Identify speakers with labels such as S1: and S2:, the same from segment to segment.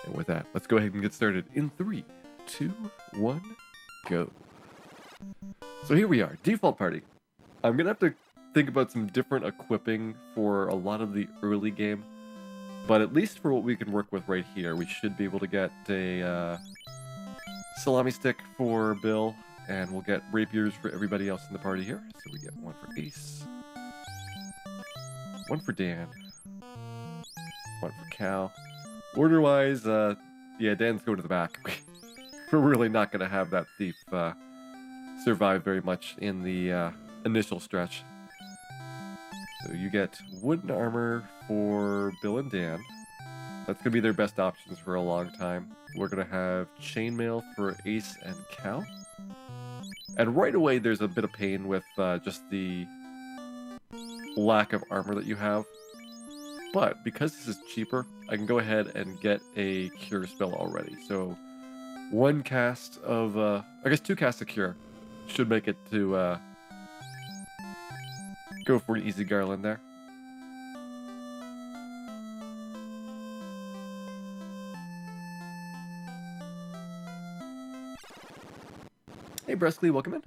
S1: And with that, let's go ahead and get started in 3, 2, 1, go. So here we are, default party. I'm gonna have to think about some different equipping for a lot of the early game, but at least for what we can work with right here, we should be able to get a salami stick for Bill, and we'll get rapiers for everybody else in the party here. So we get one for Ace, one for Dan, one for Cal. Order-wise, yeah, Dan's going to the back. We're really not going to have that thief survive very much in the initial stretch. So you get wooden armor for Bill and Dan. That's going to be their best options for a long time. We're going to have chainmail for Ace and Cal. And right away, there's a bit of pain with just the lack of armor that you have. But because this is cheaper, I can go ahead and get a cure spell already. So one cast of, I guess 2 casts of cure should make it to go for an easy garland there. Hey Breskley, welcome in.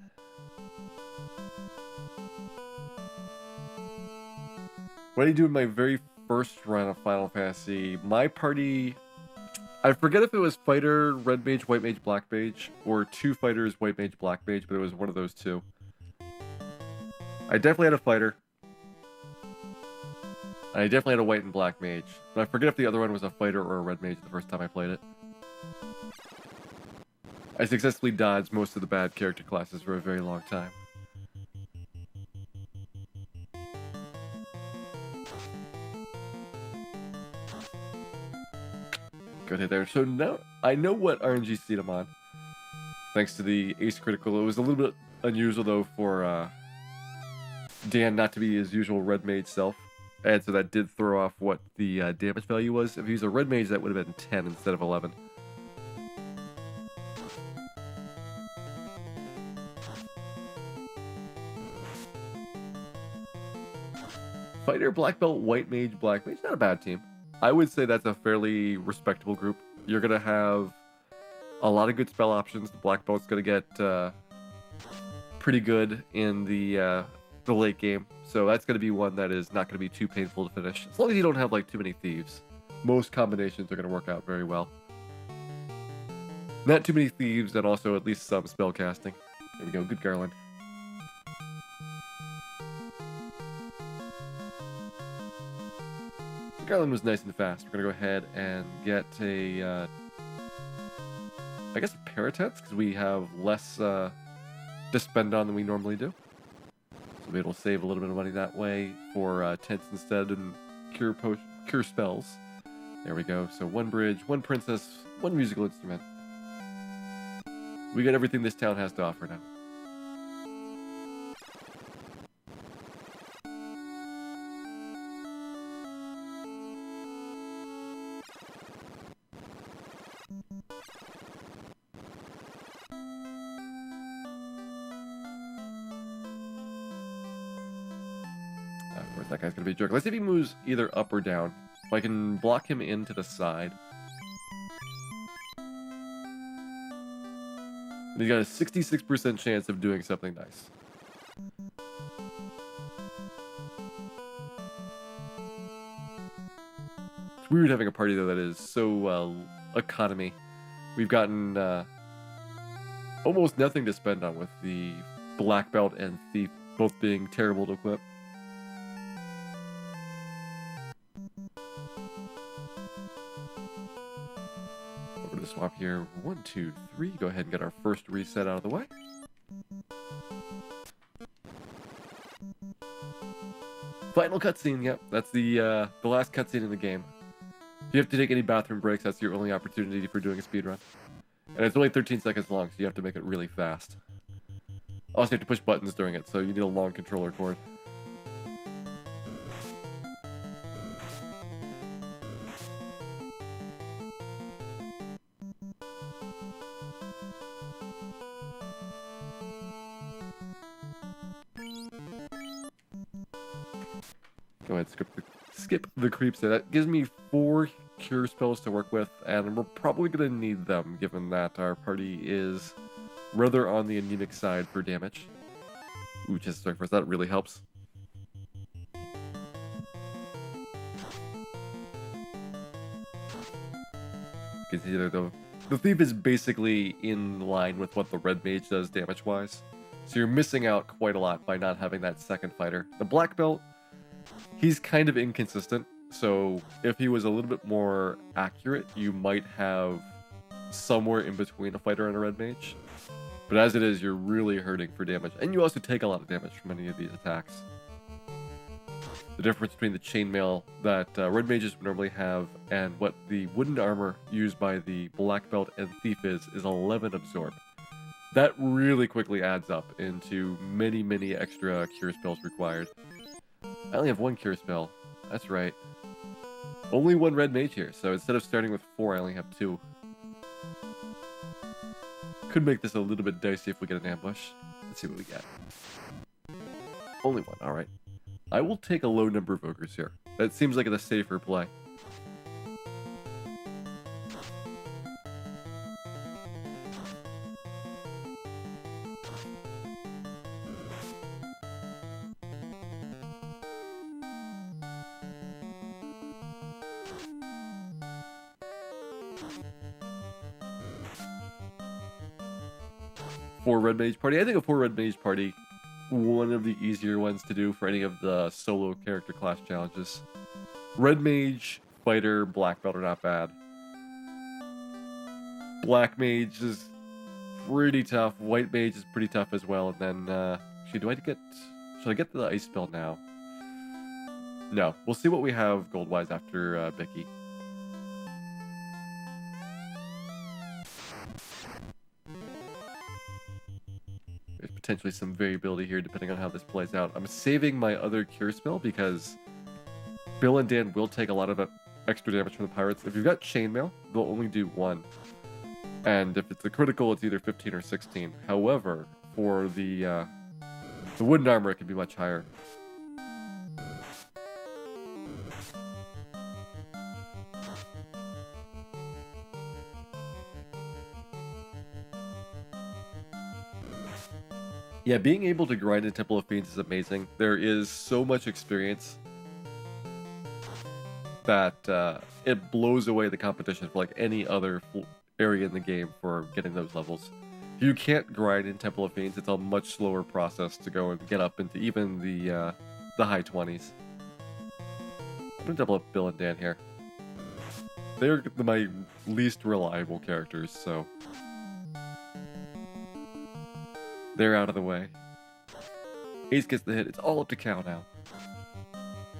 S1: What do you do in my very first run of Final Fantasy? My party, I forget if it was fighter, red mage, white mage, black mage, or 2 fighters, white mage, black mage, but it was one of those 2. I definitely had a fighter. I definitely had a white and black mage, but I forget if the other one was a fighter or a red mage the first time I played it. I successfully dodged most of the bad character classes for a very long time. Good hit there. So now I know what RNG seed I'm on, thanks to the ace critical. It was a little bit unusual though for Dan not to be his usual red mage self, and so that did throw off what the damage value was. If he was a red mage, that would have been 10 instead of 11. Fighter, black belt, white mage, black mage, not a bad team. I would say that's a fairly respectable group. You're going to have a lot of good spell options. The black belt's going to get pretty good in the late game. So that's going to be one that is not going to be too painful to finish. As long as you don't have like too many thieves. Most combinations are going to work out very well. Not too many thieves, and also at least some spell casting. There we go, good garland. Garland was nice and fast. We're going to go ahead and get a, I guess a paratense, because we have less to spend on than we normally do. So we'll be able to save a little bit of money that way for tents instead and cure spells. There we go. So 1 bridge, 1 princess, 1 musical instrument. We got everything this town has to offer now. Of course, that guy's gonna be a jerk. Let's see if he moves either up or down. If I can block him into the side. And he's got a 66% chance of doing something nice. It's weird having a party though that is so economy. We've gotten almost nothing to spend on with the black belt and thief both being terrible to equip. Over to the swap here. 1, 2, 3. Go ahead and get our first reset out of the way. Final cutscene. Yep, that's the last cutscene in the game. If you have to take any bathroom breaks, that's your only opportunity for doing a speedrun. And it's only 13 seconds long, so you have to make it really fast. Also, you have to push buttons during it, so you need a long controller cord. Go ahead, skip the creeps there. That gives me 4 cure spells to work with, and we're probably going to need them given that our party is rather on the anemic side for damage. Ooh, chest strike first, that really helps. You can see there though, the thief is basically in line with what the red mage does damage-wise. So you're missing out quite a lot by not having that second fighter. The black belt, he's kind of inconsistent. So if he was a little bit more accurate, you might have somewhere in between a fighter and a red mage. But as it is, you're really hurting for damage. And you also take a lot of damage from any of these attacks. The difference between the chainmail that red mages would normally have and what the wooden armor used by the black belt and thief is 11 absorb. That really quickly adds up into many, many extra cure spells required. I only have one cure spell. That's right. Only one red mage here, so instead of starting with 4, I only have 2. Could make this a little bit dicey if we get an ambush. Let's see what we get. Only one, alright. I will take a low number of ogres here. That seems like a safer play. For red mage party, I think a 4 red mage party, one of the easier ones to do for any of the solo character class challenges. Red mage, fighter, black belt are not bad. Black mage is pretty tough. White mage is pretty tough as well. And then, should I get the ice spell now? No, we'll see what we have gold wise after Bicky. There's potentially some variability here depending on how this plays out. I'm saving my other cure spell because Bill and Dan will take a lot of extra damage from the pirates. If you've got chainmail, they'll only do 1. And if it's a critical, it's either 15 or 16. However, for the wooden armor, it can be much higher. Yeah, being able to grind in Temple of Fiends is amazing. There is so much experience that it blows away the competition for like any other area in the game for getting those levels. If you can't grind in Temple of Fiends, it's a much slower process to go and get up into even the high 20s. I'm gonna double up Bill and Dan here. They're my least reliable characters, so they're out of the way. Ace gets the hit. It's all up to Cal now.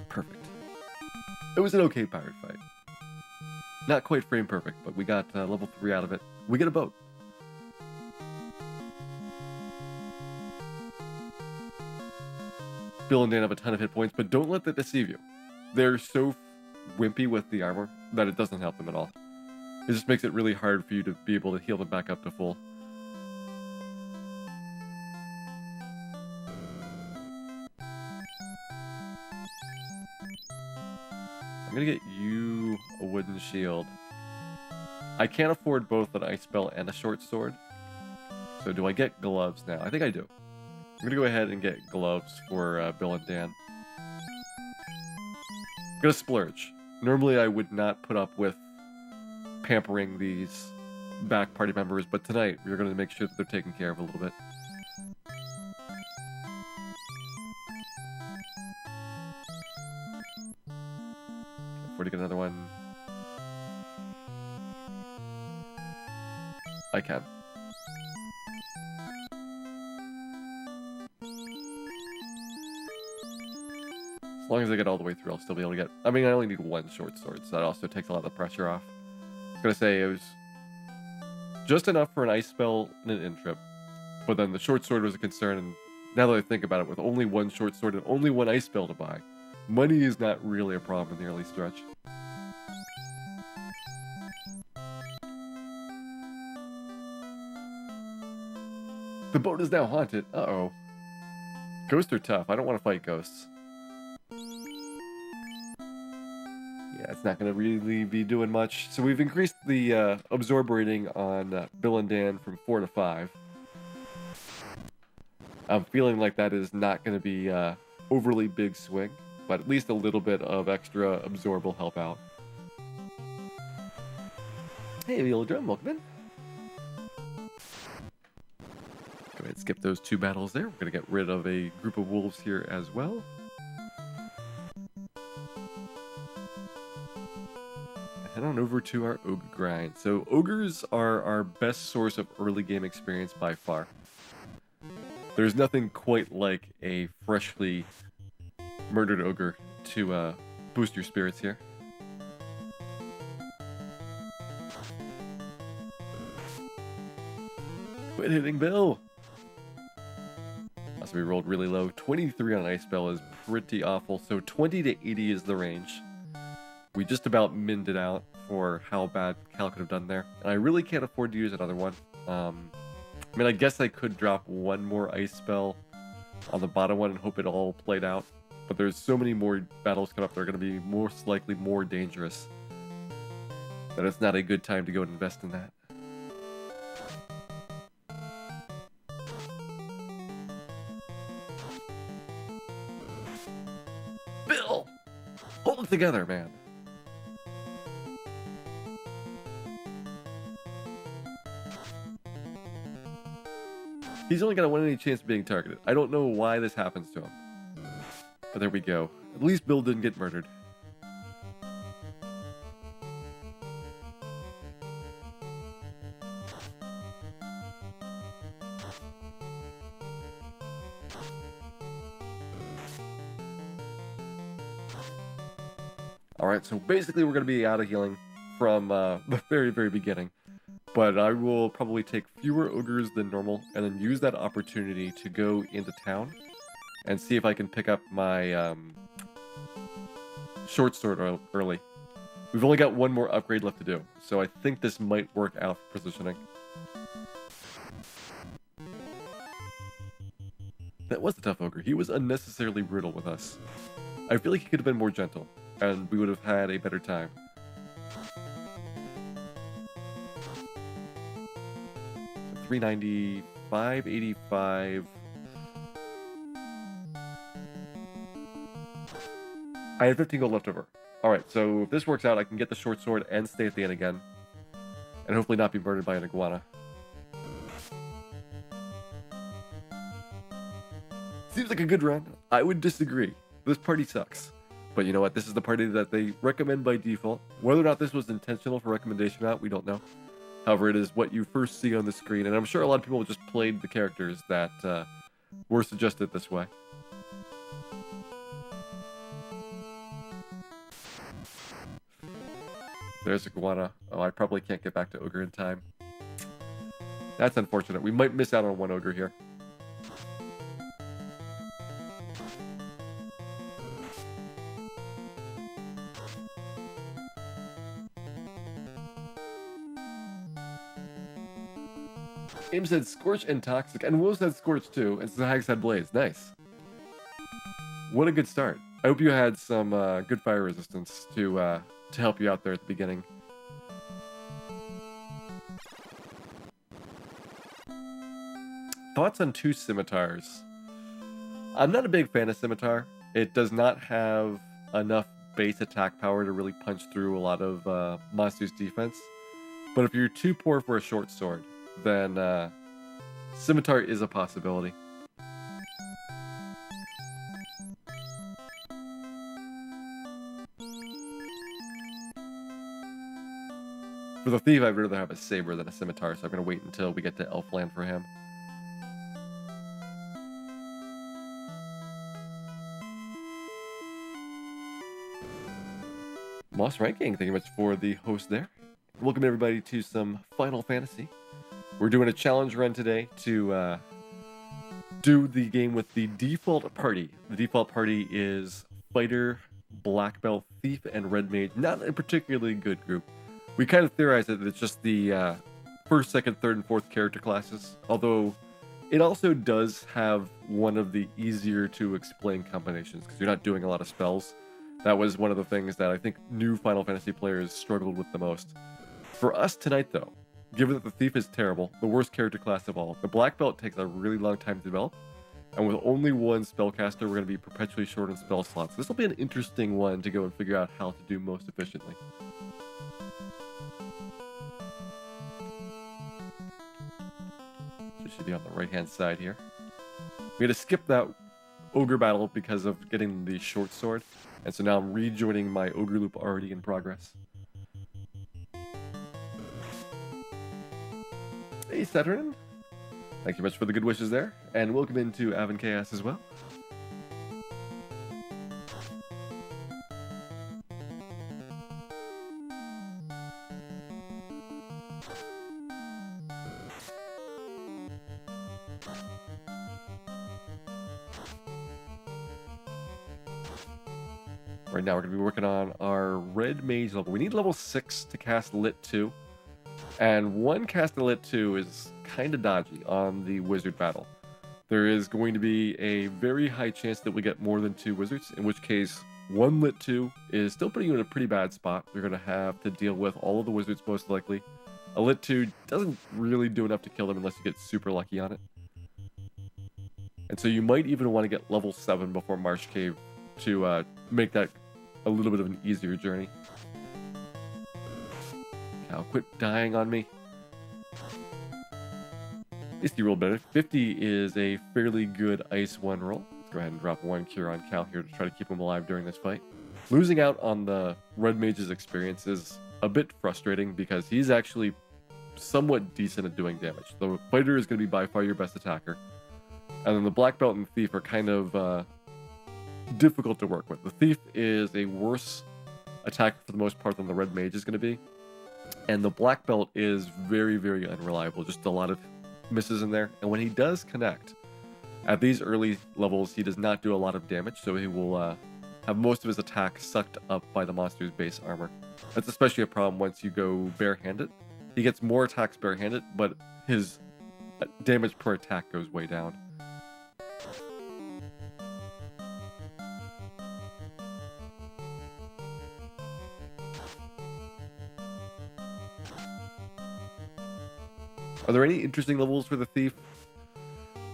S1: Perfect. It was an okay pirate fight. Not quite frame perfect, but we got level 3 out of it. We get a boat. Bill and Dan have a ton of hit points, but don't let that deceive you. They're so wimpy with the armor that it doesn't help them at all. It just makes it really hard for you to be able to heal them back up to full. I'm gonna get you a wooden shield. I can't afford both an ice spell and a short sword. So do I get gloves now? I think I do. I'm gonna go ahead and get gloves for Bill and Dan. I'm gonna splurge. Normally I would not put up with pampering these back party members, but tonight we're gonna make sure that they're taken care of a little bit. To get another one. I can. As long as I get all the way through, I'll still be able to get... I mean, I only need 1 short sword, so that also takes a lot of the pressure off. I was going to say, it was just enough for an ice spell and an in-trip. But then the short sword was a concern, and now that I think about it, with only 1 short sword and only 1 ice spell to buy, money is not really a problem in the early stretch. The boat is now haunted. Uh-oh. Ghosts are tough. I don't want to fight ghosts. Yeah, It's not going to really be doing much. So we've increased the absorb rating on Bill and Dan from 4 to 5. I'm feeling like that is not going to be overly big swing, but at least a little bit of extra absorb will help out. Hey, the old drum, welcome in. Go ahead and skip those 2 battles there. We're going to get rid of a group of wolves here as well. Head on over to our ogre grind. So ogres are our best source of early game experience by far. There's nothing quite like a freshly murdered ogre to boost your spirits here. Quit hitting Bill! So we rolled really low. 23 on Ice Spell is pretty awful. So 20 to 80 is the range. We just about minned it out for how bad Cal could have done there. And I really can't afford to use another one. I mean, I guess I could drop one more Ice Spell on the bottom one and hope it all played out. But there's so many more battles coming up that are going to be most likely more dangerous that it's not a good time to go and invest in that. Bill! Hold it together, man. He's only got a 1 in 8 chance of being targeted. I don't know why this happens to him. But there we go. At least Bill didn't get murdered. Alright, so basically we're going to be out of healing from the very, very beginning. But I will probably take fewer ogres than normal and then use that opportunity to go into town and see if I can pick up my short sword early. We've only got one more upgrade left to do, so I think this might work out for positioning. That was a tough ogre. He was unnecessarily brutal with us. I feel like he could have been more gentle, and we would have had a better time. 390, 585. I have 15 gold left over. Alright, so if this works out, I can get the short sword and stay at the end again. And hopefully not be murdered by an iguana. Seems like a good run. I would disagree. This party sucks. But you know what? This is the party that they recommend by default. Whether or not this was intentional for recommendation or not, we don't know. However, it is what you first see on the screen, and I'm sure a lot of people just played the characters that were suggested this way. There's Iguana. Oh, I probably can't get back to Ogre in time. That's unfortunate. We might miss out on one Ogre here. Aim said Scorch and Toxic, and Will said Scorch too, and Zag said Blaze. Nice. What a good start. I hope you had some good fire resistance to help you out there at the beginning. Thoughts on 2 scimitars? I'm not a big fan of scimitar. It does not have enough base attack power to really punch through a lot of monsters' defense. But if you're too poor for a short sword, then scimitar is a possibility. For the thief, I'd rather have a saber than a scimitar, so I'm going to wait until we get to Elfland for him. Moss Ranking, thank you much for the host there. Welcome everybody to some Final Fantasy. We're doing a challenge run today to do the game with the default party. The default party is Fighter, Black Belt, Thief, and Red Mage. Not a particularly good group. We kind of theorized that it's just the first, second, third, and fourth character classes. Although it also does have one of the easier to explain combinations because you're not doing a lot of spells. That was one of the things that I think new Final Fantasy players struggled with the most. For us tonight, though, given that the Thief is terrible, the worst character class of all, the Black Belt takes a really long time to develop, and with only one spellcaster, we're going to be perpetually short on spell slots. This will be an interesting one to go and figure out how to do most efficiently. So it should be on the right-hand side here. We had to skip that ogre battle because of getting the short sword, and so now I'm rejoining my ogre loop already in progress. Hey, Saturn. Thank you much for the good wishes there, and welcome into Avon Chaos as well. Right now we're going to be working on our Red Mage level. We need level 6 to cast Lit 2. And one cast of Lit 2 is kind of dodgy on the wizard battle. There is going to be a very high chance that we get more than 2 wizards, in which case one Lit 2 is still putting you in a pretty bad spot. You're going to have to deal with all of the wizards most likely. A Lit 2 doesn't really do enough to kill them unless you get super lucky on it. And so you might even want to get level 7 before Marsh Cave to make that a little bit of an easier journey. Now quit dying on me. At least he rolled better. 50 is a fairly good Ice 1 roll. Let's go ahead and drop 1 cure on Cal here to try to keep him alive during this fight. Losing out on the Red Mage's experience is a bit frustrating because he's actually somewhat decent at doing damage. The fighter is going to be by far your best attacker. And then the Black Belt and Thief are kind of difficult to work with. The Thief is a worse attacker for the most part than the Red Mage is going to be. And the Black Belt is very, very unreliable. Just a lot of misses in there. And when he does connect, at these early levels, he does not do a lot of damage. So he will have most of his attacks sucked up by the monster's base armor. That's especially a problem once you go barehanded. He gets more attacks barehanded, but his damage per attack goes way down. Are there any interesting levels for the Thief?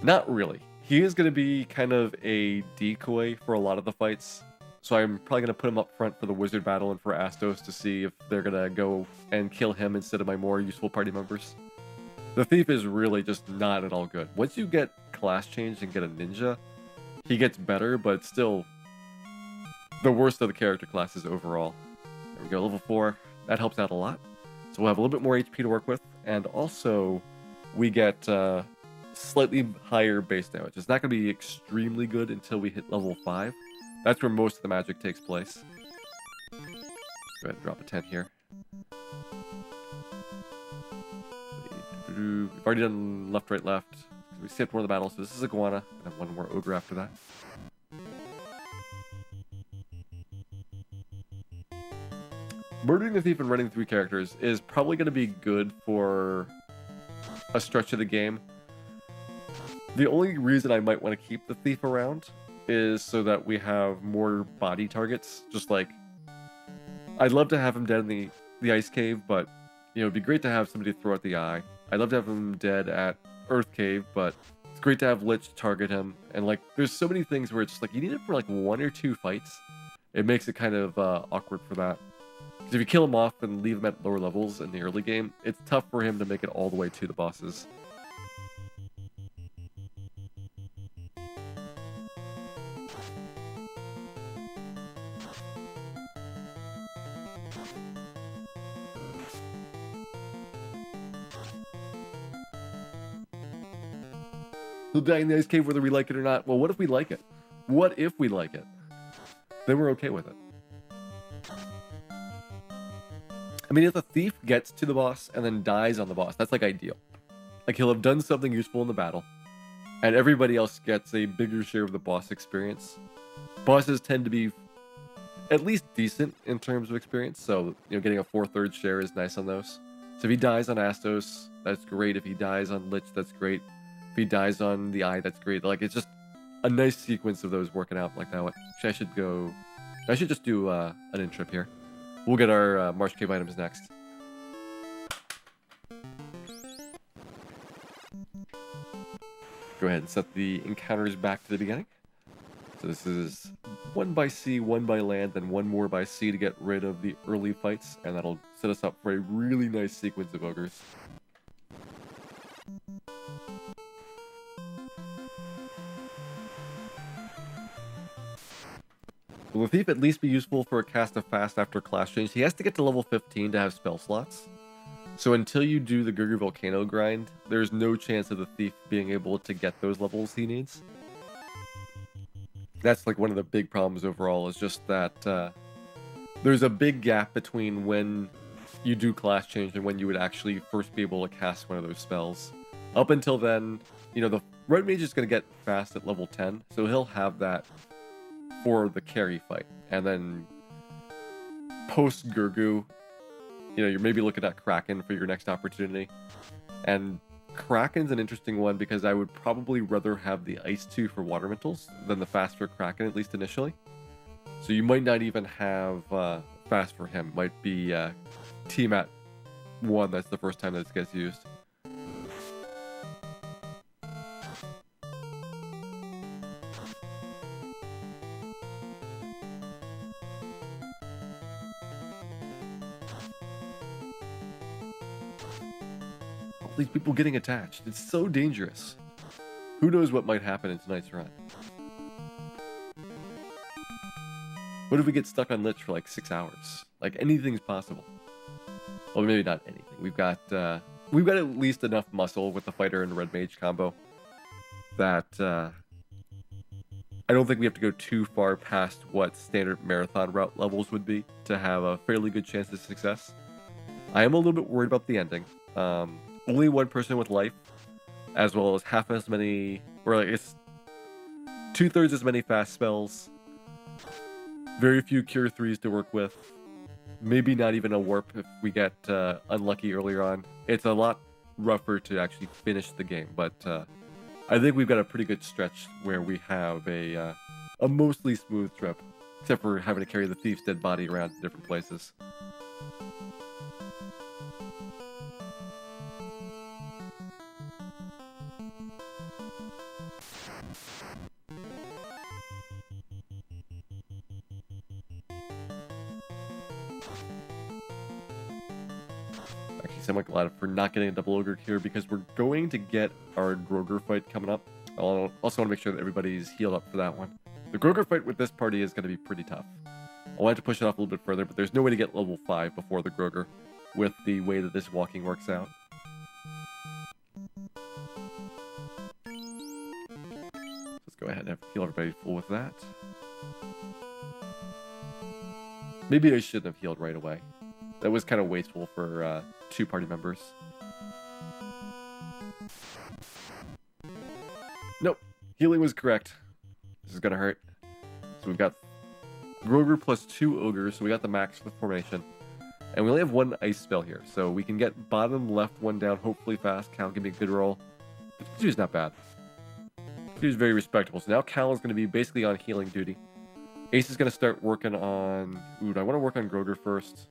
S1: Not really. He is going to be kind of a decoy for a lot of the fights. So I'm probably going to put him up front for the wizard battle and for Astos to see if they're going to go and kill him instead of my more useful party members. The Thief is really just not at all good. Once you get class change and get a ninja, he gets better, but still the worst of the character classes overall. There we go, level 4. That helps out a lot. So we'll have a little bit more HP to work with, and also we get slightly higher base damage. It's not going to be extremely good until we hit level 5. That's where most of the magic takes place. Go ahead and drop a 10 here. We've already done left, right, left. We skipped one of the battles, so this is Iguana, and then one more Ogre after that. Murdering the Thief and running 3 characters is probably going to be good for a stretch of the game. The only reason I might want to keep the Thief around is so that we have more body targets. Just like, I'd love to have him dead in the Ice Cave, but you know, it'd be great to have somebody throw out the eye. I'd love to have him dead at Earth Cave, but it's great to have Lich target him. And like, there's so many things where it's just like, you need it for like 1 or 2 fights. It makes it kind of awkward for that. Because if you kill him off and leave him at lower levels in the early game, it's tough for him to make it all the way to the bosses. He'll die in the Ice Cave whether we like it or not. Well, what if we like it? What if we like it? Then we're okay with it. I mean, if the Thief gets to the boss and then dies on the boss, that's like ideal. Like, he'll have done something useful in the battle, and everybody else gets a bigger share of the boss experience. Bosses tend to be at least decent in terms of experience, so, you know, getting a 4/3 share is nice on those. So if he dies on Astos, that's great. If he dies on Lich, that's great. If he dies on the Eye, that's great. Like, it's just a nice sequence of those working out like that. Actually, I should go I should just do an in-trip here. We'll get our Marsh Cave items next. Go ahead and set the encounters back to the beginning. So this is 1 by sea, 1 by land, then 1 more by sea to get rid of the early fights, and that'll set us up for a really nice sequence of ogres. Will the Thief at least be useful for a cast of Fast after class change? He has to get to level 15 to have spell slots. So until you do the Gurgur Volcano grind, there's no chance of the Thief being able to get those levels he needs. That's like one of the big problems overall, is just that there's a big gap between when you do class change and when you would actually first be able to cast one of those spells. Up until then, you know, the Red Mage is going to get fast at level 10, so he'll have that for the carry fight. And then post Gurgu, you know, you're maybe looking at Kraken for your next opportunity. And Kraken's an interesting one because I would probably rather have the Ice 2 for Water Elementals than the Fast for Kraken, at least initially. So you might not even have Fast for him. Might be Team at 1, that's the first time that it gets used. These people getting attached. It's so dangerous. Who knows what might happen in tonight's run? What if we get stuck on Lich for like 6 hours? Like, anything's possible. Well, maybe not anything. We've got at least enough muscle with the Fighter and Red Mage combo that I don't think we have to go too far past what standard marathon route levels would be to have a fairly good chance of success. I am a little bit worried about the ending. Only 1 person with life, as well as half as many, or like it's 2/3 as many fast spells, very few cure 3s to work with, maybe not even a warp if we get unlucky earlier on. It's a lot rougher to actually finish the game, but I think we've got a pretty good stretch where we have a mostly smooth trip, except for having to carry the Thief's dead body around to different places. Somewhat glad for not getting a double ogre here because we're going to get our Groger fight coming up. I also want to make sure that everybody's healed up for that one. The Groger fight with this party is going to be pretty tough. I wanted to push it off a little bit further, but there's no way to get level 5 before the Groger with the way that this walking works out. Let's go ahead and heal everybody full with that. Maybe I shouldn't have healed right away. That was kind of wasteful for 2 party members. Nope. Healing was correct. This is gonna hurt. So we've got Groger plus 2 ogres, so we got the max for the formation. And we only have 1 ice spell here, so we can get bottom left 1 down, hopefully fast. Cal can be a good roll. But Pikachu's not bad. Pikachu's very respectable. So now Cal is going to be basically on healing duty. Ace is going to start working on... Ooh, I want to work on Groger first.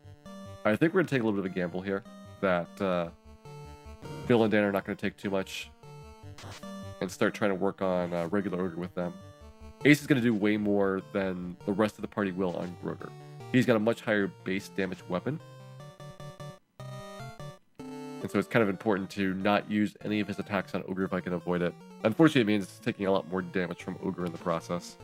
S1: I think we're going to take a little bit of a gamble here. That Bill and Dan are not going to take too much. And start trying to work on regular ogre with them. Ace is going to do way more than the rest of the party will on Groger. He's got a much higher base damage weapon. And so it's kind of important to not use any of his attacks on Ogre if I can avoid it. Unfortunately, it means taking a lot more damage from Ogre in the process.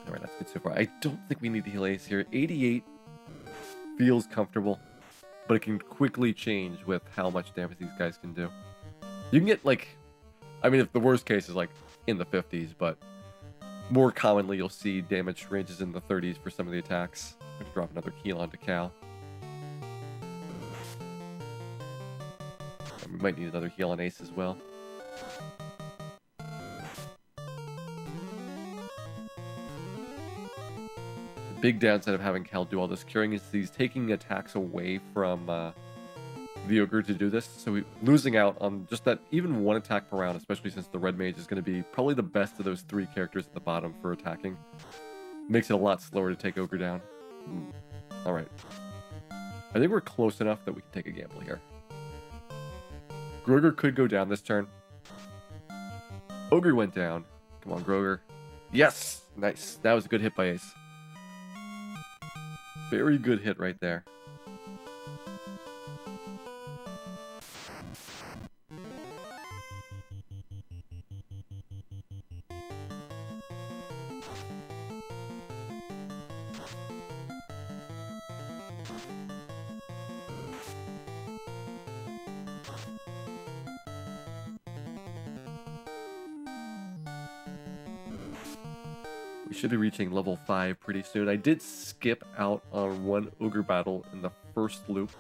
S1: Alright, that's good so far. I don't think we need to heal Ace here. 88 feels comfortable, but it can quickly change with how much damage these guys can do. You can get, like... I mean, if the worst case is, like, in the 50s, but more commonly you'll see damage ranges in the 30s for some of the attacks. I'm going to drop another heal onto Cal. And we might need another heal on Ace as well. The big downside of having Cal do all this curing is he's taking attacks away from the ogre to do this, so losing out on just that even one attack per round, especially since the red mage is going to be probably the best of those 3 characters at the bottom for attacking, makes it a lot slower to take ogre down. All right, I think we're close enough that we can take a gamble here. Groger could go down this turn. Ogre went down. Come on, Groger. Yes, nice. That was a good hit by Ace. Very good hit right there. We should be reaching level 5 pretty soon. I did skip out on 1 ogre battle in the first loop,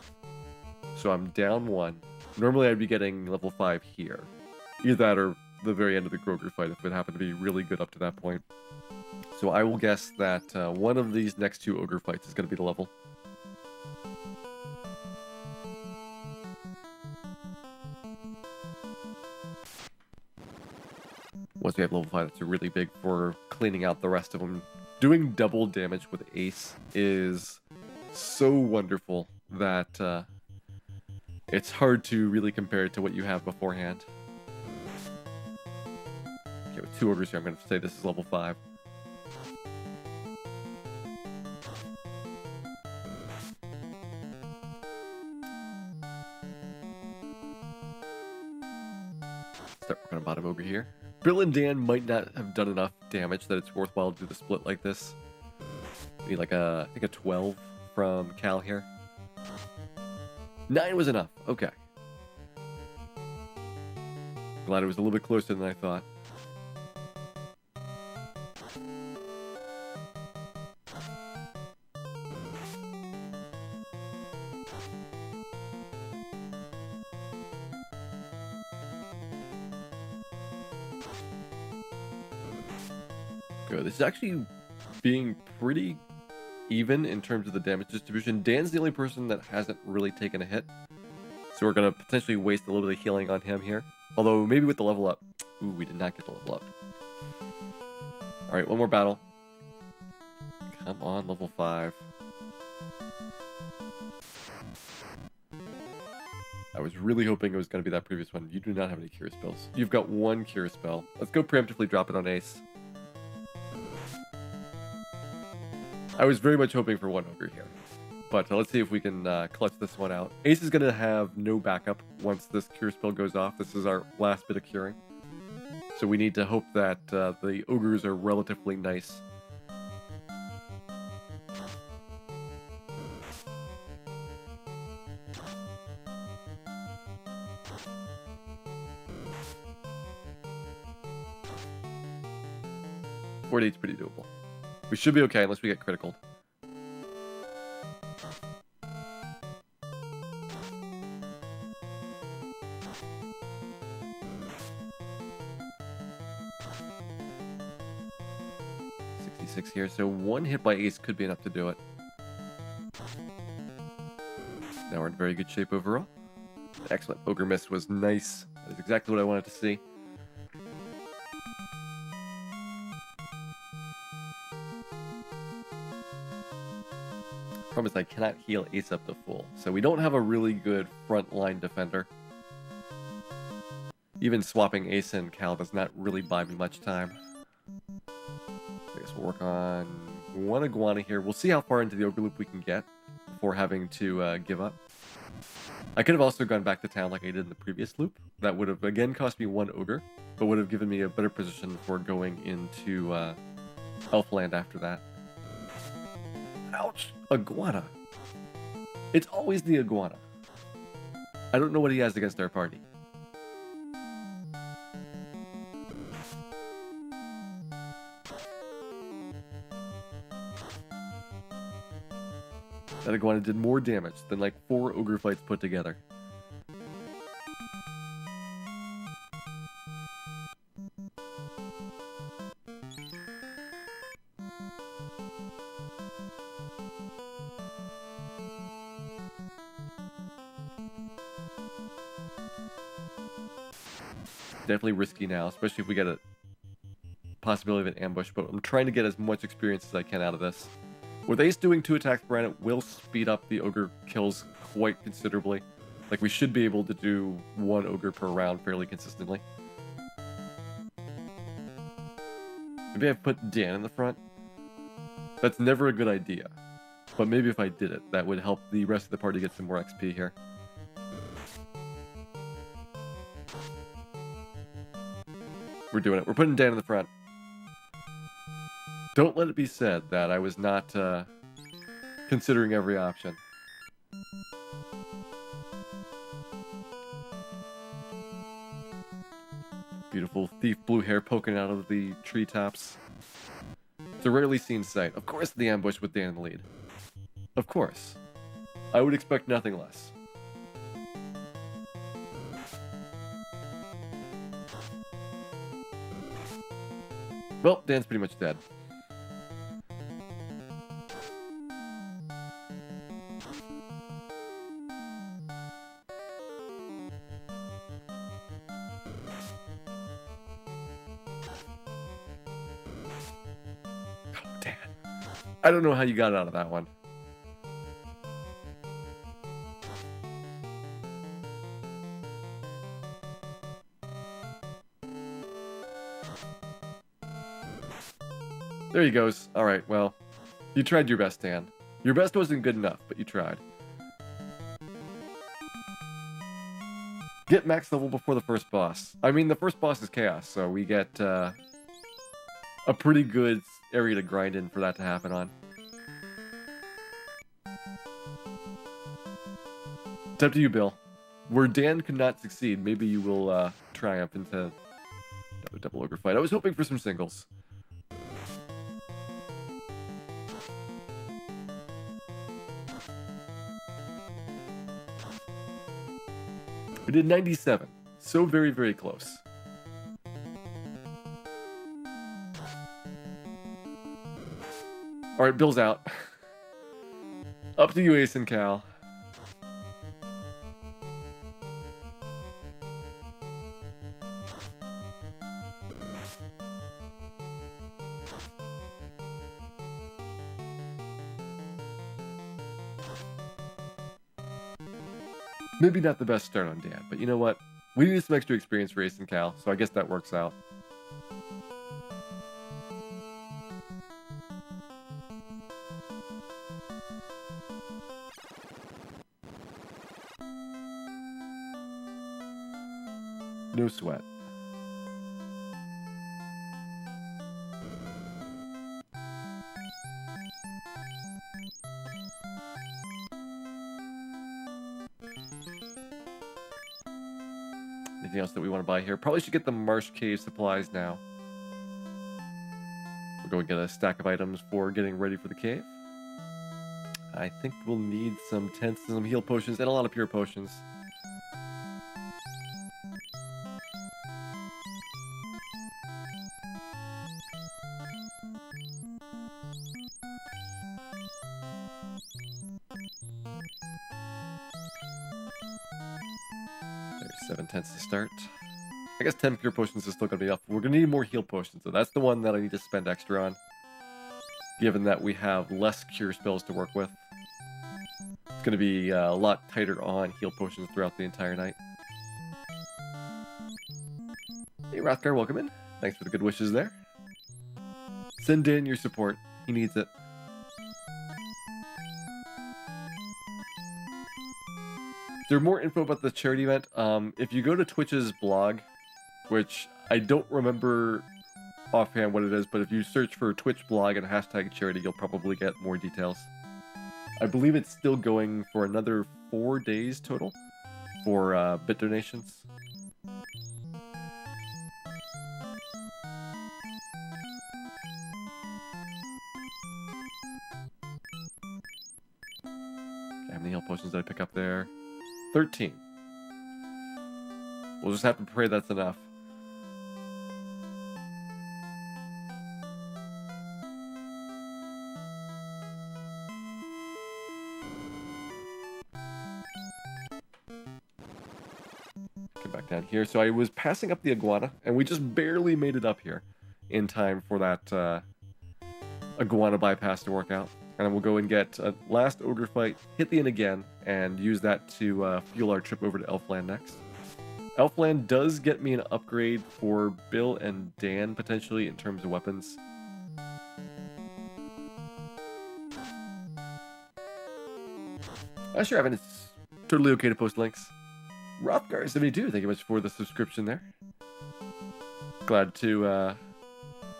S1: so I'm down 1. Normally I'd be getting level 5 here. Either that or the very end of the Groger fight if it happened to be really good up to that point. So I will guess that one of these next 2 ogre fights is going to be the level. Once we have level 5, that's really big for cleaning out the rest of them. Doing double damage with Ace is so wonderful that it's hard to really compare it to what you have beforehand. Okay, with 2 ogres here, I'm going to say this is level 5. Start working on bottom ogre here. Bill and Dan might not have done enough damage that it's worthwhile to do the split like this. Need like I think a 12 from Cal here. 9 was enough. Okay. Glad it was a little bit closer than I thought. Good. This is actually being pretty even in terms of the damage distribution. Dan's the only person that hasn't really taken a hit, so we're going to potentially waste a little bit of healing on him here. Although, maybe with the level up. Ooh, we did not get the level up. Alright, one more battle. Come on, level 5. I was really hoping it was going to be that previous one. You do not have any cure spells. You've got 1 cure spell. Let's go preemptively drop it on Ace. I was very much hoping for 1 ogre here. But let's see if we can clutch this one out. Ace is going to have no backup once this cure spell goes off. This is our last bit of curing. So we need to hope that the ogres are relatively nice. It's pretty doable. We should be okay unless we get critical. Here, so 1 hit by Ace could be enough to do it. Now we're in very good shape overall. Excellent. Ogre miss was nice. That is exactly what I wanted to see. Problem is I cannot heal Ace up to full, so we don't have a really good frontline defender. Even swapping Ace and Cal does not really buy me much time. I guess we'll work on 1 iguana here. We'll see how far into the ogre loop we can get before having to give up. I could have also gone back to town like I did in the previous loop. That would have again cost me 1 ogre, but would have given me a better position for going into Elfland after that. Ouch! Iguana. It's always the iguana. I don't know what he has against our party. That iguana did more damage than like 4 ogre fights put together. definitely risky now, especially if we get a possibility of an ambush, but I'm trying to get as much experience as I can out of this. With Ace doing 2 attacks per round, it will speed up the ogre kills quite considerably. Like, we should be able to do 1 ogre per round fairly consistently. Maybe I put Dan in the front? That's never a good idea. But maybe if I did it, that would help the rest of the party get some more XP here. We're doing it. We're putting Dan in the front. Don't let it be said that I was not considering every option. Beautiful thief blue hair poking out of the treetops. It's a rarely seen sight. Of course the ambush with Dan in the lead. Of course. I would expect nothing less. Well, Dan's pretty much dead. I don't know how you got out of that one. There he goes. Alright, well, you tried your best, Dan. Your best wasn't good enough, but you tried. Get max level before the first boss. I mean, the first boss is Chaos, so we get a pretty good area to grind in for that to happen on. It's up to you, Bill. Where Dan could not succeed, maybe you will triumph into another double ogre fight. I was hoping for some singles. We did 97. So very, very close. Alright, Bill's out. Up to you, Ace and Cal. Maybe not the best start on Dan, but you know what? We needed some extra experience for Ace and Cal, so I guess that works out. No sweat. Anything else that we want to buy here? Probably should get the Marsh Cave supplies now. We'll go and get a stack of items for getting ready for the cave. I think we'll need some tents and some heal potions and a lot of pure potions. There's 7 tents to start. I guess 10 pure potions is still going to be enough. We're going to need more heal potions, so that's the one that I need to spend extra on. Given that we have less cure spells to work with. It's going to be a lot tighter on heal potions throughout the entire night. Hey Rothgar, welcome in. Thanks for the good wishes there. Send Dan your support. He needs it. Is there more info about the charity event? If you go to Twitch's blog, which I don't remember offhand what it is, but if you search for Twitch blog and hashtag charity, you'll probably get more details. I believe it's still going for another 4 days total for bit donations. Okay, how many heal potions did I pick up there? 13. We'll just have to pray that's enough. come back down here. So I was passing up the iguana, and we just barely made it up here in time for that iguana bypass to work out. And then we'll go and get a last ogre fight, hit the inn again, and use that to fuel our trip over to Elfland next. Elfland does get me an upgrade for Bill and Dan, potentially, in terms of weapons. Sure, Evan, it's totally okay to post links. Rothgar72, thank you much for the subscription there. Glad to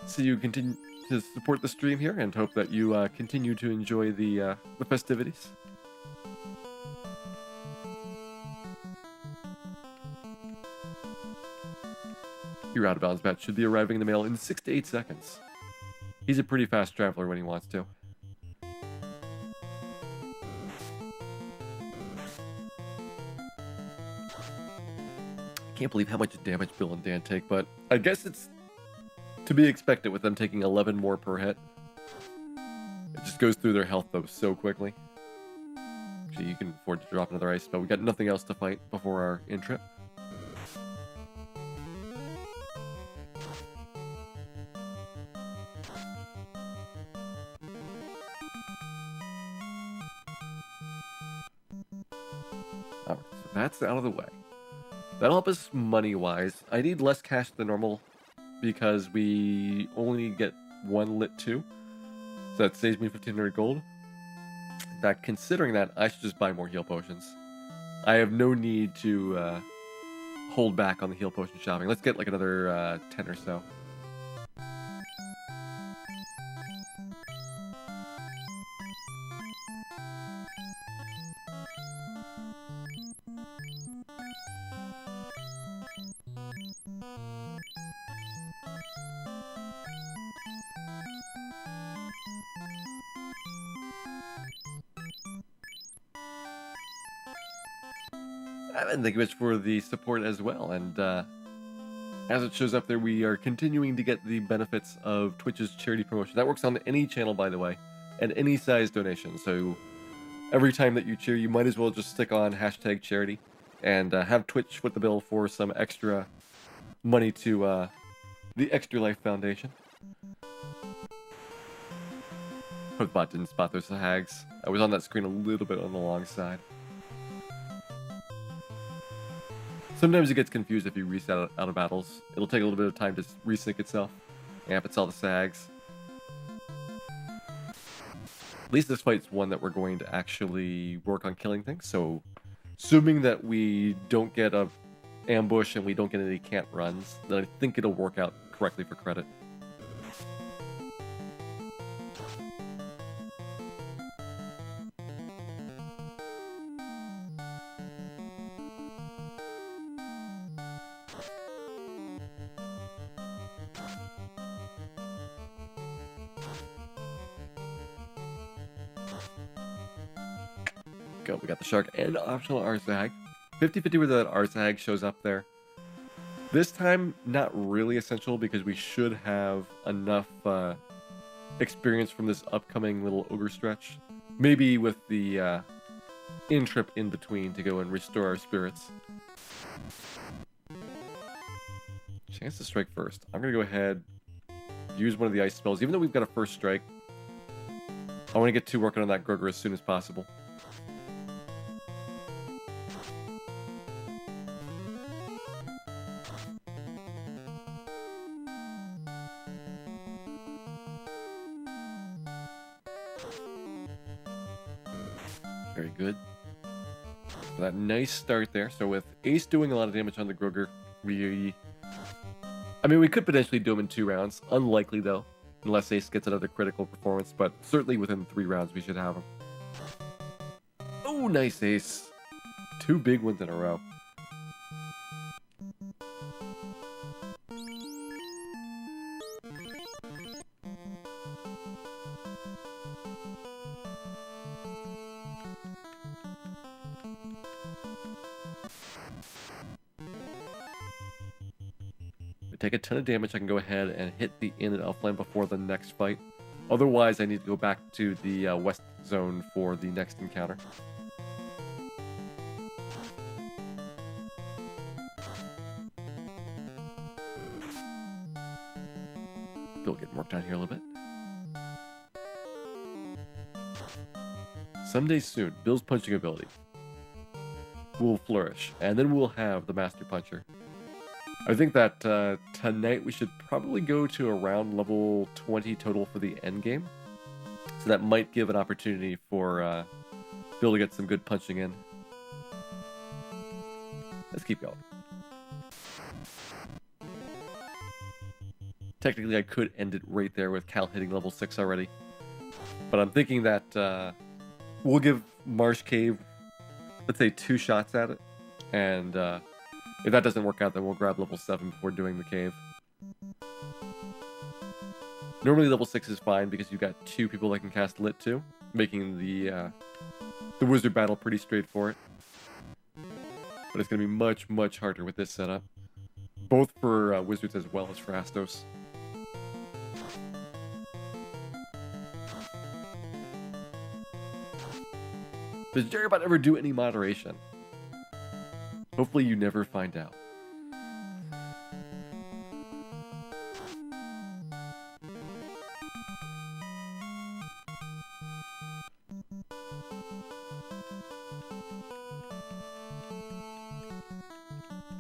S1: see you continue to support the stream here, and hope that you continue to enjoy the festivities. Your out of bounds batch should be arriving in the mail in 6 to 8 seconds. He's a pretty fast traveler when he wants to. Can't believe how much damage Bill and Dan take, but I guess it's to be expected with them taking 11 more per hit. It just goes through their health though so quickly. Actually, you can afford to drop another ice spell. We got nothing else to fight before our in trip. Alright, so that's out of the way. That'll help us money-wise. I need less cash than normal because we only get one lit 2. So that saves me 1,500 gold. In fact, considering that, I should just buy more heal potions. I have no need to hold back on the heal potion shopping. Let's get like another 10 or so. And thank you much for the support as well. And as it shows up there, we are continuing to get the benefits of Twitch's charity promotion. That works on any channel, by the way, and any size donation. So every time that you cheer, you might as well just stick on #charity and have Twitch foot the bill for some extra money to the Extra Life Foundation. Hope bot didn't spot those hags. I was on that screen a little bit on the long side. Sometimes it gets confused if you reset out of battles. It'll take a little bit of time to resync itself. Amp, it's all the sags. At least this fight's one that we're going to actually work on killing things, so assuming that we don't get a ambush and we don't get any can't runs, then I think it'll work out correctly for credit. We got the shark and optional Arzag. 50-50 whether that Arzag shows up there. This time, not really essential because we should have enough experience from this upcoming little ogre stretch. Maybe with the in-trip in between to go and restore our spirits. Chance to strike first. I'm going to go ahead, use one of the ice spells. Even though we've got a first strike, I want to get to working on that Groger as soon as possible. Very good. So that nice start there. So with Ace doing a lot of damage on the Groger, we could potentially do him in 2 rounds. Unlikely though, unless Ace gets another critical performance, but certainly within 3 rounds we should have him. Oh, nice Ace. 2 big ones in a row. Take a ton of damage, I can go ahead and hit the inn at Elfland before the next fight. Otherwise, I need to go back to the west zone for the next encounter. walk down here a little bit. Someday soon, Bill's punching ability will flourish, and then we'll have the Master Puncher. I think that tonight we should probably go to around level 20 total for the end game. So that might give an opportunity for Bill to get some good punching in. Let's keep going. Technically, I could end it right there with Cal hitting level 6 already. But I'm thinking that we'll give Marsh Cave, let's say, 2 shots at it. And if that doesn't work out, then we'll grab level 7 before doing the cave. Normally level 6 is fine because you've got 2 people that can cast Lit too, making the wizard battle pretty straightforward. But it's going to be much, much harder with this setup. Both for wizards as well as for Astos. Does Jerrybot ever do any moderation? Hopefully you never find out.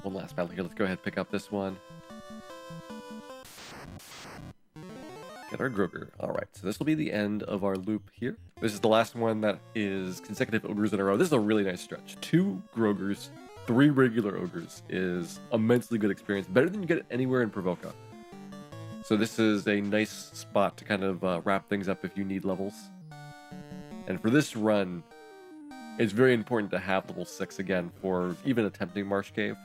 S1: One last battle here. Let's go ahead and pick up this one. Get our Groger. Alright, so this will be the end of our loop here. This is the last one that is consecutive ogres in a row. This is a really nice stretch. 2 Grogers, 3 regular ogres is immensely good experience. Better than you get anywhere in Provoca. So this is a nice spot to kind of wrap things up if you need levels. And for this run, it's very important to have level 6 again for even attempting Marsh Cave.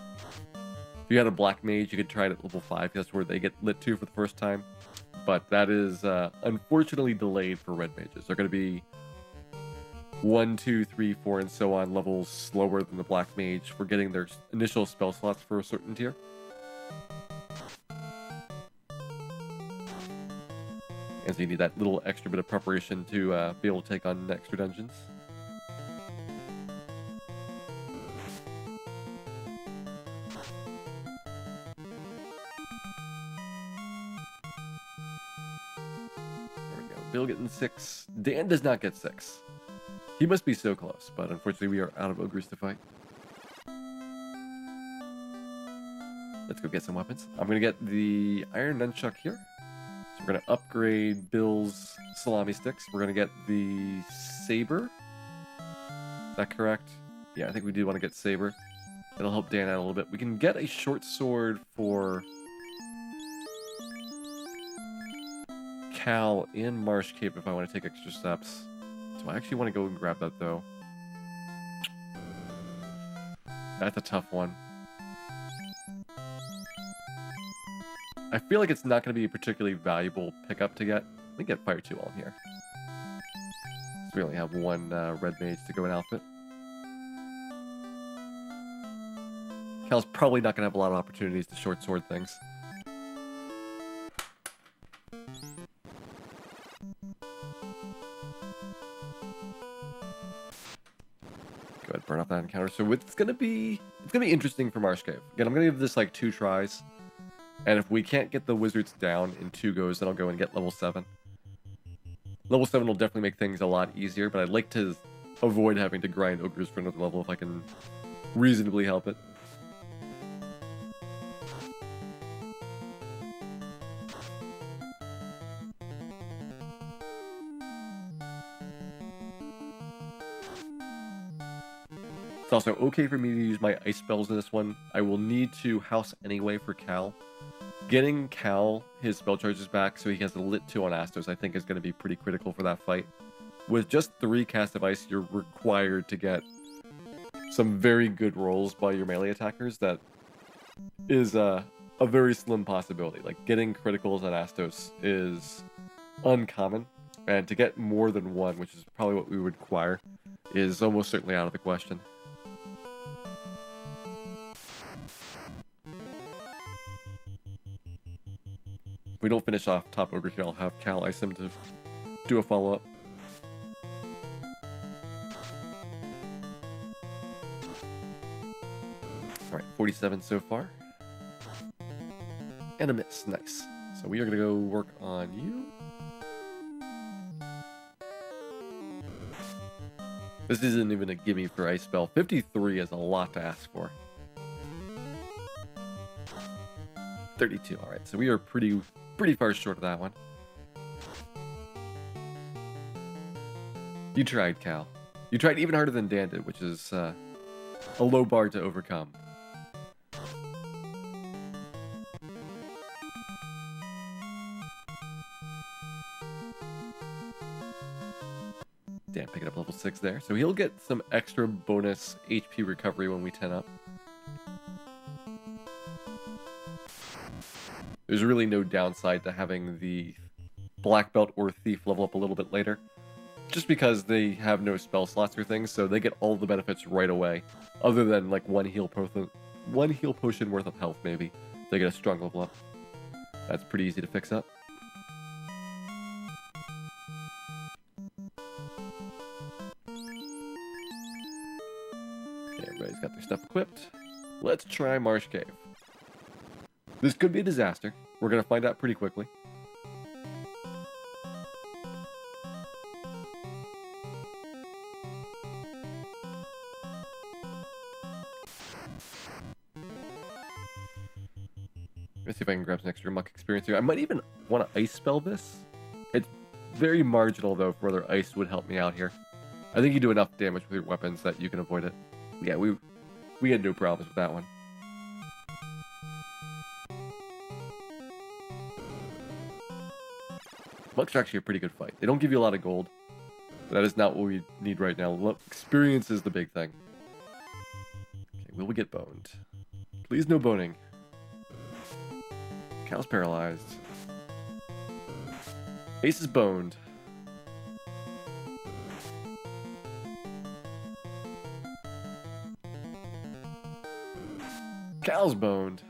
S1: If you had a Black Mage, you could try it at level 5. That's where they get lit to for the first time. But that is unfortunately delayed for Red Mages. They're going to be 1, 2, 3, 4, and so on levels slower than the Black Mage for getting their initial spell slots for a certain tier. And so you need that little extra bit of preparation to be able to take on extra dungeons. Bill getting 6. Dan does not get 6. He must be so close, but unfortunately we are out of ogres to fight. Let's go get some weapons. I'm going to get the Iron Nunchuck here. So we're going to upgrade Bill's salami sticks. We're going to get the Saber. Is that correct? Yeah, I think we do want to get Saber. It'll help Dan out a little bit. We can get a short sword for Cal in Marsh Cave if I want to take extra steps. Do I actually want to go and grab that though? That's a tough one. I feel like it's not going to be a particularly valuable pickup to get. Let me get Fire 2 on here. So we only have 1 Red Mage to go in outfit. Cal's probably not going to have a lot of opportunities to short sword things. Go ahead, burn off that encounter. So it's gonna be interesting for Marsh Cave. Again, I'm gonna give this like 2 tries. And if we can't get the wizards down in 2 goes, then I'll go and get level 7. Level 7 will definitely make things a lot easier, but I'd like to avoid having to grind ogres for another level if I can reasonably help it. It's also okay for me to use my ice spells in this one. I will need to house anyway for Cal. Getting Cal his spell charges back so he has a lit 2 on Astos I think is going to be pretty critical for that fight. With just 3 casts of ice, you're required to get some very good rolls by your melee attackers. That is a very slim possibility. Like, getting criticals on Astos is uncommon, and to get more than 1, which is probably what we would require, is almost certainly out of the question. If we don't finish off top ogre here, I'll have Cal ice him to do a follow-up. Alright, 47 so far. And a miss. Nice. So So we are going to go work on you. This isn't even a gimme for Ice Spell. 53 is a lot to ask for. 32, alright. So we are pretty far short of that one. You tried, Cal. You tried even harder than Dan did, which is a low bar to overcome. Dan picking up level 6 there. So he'll get some extra bonus HP recovery when we 10 up. There's really no downside to having the Black Belt or Thief level up a little bit later. Just because they have no spell slots or things, so they get all the benefits right away. Other than like one heal potion worth of health, maybe. They get a strong level up. That's pretty easy to fix up. Okay, everybody's got their stuff equipped. Let's try Marsh Cave. This could be a disaster. We're going to find out pretty quickly. Let's see if I can grab some extra muck experience here. I might even want to ice spell this. It's very marginal though for whether ice would help me out here. I think you do enough damage with your weapons that you can avoid it. Yeah, we had no problems with that one. Muck's are actually a pretty good fight. They don't give you a lot of gold. But that is not what we need right now. Experience is the big thing. Okay, will we get boned? Please no boning. Cal's paralyzed. Ace is boned. Cal's boned.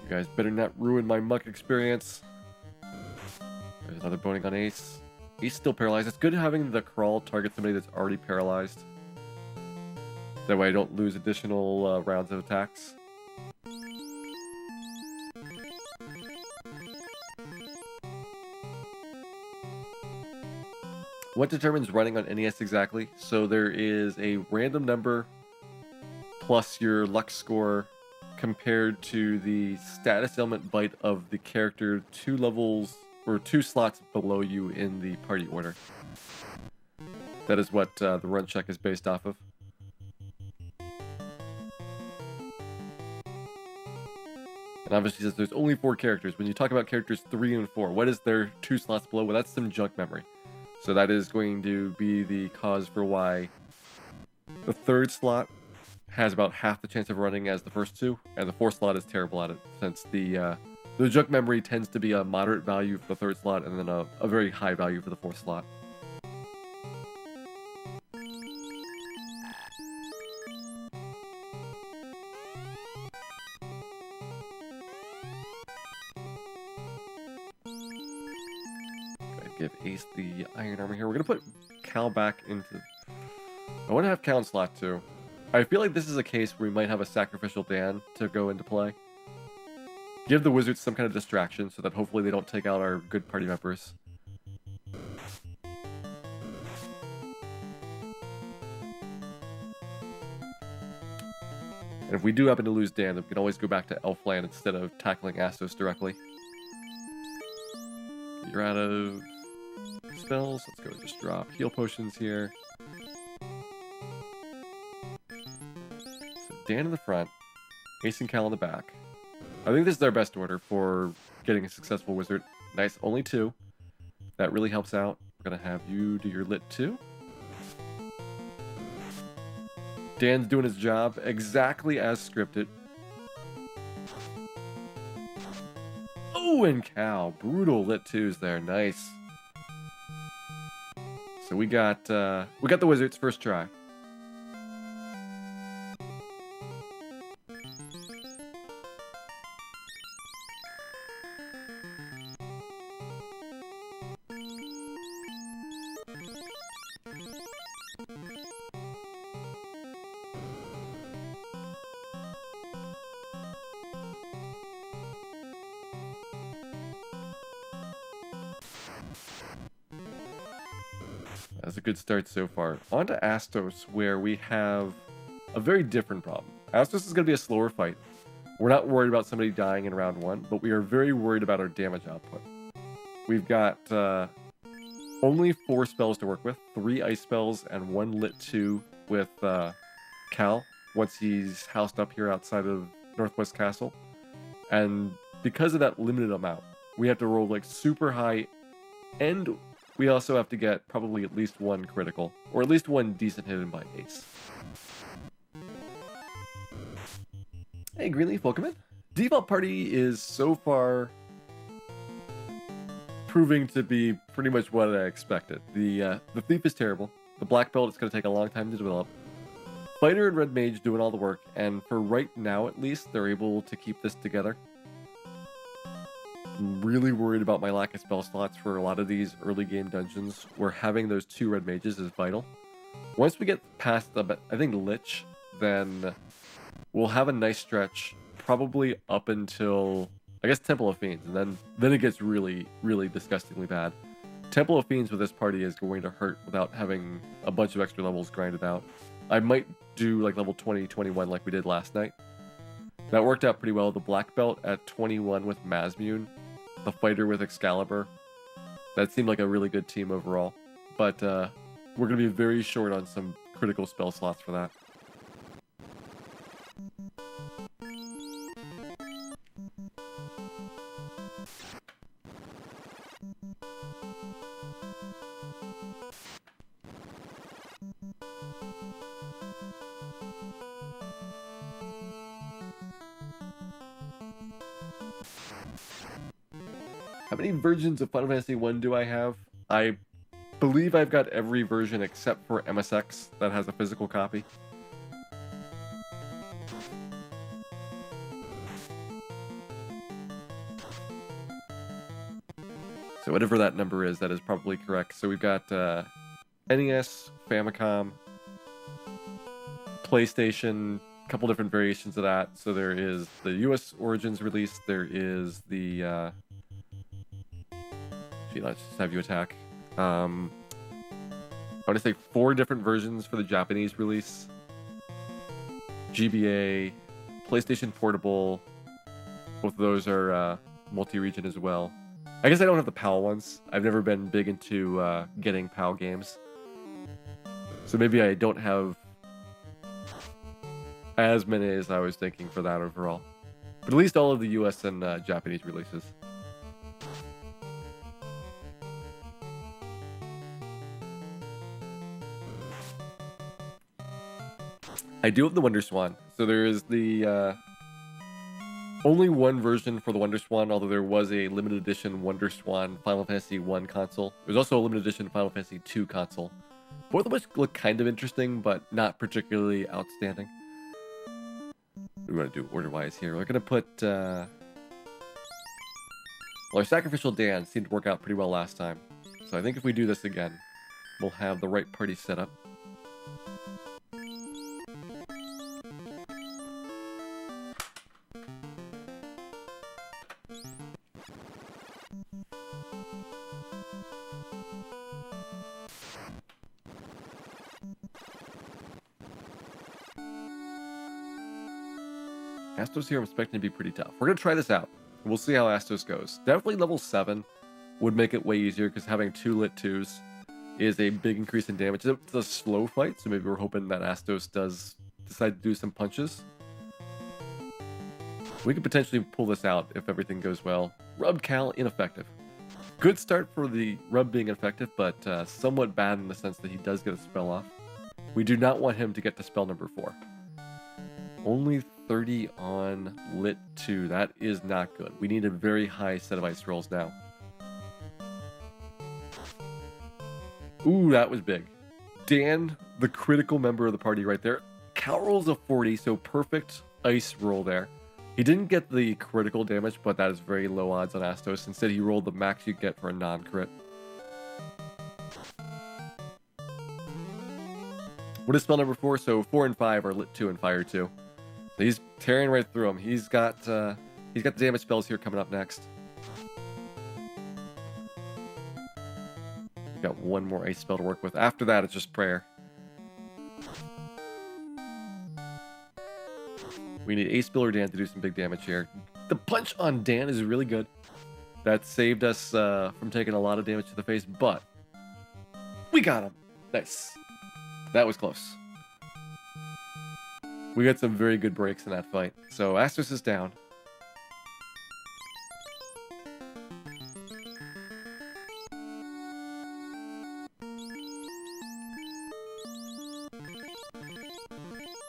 S1: You guys better not ruin my muck experience. There's another boning on Ace. He's still paralyzed. It's good having the crawl target somebody that's already paralyzed. That way I don't lose additional rounds of attacks. What determines running on NES exactly? So there is a random number plus your luck score compared to the status element byte of the character 2 levels or 2 slots below you in the party order. That is what the run check is based off of. And obviously since there's only 4 characters, when you talk about characters 3 and 4, what is their 2 slots below? Well, that's some junk memory. So that is going to be the cause for why the 3rd slot has about half the chance of running as the first 2, and the 4th slot is terrible at it, since the junk memory tends to be a moderate value for the 3rd slot, and then a very high value for the 4th slot. Give Ace the iron armor here. We're gonna put Cal back into... I want to have Cal in slot 2. I feel like this is a case where we might have a sacrificial Dan to go into play. Give the wizards some kind of distraction so that hopefully they don't take out our good party members. And if we do happen to lose Dan, then we can always go back to Elfland instead of tackling Astos directly. You're out of spells. Let's go just drop heal potions here. So Dan in the front, Ace and Cal in the back. I think this is our best order for getting a successful wizard. Nice, only 2. That really helps out. We're gonna have you do your lit 2. Dan's doing his job exactly as scripted. Oh, and Cal, brutal lit 2s there. Nice. So we got the wizards first try. That's a good start so far. On to Astos, where we have a very different problem. Astos is going to be a slower fight. We're not worried about somebody dying in round 1, but we are very worried about our damage output. We've got only 4 spells to work with, 3 ice spells and 1 lit 2 with Cal, once he's housed up here outside of Northwest Castle. And because of that limited amount, we have to roll like super high, and we also have to get probably at least 1 critical, or at least 1 decent hit by ace. Hey Greenleaf, welcome in. Default party is so far proving to be pretty much what I expected. The thief is terrible. The black belt is going to take a long time to develop. Fighter and red mage doing all the work, and for right now at least, they're able to keep this together. I'm really worried about my lack of spell slots for a lot of these early game dungeons, where having those 2 red mages is vital. Once we get past the, I think, Lich, then we'll have a nice stretch, probably up until, I guess, Temple of Fiends, and then it gets really, really disgustingly bad. Temple of Fiends with this party is going to hurt without having a bunch of extra levels grinded out. I might do like level 20, 21 like we did last night. That worked out pretty well. The black belt at 21 with Mazmune, the fighter with Excalibur. That seemed like a really good team overall. But we're going to be very short on some critical spell slots for that. How many versions of Final Fantasy 1 do I have? I believe I've got every version except for MSX that has a physical copy. So whatever that number is, that is probably correct. So we've got NES, Famicom, PlayStation, a couple different variations of that. So there is the US Origins release, there is the let's just have you attack. I want to say 4 different versions for the Japanese release. GBA, PlayStation Portable, both of those are multi-region as well. I guess I don't have the PAL ones. I've never been big into getting PAL games. So maybe I don't have as many as I was thinking for that overall. But at least all of the US and Japanese releases. I do have the Wonder Swan. So there is the only 1 version for the Wonder Swan, although there was a limited edition Wonder Swan Final Fantasy 1 console. There's also a limited edition Final Fantasy 2 console. Both of which look kind of interesting, but not particularly outstanding. What do we want to do order-wise here? We're going to put... well, our Sacrificial Dance seemed to work out pretty well last time. So I think if we do this again, we'll have the right party set up. Astos here I'm expecting to be pretty tough. We're going to try this out. We'll see how Astos goes. Definitely level 7 would make it way easier, because having 2 lit 2s is a big increase in damage. It's a slow fight, so maybe we're hoping that Astos does decide to do some punches. We could potentially pull this out if everything goes well. Rub Cal, ineffective. Good start for the Rub being effective, but somewhat bad in the sense that he does get a spell off. We do not want him to get to spell number 4. Only 30 on lit 2. That is not good. We need a very high set of ice rolls now. Ooh, that was big. Dan, the critical member of the party right there. Cal rolls a 40, so perfect ice roll there. He didn't get the critical damage, but that is very low odds on Astos. Instead, he rolled the max you get for a non-crit. What is spell number 4? So 4 and 5 are lit 2 and fire 2. So he's tearing right through him. He's got the damage spells here coming up next. Got one more ice spell to work with. After that, it's just prayer. We need Ace Bill or Dan to do some big damage here. The punch on Dan is really good. That saved us from taking a lot of damage to the face, but we got him. Nice. That was close. We got some very good breaks in that fight. So Astos is down.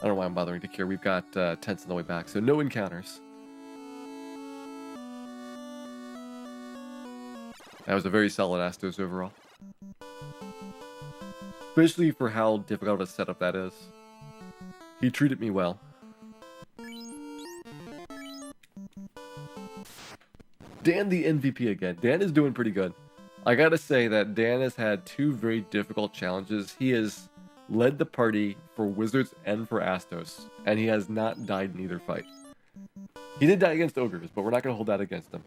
S1: I don't know why I'm bothering to cure. We've got tents on the way back, so no encounters. That was a very solid Astos overall. Especially for how difficult a setup that is. He treated me well. Dan the MVP again. Dan is doing pretty good. I gotta say that Dan has had two very difficult challenges. He has led the party for Wizards and for Astos, and he has not died in either fight. He did die against Ogres, but we're not going to hold that against him.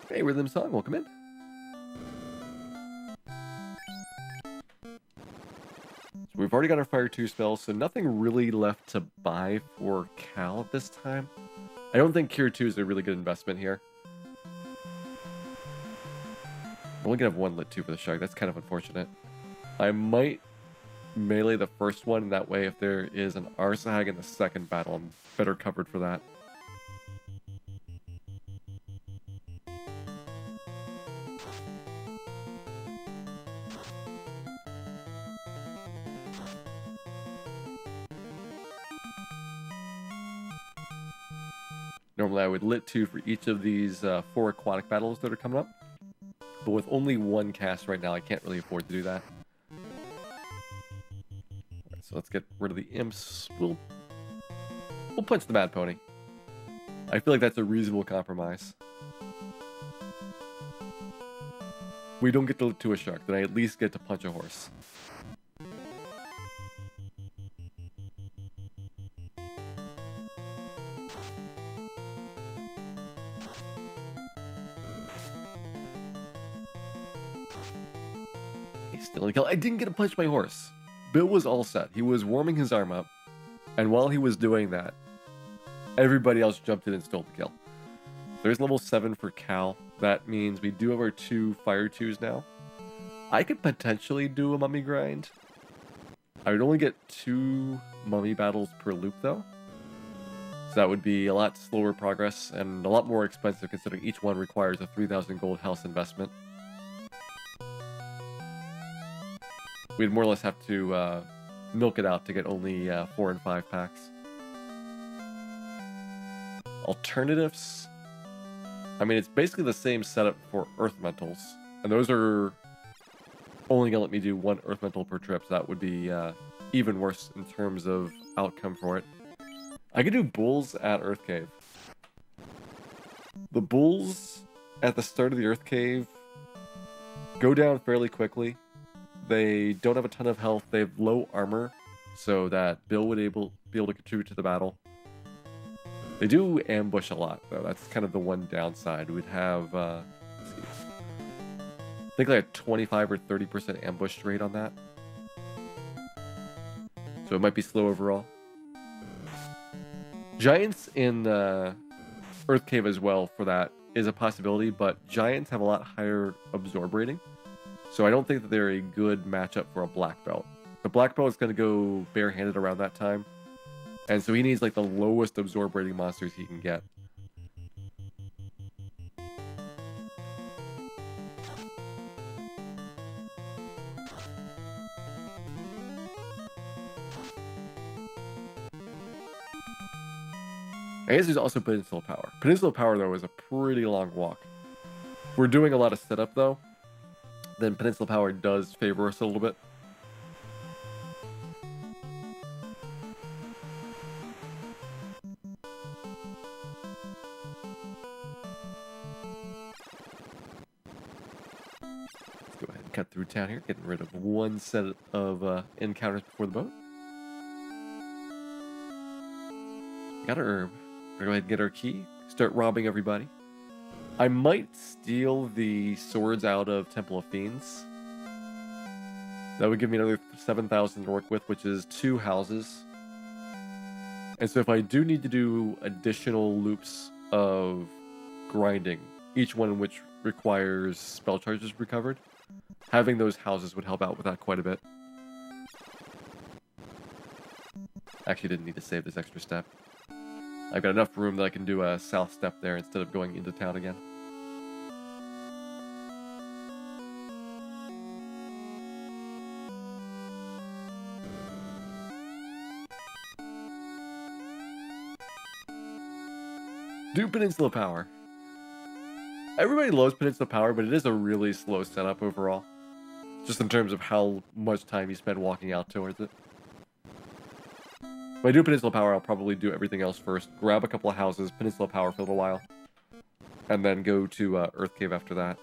S1: Hey, Rhythm Song, welcome in. So we've already got our Fire 2 spells, so nothing really left to buy for Cal at this time. I don't think Cure 2 is a really good investment here. We're only going to have one Lit 2 for the Shark. That's kind of unfortunate. I might melee the first one, and that way if there is an Arsahag in the second battle, I'm better covered for that. Normally I would Lit 2 for each of these 4 aquatic battles that are coming up. But with only one cast right now, I can't really afford to do that. Alright, so let's get rid of the imps. We'll punch the Mad Pony. I feel like that's a reasonable compromise. We don't get to Lit 2 a shark, then I at least get to punch a horse. I didn't get to punch my horse. Bill was all set. He was warming his arm up, and while he was doing that, everybody else jumped in and stole the kill. There's level 7 for Cal. That means we do have our 2 Fire 2s now. I could potentially do a mummy grind. I would only get 2 mummy battles per loop though. So that would be a lot slower progress and a lot more expensive considering each one requires a 3,000 gold house investment. We'd more or less have to milk it out to get only 4 and 5 packs. Alternatives? I mean, it's basically the same setup for Earth Mentals. And those are only going to let me do 1 Earth Mental per trip. So that would be even worse in terms of outcome for it. I could do Bulls at Earth Cave. The Bulls at the start of the Earth Cave go down fairly quickly. They don't have a ton of health. They have low armor, so that Bill would be able to contribute to the battle. They do ambush a lot, though. That's kind of the one downside. We'd have, let's see, I think like a 25 or 30% ambush rate on that. So it might be slow overall. Giants in Earth Cave as well for that is a possibility, but Giants have a lot higher absorb rating. So I don't think that they're a good matchup for a black belt. The black belt is going to go barehanded around that time. And so he needs like the lowest absorb rating monsters he can get. I guess there's also Peninsula Power. Peninsula Power, though, is a pretty long walk. We're doing a lot of setup, though. Then Peninsula Power does favor us a little bit. Let's go ahead and cut through town here, getting rid of 1 set of encounters before the boat. Got a herb. We're gonna go ahead and get our key. Start robbing everybody. I might steal the swords out of Temple of Fiends. That would give me another 7,000 to work with, which is 2 houses. And so if I do need to do additional loops of grinding, each one which requires spell charges recovered, having those houses would help out with that quite a bit. Actually didn't need to save this extra step. I've got enough room that I can do a south step there instead of going into town again. Do Peninsula Power. Everybody loves Peninsula Power, but it is a really slow setup overall. Just in terms of how much time you spend walking out towards it. If I do Peninsula Power, I'll probably do everything else first. Grab a couple of houses, Peninsula Power for a little while. And then go to Earth Cave after that.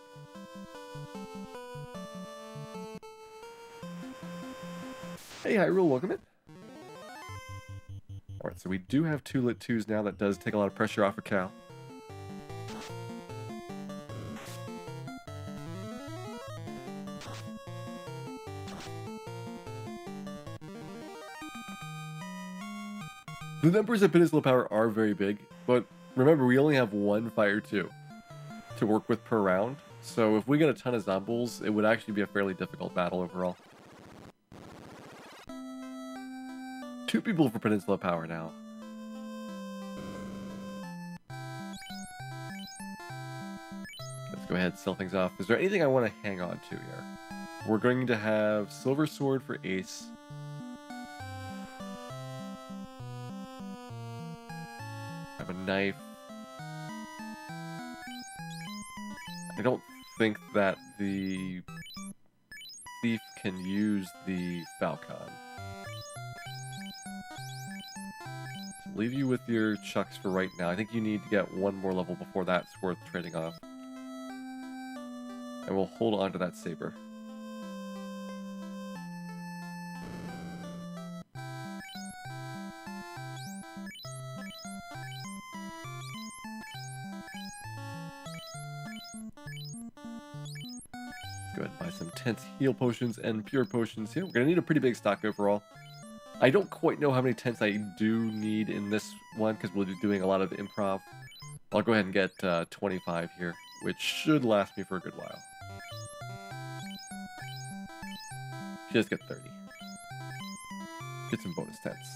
S1: Hey, Hyrule, welcome in. Alright, so we do have 2 lit 2s now. That does take a lot of pressure off of Cal. The numbers of Peninsula Power are very big, but remember, we only have 1 Fire 2 to work with per round. So if we get a ton of Zombles, it would actually be a fairly difficult battle overall. 2 people for Peninsula Power now. Let's go ahead and sell things off. Is there anything I want to hang on to here? We're going to have Silver Sword for Ace. Have a knife. I don't think that the thief can use the Falcon. Leave you with your chucks for right now. I think you need to get 1 more level before that's worth trading off. And we'll hold on to that saber. Let's go ahead and buy some tense heal potions and pure potions here. We're going to need a pretty big stock overall. I don't quite know how many tents I do need in this one because we'll be doing a lot of improv. I'll go ahead and get 25 here, which should last me for a good while. Just get 30. Get some bonus tents.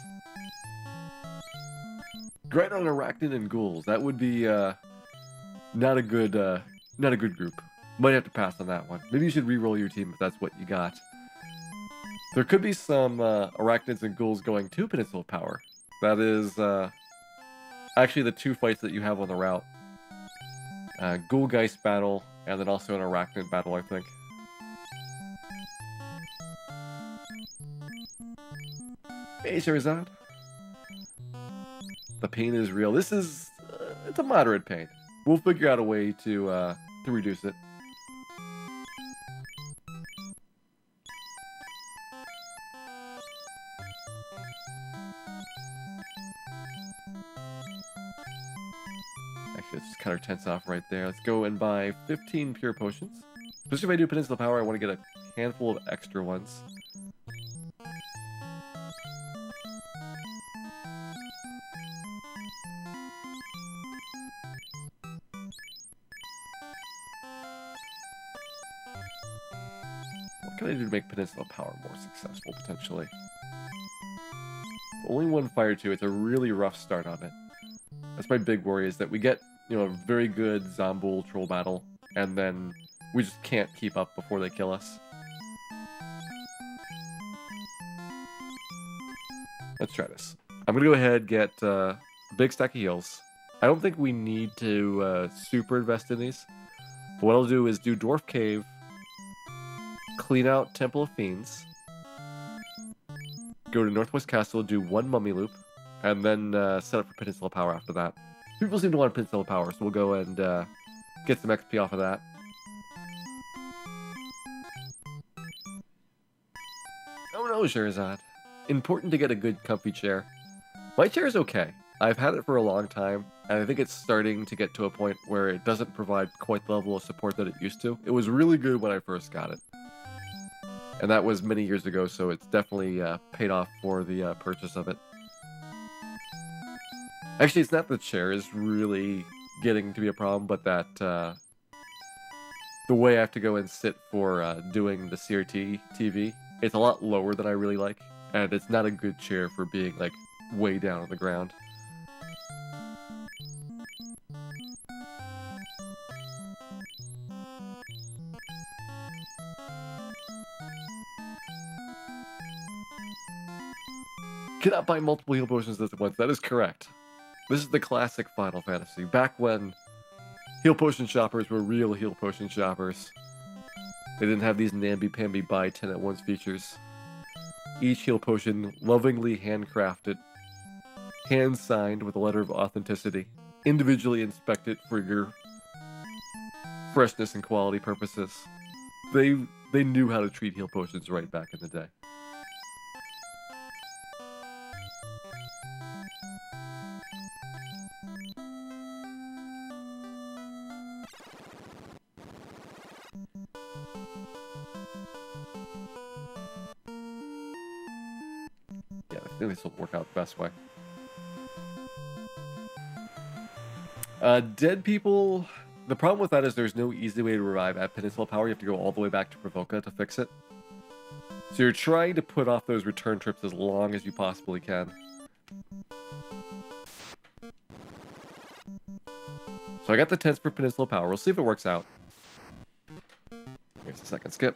S1: Grind on Arachnid and Ghouls. That would be not a good group. Might have to pass on that one. Maybe you should re-roll your team if that's what you got. There could be some Arachnids and Ghouls going to Peninsula Power. That is actually the 2 fights that you have on the route. Ghoulgeist battle, and then also an Arachnid battle, I think. Hey, Sherazad. The pain is real. This is... it's a moderate pain. We'll figure out a way to reduce it. Actually, let's just cut our tents off right there. Let's go and buy 15 pure potions. Especially if I do Peninsula Power, I want to get a handful of extra ones. What can I do to make Peninsula Power more successful, potentially? Only 1 Fire 2. It's a really rough start on it. That's my big worry, is that we get, a very good Zomboul troll battle, and then we just can't keep up before they kill us. Let's try this. I'm going to go ahead and get a big stack of heals. I don't think we need to super invest in these. But what I'll do is do Dwarf Cave, clean out Temple of Fiends, go to Northwest Castle, do 1 Mummy Loop, and then set up for Peninsula Power after that. People seem to want Peninsula Power, so we'll go and get some XP off of that. Oh no, Sherazad. Important to get a good comfy chair. My chair is okay. I've had it for a long time, and I think it's starting to get to a point where it doesn't provide quite the level of support that it used to. It was really good when I first got it. And that was many years ago, so it's definitely paid off for the purchase of it. Actually, it's not the chair is really getting to be a problem, but that the way I have to go and sit for doing the CRT TV, it's a lot lower than I really like, and it's not a good chair for being like way down on the ground. Cannot buy multiple heal potions at once. That is correct. This is the classic Final Fantasy, back when heal potion shoppers were real heal potion shoppers. They didn't have these namby-pamby buy 10 at once features. Each heal potion lovingly handcrafted, hand-signed with a letter of authenticity, individually inspected for your freshness and quality purposes. They knew how to treat heal potions right back in the day. Yeah, I think this will work out the best way. Dead people... The problem with that is there's no easy way to revive at Peninsula Power. You have to go all the way back to Provoca to fix it. So you're trying to put off those return trips as long as you possibly can. So I got the tents for Peninsula Power. We'll see if it works out. Here's the second skip.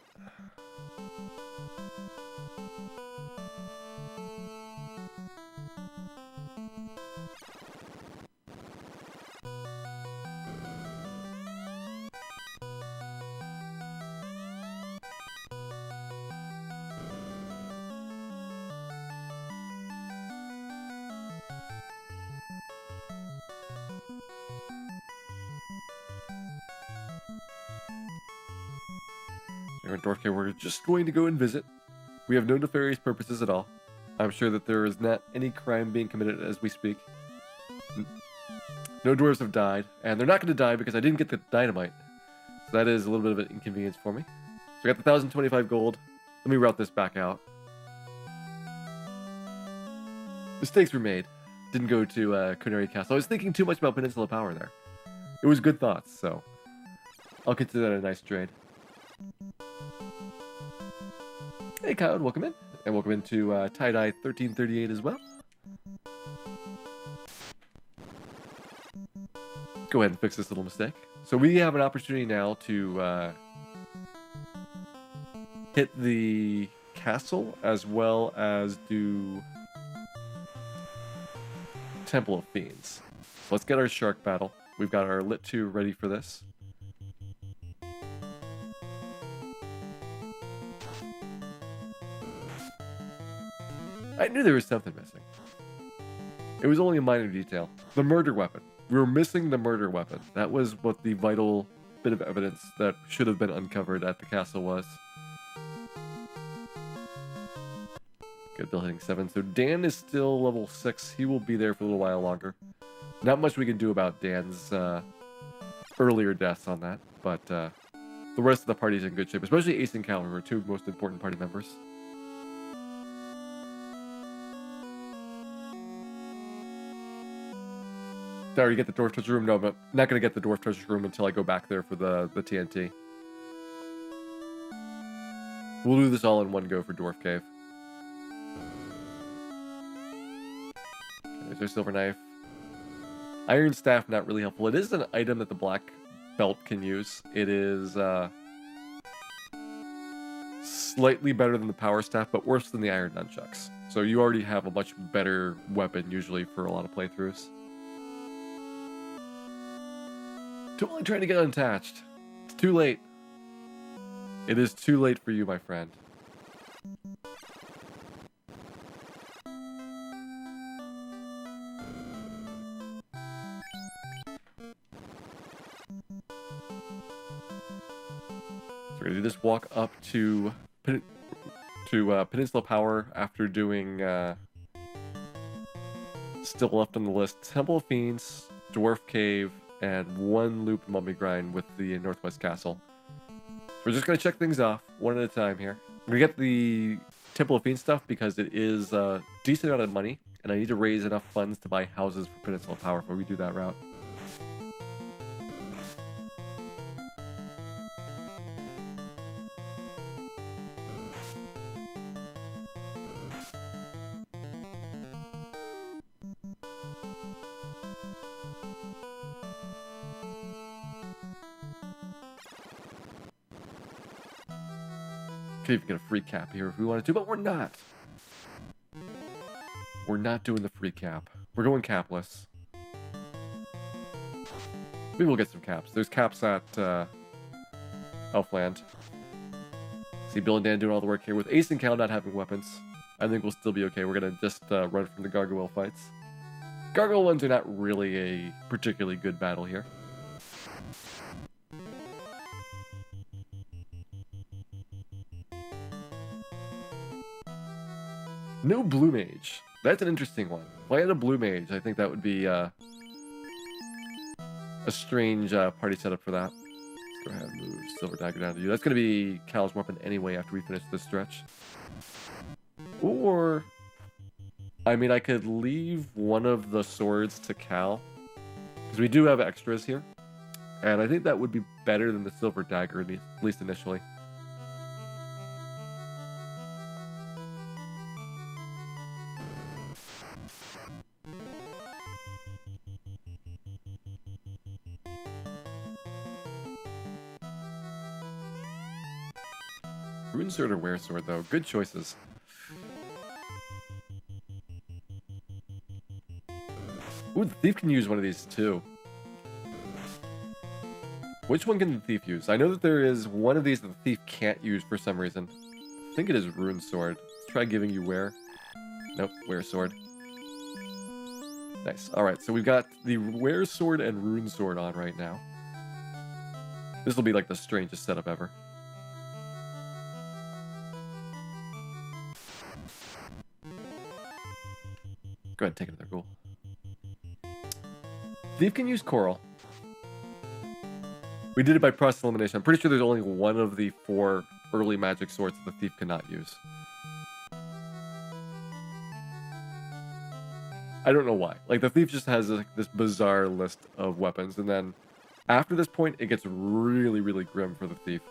S1: Dwarfcave, we're just going to go and visit. We have no nefarious purposes at all. I'm sure that there is not any crime being committed as we speak. No dwarves have died, and they're not going to die because I didn't get the dynamite. So that is a little bit of an inconvenience for me. So I got the 1,025 gold. Let me route this back out. Mistakes were made. Didn't go to Kunari Castle. I was thinking too much about Peninsula Power there. It was good thoughts, so I'll consider that a nice trade. Hey Kyle, welcome in. And welcome into Tie-Dye 1338 as well. Go ahead and fix this little mistake. So we have an opportunity now to hit the castle as well as do Temple of Fiends. So let's get our shark battle. We've got our Lit 2 ready for this. I knew there was something missing. It was only a minor detail. The murder weapon. We were missing the murder weapon. That was what the vital bit of evidence that should have been uncovered at the castle was. Good, Bill hitting 7. So Dan is still level 6. He will be there for a little while longer. Not much we can do about Dan's earlier deaths on that, but the rest of the party's in good shape, especially Ace and Cal, who are two most important party members. Sorry, you get the dwarf treasure room? No, I'm not going to get the dwarf treasure room until I go back there for the TNT. We'll do this all in one go for Dwarf Cave. Okay, there's our silver knife. Iron staff, not really helpful. It is an item that the black belt can use. It is slightly better than the power staff, but worse than the iron nunchucks. So you already have a much better weapon usually for a lot of playthroughs. Totally trying to get unattached. It's too late. It is too late for you, my friend. So we're gonna do this walk up to Peninsula Power after doing still left on the list. Temple of Fiends, Dwarf Cave, and one loop mummy grind with the Northwest Castle. We're just going to check things off one at a time here. We get the Temple of Fiends stuff because it is a decent amount of money, and I need to raise enough funds to buy houses for Peninsula Power before we do that route. Could even get a free cap here if we wanted to, but we're not. We're not doing the free cap. We're going capless. Maybe we'll get some caps. There's caps at Elfland. See Bill and Dan doing all the work here. With Ace and Cal not having weapons, I think we'll still be okay. We're going to just run from the Gargoyle fights. Gargoyle ones are not really a particularly good battle here. No Blue Mage. That's an interesting one. If I had a Blue Mage, I think that would be a strange party setup for that. Let's go ahead and move Silver Dagger down to you. That's going to be Cal's weapon anyway after we finish this stretch. Or, I mean, I could leave one of the swords to Cal, because we do have extras here. And I think that would be better than the Silver Dagger, at least initially. Rune Sword or Wear Sword, though. Good choices. Ooh, the Thief can use one of these, too. Which one can the Thief use? I know that there is one of these that the Thief can't use for some reason. I think it is Rune Sword. Let's try giving you Wear. Nope, Wear Sword. Nice. Alright, so we've got the Wear Sword and Rune Sword on right now. This will be like the strangest setup ever. Go ahead and take another goal. Thief can use Coral. We did it by process elimination. I'm pretty sure there's only one of the 4 early magic swords that the Thief cannot use. I don't know why. Like, the Thief just has this bizarre list of weapons, and then after this point, it gets really, really grim for the Thief.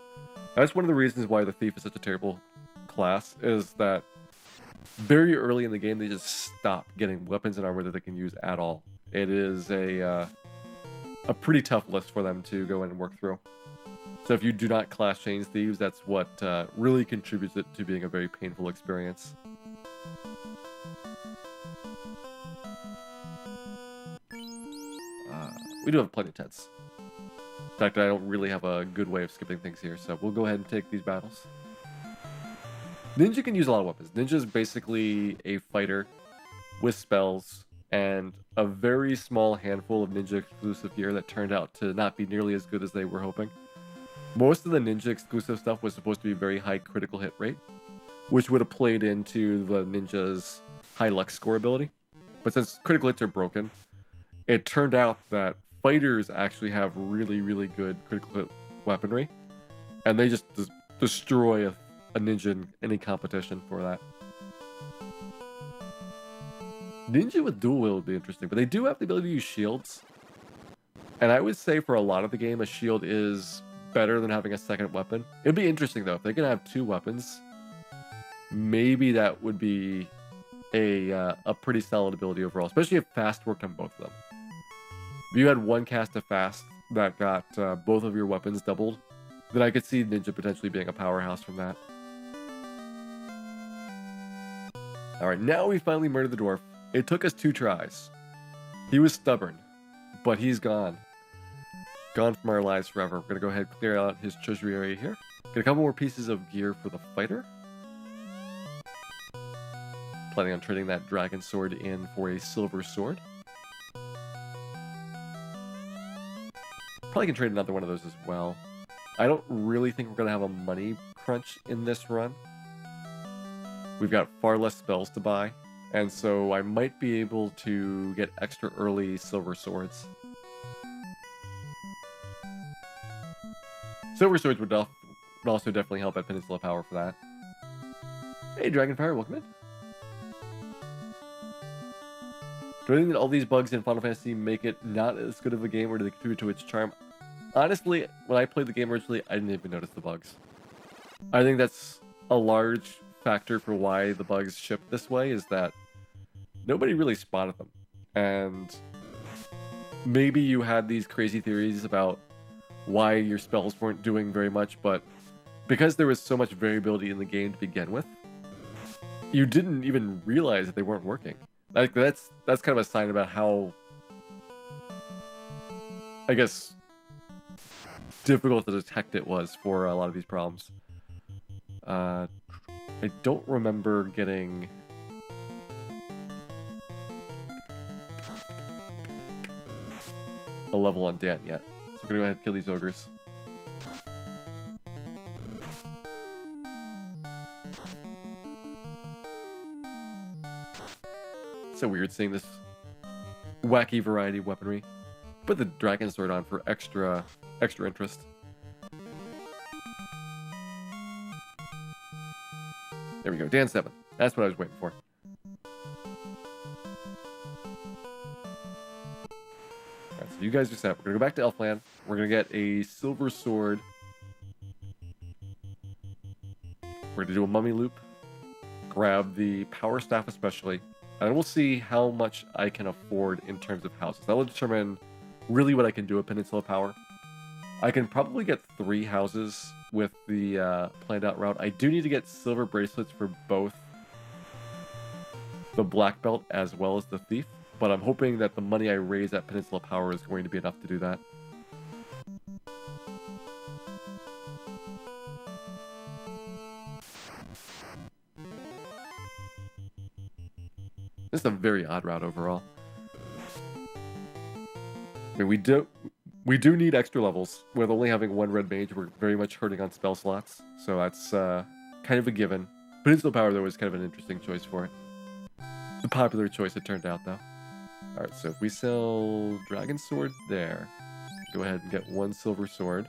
S1: That's one of the reasons why the Thief is such a terrible class, is that very early in the game, they just stop getting weapons and armor that they can use at all. It is a pretty tough list for them to go in and work through. So if you do not class change thieves, that's what really contributes it to being a very painful experience. We do have plenty of tents. In fact, I don't really have a good way of skipping things here, so we'll go ahead and take these battles. Ninja can use a lot of weapons. Ninja is basically a fighter with spells and a very small handful of ninja exclusive gear that turned out to not be nearly as good as they were hoping. Most of the ninja exclusive stuff was supposed to be very high critical hit rate, which would have played into the ninja's high luck score ability. But since critical hits are broken, it turned out that fighters actually have really, really good critical hit weaponry, and they just destroy a ninja in any competition for that. Ninja with dual wield would be interesting, but they do have the ability to use shields. And I would say for a lot of the game, a shield is better than having a second weapon. It'd be interesting though, if they could have 2 weapons, maybe that would be a pretty solid ability overall, especially if fast worked on both of them. If you had one cast of fast that got both of your weapons doubled, then I could see Ninja potentially being a powerhouse from that. Alright, now we finally murdered the dwarf. It took us 2 tries. He was stubborn, but he's gone. Gone from our lives forever. We're going to go ahead and clear out his treasury area here. Get a couple more pieces of gear for the fighter. Planning on trading that dragon sword in for a silver sword. Probably can trade another one of those as well. I don't really think we're going to have a money crunch in this run. We've got far less spells to buy, And so I might be able to get extra early silver swords. Silver swords would also definitely help at Peninsula Power for that. Hey, Dragonfire, welcome in. Do I think that all these bugs in Final Fantasy make it not as good of a game, or do they contribute to its charm? Honestly, when I played the game originally, I didn't even notice the bugs. I think that's a large factor for why the bugs ship this way, is that nobody really spotted them. And maybe you had these crazy theories about why your spells weren't doing very much, but because there was so much variability in the game to begin with, you didn't even realize that they weren't working. Like, that's kind of a sign about how, I guess, difficult to detect it was for a lot of these problems. I don't remember getting a level on Dan yet, so we're gonna go ahead and kill these ogres. So weird seeing this wacky variety of weaponry. Put the dragon sword on for extra interest. There we go, Dan 7. That's what I was waiting for. Alright, so you guys are set. We're gonna go back to Elfland. We're gonna get a silver sword. We're gonna do a mummy loop. Grab the power staff especially. And we'll see how much I can afford in terms of houses. That will determine really what I can do at Peninsula Power. I can probably get 3 houses with the planned out route. I do need to get silver bracelets for both the Black Belt as well as the Thief, but I'm hoping that the money I raise at Peninsula Power is going to be enough to do that. This is a very odd route overall. I mean, we do need extra levels. With only having 1 red mage, we're very much hurting on spell slots, so that's kind of a given. Peninsula Power, though, is kind of an interesting choice for it. The popular choice it turned out, though. Alright, so if we sell Dragon Sword there, go ahead and get 1 silver sword.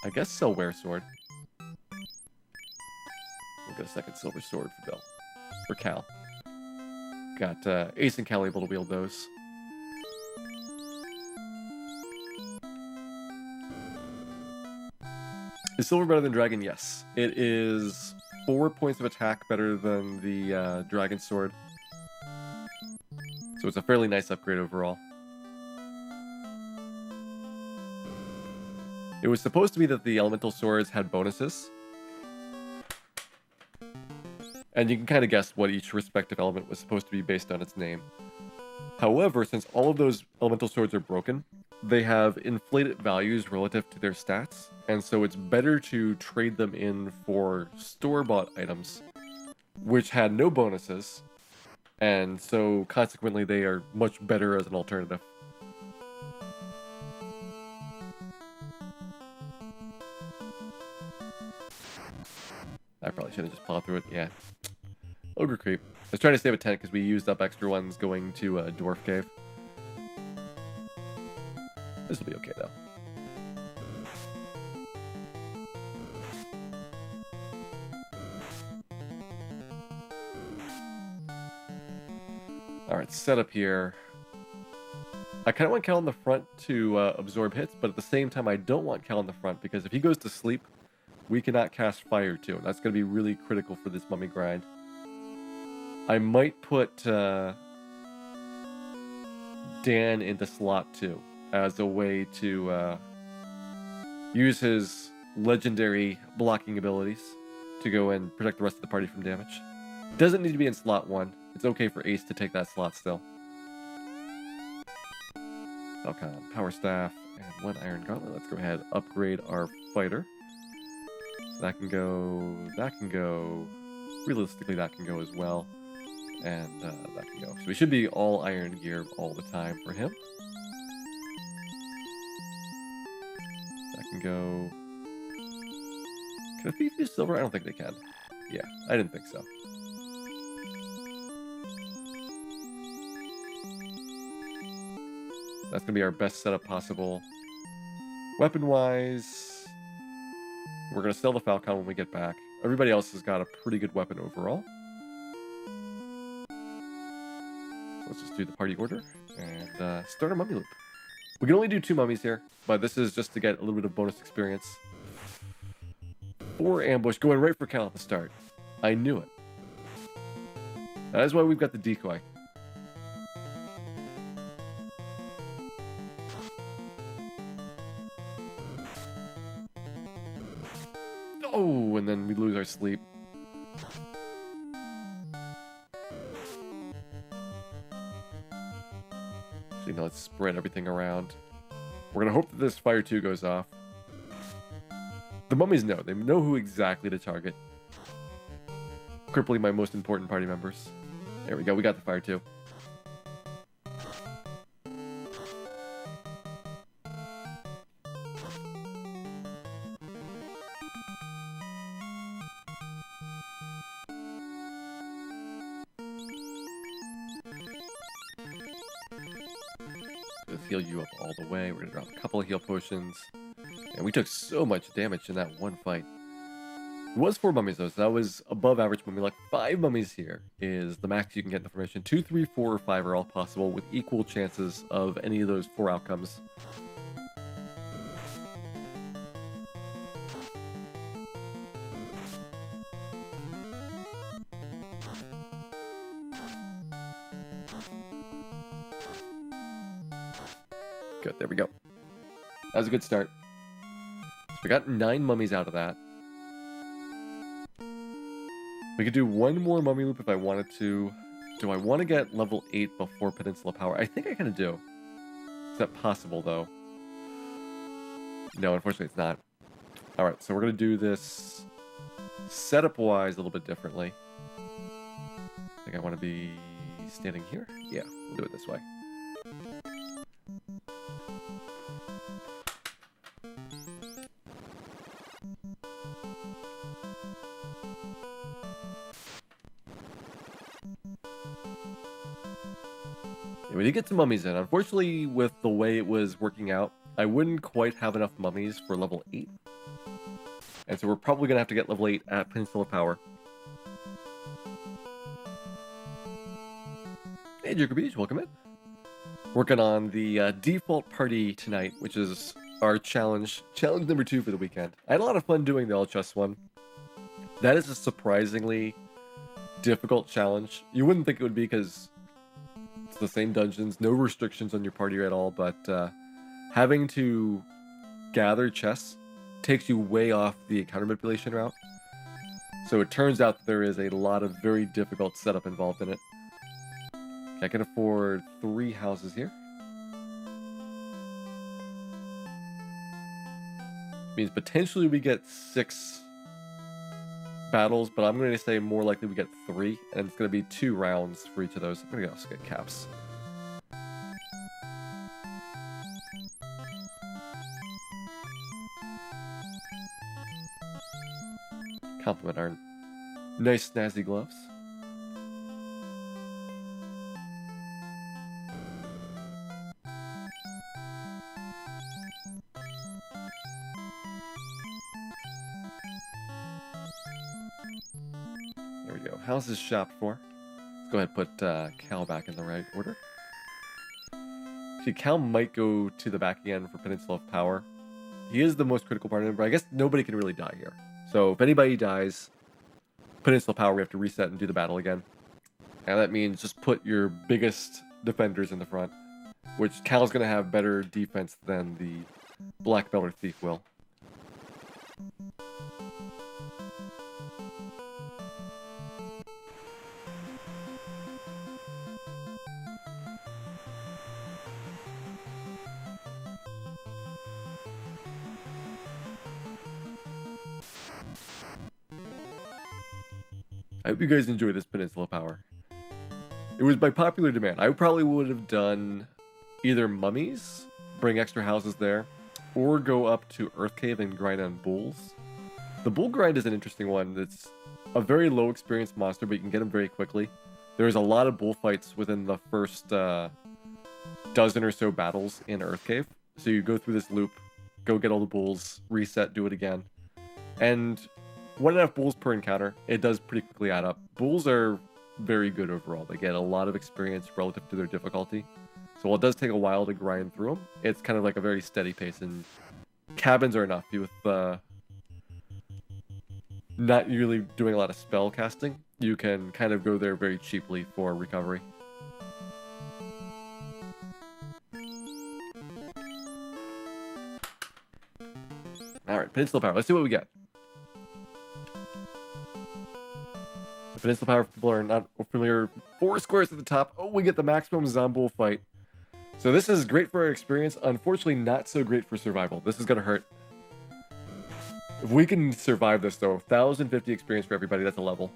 S1: I guess sell Wear Sword. We'll get a second silver sword for Bill. For Cal. Got Ace and Cal able to wield those. Is silver better than dragon? Yes. It is 4 points of attack better than the dragon sword. So it's a fairly nice upgrade overall. It was supposed to be that the elemental swords had bonuses. And you can kind of guess what each respective element was supposed to be based on its name. However, since all of those elemental swords are broken, they have inflated values relative to their stats, and so it's better to trade them in for store-bought items, which had no bonuses, and so consequently they are much better as an alternative. I probably should have just plowed through it, yeah. Ogre Creep. I was trying to save a tent because we used up extra ones going to Dwarf Cave. This will be okay, though. Alright, set up here. I kind of want Cal in the front to absorb hits, but at the same time I don't want Cal in the front because if he goes to sleep, we cannot cast Fire too. That's going to be really critical for this mummy grind. I might put Dan into slot 2 as a way to use his legendary blocking abilities to go and protect the rest of the party from damage. Doesn't need to be in slot 1. It's okay for Ace to take that slot still. Falcon, Power Staff, and 1 Iron Gauntlet. Let's go ahead and upgrade our fighter. So that can go, realistically that can go as well. And that can go. So we should be all iron gear all the time for him. can go... Can a thief use silver? I don't think they can. Yeah, I didn't think so. That's going to be our best setup possible. Weapon-wise, we're going to sell the Falcon when we get back. Everybody else has got a pretty good weapon overall. So let's just do the party order and start our mummy loop. We can only do 2 mummies here, but this is just to get a little bit of bonus experience. 4 ambush, going right for Cal at the start. I knew it. That is why we've got the decoy. Oh, and then we lose our sleep. Actually, no, let's spread everything around. We're going to hope that this fire 2 goes off. The mummies know. They know who exactly to target. Crippling my most important party members. There we go. We got the fire 2. Let's heal you up all the way. We're going to drop a couple of heal potions. And we took so much damage in that one fight. It was 4 mummies though, so that was above average mummy luck. 5 mummies here is the max you can get in the formation. 2, 3, 4, or 5 are all possible with equal chances of any of those 4 outcomes. Good, there we go. That was a good start. So we got 9 mummies out of that. We could do 1 more mummy loop if I wanted to. Do I want to get level 8 before Peninsula Power? I think I kind of do. Is that possible, though? No, unfortunately it's not. Alright, so we're going to do this setup-wise a little bit differently. I think I want to be standing here. Yeah, we'll do it this way. We did get some mummies in. Unfortunately, with the way it was working out, I wouldn't quite have enough mummies for level 8. And so we're probably going to have to get level 8 at Peninsula Power. Hey, Joker Beach, welcome in. Working on the default party tonight, which is our challenge. Challenge number 2 for the weekend. I had a lot of fun doing the all chess one. That is a surprisingly difficult challenge. You wouldn't think it would be because it's the same dungeons, no restrictions on your party at all, but having to gather chests takes you way off the counter manipulation route. So it turns out that there is a lot of very difficult setup involved in it. I can afford 3 houses here. Means potentially we get 6 battles, but I'm going to say more likely we get 3, and it's going to be 2 rounds for each of those. I'm going to also get caps. Compliment our nice snazzy gloves. There we go. How's this shop for? Let's go ahead and put Cal back in the right order. See, Cal might go to the back again for Peninsula of Power. He is the most critical party member. I guess nobody can really die here. So if anybody dies, Peninsula Power, we have to reset and do the battle again. And that means just put your biggest defenders in the front, which Cal's going to have better defense than the Black Belt or Thief will. I hope you guys enjoy this Peninsula Power. It was by popular demand. I probably would have done either mummies, bring extra houses there, or go up to Earth Cave and grind on bulls. The bull grind is an interesting one. It's a very low experience monster, but you can get him very quickly. There's a lot of bullfights within the first dozen or so battles in Earth Cave. So you go through this loop, go get all the bulls, reset, do it again. And 1.5 bulls per encounter. It does pretty quickly add up. Bulls are very good overall. They get a lot of experience relative to their difficulty. So while it does take a while to grind through them, it's kind of like a very steady pace. And cabins are enough. With not really doing a lot of spell casting, you can kind of go there very cheaply for recovery. Alright, Peninsula Power. Let's see what we get. So Peninsula Power, people are not familiar. 4 squares at the top. Oh, we get the maximum Zombull fight. So this is great for our experience. Unfortunately, not so great for survival. This is going to hurt. If we can survive this, though, 1,050 experience for everybody. That's a level.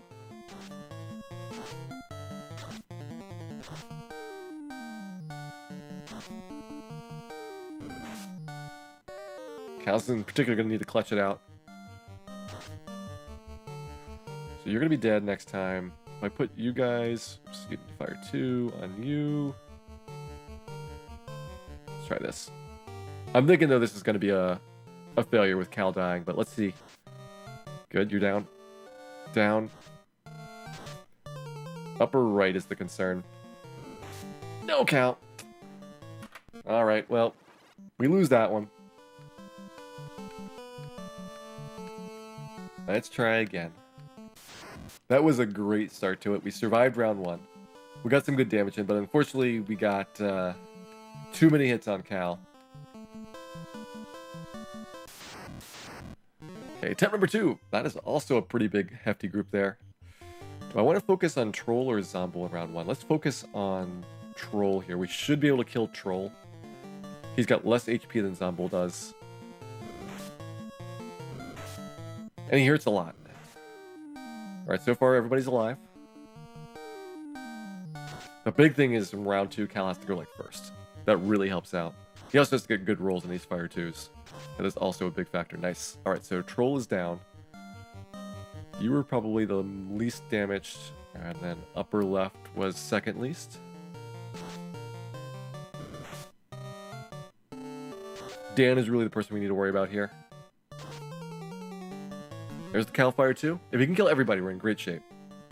S1: Cal's in particular going to need to clutch it out. So you're going to be dead next time. If I put you guys, fire 2 on you. Let's try this. I'm thinking, though, this is going to be a failure with Cal dying, but let's see. Good, you're down. Down. Upper right is the concern. No, Cal. Alright, well, we lose that one. Let's try again. That was a great start to it. We survived round 1. We got some good damage in, but unfortunately we got too many hits on Cal. Okay, attempt number 2. That is also a pretty big, hefty group there. Do I want to focus on Troll or Zombull in round 1? Let's focus on Troll here. We should be able to kill Troll. He's got less HP than Zombull does. And he hurts a lot. Alright, so far everybody's alive. The big thing is in round 2, Cal has to go like first. That really helps out. He also has to get good rolls in these fire 2s. That is also a big factor. Nice. Alright, so Troll is down. You were probably the least damaged. And then upper left was second least. Dan is really the person we need to worry about here. There's the Cal Fire 2. If he can kill everybody, we're in great shape.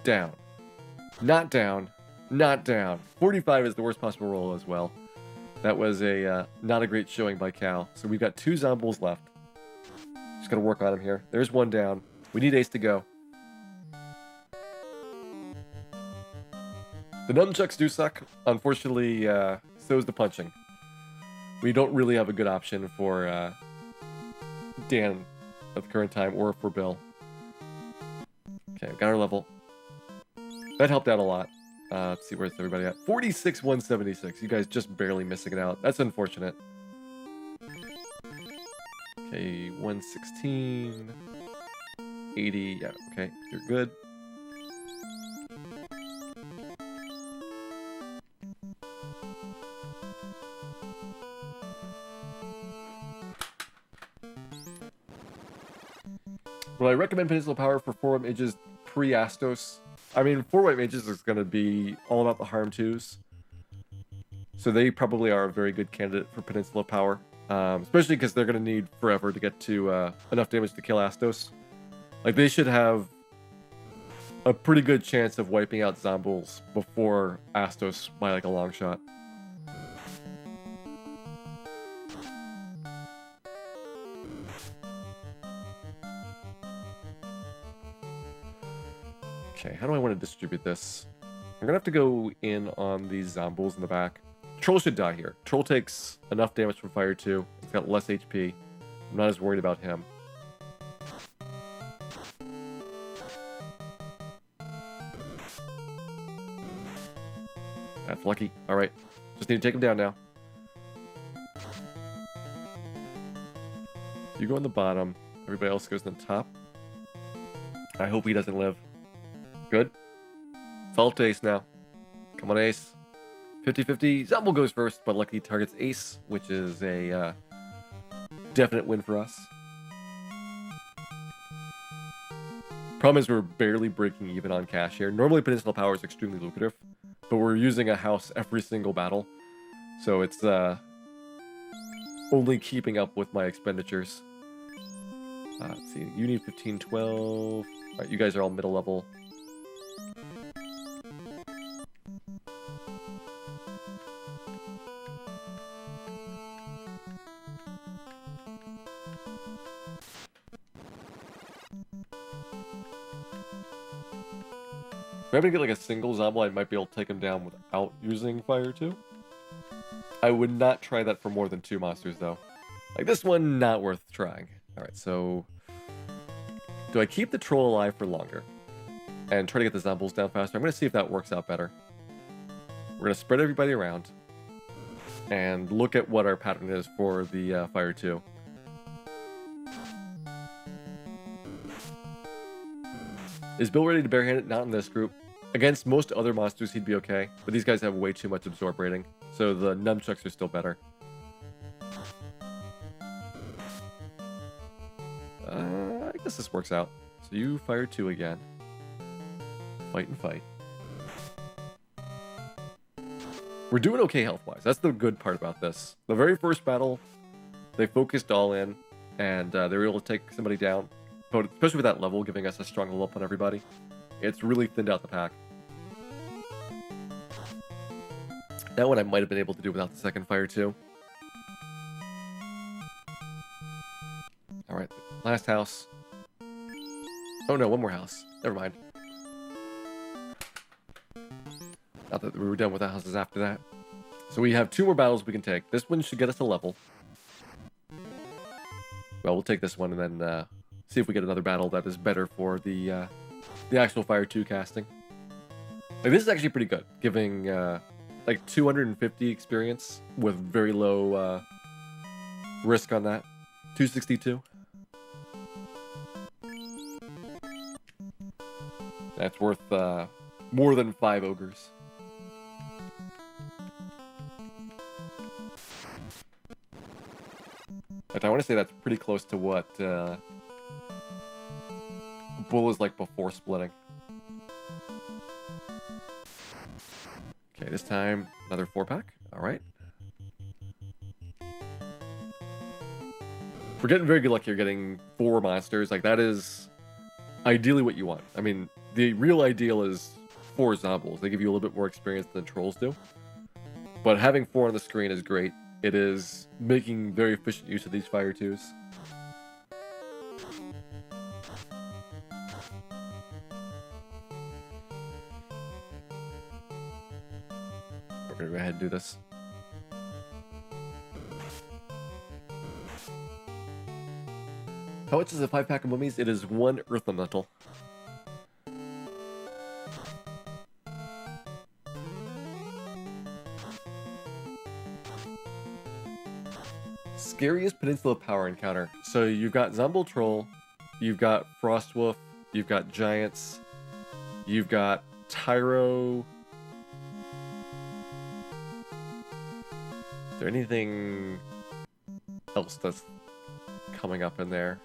S1: Down. Not down. Not down. 45 is the worst possible roll as well. That was a not a great showing by Cal. So we've got 2 Zombulls left. Just gotta work on him here. There's one down. We need Ace to go. The nunchucks do suck. Unfortunately, so is the punching. We don't really have a good option for Dan at the current time, or for Bill. Okay, got our level. That helped out a lot. Let's see, where's everybody at? 46, 176. You guys just barely missing it out. That's unfortunate. Okay, 116. 80. Yeah, okay, you're good. Well, I recommend Peninsula Power for 4 mages pre-Astos. I mean, 4 white mages is going to be all about the harm 2s. So they probably are a very good candidate for Peninsula Power. Especially because they're going to need forever to get to enough damage to kill Astos. Like, they should have a pretty good chance of wiping out Zombulls before Astos by, like, a long shot. Okay, how do I want to distribute this? I'm gonna have to go in on these Zombulls in the back. Troll should die here. Troll takes enough damage from Fire 2. He's got less HP. I'm not as worried about him. That's lucky. Alright. Just need to take him down now. You go on the bottom. Everybody else goes on the top. I hope he doesn't live. Good. It's all to Ace now. Come on, Ace. 50-50. Zombull goes first, but luckily targets Ace, which is a definite win for us. Problem is we're barely breaking even on cash here. Normally Peninsula Power is extremely lucrative, but we're using a house every single battle. So it's only keeping up with my expenditures. Let's see, you need 15, 12. Alright, you guys are all middle level. If I'm able to get like a single Zombo, I might be able to take him down without using Fire 2. I would not try that for more than 2 monsters, though. Like, this one, not worth trying. Alright, so... do I keep the troll alive for longer? And try to get the Zombies down faster? I'm going to see if that works out better. We're going to spread everybody around. And look at what our pattern is for the Fire 2. Is Bill ready to barehand it? Not in this group. Against most other monsters, he'd be okay. But these guys have way too much absorb rating. So the nunchucks are still better. I guess this works out. So you fire 2 again. Fight and fight. We're doing okay health-wise. That's the good part about this. The very first battle, they focused all in. And they were able to take somebody down. But especially with that level, giving us a strong level up on everybody. It's really thinned out the pack. That one I might have been able to do without the second fire too. Alright, last house. Oh no, one more house. Never mind. Not that we were done with the houses after that. So we have 2 more battles we can take. This one should get us a level. Well, we'll take this one and then see if we get another battle that is better for the actual Fire 2 casting. Like, this is actually pretty good, giving like 250 experience with very low risk on that. 262. That's worth more than 5 ogres. But I want to say that's pretty close to what Bull is like before splitting. Okay, this time another 4-pack. Alright. We're getting very good luck here getting 4 monsters. Like, that is ideally what you want. I mean, the real ideal is 4 Zombies. They give you a little bit more experience than trolls do. But having 4 on the screen is great. It is making very efficient use of these Fire 2s. We're gonna go ahead and do this. How much is a 5-pack of mummies? It is 1 Earth Elemental. Scariest Peninsula Power encounter. So you've got Zombo Troll, you've got Frostwolf, you've got Giants, you've got Tyro. Is there anything else that's coming up in there?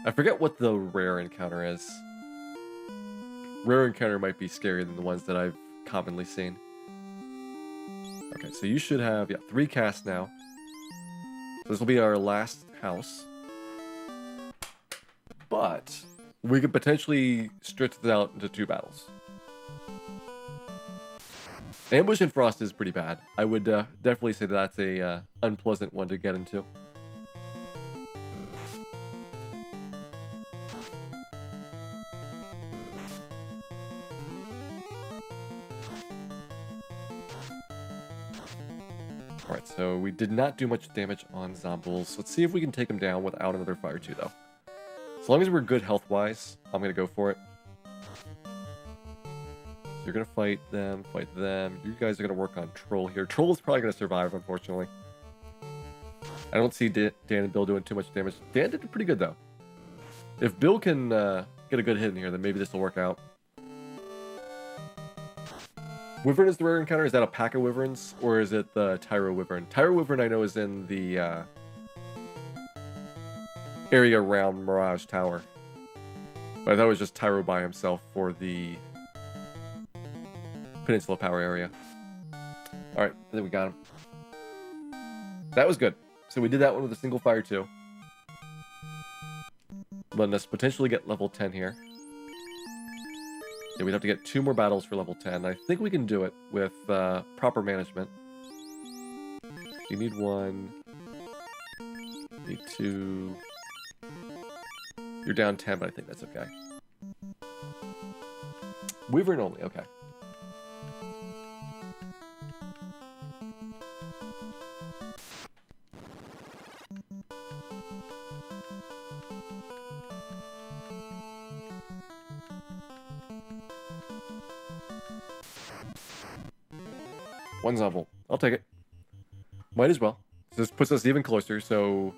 S1: I forget what the rare encounter is. Rare encounter might be scarier than the ones that I've commonly seen. Okay, so you should have, 3 casts now. So this will be our last house. But we could potentially stretch this out into 2 battles. Ambush and Frost is pretty bad. I would definitely say that's a unpleasant one to get into. Alright, so we did not do much damage on Zombies. Let's see if we can take them down without another Fire 2, though. As long as we're good health-wise, I'm going to go for it. So you're going to fight them. You guys are going to work on Troll here. Troll is probably going to survive, unfortunately. I don't see Dan and Bill doing too much damage. Dan did pretty good, though. If Bill can get a good hit in here, then maybe this will work out. Wyvern is the rare encounter. Is that a pack of wyverns, or is it the Tyro Wyvern? Tyro Wyvern I know is in the area around Mirage Tower. But I thought it was just Tyro by himself for the Peninsula Power area. Alright, I think we got him. That was good. So we did that one with a single fire too. Letting us potentially get level 10 here. Yeah, we'd have to get 2 more battles for level 10. I think we can do it with proper management. You need 1. Need 2. You're down 10, but I think that's okay. Wyvern only, okay. One Zomble. I'll take it. Might as well. This puts us even closer, so...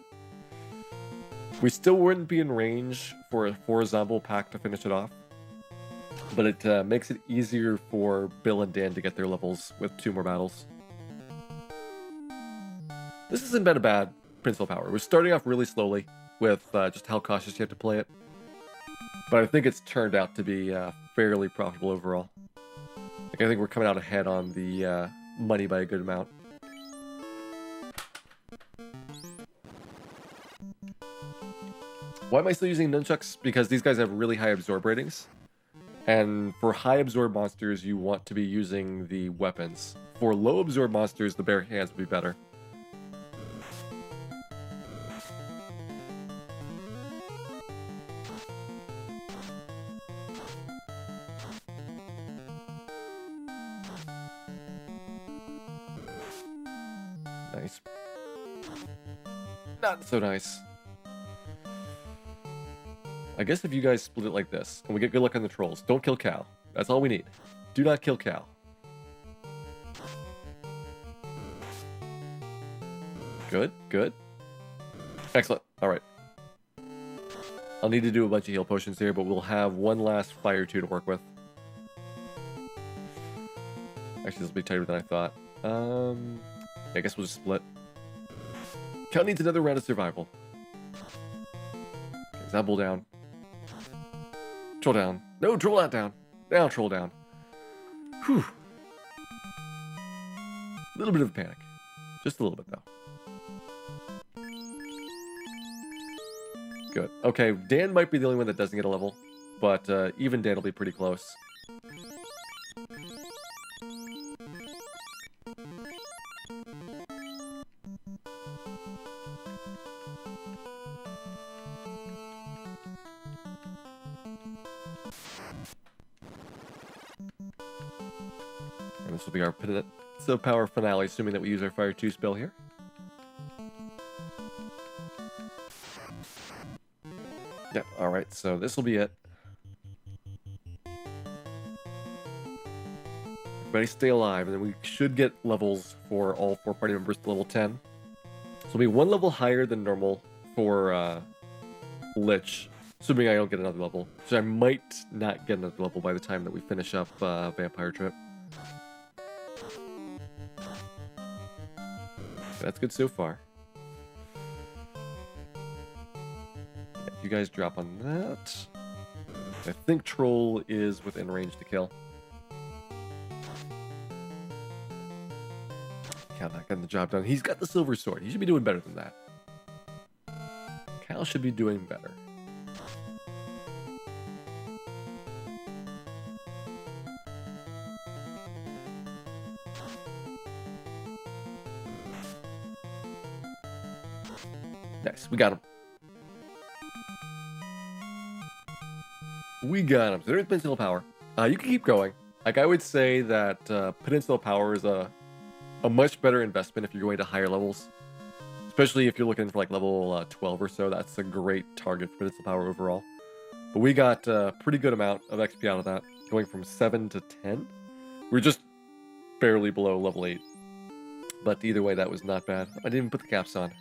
S1: We still wouldn't be in range for a 4 Zomble pack to finish it off. But it makes it easier for Bill and Dan to get their levels with 2 more battles. This hasn't been a bad Peninsula Power. We're starting off really slowly with just how cautious you have to play it. But I think it's turned out to be fairly profitable overall. Like, I think we're coming out ahead on the money by a good amount. Why am I still using nunchucks? Because these guys have really high absorb ratings. And for high absorb monsters, you want to be using the weapons. For low absorb monsters, the bare hands would be better. Nice. Not so nice. I guess if you guys split it like this, and we get good luck on the trolls, don't kill Cal. That's all we need. Do not kill Cal. Good, good. Excellent. Alright. I'll need to do a bunch of heal potions here, but we'll have one last fire 2 to work with. Actually, this will be tighter than I thought. I guess we'll just split. Cal needs another round of survival. Okay, Zomble down. Troll down. No, troll not down. Now troll down. Whew. A little bit of a panic. Just a little bit, though. Good. Okay, Dan might be the only one that doesn't get a level, but even Dan will be pretty close. And this will be our Peninsula Power finale, assuming that we use our Fire 2 spell here. Yeah, alright, so this will be it. Everybody stay alive, and then we should get levels for all 4 party members to level 10. So it'll be 1 level higher than normal for Lich, assuming I don't get another level. So I might not get another level by the time that we finish up Vampire Trip. That's good so far. Yeah, if you guys drop on that, I think Troll is within range to kill. Cal not getting the job done. He's got the silver sword. He should be doing better than that. Cal should be doing better. Nice, we got him. We got him. So there's Peninsula Power. You can keep going. Like, I would say that Peninsula Power is a much better investment if you're going to higher levels. Especially if you're looking for like level 12 or so. That's a great target for Peninsula Power overall. But we got a pretty good amount of XP out of that. Going from 7 to 10. We're just barely below level 8. But either way, that was not bad. I didn't even put the caps on.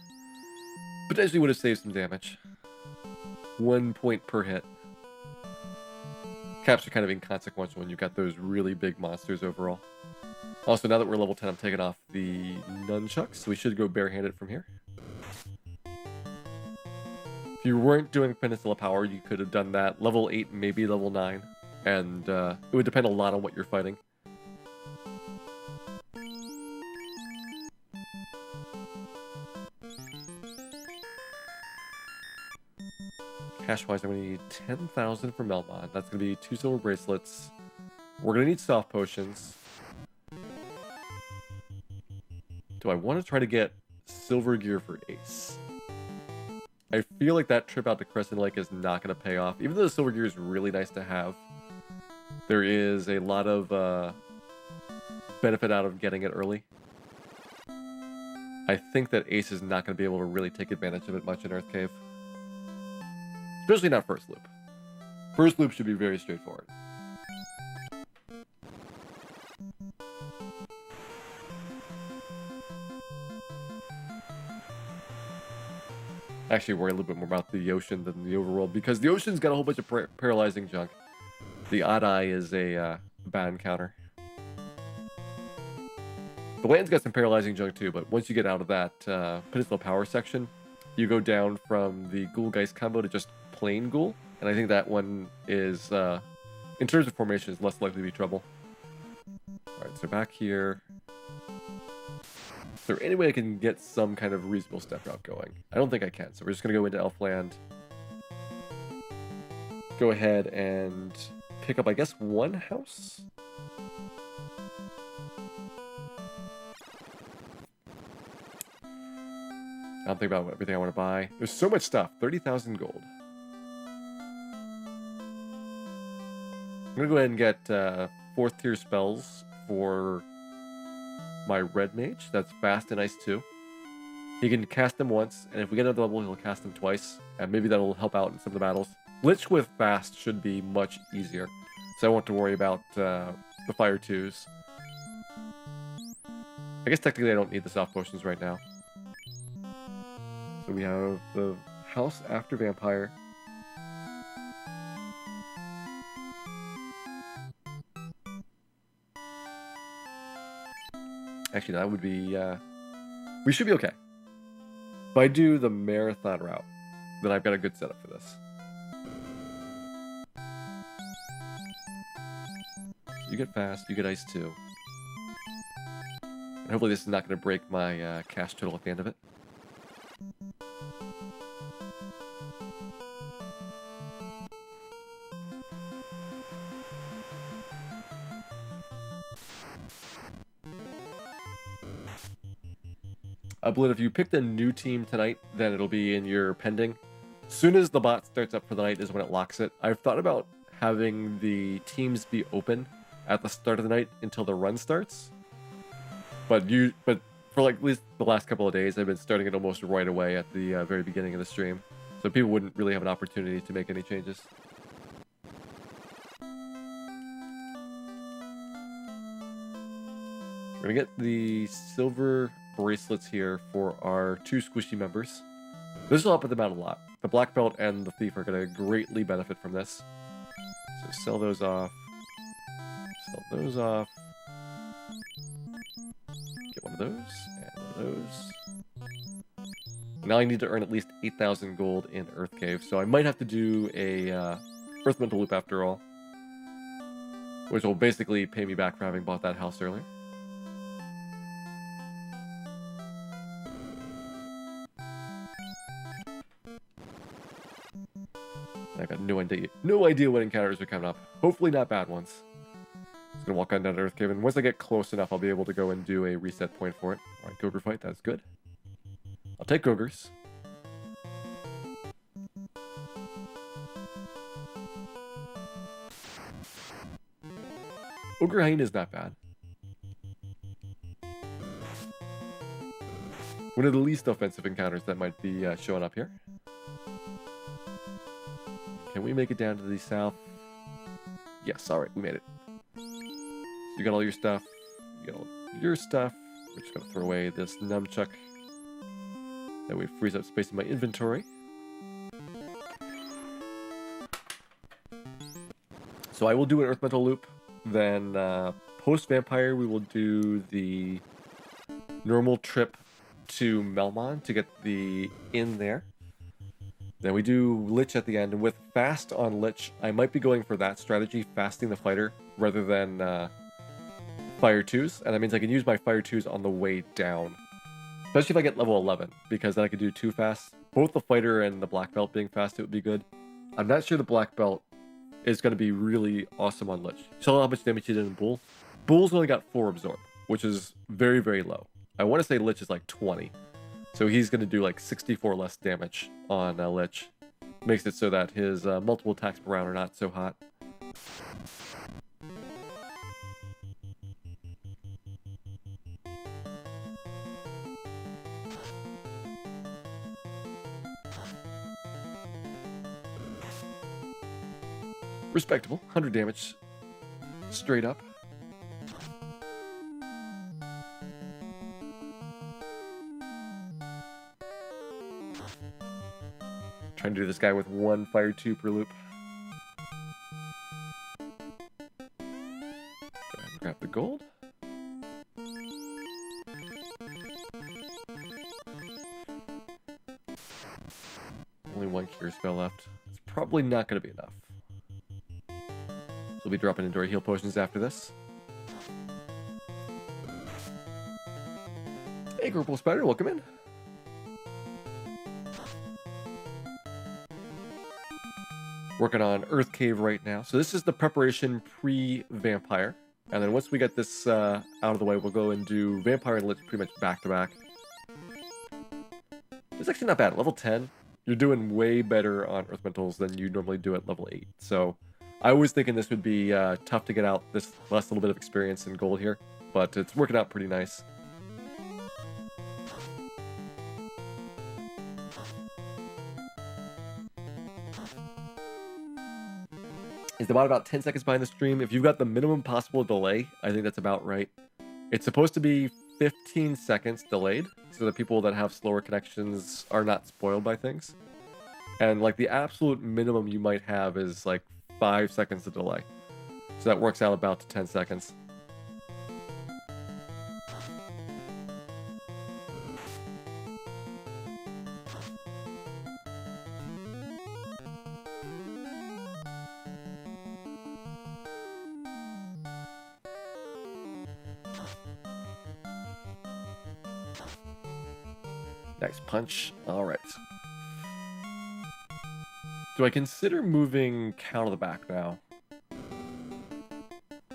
S1: Potentially would have saved some damage. 1 point per hit. Caps are kind of inconsequential when you've got those really big monsters overall. Also, now that we're level 10, I'm taking off the nunchucks, so we should go barehanded from here. If you weren't doing Peninsula Power, you could have done that level 8, maybe level 9. And it would depend a lot on what you're fighting. Cash-wise, I'm going to need 10,000 for Melmon. That's going to be 2 silver bracelets. We're going to need soft potions. Do I want to try to get silver gear for Ace? I feel like that trip out to Crescent Lake is not going to pay off. Even though the silver gear is really nice to have, there is a lot of benefit out of getting it early. I think that Ace is not going to be able to really take advantage of it much in Earth Cave. Especially not first loop. First loop should be very straightforward. Actually worry a little bit more about the ocean than the overworld, because the ocean's got a whole bunch of paralyzing junk. The Odd Eye is a bad encounter. The land's got some paralyzing junk too, but once you get out of that Peninsula Power section, you go down from the Ghoul-Geist combo to just plain Ghoul, and I think that one is, in terms of formation, is less likely to be trouble. Alright, so back here. Is there any way I can get some kind of reasonable step route going? I don't think I can, so we're just going to go into Elfland. Go ahead and pick up, I guess, one house? I don't think about everything I want to buy. There's so much stuff. 30,000 gold. I'm going to go ahead and get 4th tier spells for my Red Mage. That's fast and ice too. He can cast them once, and if we get another level, he'll cast them twice. And maybe that'll help out in some of the battles. Lich with fast should be much easier. So I won't have to worry about the Fire 2s. I guess technically I don't need the soft potions right now. So we have the house after Vampire. Actually, that would be... we should be okay. If I do the marathon route, then I've got a good setup for this. You get fast, you get ice too. And hopefully this is not going to break my cash total at the end of it. I believe if you picked a new team tonight, then it'll be in your pending. As soon as the bot starts up for the night is when it locks it. I've thought about having the teams be open at the start of the night until the run starts. But for like at least the last couple of days, I've been starting it almost right away at the very beginning of the stream. So people wouldn't really have an opportunity to make any changes. We're gonna get the silver bracelets here for our 2 squishy members. This will help them out a lot. The Black Belt and the Thief are going to greatly benefit from this. So sell those off. Sell those off. Get one of those, and one of those. Now I need to earn at least 8,000 gold in Earth Cave, so I might have to do a Earth Mental Loop after all. Which will basically pay me back for having bought that house earlier. I've got no idea what encounters are coming up. Hopefully not bad ones. Just gonna walk on down to Earth Cave, and once I get close enough, I'll be able to go and do a reset point for it. Alright, Gogre fight, that's good. I'll take Gogres. Ogre Hyena is not bad. One of the least offensive encounters that might be showing up here. Can we make it down to the south? Yes, alright, we made it. So you got all your stuff. You got all your stuff. We're just going to throw away this nunchuck. That way it frees up space in my inventory. So So I will do an Earth Mental loop. Then post-Vampire, we will do the normal trip to Melmon to get the inn there. Then we do Lich at the end, and with fast on Lich, I might be going for that strategy, fasting the fighter, rather than Fire 2s, and that means I can use my Fire 2s on the way down. Especially if I get level 11, because then I could do 2 fast. Both the fighter and the black belt being fast, it would be good. I'm not sure the black belt is going to be really awesome on Lich. You saw how much damage he did in Bull? Bull's only got 4 absorb, which is very, very low. I want to say Lich is like 20. So he's going to do like 64 less damage on Lich. Makes it so that his multiple attacks per round are not so hot. Respectable. 100 damage. Straight up. Trying to do this guy with 1 Fire 2 per loop. Go ahead and grab the gold. Only 1 cure spell left. It's probably not going to be enough. So we'll be dropping into our heal potions after this. Hey, Purple Spider, welcome in. Working on Earth Cave right now. So this is the preparation pre-Vampire. And then once we get this out of the way, we'll go and do Vampire and Lich pretty much back-to-back. It's actually not bad. Level 10, you're doing way better on Earth Mentals than you normally do at level 8. So I was thinking this would be tough to get out this last little bit of experience in gold here. But it's working out pretty nice. Is about 10 seconds behind the stream. If you've got the minimum possible delay, I think that's about right. It's supposed to be 15 seconds delayed, so that people that have slower connections are not spoiled by things. And like the absolute minimum you might have is like 5 seconds of delay. So that works out about to 10 seconds. Nice punch. All right. Do I consider moving Cal to the back now?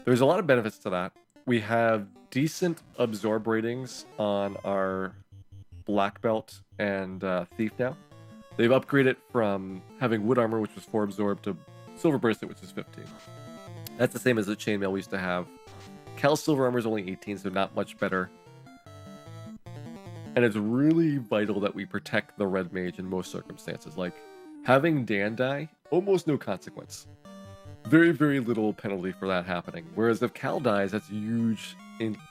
S1: There's a lot of benefits to that. We have decent absorb ratings on our Black Belt and Thief now. They've upgraded from having Wood Armor, which was 4 absorb, to Silver Bracelet, which is 15. That's the same as the Chainmail we used to have. Cal's Silver Armor is only 18, so not much better. And it's really vital that we protect the Red Mage in most circumstances. Like, having Dan die, almost no consequence. Very, very little penalty for that happening. Whereas if Cal dies, that's huge,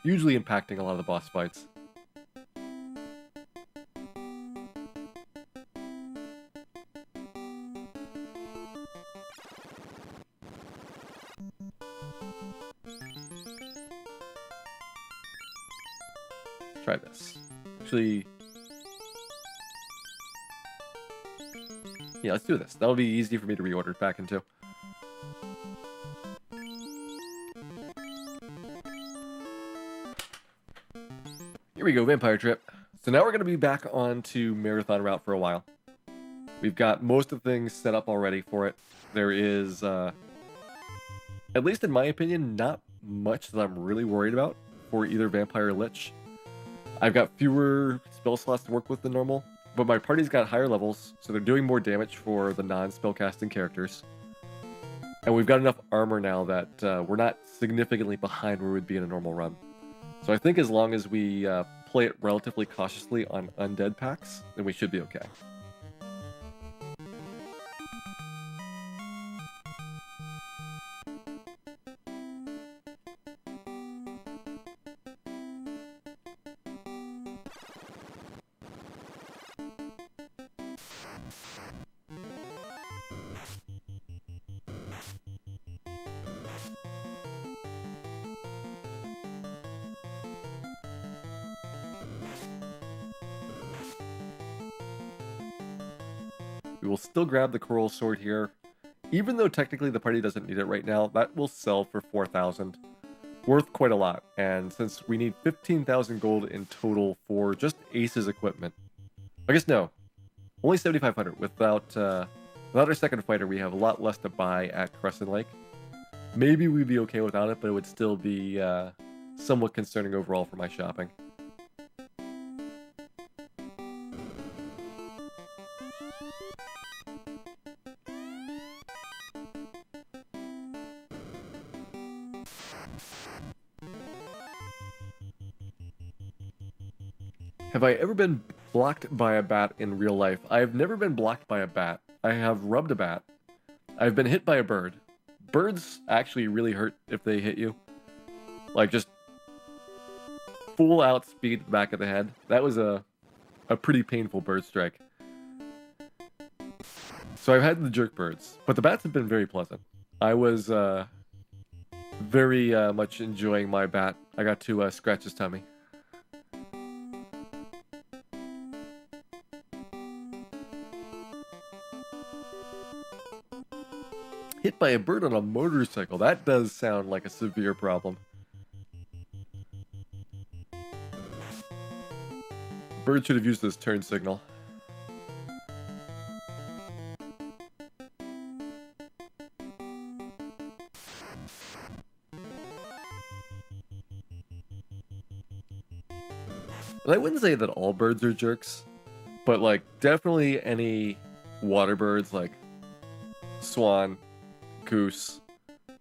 S1: hugely impacting a lot of the boss fights. Let's try this. Actually, yeah, let's do this. That'll be easy for me to reorder it back into. Here we go, Vampire Trip. So now we're going to be back onto Marathon Route for a while. We've got most of the things set up already for it. There is, at least in my opinion, not much that I'm really worried about for either Vampire or Lich. I've got fewer spell slots to work with than normal, but my party's got higher levels, so they're doing more damage for the non-spellcasting characters. And we've got enough armor now that we're not significantly behind where we'd be in a normal run. So I think as long as we play it relatively cautiously on undead packs, then we should be okay. We will still grab the coral sword here. Even though technically the party doesn't need it right now, that will sell for 4,000. Worth quite a lot. And since we need 15,000 gold in total for just Ace's equipment. I guess no. Only 7,500. Without our second fighter, we have a lot less to buy at Crescent Lake. Maybe we'd be okay without it, but it would still be somewhat concerning overall for my shopping. Have I ever been blocked by a bat in real life? I have never been blocked by a bat. I have rubbed a bat. I've been hit by a bird. Birds actually really hurt if they hit you. Like, just full out speed to the back of the head. That was a pretty painful bird strike. So I've had the jerk birds, but the bats have been very pleasant. I was very much enjoying my bat. I got to scratch his tummy. Hit by a bird on a motorcycle. That does sound like a severe problem. Bird should have used this turn signal. And I wouldn't say that all birds are jerks, but like definitely any water birds like swan, goose,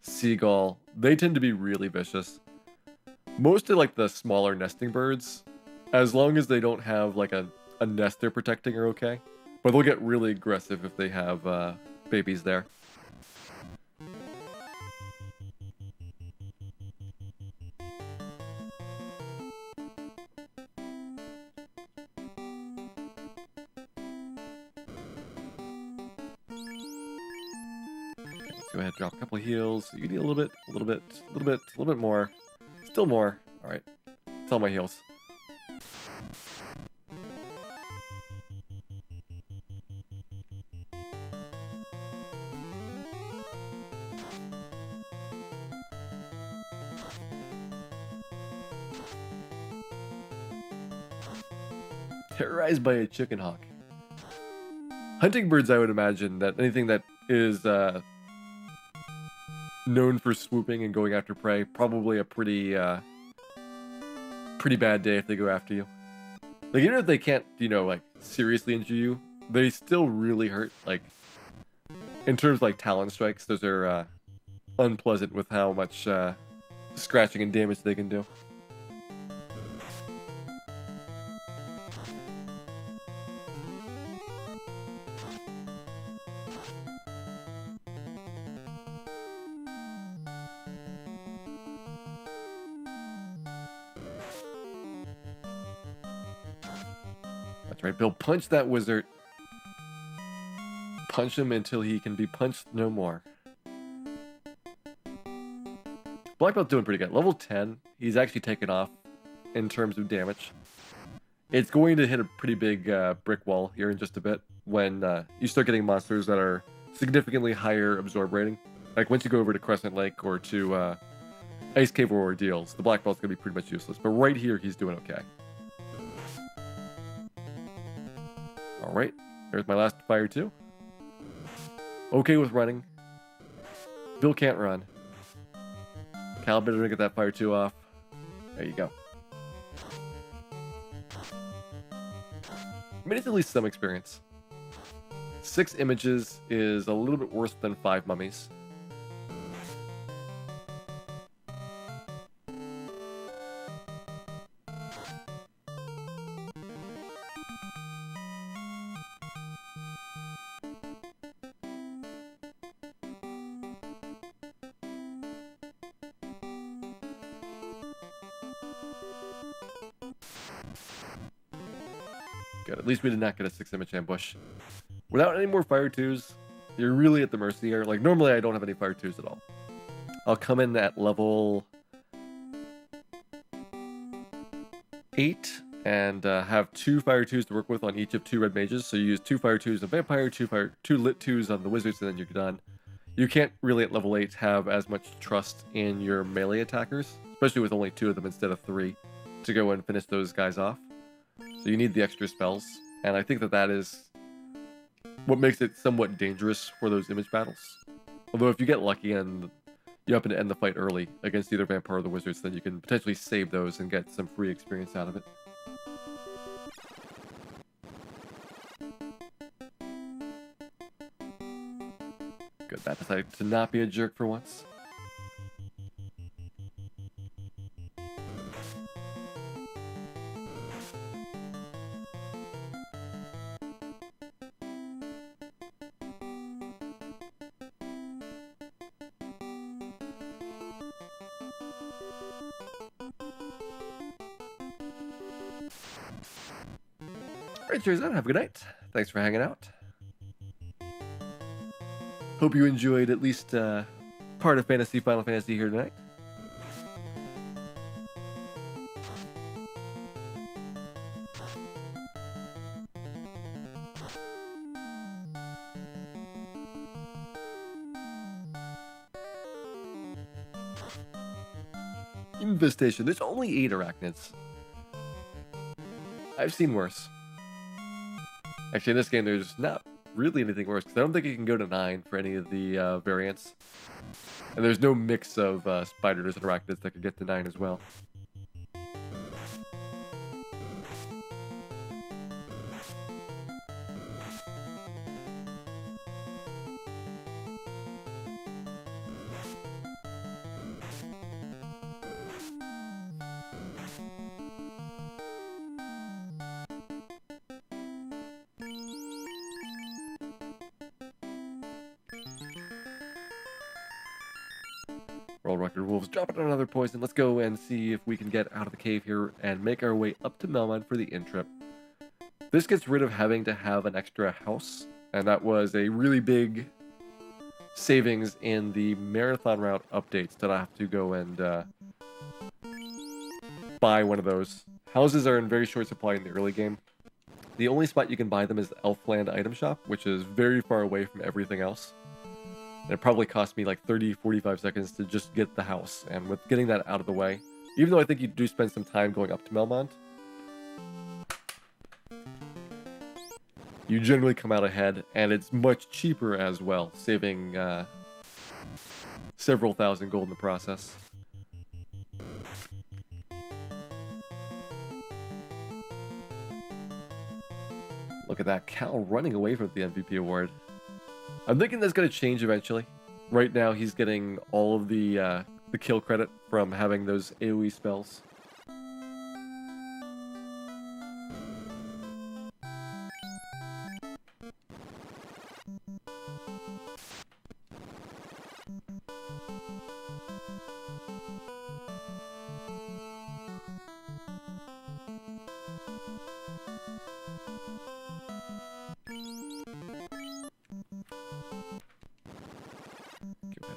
S1: seagull, they tend to be really vicious. Most of like the smaller nesting birds, as long as they don't have like a nest they're protecting, are okay. But they'll get really aggressive if they have babies there. Go ahead, drop a couple of heals. You need a little bit more. Still more. Alright. It's all my heals. Terrorized by a chicken hawk. Hunting birds, I would imagine that anything that is known for swooping and going after prey, probably a pretty bad day if they go after you. Like, even if they can't, you know, like, seriously injure you, they still really hurt. Like, in terms of, like, talon strikes, those are unpleasant with how much scratching and damage they can do. That's right, Bill. Punch that wizard. Punch him until he can be punched no more. Black Belt's doing pretty good. Level 10, he's actually taken off in terms of damage. It's going to hit a pretty big brick wall here in just a bit when you start getting monsters that are significantly higher absorb rating. Like once you go over to Crescent Lake or to Ice Cave or Ordeals, the Black Belt's going to be pretty much useless. But right here, he's doing okay. Alright, there's my last fire too. Okay with running. Bill can't run. Cal better get that fire 2 off. There you go. I mean, it's at least some experience. 6 images is a little bit worse than 5 mummies. Good. At least we did not get a 6-image ambush. Without any more fire 2s, you're really at the mercy here. Like, normally I don't have any fire 2s at all. I'll come in at level 8 and have 2 fire 2s to work with on each of 2 red mages. So you use 2 fire 2s on vampire, 2 lit 2s on the wizards, and then you're done. You can't really at level 8 have as much trust in your melee attackers, especially with only 2 of them instead of 3, to go and finish those guys off. So you need the extra spells, and I think that is what makes it somewhat dangerous for those image battles. Although if you get lucky and you happen to end the fight early against either vampire or the wizards, then you can potentially save those and get some free experience out of it. Good, that decided to not be a jerk for once. Alright, cheers out. Have a good night. Thanks for hanging out. Hope you enjoyed at least part of Final Fantasy here tonight. Infestation. There's only 8 arachnids. I've seen worse. Actually, in this game, there's not really anything worse, because I don't think you can go to 9 for any of the variants. And there's no mix of spiders and arachnids that could get to 9 as well. World record wolves dropping another poison. Let's go and see if we can get out of the cave here and make our way up to Melmond for the in trip. This gets rid of having to have an extra house, and that was a really big savings in the marathon route updates that I have to go and buy one of those. Houses are in very short supply in the early game. The only spot you can buy them is the Elfland item shop, which is very far away from everything else. And it probably cost me like 30-45 seconds to just get the house. And with getting that out of the way, even though I think you do spend some time going up to Melmond, you generally come out ahead, and it's much cheaper as well, saving several thousand gold in the process. Look at that, Cal running away from the MVP award. I'm thinking that's going to change eventually. Right now, he's getting all of the kill credit from having those AoE spells.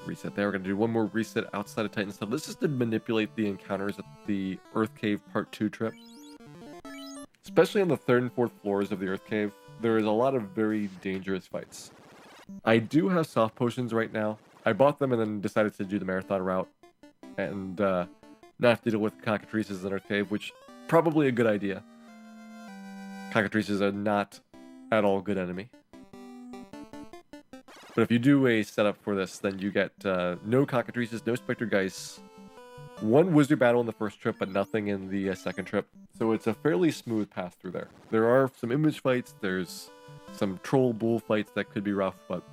S1: Reset there. We're going to do one more reset outside of Titan stuff. This is to manipulate the encounters at the Earth Cave Part 2 trip. Especially on the 3rd and 4th floors of the Earth Cave, there is a lot of very dangerous fights. I do have soft potions right now. I bought them and then decided to do the marathon route and not have to deal with cockatrices in Earth Cave, which probably a good idea. Cockatrices are not at all a good enemy. But if you do a setup for this, then you get no cockatrices, no specter geists, one wizard battle in the first trip, but nothing in the second trip. So it's a fairly smooth path through there. There are some image fights, there's some troll bull fights that could be rough, but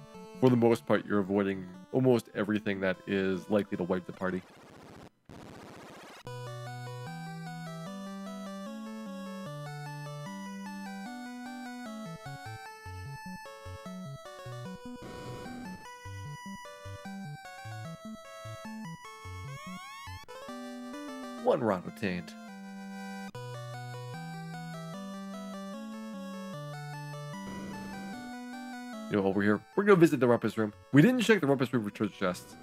S1: for the most part, you're avoiding almost everything that is likely to wipe the party. One rod obtained. You know, while we're here, we're gonna visit the rumpus room. We didn't check the rumpus room for treasure chests.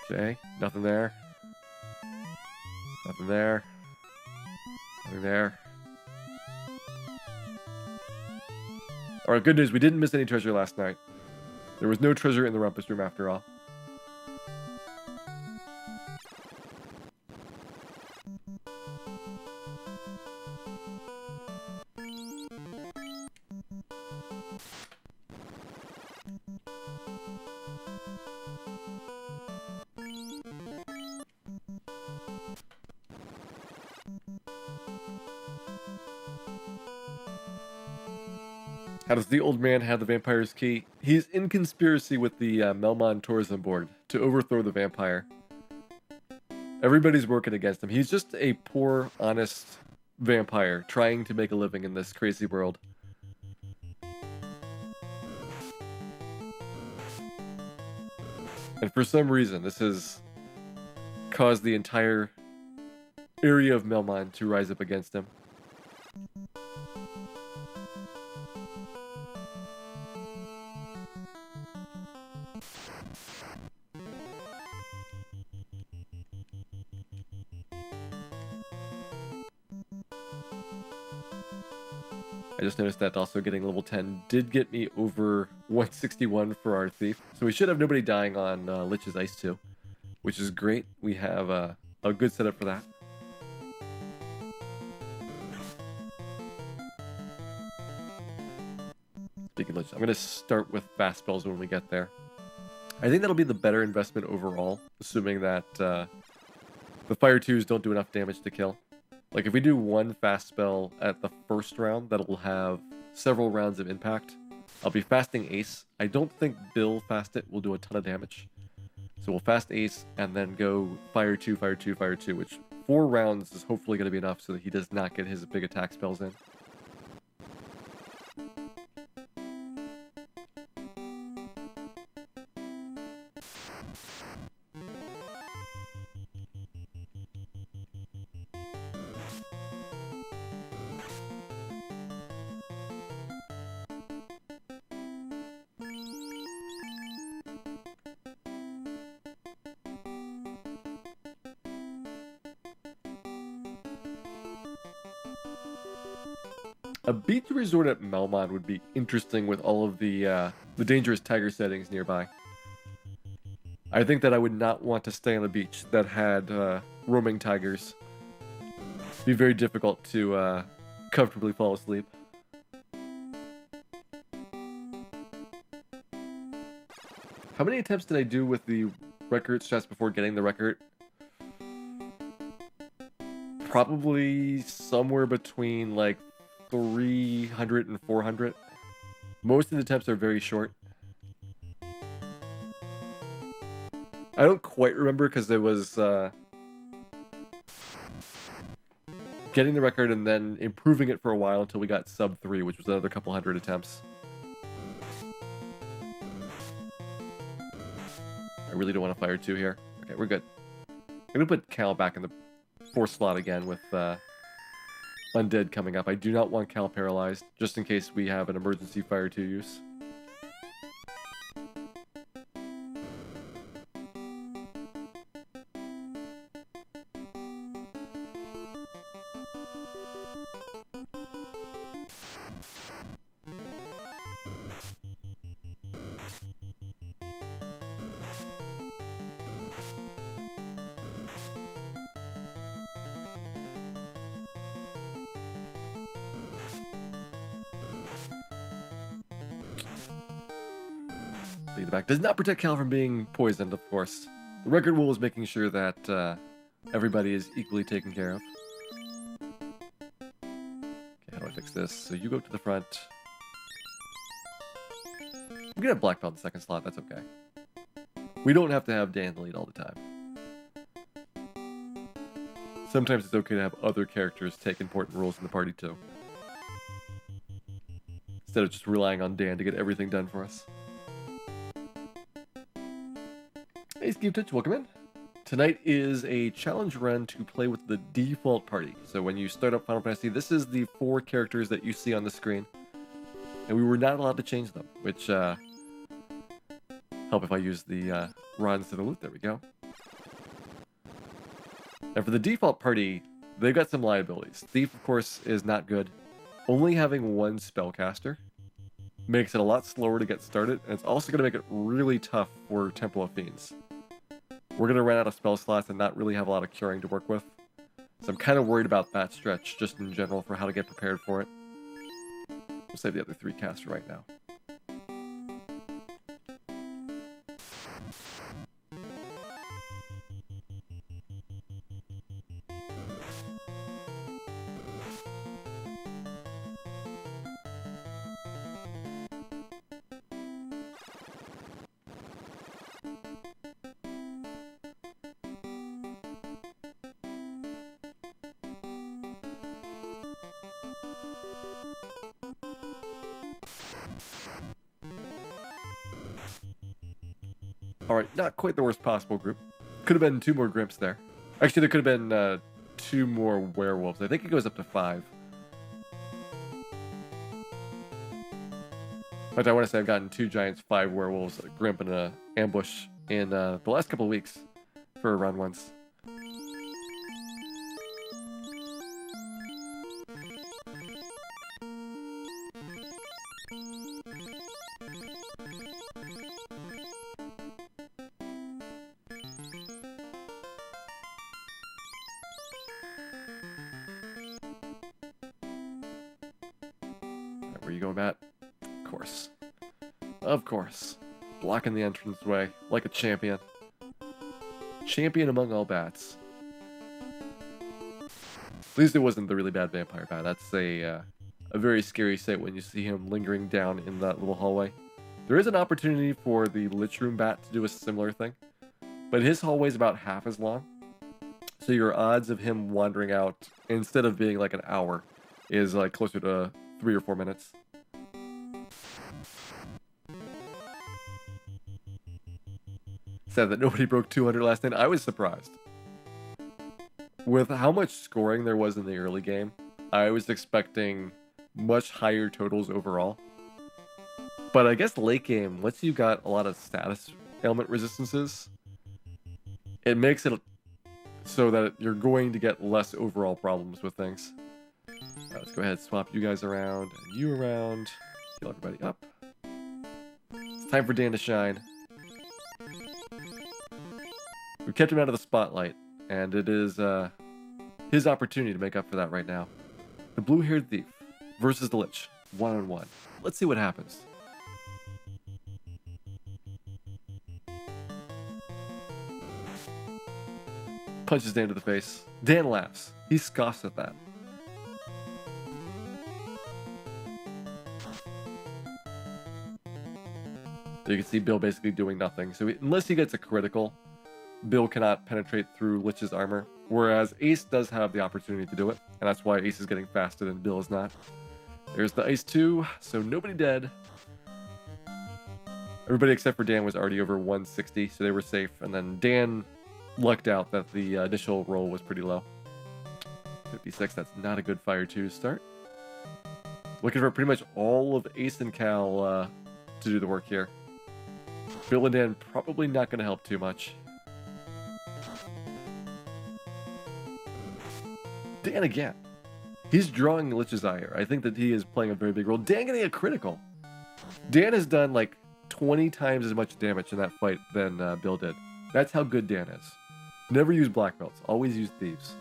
S1: Okay, nothing there. Nothing there. Nothing there. Alright, good news. We didn't miss any treasure last night. There was no treasure in the rumpus room after all. How does the old man have the vampire's key? He's in conspiracy with the Melmon tourism board to overthrow the vampire. Everybody's working against him. He's just a poor, honest vampire trying to make a living in this crazy world. And for some reason, this has caused the entire area of Melmon to rise up against him. I just noticed that also getting level 10 did get me over 161 for our thief. So we should have nobody dying on Lich's Ice 2, which is great. We have a good setup for that. Speaking of Lich, I'm going to start with fast spells when we get there. I think that'll be the better investment overall, assuming that the Fire 2s don't do enough damage to kill. Like, if we do one fast spell at the first round, that'll have several rounds of impact. I'll be fasting Ace. I don't think Bill Fast It will do a ton of damage. So we'll fast Ace and then go Fire 2, Fire 2, Fire 2, which 4 rounds is hopefully going to be enough so that he does not get his big attack spells in. A beach resort at Melmon would be interesting with all of the dangerous tiger settings nearby. I think that I would not want to stay on a beach that had roaming tigers. It'd be very difficult to comfortably fall asleep. How many attempts did I do with the records just before getting the record? Probably somewhere between like 300 and 400. Most of the attempts are very short. I don't quite remember because it was getting the record and then improving it for a while until we got sub 3, which was another couple hundred attempts. I really don't want to Fire 2 here. Okay, we're good. I'm gonna put Cal back in the 4th slot again with Undead coming up. I do not want Cal paralyzed, just in case we have an emergency Fire 2 use. Lead back. Does not protect Cal from being poisoned, of course. The record rule is making sure that everybody is equally taken care of. Okay, how do I fix this? So you go to the front. I'm gonna have black belt in the 2nd slot, that's okay. We don't have to have Dan the lead all the time. Sometimes it's okay to have other characters take important roles in the party too. Instead of just relying on Dan to get everything done for us. Hey Steve Titch, welcome in. Tonight is a challenge run to play with the default party. So when you start up Final Fantasy, this is the 4 characters that you see on the screen. And we were not allowed to change them, which help if I use the rod instead of loot. There we go. And for the default party, they've got some liabilities. Thief, of course, is not good. Only having 1 spellcaster. makes it a lot slower to get started, and it's also going to make it really tough for Temple of Fiends. We're going to run out of spell slots and not really have a lot of curing to work with. So I'm kind of worried about that stretch, just in general, for how to get prepared for it. We'll save the other 3 casts right now. Alright, not quite the worst possible group. Could have been 2 more Grimps there. Actually, there could have been 2 more werewolves. I think it goes up to 5. But I want to say I've gotten 2 giants, 5 werewolves, a Grimp, and an ambush in the last couple of weeks for run once. Where you going, Matt? Of course. Of course. Blocking the entranceway like a champion. Champion among all bats. At least it wasn't the really bad vampire bat. That's a very scary sight when you see him lingering down in that little hallway. There is an opportunity for the Lich Room bat to do a similar thing, but his hallway is about half as long. So your odds of him wandering out, instead of being like an hour, is like closer to 3 or 4 minutes. Sad that nobody broke 200 last night. I was surprised. With how much scoring there was in the early game, I was expecting much higher totals overall. But I guess late game, once you got a lot of status ailment resistances, it makes it so that you're going to get less overall problems with things. Let's go ahead and swap you guys around and you around. Heal everybody up. It's time for Dan to shine. We kept him out of the spotlight, and it is his opportunity to make up for that right now. The blue-haired thief versus the Lich, 1-on-1. Let's see what happens. Punches Dan to the face. Dan laughs. He scoffs at that. You can see Bill basically doing nothing. So unless he gets a critical, Bill cannot penetrate through Lich's armor, whereas Ace does have the opportunity to do it, and that's why Ace is getting faster and Bill is not. There's the Ice 2, so nobody dead. Everybody except for Dan was already over 160, so they were safe, and then Dan lucked out that the initial roll was pretty low. 56, that's not a good fire 2 to start. Looking for pretty much all of Ace and Cal to do the work here. Bill and Dan probably not going to help too much. Dan again. He's drawing Lich's ire. I think that he is playing a very big role. Dan getting a critical. Dan has done like 20 times as much damage in that fight than Bill did. That's how good Dan is. Never use black belts. Always use thieves.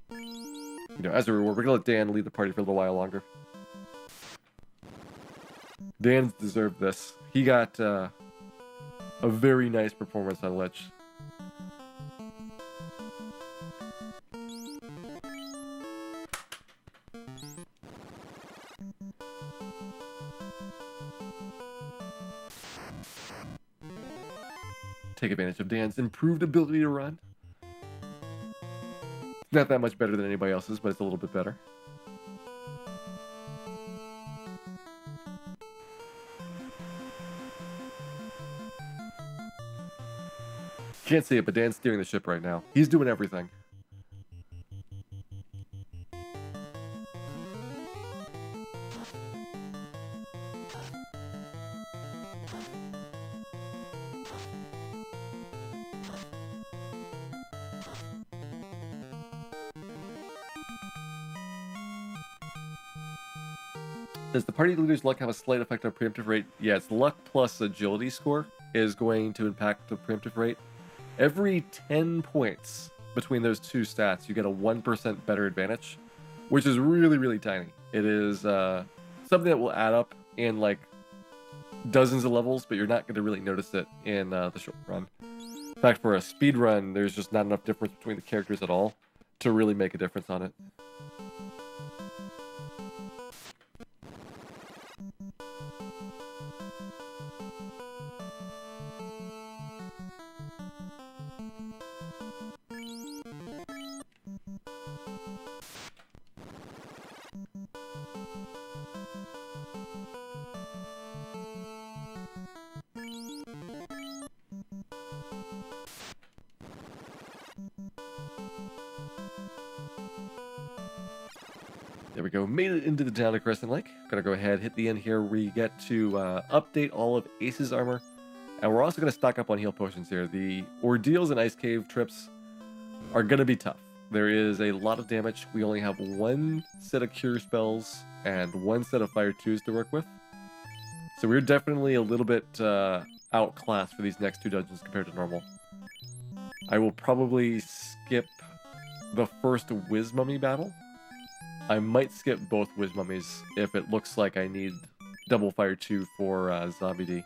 S1: You know, as a reward, we're gonna let Dan lead the party for a little while longer. Dan deserved this. He got a very nice performance on Lich. Take advantage of Dan's improved ability to run. Not that much better than anybody else's, but it's a little bit better. Can't see it, but Dan's steering the ship right now. He's doing everything. Does the party leader's luck have a slight effect on preemptive rate? Yes, luck plus agility score is going to impact the preemptive rate. Every 10 points between those two stats, you get a 1% better advantage, which is really, really tiny. It is something that will add up in like dozens of levels, but you're not going to really notice it in the short run. In fact, for a speed run, there's just not enough difference between the characters at all to really make a difference on it. There we go, made it into the town of Crescent Lake. Gonna go ahead, hit the end here. We get to update all of Ace's armor. And we're also gonna stock up on heal potions here. The ordeals and ice cave trips are gonna be tough. There is a lot of damage. We only have one set of cure spells and one set of fire 2s to work with. So we're definitely a little bit outclassed for these next two dungeons compared to normal. I will probably skip the first Wiz Mummy battle. I might skip both Wiz Mummies if it looks like I need double fire 2 for Zombie D.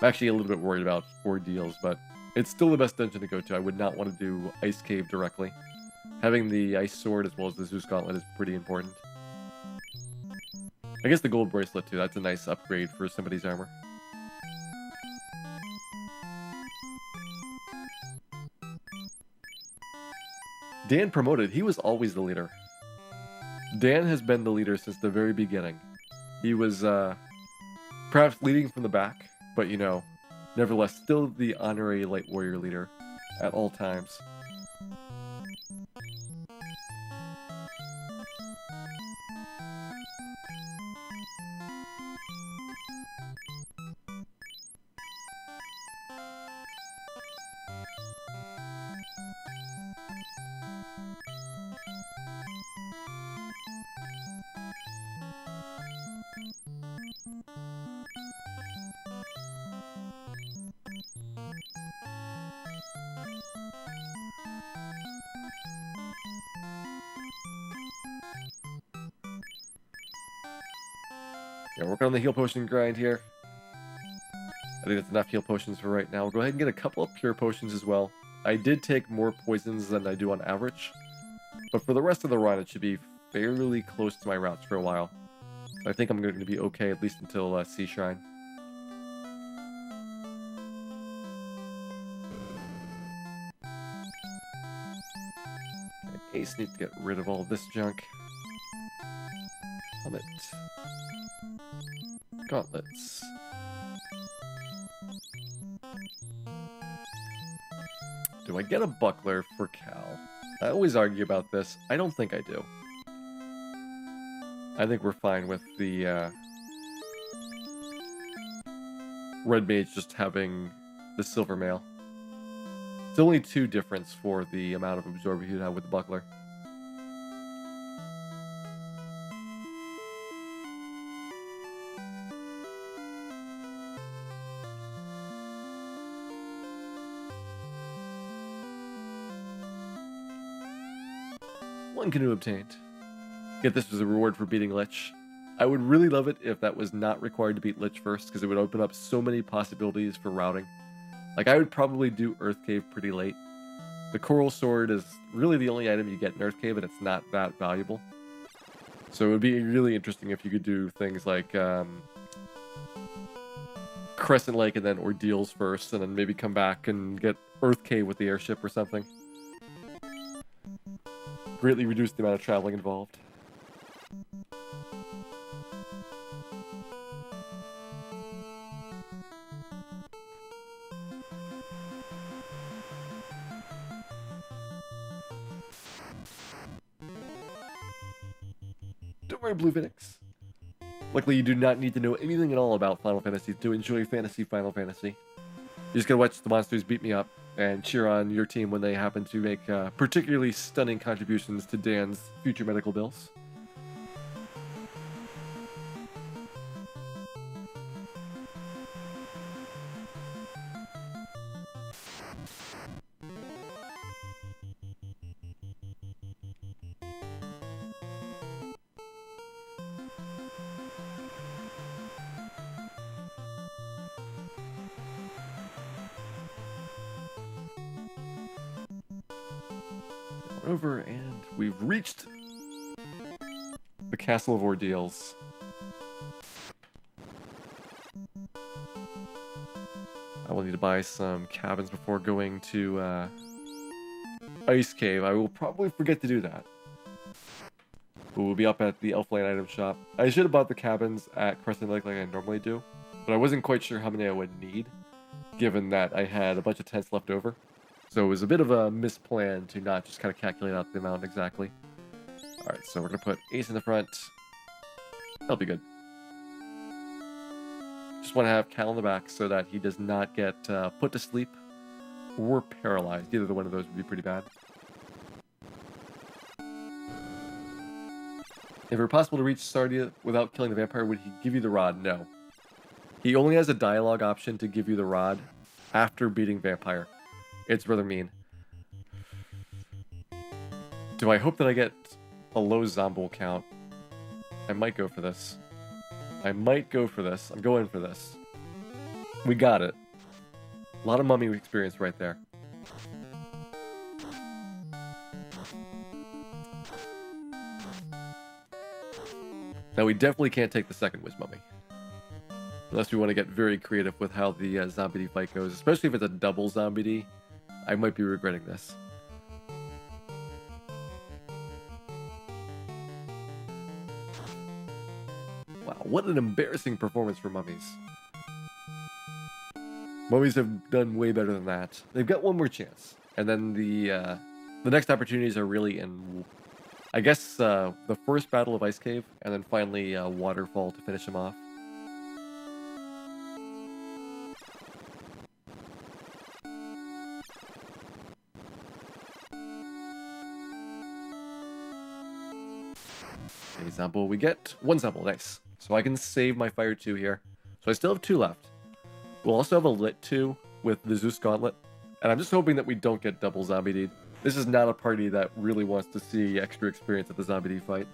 S1: I'm actually a little bit worried about ordeals, but it's still the best dungeon to go to. I would not want to do Ice Cave directly. Having the Ice Sword as well as the Zeus Gauntlet is pretty important. I guess the Gold Bracelet too, that's a nice upgrade for somebody's armor. Dan promoted, he was always the leader. Dan has been the leader since the very beginning. He was perhaps leading from the back, but you know, nevertheless still the honorary light warrior leader at all times. Yeah, working on the heal potion grind here. I think that's enough heal potions for right now. We'll go ahead and get a couple of pure potions as well. I did take more poisons than I do on average, but for the rest of the run, it should be fairly close to my routes for a while. So I think I'm going to be okay at least until Sea Shrine. Okay, Ace needs to get rid of all of this junk. Helmet. Gauntlets. Do I get a buckler for Cal? I always argue about this. I don't think I do. I think we're fine with the Red Mage just having the Silver Mail. It's only 2 difference for the amount of absorber you'd have with the buckler. One canoe obtained. Get this as a reward for beating Lich. I would really love it if that was not required to beat Lich first, because it would open up so many possibilities for routing. Like, I would probably do Earth Cave pretty late. The Coral Sword is really the only item you get in Earth Cave, and it's not that valuable. So it would be really interesting if you could do things like Crescent Lake and then Ordeals first, and then maybe come back and get Earth Cave with the airship or something. Greatly reduce the amount of traveling involved. Don't worry, Blue Phoenix. Luckily, you do not need to know anything at all about Final Fantasy to enjoy Fantasy Final Fantasy. You just gotta watch the monsters beat me up. and cheer on your team when they happen to make particularly stunning contributions to Dan's future medical bills. Over, and we've reached the Castle of Ordeals. I will need to buy some cabins before going to Ice Cave. I will probably forget to do that. But we'll be up at the Elfland item shop. I should have bought the cabins at Crescent Lake like I normally do, but I wasn't quite sure how many I would need, given that I had a bunch of tents left over. So it was a bit of a misplan to not just kind of calculate out the amount exactly. Alright, so we're going to put Ace in the front. That'll be good. Just want to have Cal in the back so that he does not get put to sleep or paralyzed. Either one of those would be pretty bad. If it were possible to reach Sardia without killing the vampire, would he give you the rod? No. He only has a dialogue option to give you the rod after beating vampire. It's rather mean. Do I hope that I get a low Zombo count? I might go for this. I'm going for this. We got it. A lot of mummy experience right there. Now we definitely can't take the second Wiz Mummy. Unless we want to get very creative with how the Zombie D fight goes. Especially if it's a double Zombie D. I might be regretting this. Wow, what an embarrassing performance for mummies. Mummies have done way better than that. They've got one more chance. And then the next opportunities are really in, I guess, the first battle of Ice Cave, and then finally Waterfall to finish him off. Okay, Zombo, we get one Zombo, nice. So I can save my Fire 2 here. So I still have 2 left. We'll also have a Lit 2 with the Zeus Gauntlet. And I'm just hoping that we don't get double Zombie D. This is not a party that really wants to see extra experience at the Zombie D fight.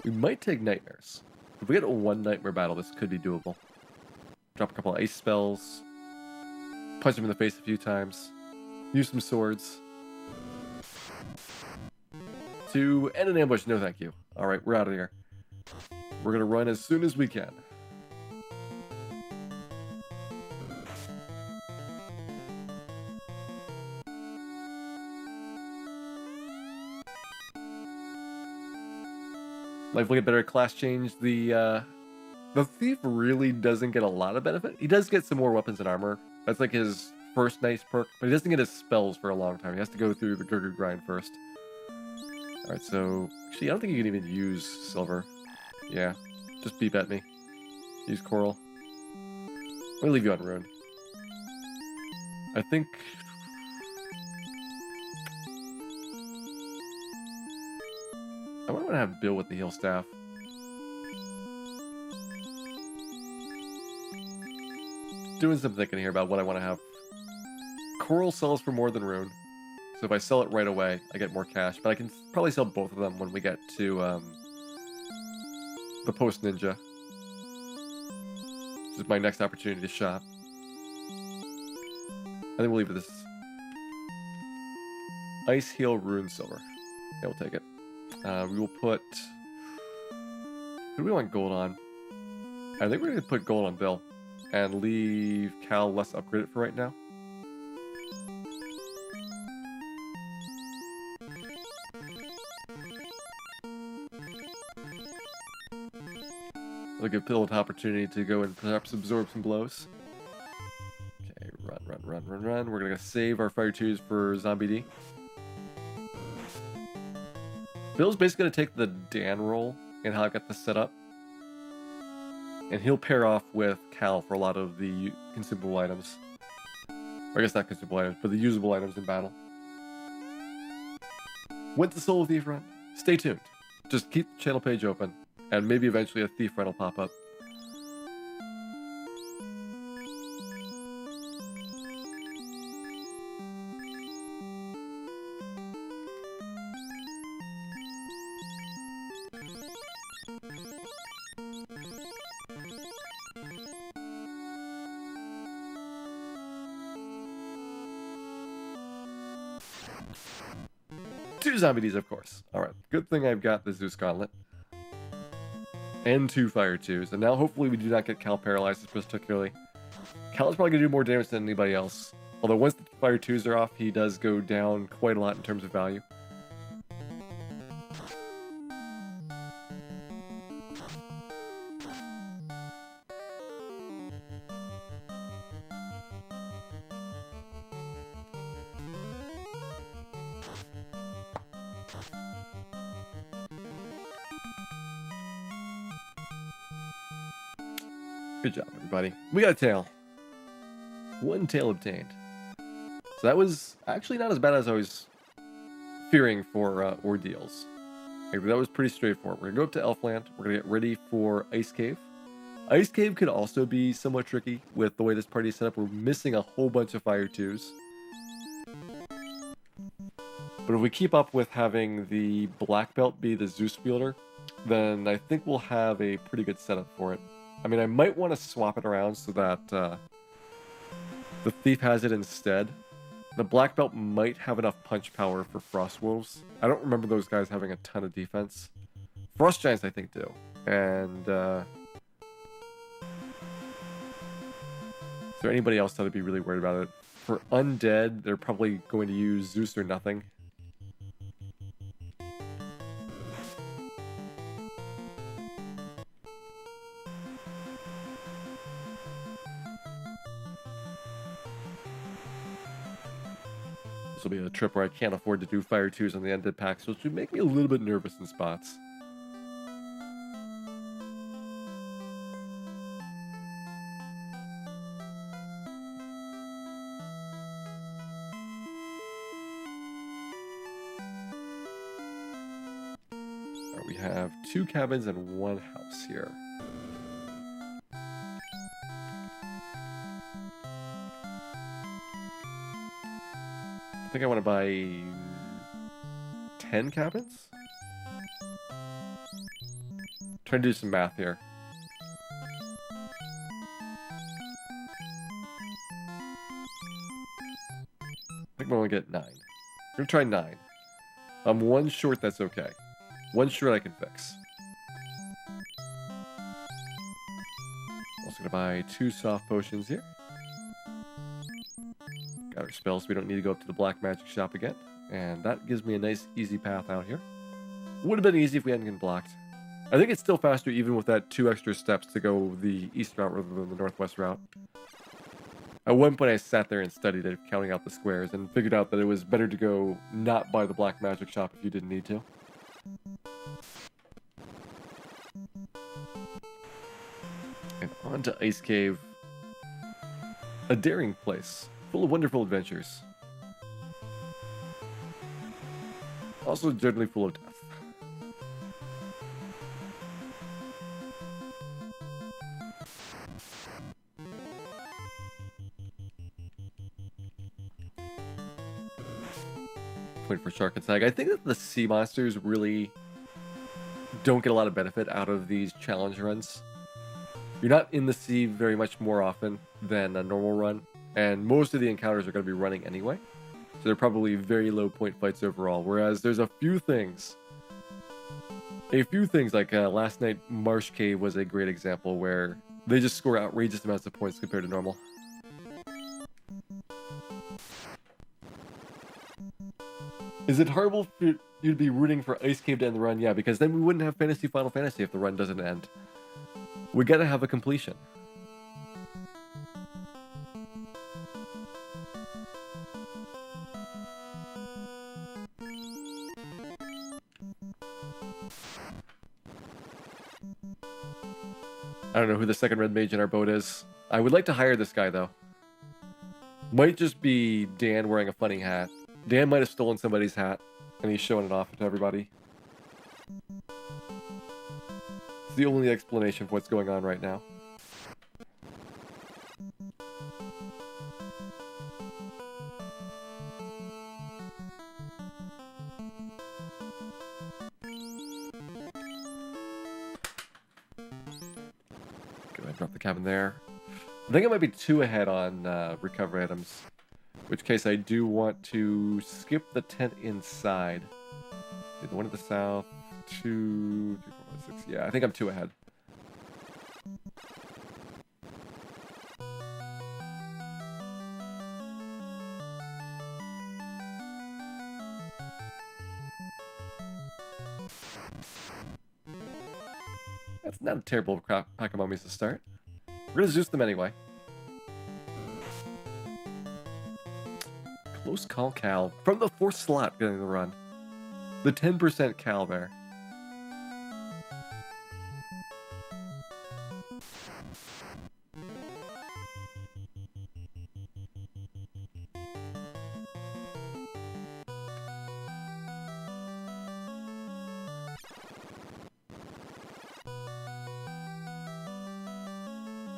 S1: We might take Nightmares. If we get a 1 Nightmare battle, this could be doable. Drop a couple of ice spells. Punch him in the face a few times. Use some swords. To end an ambush, no thank you. Alright, we're out of here. We're gonna run as soon as we can. Life will get better at class change. The Thief really doesn't get a lot of benefit. He does get some more weapons and armor. That's like his first nice perk, but he doesn't get his spells for a long time. He has to go through the Gurgur grind first. Alright, so actually I don't think you can even use silver. Yeah, just beep at me. Use coral. I'm gonna leave you on rune. I think I want to have Bill with the heal staff. Doing some thinking here about what I want to have. Coral sells for more than rune, so if I sell it right away, I get more cash. But I can probably sell both of them when we get to the post ninja. This is my next opportunity to shop. I think we'll leave it this. Ice heal rune silver. Yeah, we'll take it. We will put. Who do we want gold on? I think we're going to put gold on Bill. And leave Cal less upgraded for right now. It'll give Bill an opportunity to go and perhaps absorb some blows. Okay, run. We're gonna save our Fire 2s for Zombie D. Bill's basically gonna take the Dan role and how I got this set up. And he'll pair off with Cal for a lot of the consumable items. Or I guess not consumable items, but the usable items in battle. When's the Solo Thief run? Stay tuned. Just keep the channel page open, and maybe eventually a Thief run will pop up. Two Zombie Ds, of course. Alright, good thing I've got the Zeus Gauntlet. And 2 Fire 2s. And now hopefully we do not get Cal paralyzed particularly. Cal is probably going to do more damage than anybody else. Although once the Fire 2s are off, he does go down quite a lot in terms of value. Good job, everybody. We got a tail. 1 tail obtained. So that was actually not as bad as I was fearing for ordeals. Like, that was pretty straightforward. We're going to go up to Elfland. We're going to get ready for Ice Cave. Ice Cave could also be somewhat tricky with the way this party is set up. We're missing a whole bunch of Fire 2s. But if we keep up with having the Black Belt be the Zeus wielder, then I think we'll have a pretty good setup for it. I mean, I might want to swap it around so that the Thief has it instead. The Black Belt might have enough punch power for Frost Wolves. I don't remember those guys having a ton of defense. Frost Giants, I think, do. And is there anybody else that would be really worried about it? For Undead, they're probably going to use Zeus or nothing. This will be a trip where I can't afford to do Fire 2s on the Undead pack, so it should make me a little bit nervous in spots. Right, we have 2 cabins and 1 house here. I think I want to buy 10 cabins? Trying to do some math here. I think we'll only get 9. We're gonna try 9. I'm 1 short, that's okay. 1 short I can fix. Also gonna buy 2 soft potions here. Got our spells, so we don't need to go up to the black magic shop again. And that gives me a nice, easy path out here. Would have been easy if we hadn't been blocked. I think it's still faster even with that 2 extra steps to go the east route rather than the northwest route. At one point I sat there and studied it, counting out the squares, and figured out that it was better to go not by the black magic shop if you didn't need to. And on to Ice Cave. A daring place. Full of wonderful adventures. Also generally full of death. Point for Shark and Tag. I think that the sea monsters really don't get a lot of benefit out of these challenge runs. You're not in the sea very much more often than a normal run. And most of the encounters are going to be running anyway. So they're probably very low point fights overall. Whereas there's a few things like last night, Marsh Cave was a great example where they just score outrageous amounts of points compared to normal. Is it horrible for you to be rooting for Ice Cave to end the run? Yeah, because then we wouldn't have Fantasy Final Fantasy if the run doesn't end. We gotta have a completion. I don't know who the second red mage in our boat is. I would like to hire this guy, though. Might just be Dan wearing a funny hat. Dan might have stolen somebody's hat, and he's showing it off to everybody. It's the only explanation for what's going on right now. Go ahead and drop the cabin there. I think I might be 2 ahead on recover items. In which case I do want to skip the tent inside. The one at the south, 2, 3, 4, 5, 6. Yeah, I think I'm 2 ahead. That's not a terrible pack of mummies to start. We're gonna Zeus them anyway. Close call Cal. From the 4th slot getting the run. The 10% Cal there.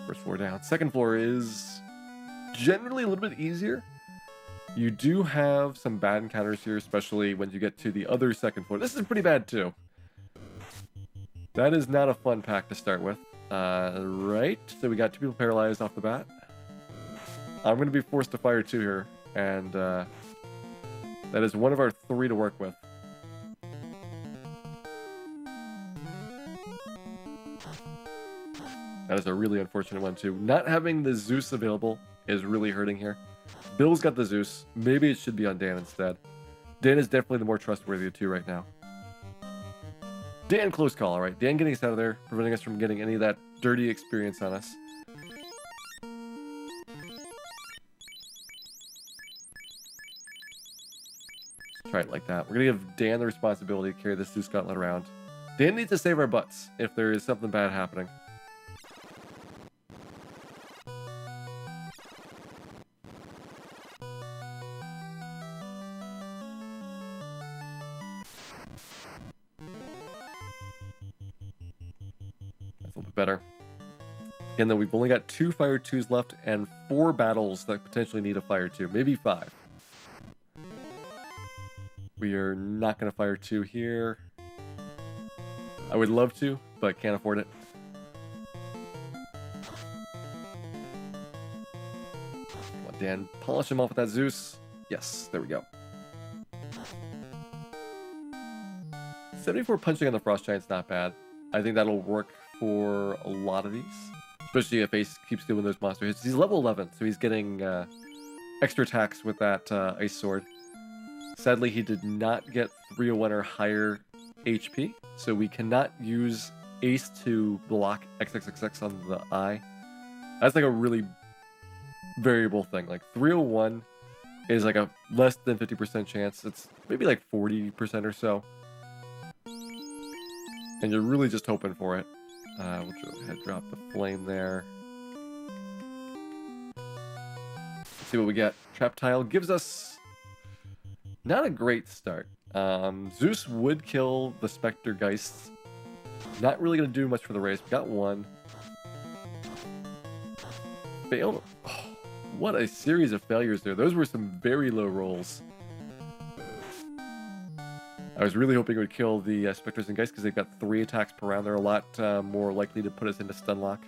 S1: First floor down. Second floor is generally a little bit easier. You do have some bad encounters here, especially when you get to the other second floor. This is pretty bad too. That is not a fun pack to start with. Right, so we got 2 people paralyzed off the bat. I'm going to be forced to fire 2 here, and that is one of our 3 to work with. That is a really unfortunate one too. Not having the Zeus available is really hurting here. Bill's got the Zeus. Maybe it should be on Dan instead. Dan is definitely the more trustworthy of 2 right now. Dan, close call, alright. Dan getting us out of there, preventing us from getting any of that dirty experience on us. Let's try it like that. We're going to give Dan the responsibility to carry this Zeus gauntlet around. Dan needs to save our butts if there is something bad happening. Better. Again, though, we've only got 2 fire 2s left and 4 battles that potentially need a fire 2, maybe 5. We are not going to fire 2 here. I would love to, but can't afford it. Let Dan polish him off with that Zeus. Yes, there we go. 74 punching on the Frost Giant's not bad. I think that'll work for a lot of these, especially if Ace keeps doing those monster hits. He's level 11, so he's getting extra attacks with that Ice Sword. Sadly, he did not get 301 or higher HP, so we cannot use Ace to block XXXX on the eye. That's like a really variable thing. Like 301 is like a less than 50% chance. It's maybe like 40% or so. And you're really just hoping for it. We'll go ahead and drop the flame there. Let's see what we get. Trap Tile gives us not a great start. Zeus would kill the Spectre Geists. Not really going to do much for the race. We got 1. Failed. Oh, what a series of failures there. Those were some very low rolls. I was really hoping it would kill the Spectres and Geists because they've got 3 attacks per round. They're a lot more likely to put us into stun lock.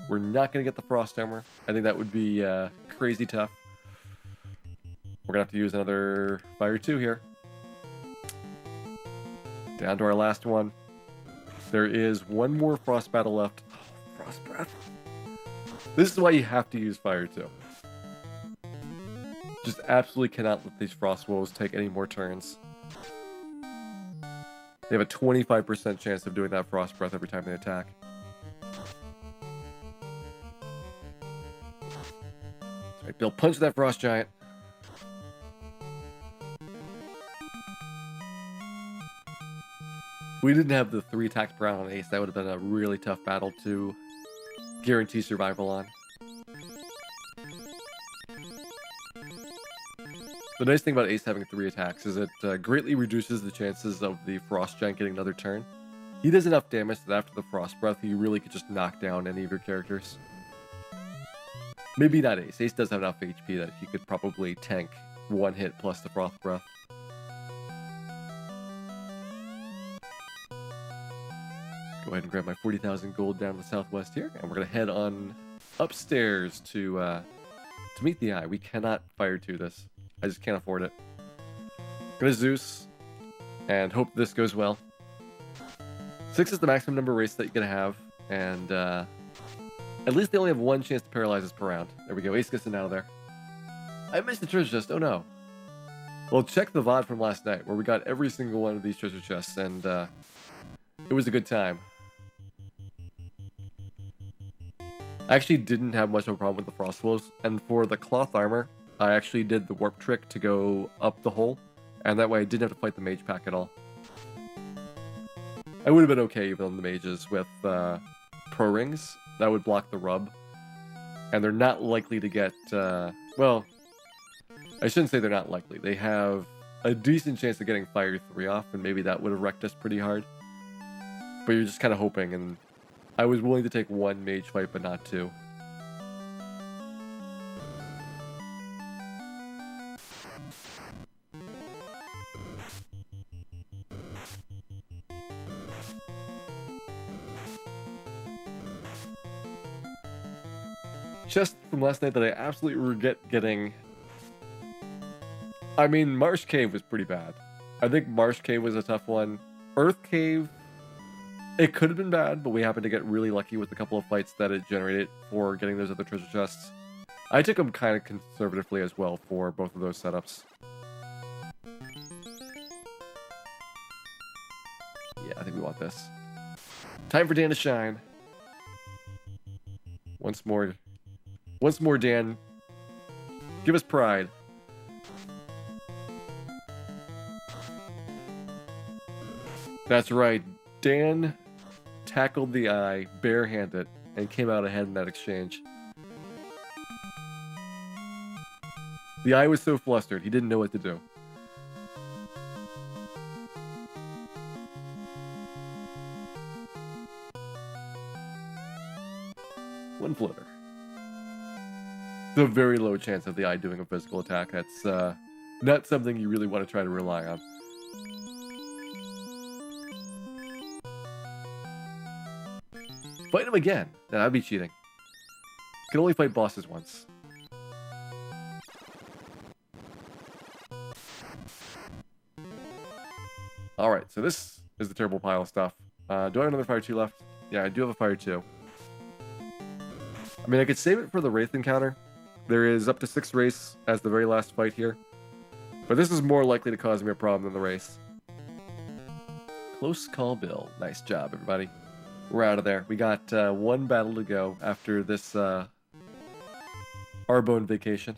S1: We're not going to get the Frost Armor. I think that would be crazy tough. We're going to have to use another Fire 2 here. Down to our last one. There is 1 more Frost Battle left. Oh, Frost Breath. This is why you have to use Fire 2. Just absolutely cannot let these Frost Wolves take any more turns. They have a 25% chance of doing that Frost Breath every time they attack. Alright, Bill, punch that Frost Giant. We didn't have the 3 attacks per round on Ace. That would have been a really tough battle to guarantee survival on. The nice thing about Ace having 3 attacks is it greatly reduces the chances of the Frost Giant getting another turn. He does enough damage that after the Frost Breath, he really could just knock down any of your characters. Maybe not Ace. Ace does have enough HP that he could probably tank 1 hit plus the Frost Breath. Go ahead and grab my 40,000 gold down to the southwest here, and we're going to head on upstairs to meet the Eye. We cannot fire to this. I just can't afford it. Gonna Zeus, and hope this goes well. 6 is the maximum number of races that you're gonna have, and at least they only have 1 chance to paralyze us per round. There we go, Ace gets it out of there. I missed the treasure chest, oh no. Well, check the VOD from last night, where we got every single one of these treasure chests, and it was a good time. I actually didn't have much of a problem with the Frost Wolves, and for the cloth armor, I actually did the warp trick to go up the hole, and that way I didn't have to fight the mage pack at all. I would have been okay even on the mages with pro rings. That would block the rub, and they're not likely to get, well, I shouldn't say they're not likely. They have a decent chance of getting Fire 3 off, and maybe that would have wrecked us pretty hard. But you're just kind of hoping, and I was willing to take 1 mage fight, but not 2. Chest from last night that I absolutely regret getting. I mean, Marsh Cave was pretty bad. I think Marsh Cave was a tough one. Earth Cave, it could have been bad, but we happened to get really lucky with a couple of fights that it generated for getting those other treasure chests. I took them kind of conservatively as well for both of those setups. Yeah, I think we want this. Time for Dan to shine. Once more, Dan. Give us pride. That's right. Dan tackled the Eye barehanded and came out ahead in that exchange. The Eye was so flustered, he didn't know what to do. One floater. The very low chance of the Eye doing a physical attack. That's not something you really want to try to rely on. Fight him again. No, that'd be cheating. Can only fight bosses once. Alright, so this is the terrible pile of stuff. Do I have another Fire 2 left? Yeah, I do have a Fire 2. I mean, I could save it for the Wraith encounter. There is up to 6 Wraiths as the very last fight here. But this is more likely to cause me a problem than the race. Close call, Bill. Nice job, everybody. We're out of there. We got 1 battle to go after this Arbonne vacation.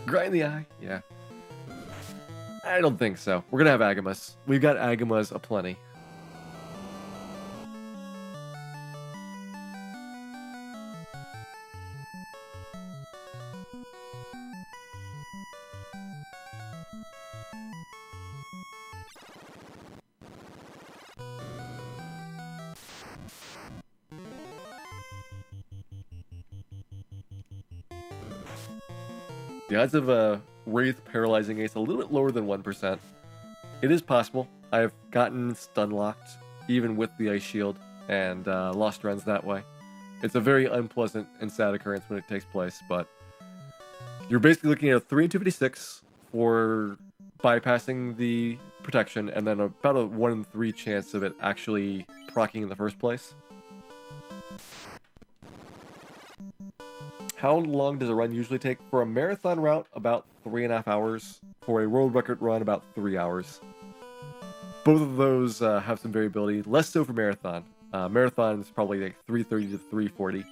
S1: Grind the Eye? Yeah. I don't think so. We're going to have Agamas. We've got Agamas aplenty. The odds of Wraith paralyzing Ace a little bit lower than 1%. It is possible. I've gotten stun locked, even with the Ice Shield, and lost runs that way. It's a very unpleasant and sad occurrence when it takes place, but you're basically looking at a 3 in 256 for bypassing the protection, and then about a 1 in 3 chance of it actually proccing in the first place. How long does a run usually take? For a marathon route, about 3.5 hours. For a world record run, about 3 hours. Both of those have some variability. Less so for marathon. Marathon is probably like 3:30 to 3:40.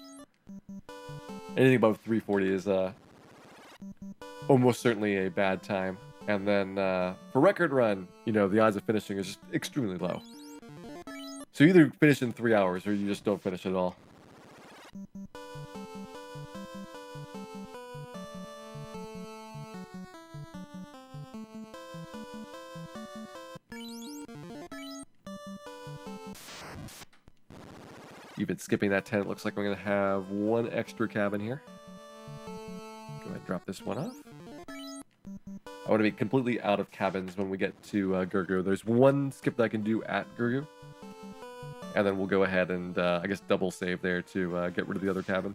S1: Anything above 3:40 is almost certainly a bad time. And then for record run, you know, the odds of finishing is just extremely low. So you either finish in 3 hours or you just don't finish at all. Even skipping that 10, it looks like we're going to have one extra cabin here. Go ahead and drop this one off. I want to be completely out of cabins when we get to Gurgu. There's one skip that I can do at Gurgu. And then we'll go ahead and, I guess, double save there to get rid of the other cabin.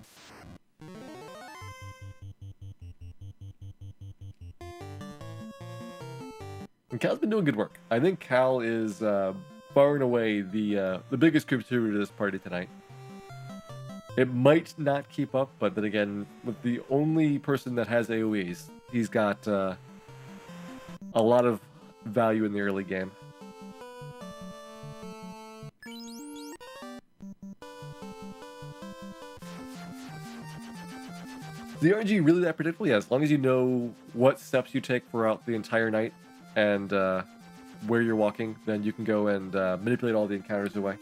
S1: And Cal's been doing good work. I think Cal is far and away the biggest contributor to this party tonight. It might not keep up, but then again, with the only person that has AoEs, he's got a lot of value in the early game. The RNG really that predictable? Yeah, as long as you know what steps you take throughout the entire night and where you're walking, then you can go and manipulate all the encounters away.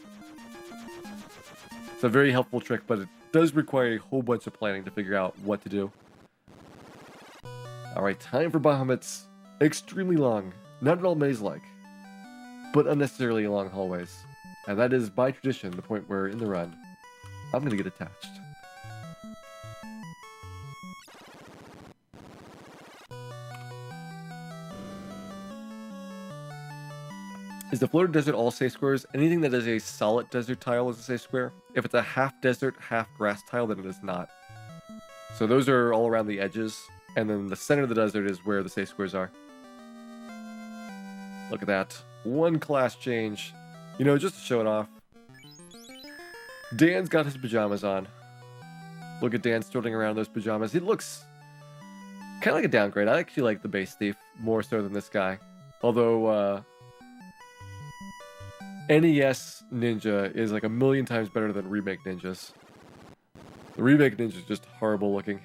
S1: It's a very helpful trick, but it does require a whole bunch of planning to figure out what to do. Alright, time for Bahamut's extremely long, not at all maze-like, but unnecessarily long hallways. And that is, by tradition, the point where, in the run, I'm going to get attached. Is the floated desert all safe squares? Anything that is a solid desert tile is a safe square. If it's a half desert, half grass tile, then it is not. So those are all around the edges, and then the center of the desert is where the safe squares are. Look at that. One class change. You know, just to show it off. Dan's got his pajamas on. Look at Dan strutting around in those pajamas. He looks kind of like a downgrade. I actually like the base thief more so than this guy. Although, NES Ninja is like a million times better than Remake Ninjas. The Remake Ninja is just horrible looking.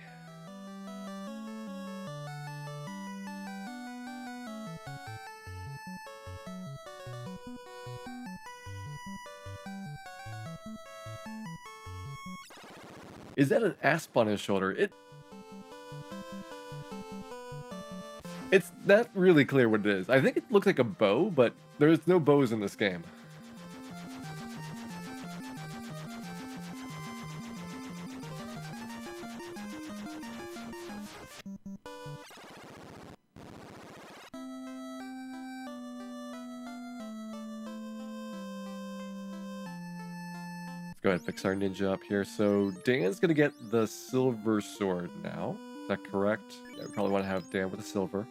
S1: Is that an asp on his shoulder? It's not really clear what it is. I think it looks like a bow, but there's no bows in this game. Go ahead and fix our ninja up here. So Dan's gonna get the silver sword now. Is that correct? Yeah, we probably want to have Dan with the silver.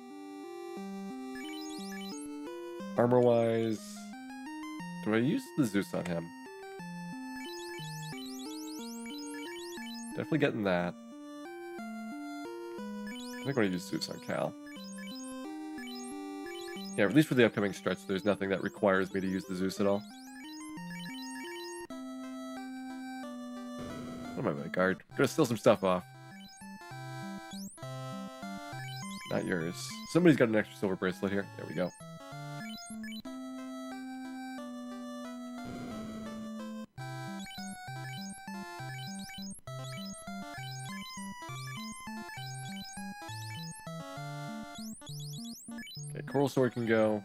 S1: Armor-wise, do I use the Zeus on him? Definitely getting that. I think I'm gonna use Zeus on Cal. Yeah, at least for the upcoming stretch, there's nothing that requires me to use the Zeus at all. What am I, my guard? I'm gonna steal some stuff off. Not yours. Somebody's got an extra silver bracelet here. There we go. Okay, coral sword can go.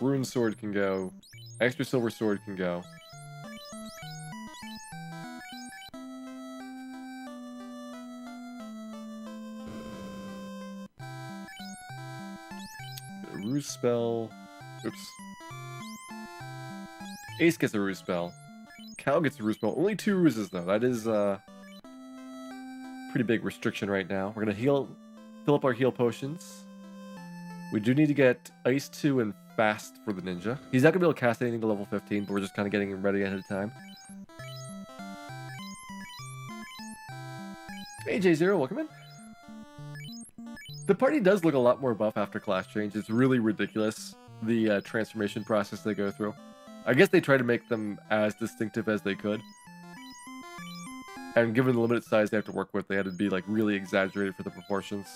S1: Rune sword can go. Extra silver sword can go. Ruse spell. Oops. Ace gets a ruse spell. Cal gets a ruse spell. Only 2 ruses though. That is pretty big restriction right now. We're gonna fill up our heal potions. We do need to get Ice 2 and Fast for the ninja. He's not gonna be able to cast anything to level 15, but we're just kind of getting him ready ahead of time. Hey J0, welcome in. The party does look a lot more buff after class change. It's really ridiculous, the transformation process they go through. I guess they try to make them as distinctive as they could. And given the limited size they have to work with, they had to be like really exaggerated for the proportions.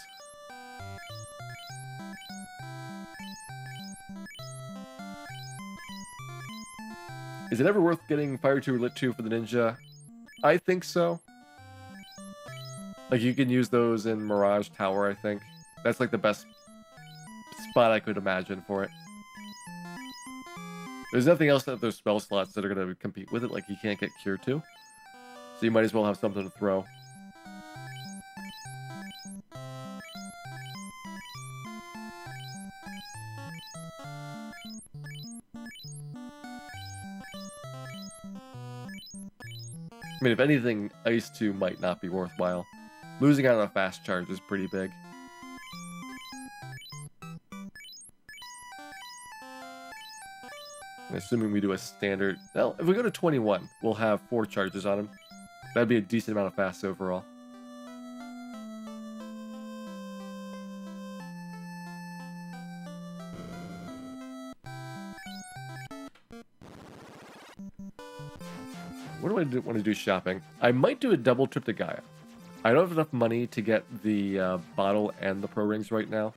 S1: Is it ever worth getting Fire 2 or Lit 2 for the Ninja? I think so. Like, you can use those in Mirage Tower, I think. That's like the best spot I could imagine for it. There's nothing else that those spell slots that are going to compete with it, like you can't get Cure 2. So you might as well have something to throw. I mean, if anything, Ice 2 might not be worthwhile. Losing out on a fast charge is pretty big. And assuming we do a standard... Well, if we go to 21, we'll have 4 charges on him. That'd be a decent amount of fast overall. What do I want to do shopping? I might do a double trip to Gaia. I don't have enough money to get the bottle and the pro rings right now.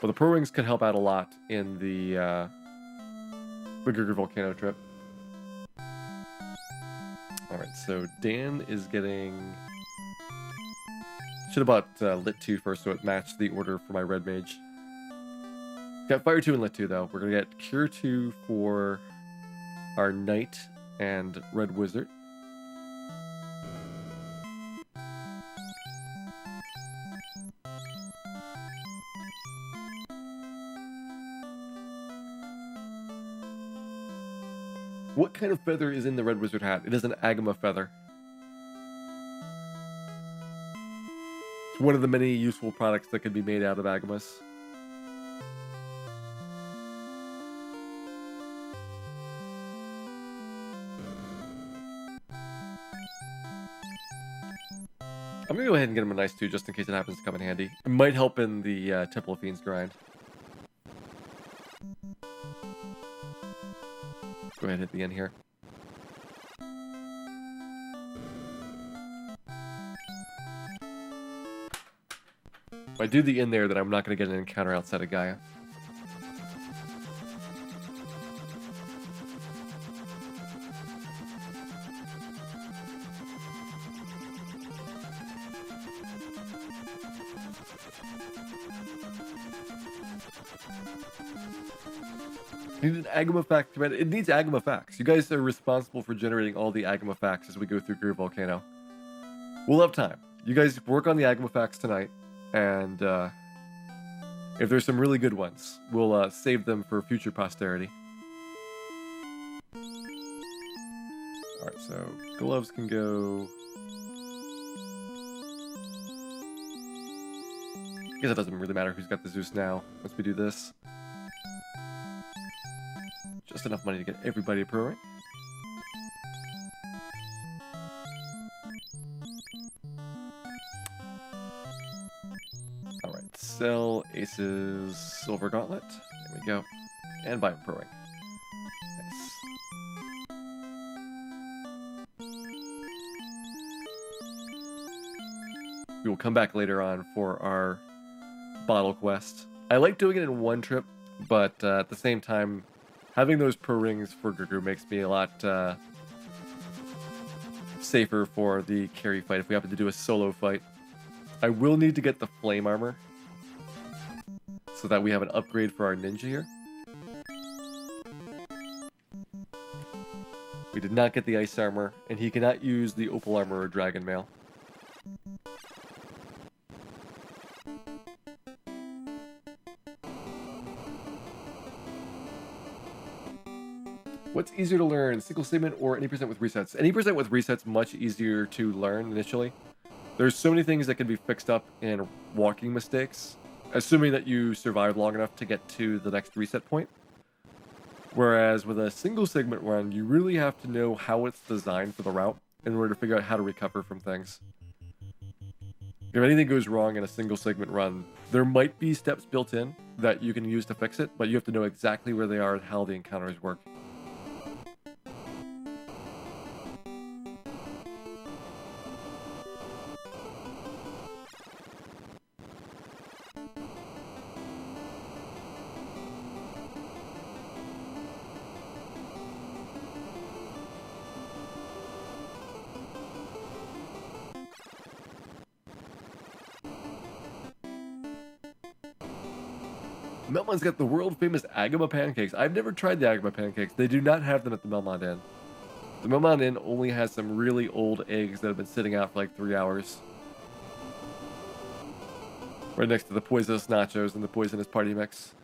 S1: But the pro rings could help out a lot in the Gerger Volcano trip. Alright, so Dan is getting... Should have bought Lit 2 first so it matched the order for my Red Mage. Got Fire 2 and Lit 2 though. We're going to get Cure 2 for our Knight and Red Wizard. What kind of feather is in the Red Wizard hat? It is an Agama feather. It's one of the many useful products that can be made out of Agamas. I'm gonna go ahead and get him a nice 2 just in case it happens to come in handy. It might help in the Temple of Fiends grind. Go ahead and hit the end here. If I do the in there, then I'm not going to get an encounter outside of Gaia. Need an Agama fact thread. It needs Agama facts. You guys are responsible for generating all the Agama facts as we go through Gerger Volcano. We'll have time. You guys work on the Agama facts tonight, and if there's some really good ones, we'll save them for future posterity. Alright, so gloves can go... I guess it doesn't really matter who's got the Zeus now, once we do this. Just enough money to get everybody a pro ring. Alright, sell Ace's Silver Gauntlet. There we go. And buy a pro ring. Nice. We will come back later on for our bottle quest. I like doing it in one trip, but at the same time, having those pro rings for Gerger makes me a lot safer for the carry fight if we happen to do a solo fight. I will need to get the flame armor so that we have an upgrade for our ninja here. We did not get the ice armor, and he cannot use the opal armor or dragon mail. What's easier to learn, single statement or any percent with resets? Any percent with resets much easier to learn initially. There's so many things that can be fixed up in walking mistakes, assuming that you survive long enough to get to the next reset point. Whereas with a single segment run, you really have to know how it's designed for the route in order to figure out how to recover from things. If anything goes wrong in a single segment run, there might be steps built in that you can use to fix it, but you have to know exactly where they are and how the encounters work. Melmon's got the world-famous Agama pancakes. I've never tried the Agama pancakes. They do not have them at the Melmond Inn. The Melmond Inn only has some really old eggs that have been sitting out for like 3 hours. Right next to the poisonous nachos and the poisonous party mix.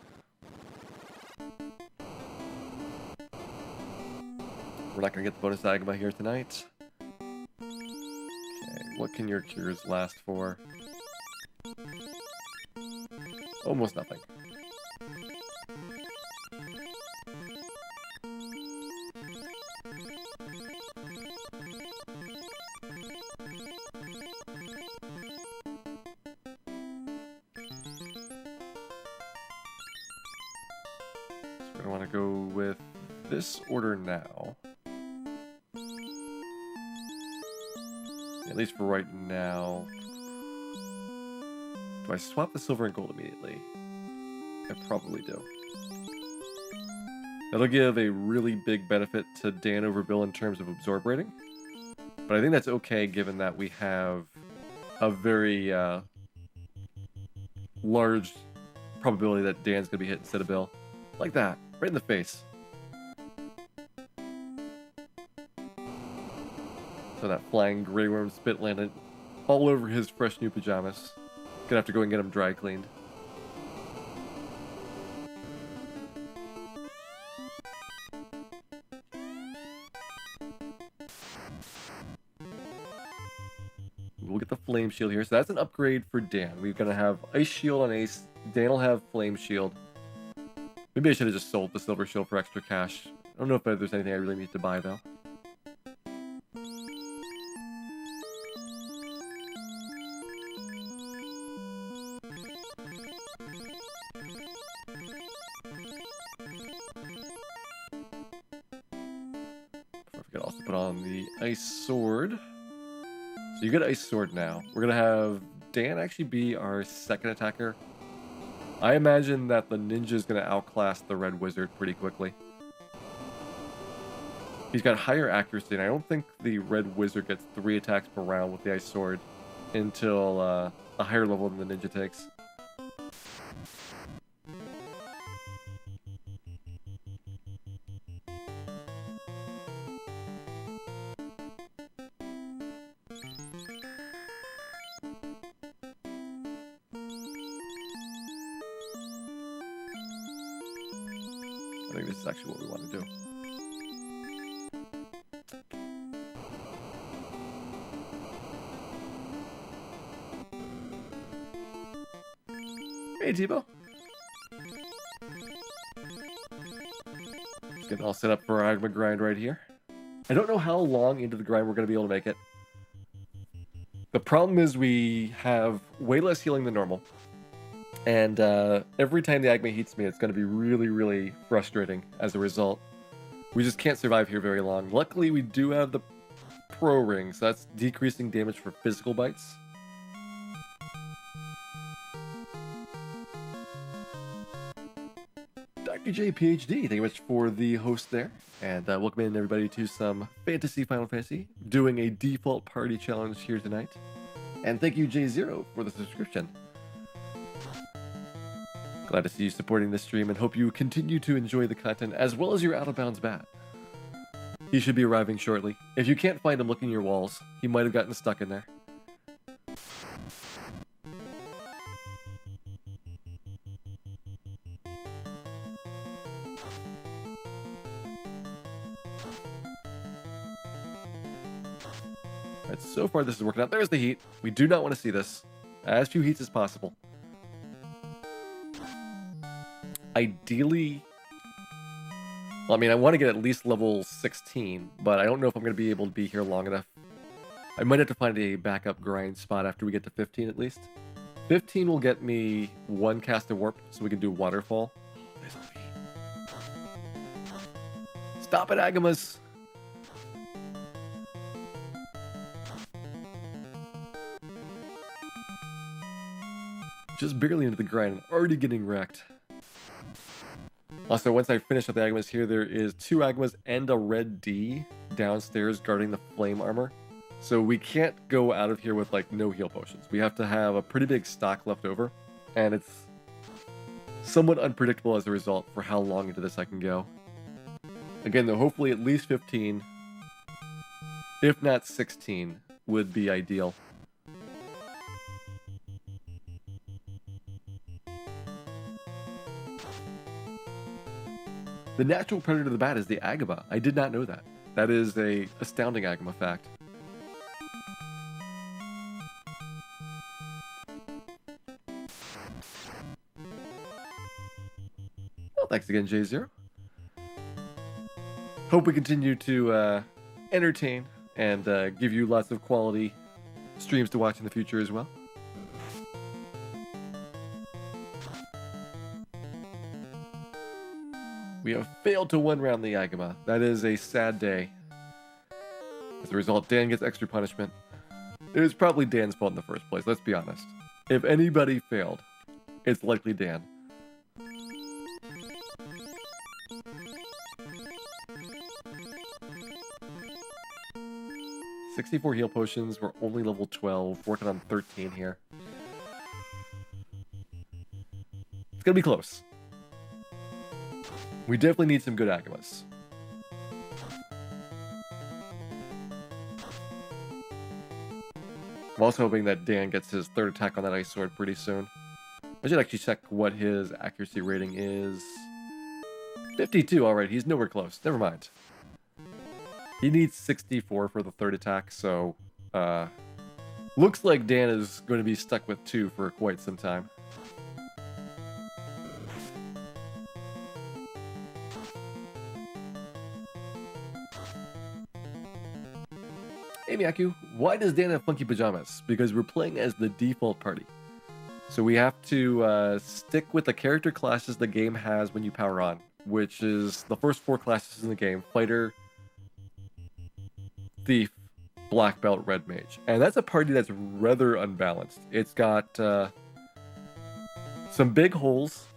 S1: We're not going to get the bonus Agama here tonight. Okay, what can your cures last for? Almost nothing. So I want to go with this order now. At least for right now. Do I swap the silver and gold immediately? I probably do. That'll give a really big benefit to Dan over Bill in terms of absorb rating. But I think that's okay given that we have a very large probability that Dan's going to be hit instead of Bill. Like that. Right in the face. So that flying Grey Worm spit landed all over his fresh new pajamas. Gonna have to go and get him dry cleaned. We'll get the Flame Shield here. So that's an upgrade for Dan. We're gonna have Ice Shield on Ace. Dan will have Flame Shield. Maybe I should have just sold the Silver Shield for extra cash. I don't know if there's anything I really need to buy though. Put on the Ice Sword. So you get Ice Sword now. We're gonna have Dan actually be our second attacker. I imagine that the ninja is gonna outclass the Red Wizard pretty quickly. He's got higher accuracy, and I don't think the Red Wizard gets 3 attacks per round with the Ice Sword until a higher level than the ninja takes. I think this is actually what we want to do. Hey, Tebow. Just getting all set up for our Agama grind right here. I don't know how long into the grind we're going to be able to make it. The problem is we have way less healing than normal. And every time the Agama heats me, it's going to be really, really frustrating as a result. We just can't survive here very long. Luckily, we do have the Pro Ring, so that's decreasing damage for physical bites. Dr. J, PhD, thank you very much for the host there. And welcome in everybody to some Fantasy Final Fantasy. Doing a default party challenge here tonight. And thank you, J0, for the subscription. Glad to see you supporting this stream and hope you continue to enjoy the content as well as your Out of Bounds bat. He should be arriving shortly. If you can't find him, look in your walls. He might have gotten stuck in there. Alright, so far this is working out. There's the heat. We do not want to see this. As few heats as possible. Ideally, well, I mean, I want to get at least level 16, but I don't know if I'm going to be able to be here long enough. I might have to find a backup grind spot after we get to 15 at least. 15 will get me 1 cast of warp, so we can do waterfall. Stop it, Agamas! Just barely into the grind and already getting wrecked. Also, once I finish up the Agamas here, there is 2 Agamas and a red D downstairs guarding the flame armor. So we can't go out of here with like no heal potions. We have to have a pretty big stock left over. And it's somewhat unpredictable as a result for how long into this I can go. Again, though, hopefully at least 15, if not 16, would be ideal. The natural predator of the bat is the Agama. I did not know that. That is a astounding Agama fact. Well, thanks again, J0. Hope we continue to entertain and give you lots of quality streams to watch in the future as well. We have failed to one-round the Agama. That is a sad day. As a result, Dan gets extra punishment. It was probably Dan's fault in the first place, let's be honest. If anybody failed, it's likely Dan. $64 heal potions, we're only level 12, working on 13 here. It's gonna be close. We definitely need some good Agamas. I'm also hoping that Dan gets his third attack on that ice sword pretty soon. I should actually check what his accuracy rating is. 52, alright, he's nowhere close. Never mind. He needs 64 for the third attack, so looks like Dan is going to be stuck with 2 for quite some time. Hey Miyaku, why does Dan have funky pajamas? Because we're playing as the default party. So we have to stick with the character classes the game has when you power on, which is the first 4 classes in the game: Fighter, Thief, Black Belt, Red Mage. And that's a party that's rather unbalanced. It's got some big holes,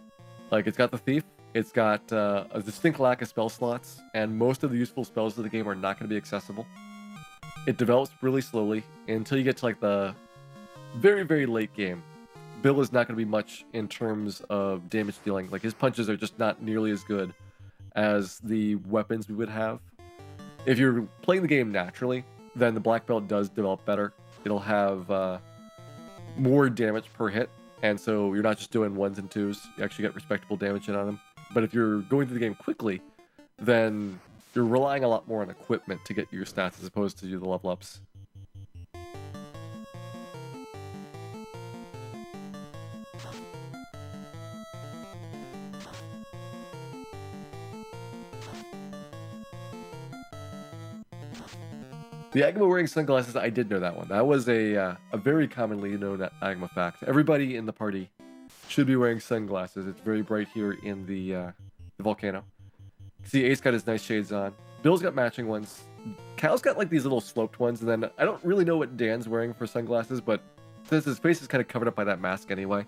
S1: like it's got the Thief, it's got a distinct lack of spell slots, and most of the useful spells of the game are not going to be accessible. It develops really slowly until you get to like the very, very late game. Bill is not going to be much in terms of damage dealing. Like his punches are just not nearly as good as the weapons we would have. If you're playing the game naturally, then the Black Belt does develop better. It'll have more damage per hit, and so you're not just doing 1s and 2s. You actually get respectable damage in on them. But if you're going through the game quickly, then you're relying a lot more on equipment to get your stats as opposed to the level ups. The Agama wearing sunglasses, I did know that one. That was a very commonly known Agama fact. Everybody in the party should be wearing sunglasses. It's very bright here in the volcano. See, Ace got his nice shades on. Bill's got matching ones. Cal's got like these little sloped ones, and then I don't really know what Dan's wearing for sunglasses, but since his face is kind of covered up by that mask anyway,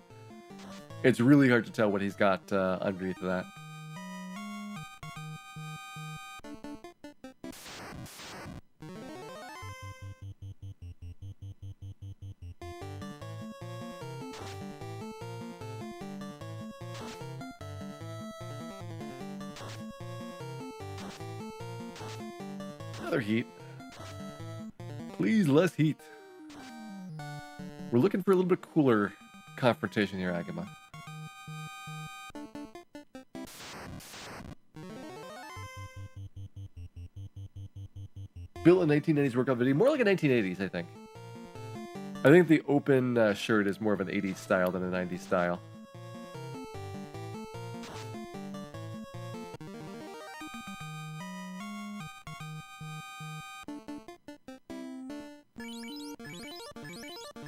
S1: it's really hard to tell what he's got underneath of that. Another heat. Please, less heat. We're looking for a little bit cooler confrontation here, Agama. Built a 1990s workout video, more like a 1980s, I think. I think the open shirt is more of an 80s style than a 90s style.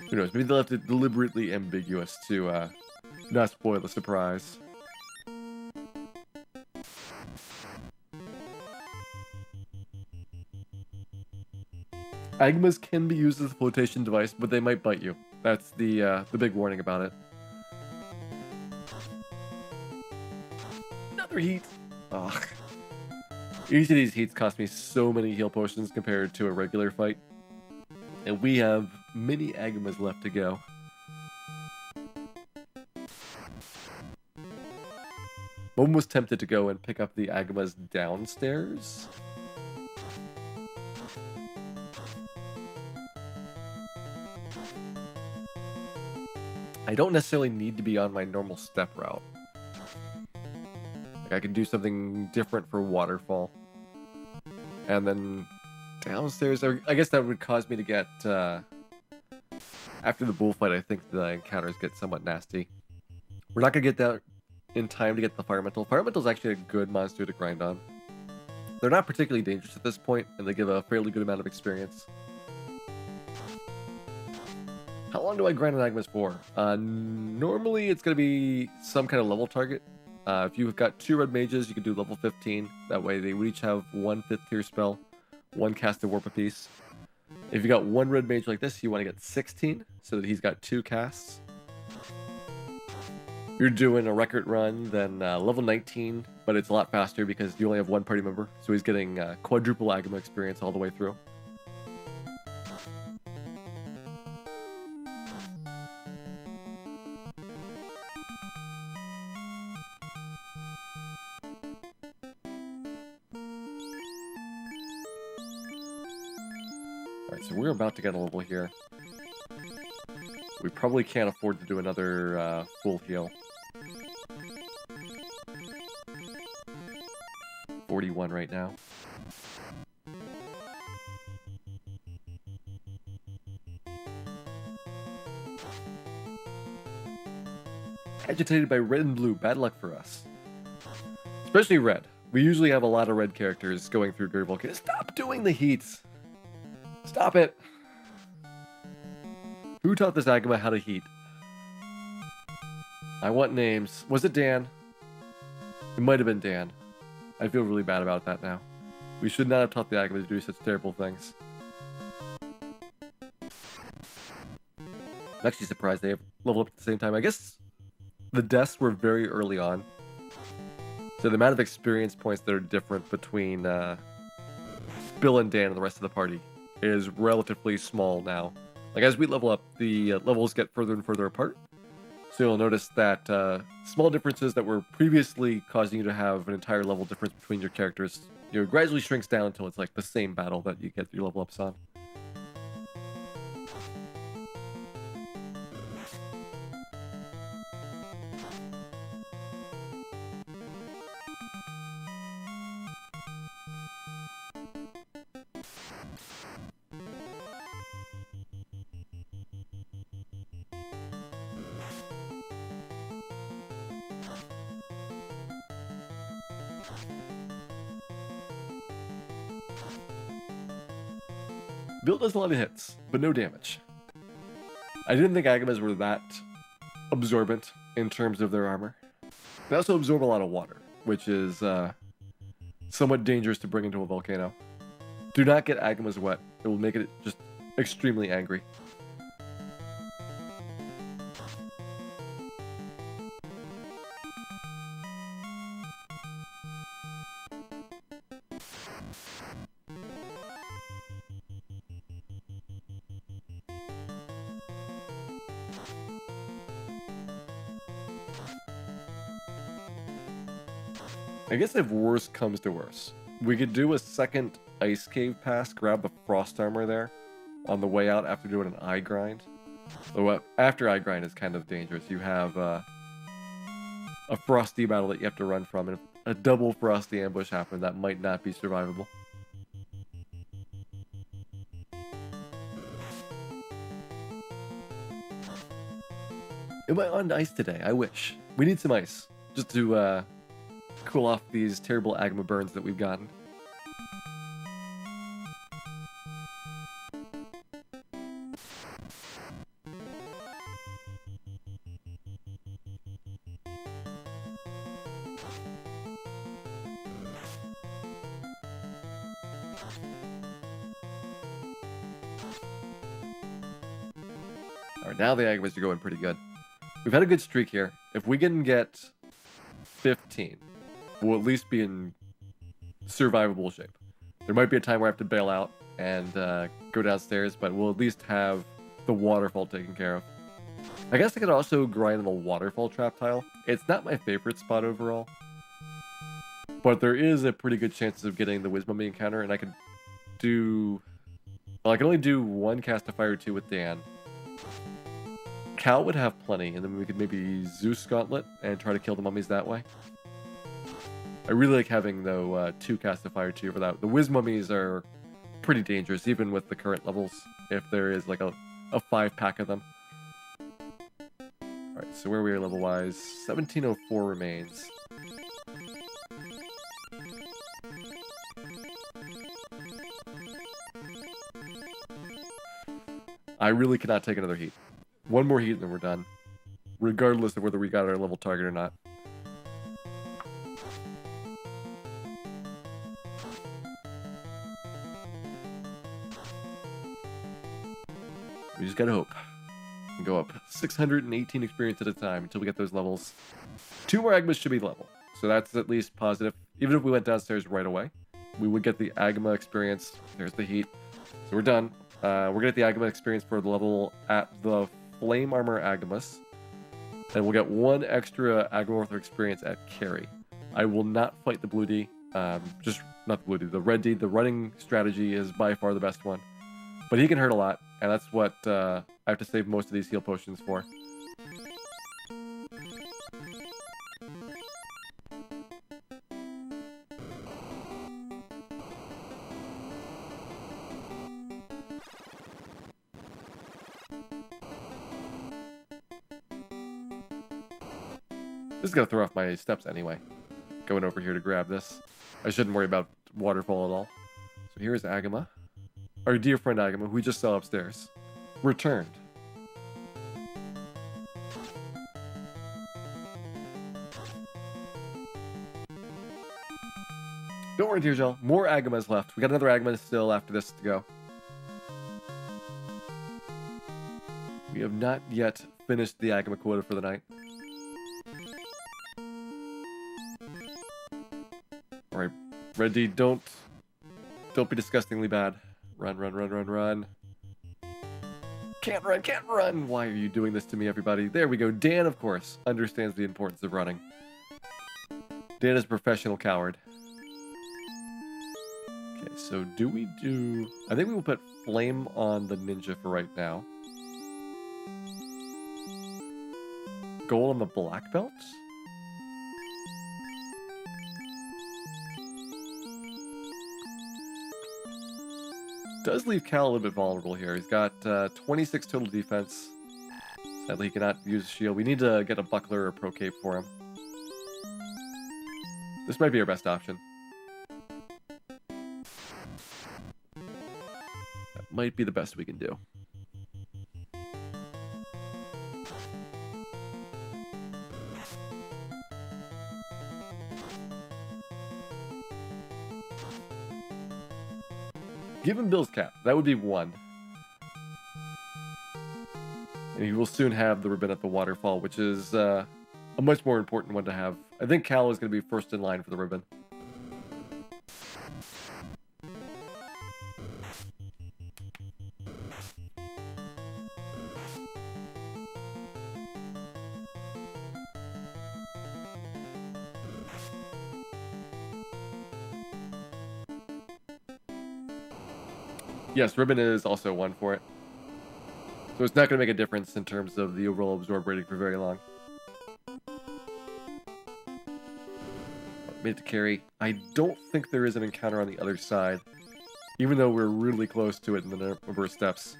S1: Who knows? Maybe they left it deliberately ambiguous to not spoil the surprise. Agamas can be used as a flotation device, but they might bite you. That's the big warning about it. Another heat. Ugh. Each of these heats cost me so many heal potions compared to a regular fight. And we have many Agamas left to go. I'm almost tempted to go and pick up the Agamas downstairs. I don't necessarily need to be on my normal step route. Like I can do something different for Waterfall. And then downstairs, I guess that would cause me to get, after the bullfight, I think the encounters get somewhat nasty. We're not going to get that in time to get the Fire Mental. Fire Mental is actually a good monster to grind on. They're not particularly dangerous at this point, and they give a fairly good amount of experience. How long do I grind on Agmas for? Normally it's going to be some kind of level target. If you've got 2 red mages, you can do level 15. That way they would each have 1 5th tier spell, 1 cast of warp apiece. If you got 1 red mage like this, you want to get 16, so that he's got 2 casts. If you're doing a record run, then level 19, but it's a lot faster because you only have 1 party member, so he's getting quadruple Agama experience all the way through. Alright, so we're about to get a level here. We probably can't afford to do another full heal. 41 right now. Agitated by red and blue, bad luck for us. Especially red. We usually have a lot of red characters going through Great Volcano. Stop doing the heats! Stop it! Who taught this Agama how to heat? I want names. Was it Dan? It might have been Dan. I feel really bad about that now. We should not have taught the Agama to do such terrible things. I'm actually surprised they have leveled up at the same time. I guess the deaths were very early on. So the amount of experience points that are different between Bill and Dan and the rest of the party is relatively small now. Like, as we level up, the levels get further and further apart. So you'll notice that small differences that were previously causing you to have an entire level difference between your characters, gradually shrinks down until it's like the same battle that you get your level ups on. Bill does a lot of hits, but no damage. I didn't think Agamas were that absorbent in terms of their armor. They also absorb a lot of water, which is somewhat dangerous to bring into a volcano. Do not get Agamas wet. It will make it just extremely angry. I guess if worse comes to worse, we could do a second ice cave pass, grab the frost armor there on the way out after doing an eye grind. Though after eye grind is kind of dangerous. You have a frosty battle that you have to run from, and if a double frosty ambush happens, that might not be survivable. Am I on ice today? I wish. We need some ice, just to cool off these terrible Agama burns that we've gotten. Alright, now the Agamas are going pretty good. We've had a good streak here. If we can get 15, we'll at least be in survivable shape. There might be a time where I have to bail out and go downstairs, but we'll at least have the waterfall taken care of. I guess I could also grind on the waterfall trap tile. It's not my favorite spot overall, But there is a pretty good chance of getting the Wiz Mummy encounter, and I could do... Well, I can only do one Cast of Fire 2 with Dan. Cal would have plenty, and then we could maybe Zeus Gauntlet and try to kill the mummies that way. I really like having, though, 2 Cast of Fire 2 for that. The Wiz Mummies are pretty dangerous, even with the current levels, if there is like a 5-pack of them. Alright, so where are we level-wise? 1704 remains. I really cannot take another heat. One more heat and then we're done. Regardless of whether we got our level target or not. We just gotta hope. And go up 618 experience at a time until we get those levels. 2 more Agmas should be level. So that's at least positive. Even if we went downstairs right away, we would get the Agma experience. There's the heat. So we're done. We're gonna get the Agama experience for the level at the Flame Armor Agamas. And we'll get 1 extra Agamorph experience at Carry. I will not fight the Blue D. Just not the Blue D, the Red D. The running strategy is by far the best one. But he can hurt a lot, and that's what I have to save most of these heal potions for. This is gonna throw off my steps anyway. Going over here to grab this. I shouldn't worry about waterfall at all. So here's Agama. Our dear friend Agama, who we just saw upstairs. Returned. Don't worry, dear Jill. More Agamas left. We got another Agama still after this to go. We have not yet finished the Agama quota for the night. Alright, Red D, don't be disgustingly bad. Run, run, run, run, run. Can't run, can't run! Why are you doing this to me, everybody? There we go. Dan, of course, understands the importance of running. Dan is a professional coward. Okay, so do we do... I think we will put Flame on the ninja for right now. Gold on the black belt? Does leave Cal a little bit vulnerable here. He's got 26 total defense. Sadly, he cannot use a shield. We need to get a buckler or a pro cape for him. This might be our best option. That might be the best we can do. Give him Bill's cap. That would be 1. And he will soon have the ribbon at the waterfall, which is a much more important one to have. I think Cal is going to be first in line for the ribbon. Yes, ribbon is also 1 for it. So it's not going to make a difference in terms of the overall absorb rating for very long. Made it to carry. I don't think there is an encounter on the other side, even though we're really close to it in the number of steps.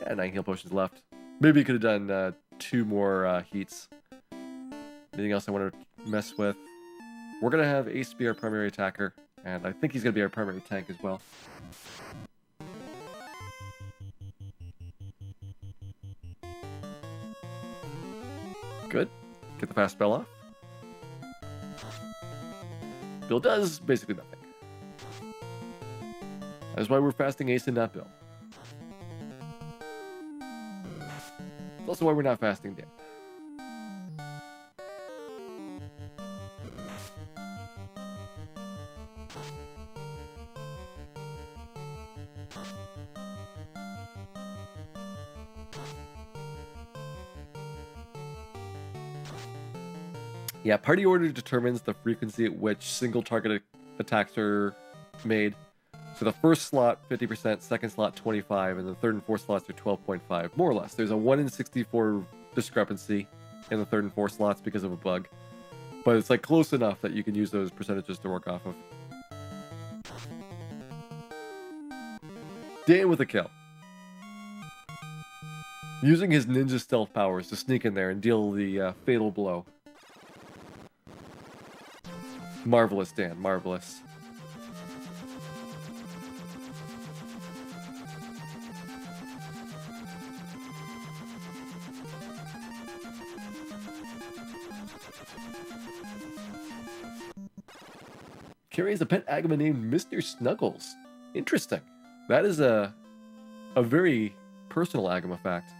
S1: Yeah, 9 heal potions left. Maybe we could have done 2 more heats. Anything else I want to mess with? We're going to have Ace be our primary attacker. And I think he's going to be our primary tank as well. Good. Get the fast spell off. Bill does basically nothing. That's why we're fasting Ace and not Bill. That's also why we're not fasting Dan. Yeah, party order determines the frequency at which single target attacks are made. So the first slot, 50%, second slot, 25, and the third and fourth slots are 12.5, more or less. There's a 1 in 64 discrepancy in the third and fourth slots because of a bug. But it's like close enough that you can use those percentages to work off of. Dan with a kill. Using his ninja stealth powers to sneak in there and deal the fatal blow. Marvelous, Dan, marvelous. Carries a pet Agama named Mr. Snuggles. Interesting. That is a very personal Agama fact.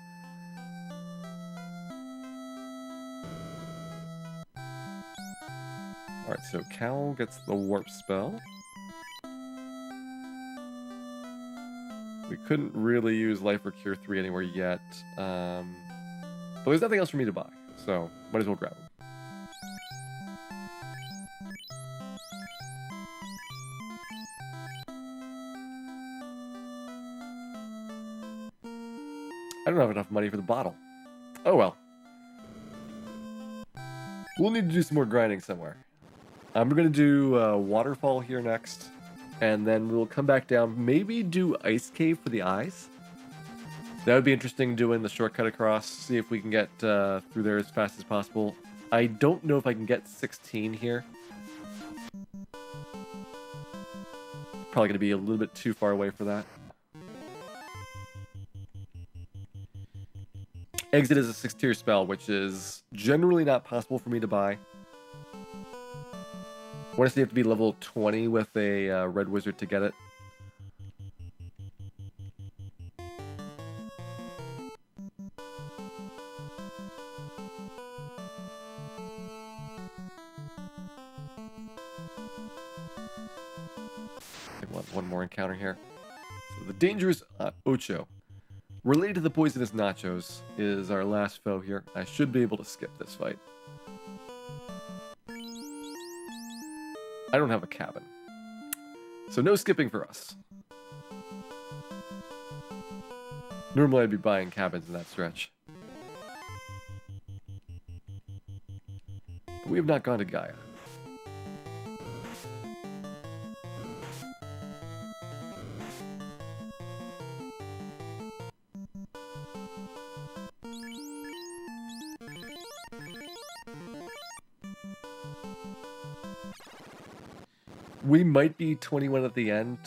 S1: Alright, so Cal gets the warp spell. We couldn't really use Life or Cure 3 anywhere yet. But there's nothing else for me to buy, so might as well grab them. I don't have enough money for the bottle. Oh well. We'll need to do some more grinding somewhere. I'm going to do Waterfall here next, and then we'll come back down, maybe do Ice Cave for the eyes. That would be interesting, doing the shortcut across, see if we can get through there as fast as possible. I don't know if I can get 16 here. Probably going to be a little bit too far away for that. Exit is a 6-tier spell, which is generally not possible for me to buy. I want to say you have to be level 20 with a red wizard to get it. I want one more encounter here. So the dangerous Ocho. Related to the poisonous nachos is our last foe here. I should be able to skip this fight. I don't have a cabin, so no skipping for us. Normally I'd be buying cabins in that stretch. But we have not gone to Gaia. We might be 21 at the end,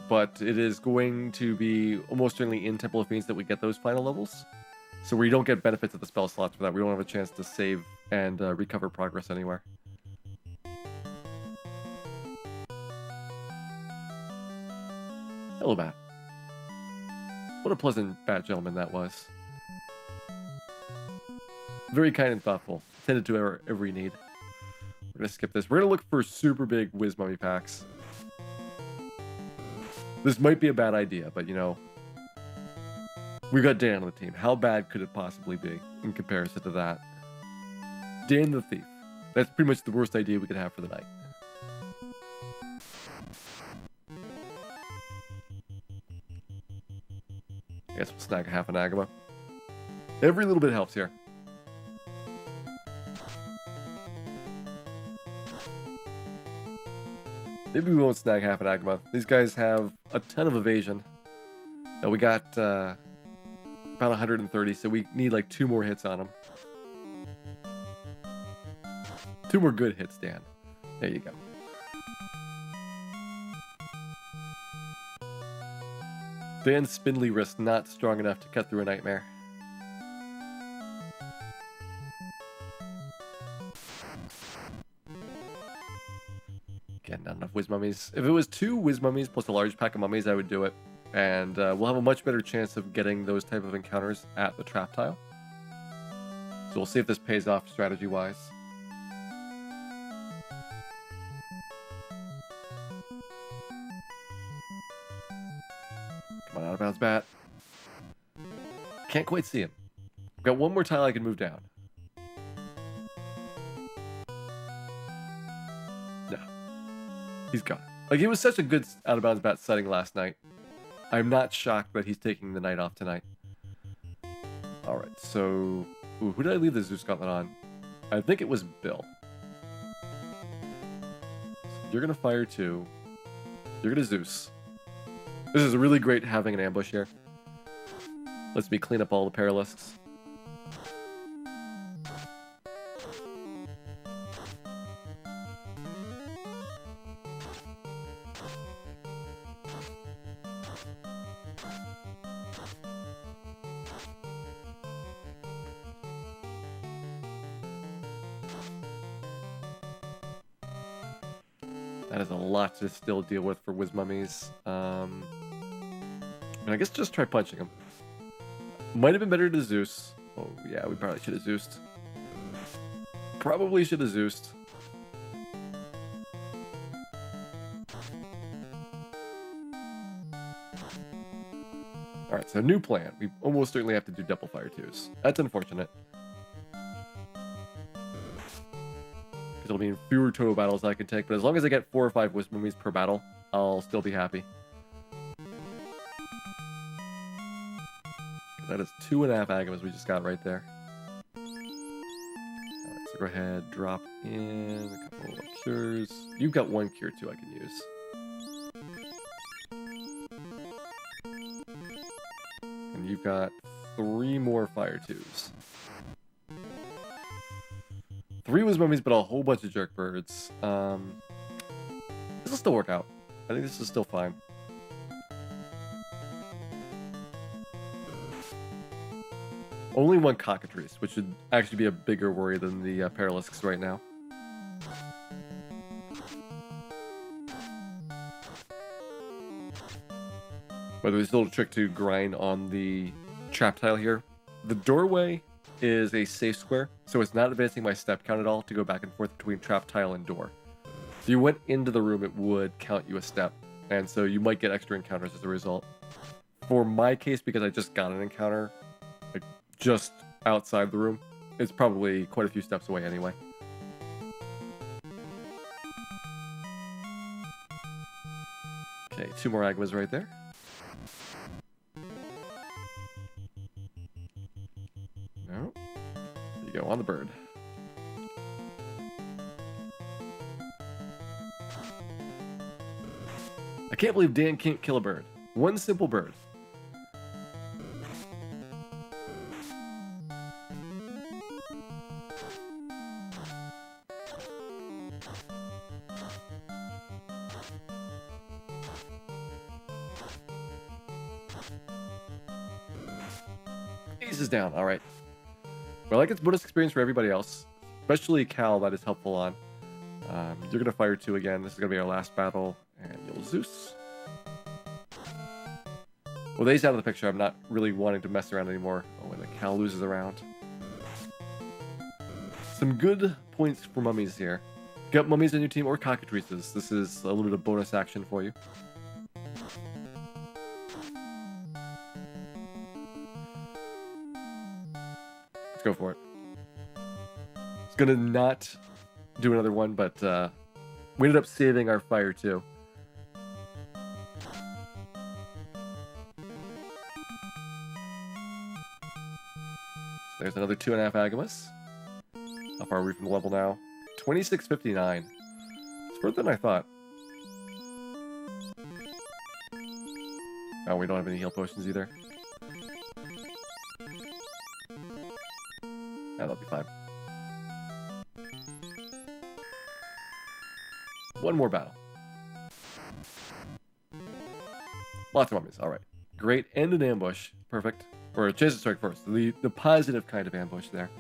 S1: but it is going to be almost certainly in Temple of Fiends that we get those final levels. So we don't get benefits of the spell slots for that. We don't have a chance to save and recover progress anywhere. Hello, Bat. What a pleasant bat gentleman that was. Very kind and thoughtful. Tended to our every need. We're going to skip this. We're going to look for super big Whiz Mummy packs. This might be a bad idea, but you know, we got Dan on the team. How bad could it possibly be in comparison to that? Dan the Thief. That's pretty much the worst idea we could have for the night. I guess we'll snag a half an Agama. Every little bit helps here. Maybe we won't snag half an Agama. These guys have a ton of evasion. Now we got about 130, so we need like 2 more hits on them. 2 more good hits, Dan. There you go. Dan's spindly wrist not strong enough to cut through a nightmare. Again, not enough Whiz Mummies. If it was 2 Whiz Mummies plus a large pack of mummies, I would do it. And we'll have a much better chance of getting those type of encounters at the trap tile. So we'll see if this pays off strategy-wise. Come on, out of bounds, Bat. Can't quite see him. I've got one more tile I can move down. He's got it. Like, it was such a good out-of-bounds bat setting last night. I'm not shocked that he's taking the night off tonight. Alright, so... Ooh, who did I leave the Zeus Gauntlet on? I think it was Bill. So you're gonna fire 2. You're gonna Zeus. This is really great having an ambush here. Lets me clean up all the Paralisks. That is a lot to still deal with for Wiz Mummies. And I guess just try punching him. Might have been better to Zeus. Oh, yeah, we probably should have Zeused. Probably should have Zeused. Alright, so new plan. We almost certainly have to do double fire 2s. That's unfortunate. Because it'll mean fewer total battles I can take, but as long as I get 4 or 5 Wisp Mummies per battle, I'll still be happy. That is 2.5 Agamas we just got right there. Alright, so go ahead, drop in a couple of cures. You've got 1 cure too I can use. And you've got 3 more fire 2s. 3 Wiz Mummies, but a whole bunch of Jerk Birds. This will still work out. I think this is still fine. Only 1 Cockatrice, which would actually be a bigger worry than the Paralisks right now. But there's a little trick to grind on the trap tile here. The doorway is a safe square, so it's not advancing my step count at all to go back and forth between trap tile and door. If you went into the room, it would count you a step, and so you might get extra encounters as a result. For my case, because I just got an encounter, like, just outside the room, it's probably quite a few steps away anyway. Okay, 2 more Agamas right there. No. There you go, on the bird. I can't believe Dan can't kill a bird. 1 simple bird. Ace is down, alright. Well, that gets bonus experience for everybody else, especially Cal, that is helpful on. You're gonna fire 2 again. This is gonna be our last battle, and you'll Zeus. With Ace out of the picture, I'm not really wanting to mess around anymore. Oh, and the Cal loses around. Some good points for Mummies here. Got Mummies on your team or Cockatrices. This is a little bit of bonus action for you. Let's go for it. It's gonna not do another one, but we ended up saving our fire too. So there's another 2.5 Agamas. How far are we from the level now? 2659. It's further than I thought. Oh, we don't have any heal potions either. Yeah, that'll be fine. 1 more battle. Lots of mummies. Alright. Great. And an ambush. Perfect. Or a chance to strike first. The positive kind of ambush there.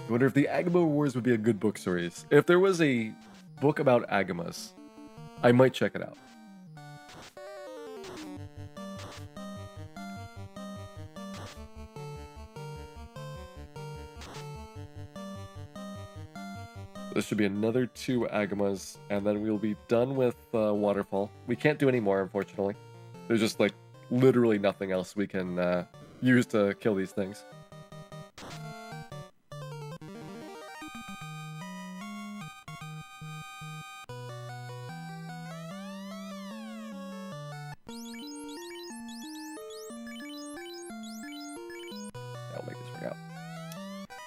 S1: I wonder if the Agama Wars would be a good book series. If there was a book about Agamas, I might check it out. This should be another 2 Agamas, and then we'll be done with Waterfall. We can't do any more, unfortunately. There's just, like, literally nothing else we can use to kill these things.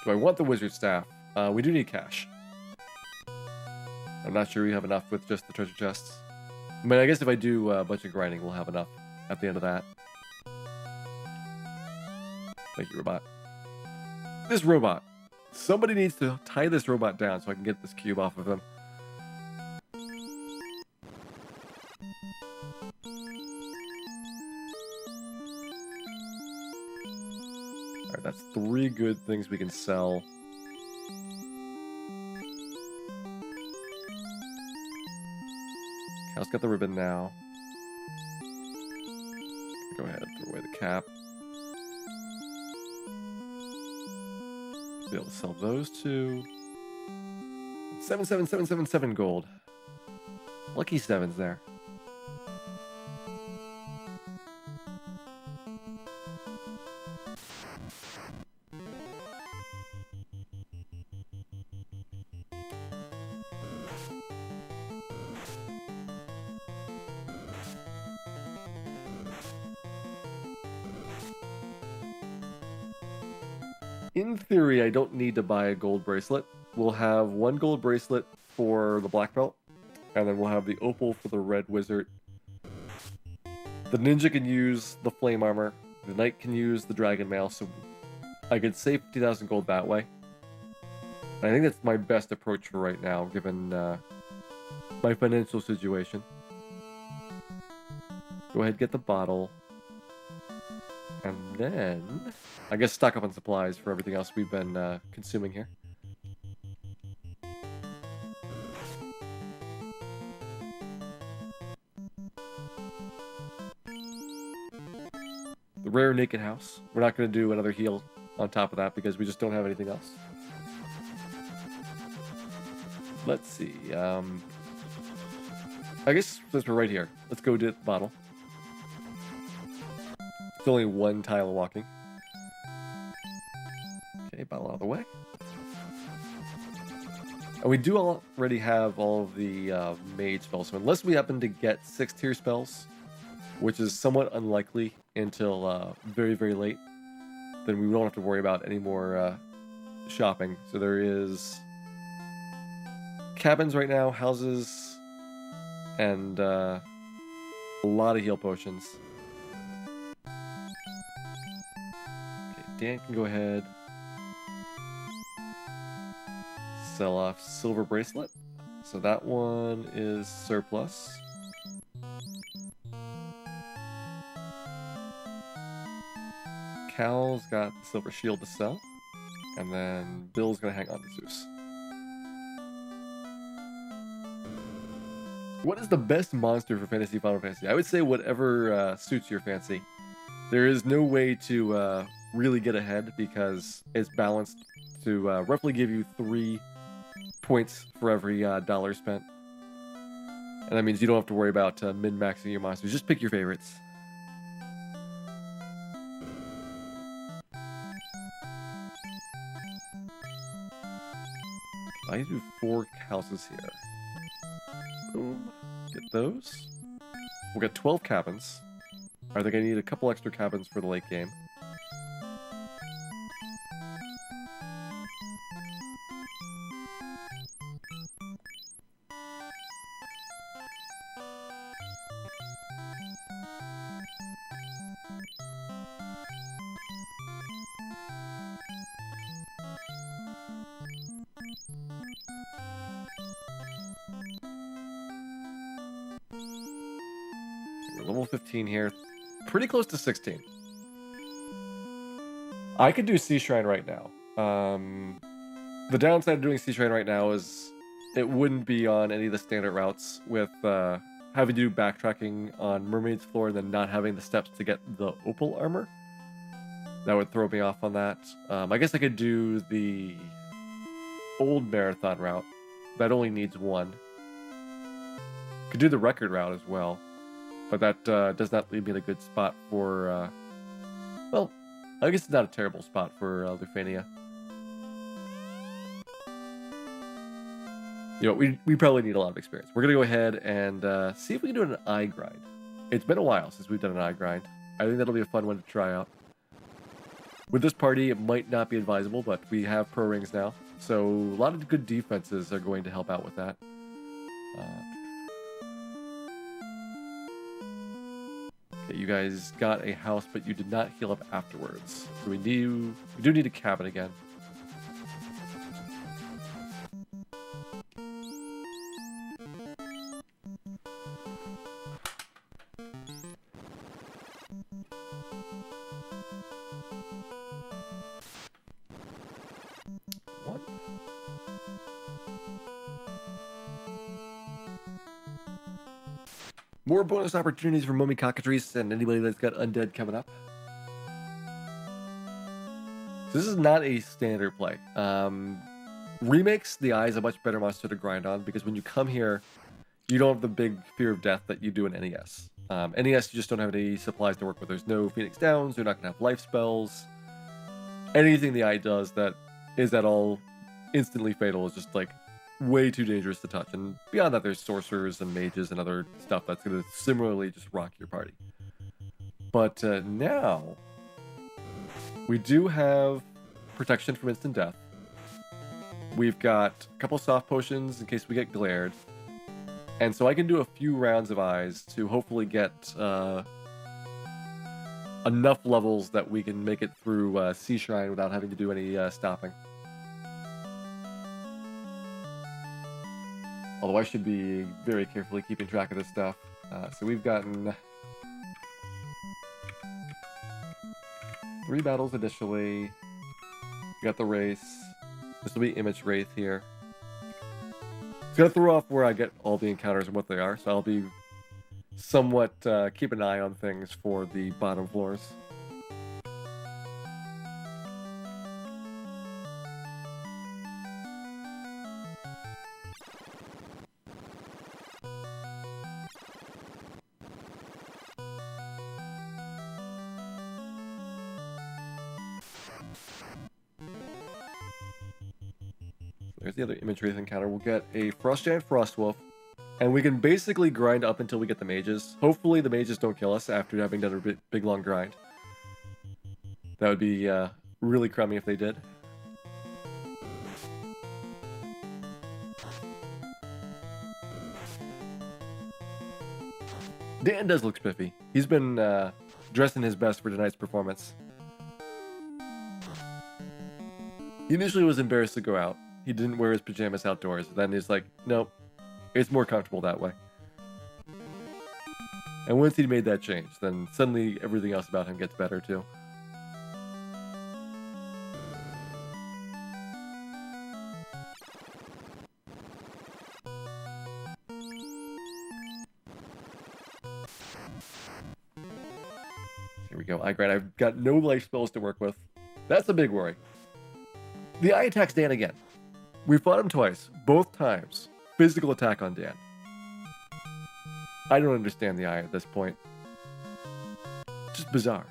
S1: Do I want the wizard staff? We do need cash. I'm not sure we have enough with just the treasure chests. I mean, I guess if I do a bunch of grinding, we'll have enough at the end of that. Thank you, robot. This robot. Somebody needs to tie this robot down so I can get this cube off of him. Alright, that's 3 good things we can sell. Cal's got the ribbon now. Go ahead and throw away the cap. Be able to sell those 2. 77777 gold. Lucky 7s there. In theory, I don't need to buy a gold bracelet. We'll have 1 gold bracelet for the black belt, and then we'll have the opal for the red wizard. The ninja can use the flame armor. The knight can use the dragon mail, so I could save 50,000 gold that way. And I think that's my best approach for right now, given my financial situation. Go ahead and get the bottle. And then, I guess, stock up on supplies for everything else we've been consuming here. The rare naked house. We're not going to do another heal on top of that because we just don't have anything else. Let's see. I guess since we're right here, let's go to the bottle. It's only 1 tile of walking. Okay, bottle out of the way. And we do already have all of the mage spells, so unless we happen to get 6 tier spells, which is somewhat unlikely until very, very late, then we don't have to worry about any more shopping. So there is cabins right now, houses, and a lot of heal potions. Dan can go ahead, sell off silver bracelet. So that one is surplus. Cal's got the silver shield to sell. And then Bill's gonna hang on to Zeus. What is the best monster for Fantasy Final Fantasy? I would say whatever suits your fancy. There is no way to really get ahead because it's balanced to roughly give you 3 points for every dollar spent. And that means you don't have to worry about min-maxing your monsters. Just pick your favorites. I do 4 houses here. Boom. Get those. We'll get 12 cabins. I think I need a couple extra cabins for the late game. We're level 15 here. Pretty close to 16. I could do Sea Shrine right now. The downside of doing Sea Shrine right now is it wouldn't be on any of the standard routes with having to do backtracking on Mermaid's Floor and then not having the steps to get the opal armor. That would throw me off on that. I guess I could do the old marathon route. That only needs 1. Could do the record route as well. But that does not leave me in a good spot for, well, I guess it's not a terrible spot for Lufania. You know, we probably need a lot of experience. We're going to go ahead and see if we can do an eye grind. It's been a while since we've done an eye grind. I think that'll be a fun one to try out. With this party, it might not be advisable, but we have pro rings now. So a lot of good defenses are going to help out with that. Okay, you guys got a house, but you did not heal up afterwards. So we do need a cabin again. More bonus opportunities for Mummy Cockatrice and anybody that's got undead coming up. So this is not a standard play. Remakes, the Eye is a much better monster to grind on because when you come here, you don't have the big fear of death that you do in NES. NES, you just don't have any supplies to work with. There's no Phoenix Downs, you're not going to have life spells. Anything the Eye does that is at all instantly fatal is just like way too dangerous to touch. And beyond that, there's sorcerers and mages and other stuff that's going to similarly just rock your party. But now, we do have protection from instant death. We've got a couple soft potions in case we get glared. And so I can do a few rounds of Eyes to hopefully get enough levels that we can make it through Sea Shrine without having to do any stopping. Although I should be very carefully keeping track of this stuff. So we've gotten 3 battles initially. We got the race. This will be Image Wraith here. It's going to throw off where I get all the encounters and what they are, so I'll be somewhat keep an eye on things for the bottom floors. There's the other Image Wraith encounter. We'll get a Frost Giant Frostwolf, and we can basically grind up until we get the mages. Hopefully the mages don't kill us after having done a big long grind. That would be really crummy if they did. Dan does look spiffy. He's been dressing his best for tonight's performance. He initially was embarrassed to go out. He didn't wear his pajamas outdoors. Then he's like, nope, it's more comfortable that way. And once he made that change, then suddenly everything else about him gets better too. Here we go. I've got no life spells to work with. That's a big worry. The Eye attacks Dan again. We fought him twice. Both times. Physical attack on Dan. I don't understand the Eye at this point. Just bizarre.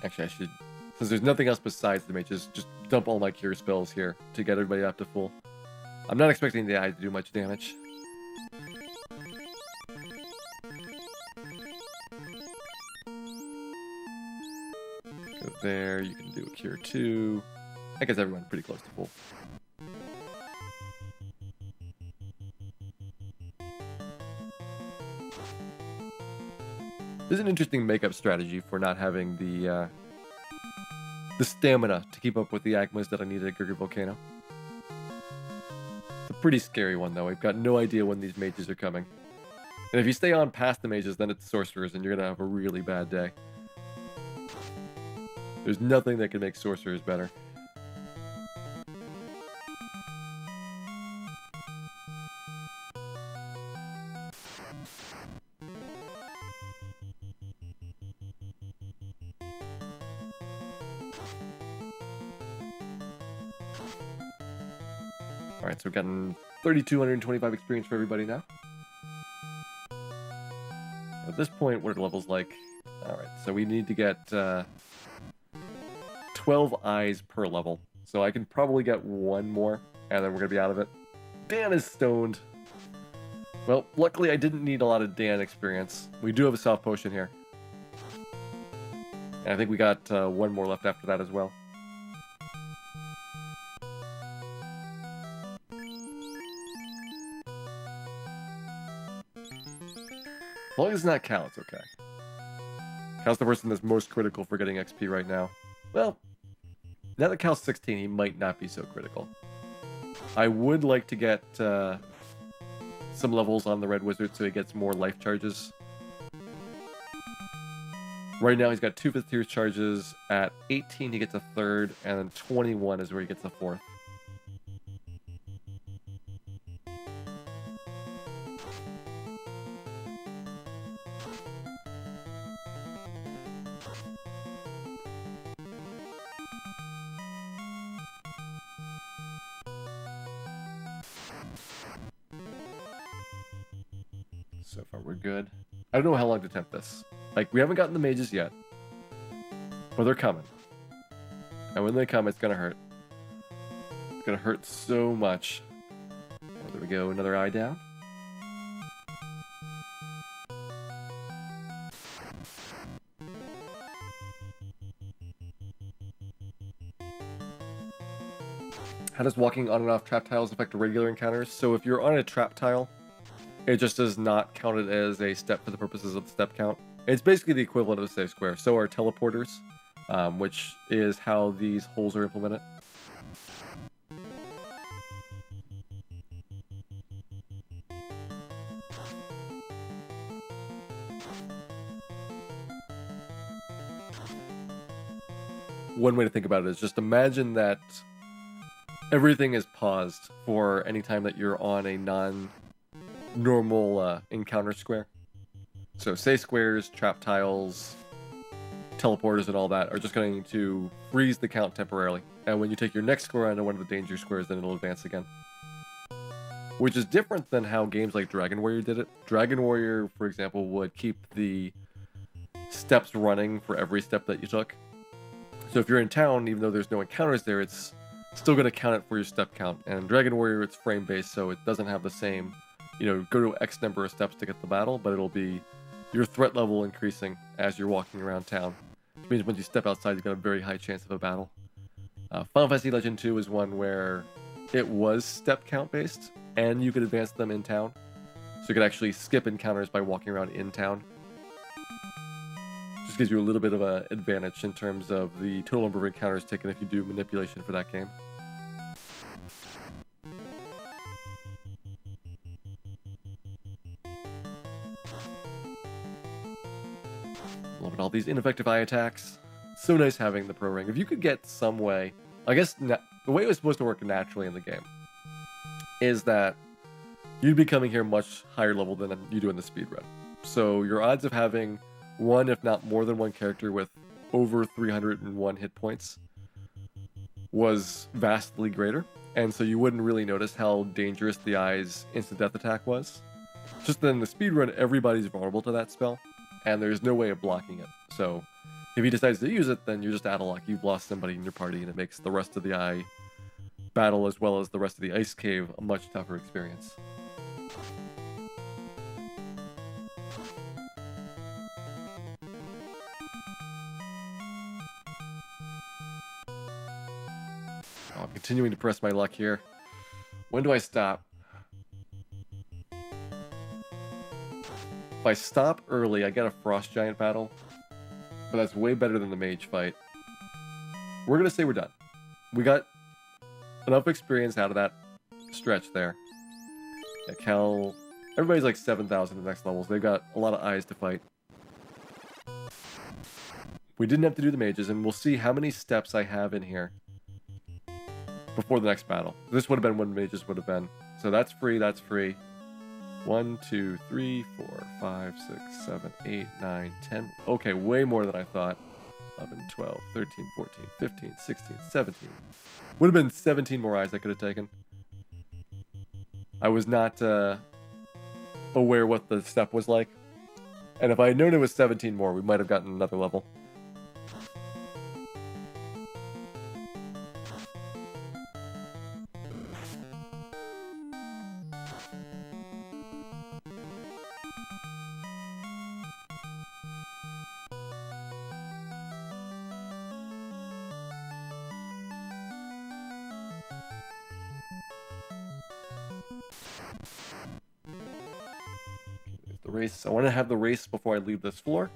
S1: Actually, I should... Since there's nothing else besides the mages, just dump all my cure spells here to get everybody up to full. I'm not expecting the Eye to do much damage. Go there, you can do a cure too. I guess everyone's pretty close to full. This is an interesting makeup strategy for not having the stamina to keep up with the Agmas that I need at Gurgit Volcano. It's a pretty scary one, though. We've got no idea when these mages are coming. And if you stay on past the mages, then it's sorcerers, and you're going to have a really bad day. There's nothing that can make sorcerers better. Alright, so we've gotten 3,225 experience for everybody now. At this point, what are the levels like? Alright, so we need to get 12 12 eyes per level. So I can probably get one more, and then we're going to be out of it. Dan is stoned. Well, luckily I didn't need a lot of Dan experience. We do have a soft potion here. And I think we got one more left after that as well. As long as it's not Cal, it's okay. Cal's the person that's most critical for getting XP right now. Well, now that Cal's 16, he might not be so critical. I would like to get some levels on the Red Wizard so he gets more life charges. Right now he's got 2 5th tier charges. At 18 he gets a 3rd, and then 21 is where he gets a 4th. So far we're good. I don't know how long to attempt this. Like, we haven't gotten the mages yet. But they're coming. And when they come, it's gonna hurt. It's gonna hurt so much. Oh, there we go, another eye down. How does walking on and off trap tiles affect regular encounters? So if you're on a trap tile, it just does not count it as a step for the purposes of the step count. It's basically the equivalent of a safe square. So are teleporters, which is how these holes are implemented. One way to think about it is just imagine that everything is paused for any time that you're on a non-normal encounter square. So say squares, trap tiles, teleporters, and all that are just going to freeze the count temporarily. And when you take your next square onto one of the danger squares, then it'll advance again. Which is different than how games like Dragon Warrior did it. Dragon Warrior, for example, would keep the steps running for every step that you took. So if you're in town, even though there's no encounters there, it's still going to count it for your step count. And Dragon Warrior, it's frame-based, so it doesn't have the same, go to X number of steps to get the battle, but it'll be your threat level increasing as you're walking around town. Which means once you step outside, you've got a very high chance of a battle. Final Fantasy Legend 2 is one where it was step count based, and you could advance them in town. So you could actually skip encounters by walking around in town. Just gives you a little bit of an advantage in terms of the total number of encounters taken if you do manipulation for that game. Love it, all these ineffective eye attacks. So nice having the pro ring. If you could get some way, I guess the way it was supposed to work naturally in the game is that you'd be coming here much higher level than you do in the speedrun. So your odds of having one, if not more than one character with over 301 hit points was vastly greater. And so you wouldn't really notice how dangerous the eye's instant death attack was. Just that in the speedrun, everybody's vulnerable to that spell, and there's no way of blocking it. So if he decides to use it, then you're just out of luck. You've lost somebody in your party, and it makes the rest of the eye battle, as well as the rest of the ice cave, a much tougher experience. Oh, I'm continuing to press my luck here. When do I stop? If I stop early, I get a Frost Giant battle, but that's way better than the Mage fight. We're going to say we're done. We got enough experience out of that stretch there. Yeah, Cal... Everybody's like 7,000 in the next levels. They've got a lot of eyes to fight. We didn't have to do the mages, and we'll see how many steps I have in here before the next battle. This would have been when mages would have been. So that's free, that's free. 1, 2, 3, 4, 5, 6, 7, 8, 9, 10. Okay, way more than I thought. 11, 12, 13, 14, 15, 16, 17. Would have been 17 more eyes I could have taken. I was not aware what the step was like. And if I had known it was 17 more, we might have gotten another level. The race. I want to have the race before I leave this floor.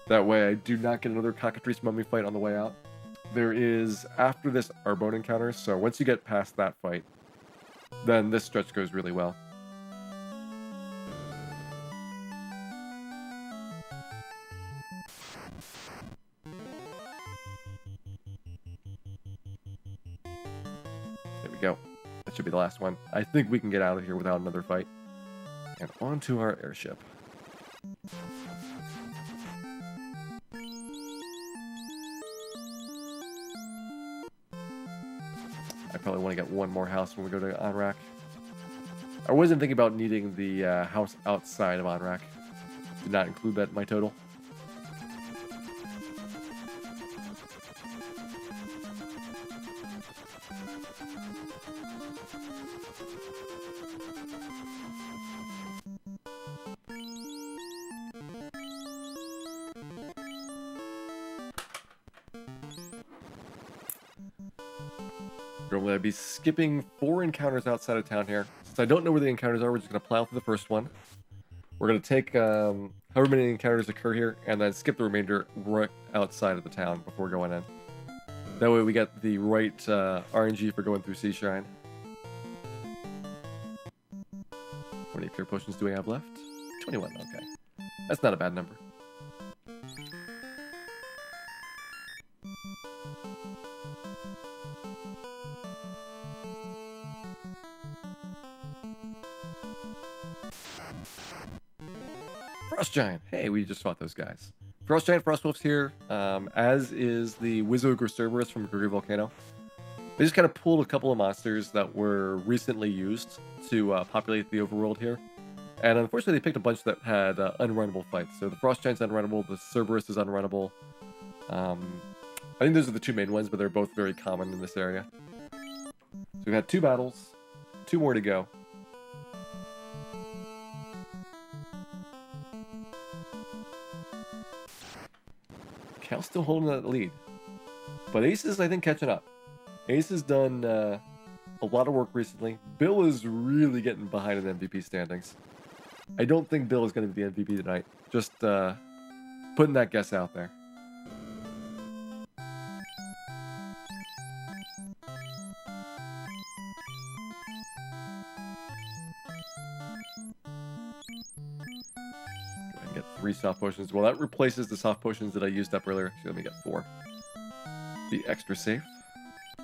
S1: That way I do not get another cockatrice mummy fight on the way out. There is, after this, Arbone encounters, so once you get past that fight, then this stretch goes really well. There we go. That should be the last one. I think we can get out of here without another fight. And onto our airship. I probably want to get one more house when we go to Onrak. I wasn't thinking about needing the house outside of Onrak. Did not include that in my total. Normally I'd be skipping 4 encounters outside of town here. Since I don't know where the encounters are, we're just going to plow through the first one. We're going to take however many encounters occur here, and then skip the remainder right outside of the town before going in. That way we get the right RNG for going through Sea Shrine. How many pure potions do we have left? 21, okay. That's not a bad number. Frost Giant! Hey, we just fought those guys. Frost Giant, Frost Wolf's here, as is the Wizogre Cerberus from Great Volcano. They just kind of pulled a couple of monsters that were recently used to populate the overworld here. And unfortunately, they picked a bunch that had unrunnable fights. So the Frost Giant's unrunnable, the Cerberus is unrunnable. I think those are the 2 main ones, but they're both very common in this area. So we've had 2 battles, 2 more to go. Cal's still holding that lead. But Ace is, I think, catching up. Ace has done a lot of work recently. Bill is really getting behind in MVP standings. I don't think Bill is going to be the MVP tonight. Just putting that guess out there. Get 3 soft potions. Well, that replaces the soft potions that I used up earlier. So let me get 4. Be extra safe. So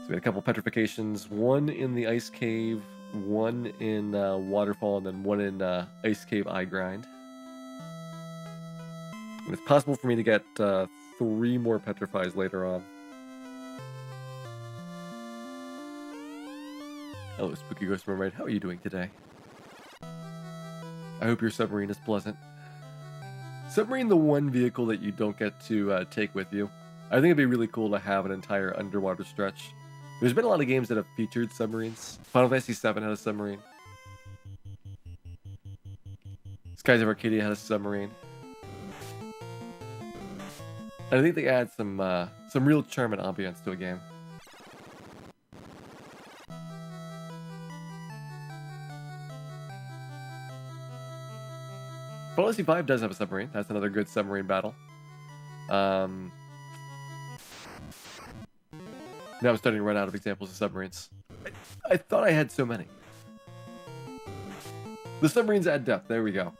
S1: we had a couple petrifications. 1 in the ice cave, 1 in waterfall, and then 1 in ice cave eye grind. And it's possible for me to get 3 more petrifies later on. Hello, Spooky Ghost Mermaid. How are you doing today? I hope your submarine is pleasant. Submarine, the one vehicle that you don't get to take with you. I think it'd be really cool to have an entire underwater stretch. There's been a lot of games that have featured submarines. Final Fantasy VII had a submarine. Skies of Arcadia had a submarine. And I think they add some real charm and ambience to a game. Final Fantasy V does have a submarine. That's another good submarine battle. Now I'm starting to run out of examples of submarines. I thought I had so many. The submarines add depth. There we go.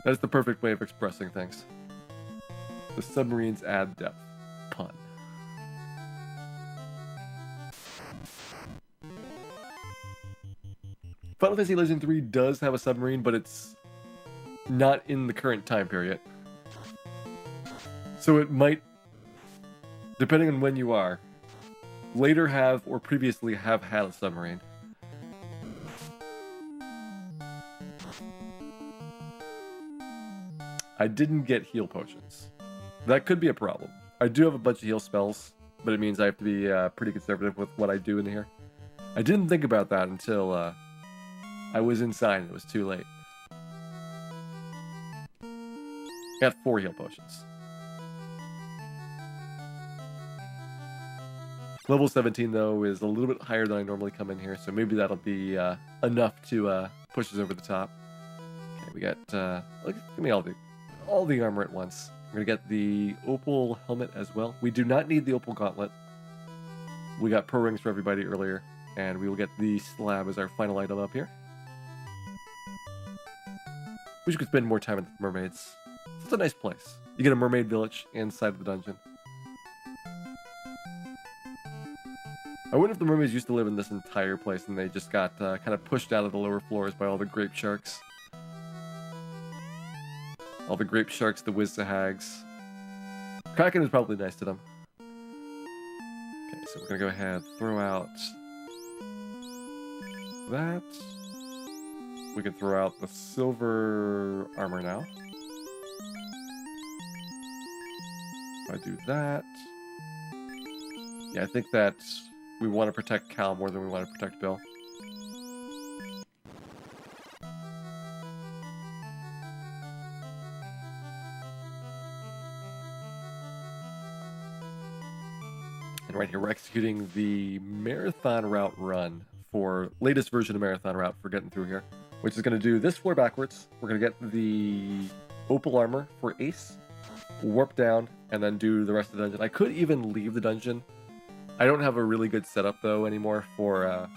S1: That's the perfect way of expressing things. The submarines add depth. Pun. Final Fantasy Legend 3 does have a submarine, but it's not in the current time period. So it might, depending on when you are, later have or previously have had a submarine. I didn't get heal potions. That could be a problem. I do have a bunch of heal spells, but it means I have to be pretty conservative with what I do in here. I didn't think about that until I was inside and it was too late. Got 4 heal potions. Level 17, though, is a little bit higher than I normally come in here, so maybe that'll be enough to push us over the top. Okay, we got, give me all the armor at once. We're gonna get the opal helmet as well. We do not need the opal gauntlet. We got pro rings for everybody earlier, and we will get the slab as our final item up here. Wish we could spend more time with the mermaids. It's a nice place. You get a mermaid village inside of the dungeon. I wonder if the mermaids used to live in this entire place and they just got kind of pushed out of the lower floors by all the grape sharks. All the grape sharks, the Wizzahags. Kraken is probably nice to them. Okay, so we're gonna go ahead, throw out that. We can throw out the silver armor now. If I do that. Yeah, I think that we want to protect Cal more than we want to protect Bill. And right here, we're executing the marathon route run for latest version of marathon route for getting through here, which is going to do this floor backwards. We're going to get the opal armor for Ace, warp down, and then do the rest of the dungeon. I could even leave the dungeon. I don't have a really good setup, though, anymore for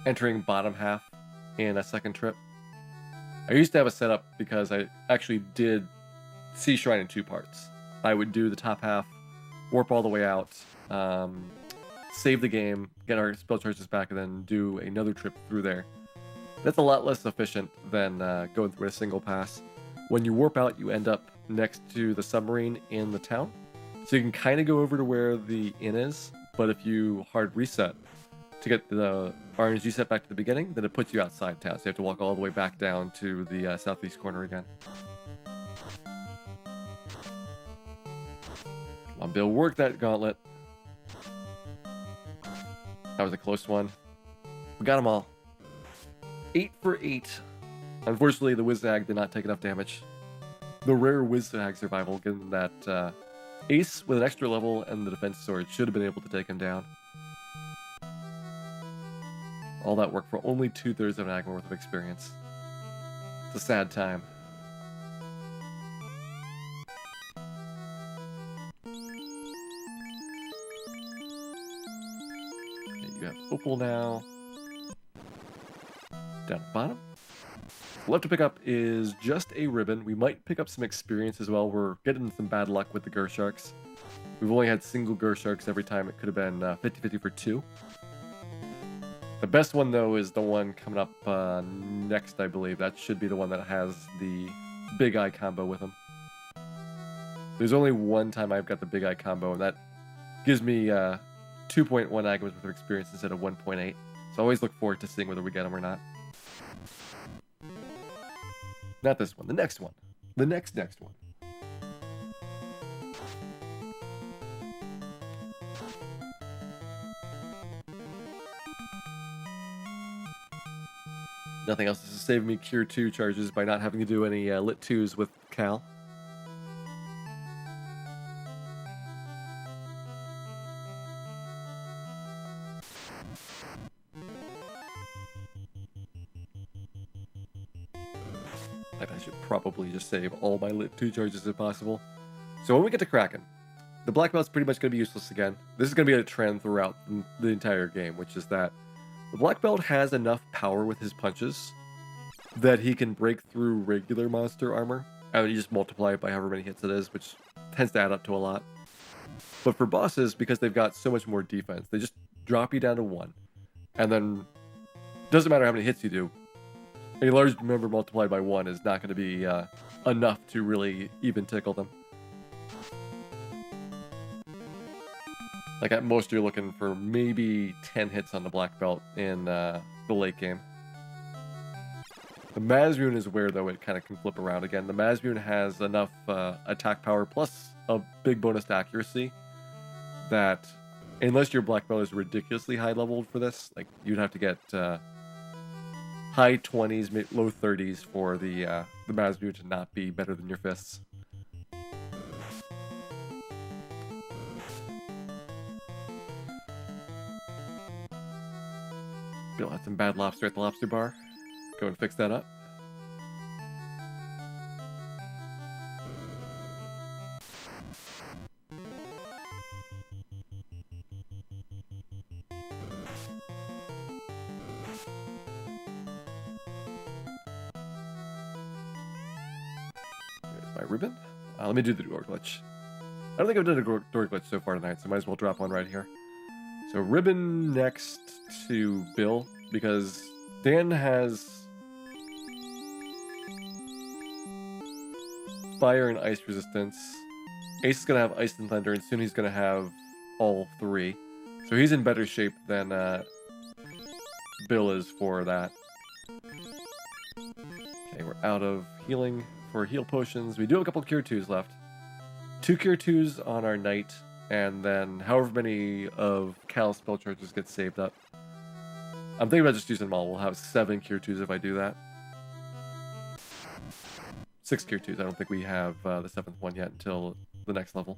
S1: entering bottom half in a second trip. I used to have a setup because I actually did Sea Shrine in 2 parts. I would do the top half, warp all the way out, save the game, get our spell charges back, and then do another trip through there. That's a lot less efficient than going through a single pass. When you warp out, you end up next to the submarine in the town. So you can kind of go over to where the inn is, but if you hard reset to get the RNG set back to the beginning, then it puts you outside town. So you have to walk all the way back down to the southeast corner again. Come on, Bill, work that gauntlet. That was a close one. We got them all. 8 for 8. Unfortunately, the Wizzag did not take enough damage. The rare Wizzag survival, given that Ace with an extra level and the defense sword should have been able to take him down. All that work for only 2/3 of an Agma worth of experience. It's a sad time. Okay, you have Opal now. Down at the bottom. Left to pick up is just a ribbon. We might pick up some experience as well. We're getting some bad luck with the Gersharks. We've only had single Gersharks every time. It could have been 50-50 for 2. The best one, though, is the one coming up next, I believe. That should be the one that has the Big Eye combo with him. There's only one time I've got the Big Eye combo, and that gives me 2.1 Agmas worth of experience instead of 1.8. So I always look forward to seeing whether we get them or not. Not this one, the next one. The next one. Nothing else. This is saving me Cure 2 charges by not having to do any Lit 2s with Cal. I should probably just save all my Lit 2 charges if possible. So when we get to Kraken, the Black Belt's pretty much going to be useless again. This is going to be a trend throughout the entire game, which is that the Black Belt has enough power with his punches that he can break through regular monster armor, and you just multiply it by however many hits it is, which tends to add up to a lot. But for bosses, because they've got so much more defense, they just drop you down to 1. And then, doesn't matter how many hits you do, a large number multiplied by 1 is not going to be enough to really even tickle them. Like at most, you're looking for maybe 10 hits on the Black Belt in the late game. The Mazmoon is where, though, it kind of can flip around again. The Mazmoon has enough attack power plus a big bonus to accuracy that, unless your Black Belt is ridiculously high leveled for this, like you'd have to get high 20s, low 30s for the Mazmoon to not be better than your fists. some bad lobster at the lobster bar. Go and fix that up. There's my ribbon. Let me do the door glitch. I don't think I've done a door glitch so far tonight, so might as well drop one right here. So ribbon next to Bill, because Dan has fire and ice resistance. Ace is going to have ice and thunder, and soon he's going to have all three. So he's in better shape than Bill is for that. Okay, we're out of healing for heal potions. We do have a couple Cure 2s left. 2 Cure 2s on our knight, and then however many of Cal's spell charges get saved up. I'm thinking about just using them all. We'll have 7 Cure 2s if I do that. 6 Cure 2s. I don't think we have the 7th one yet until the next level.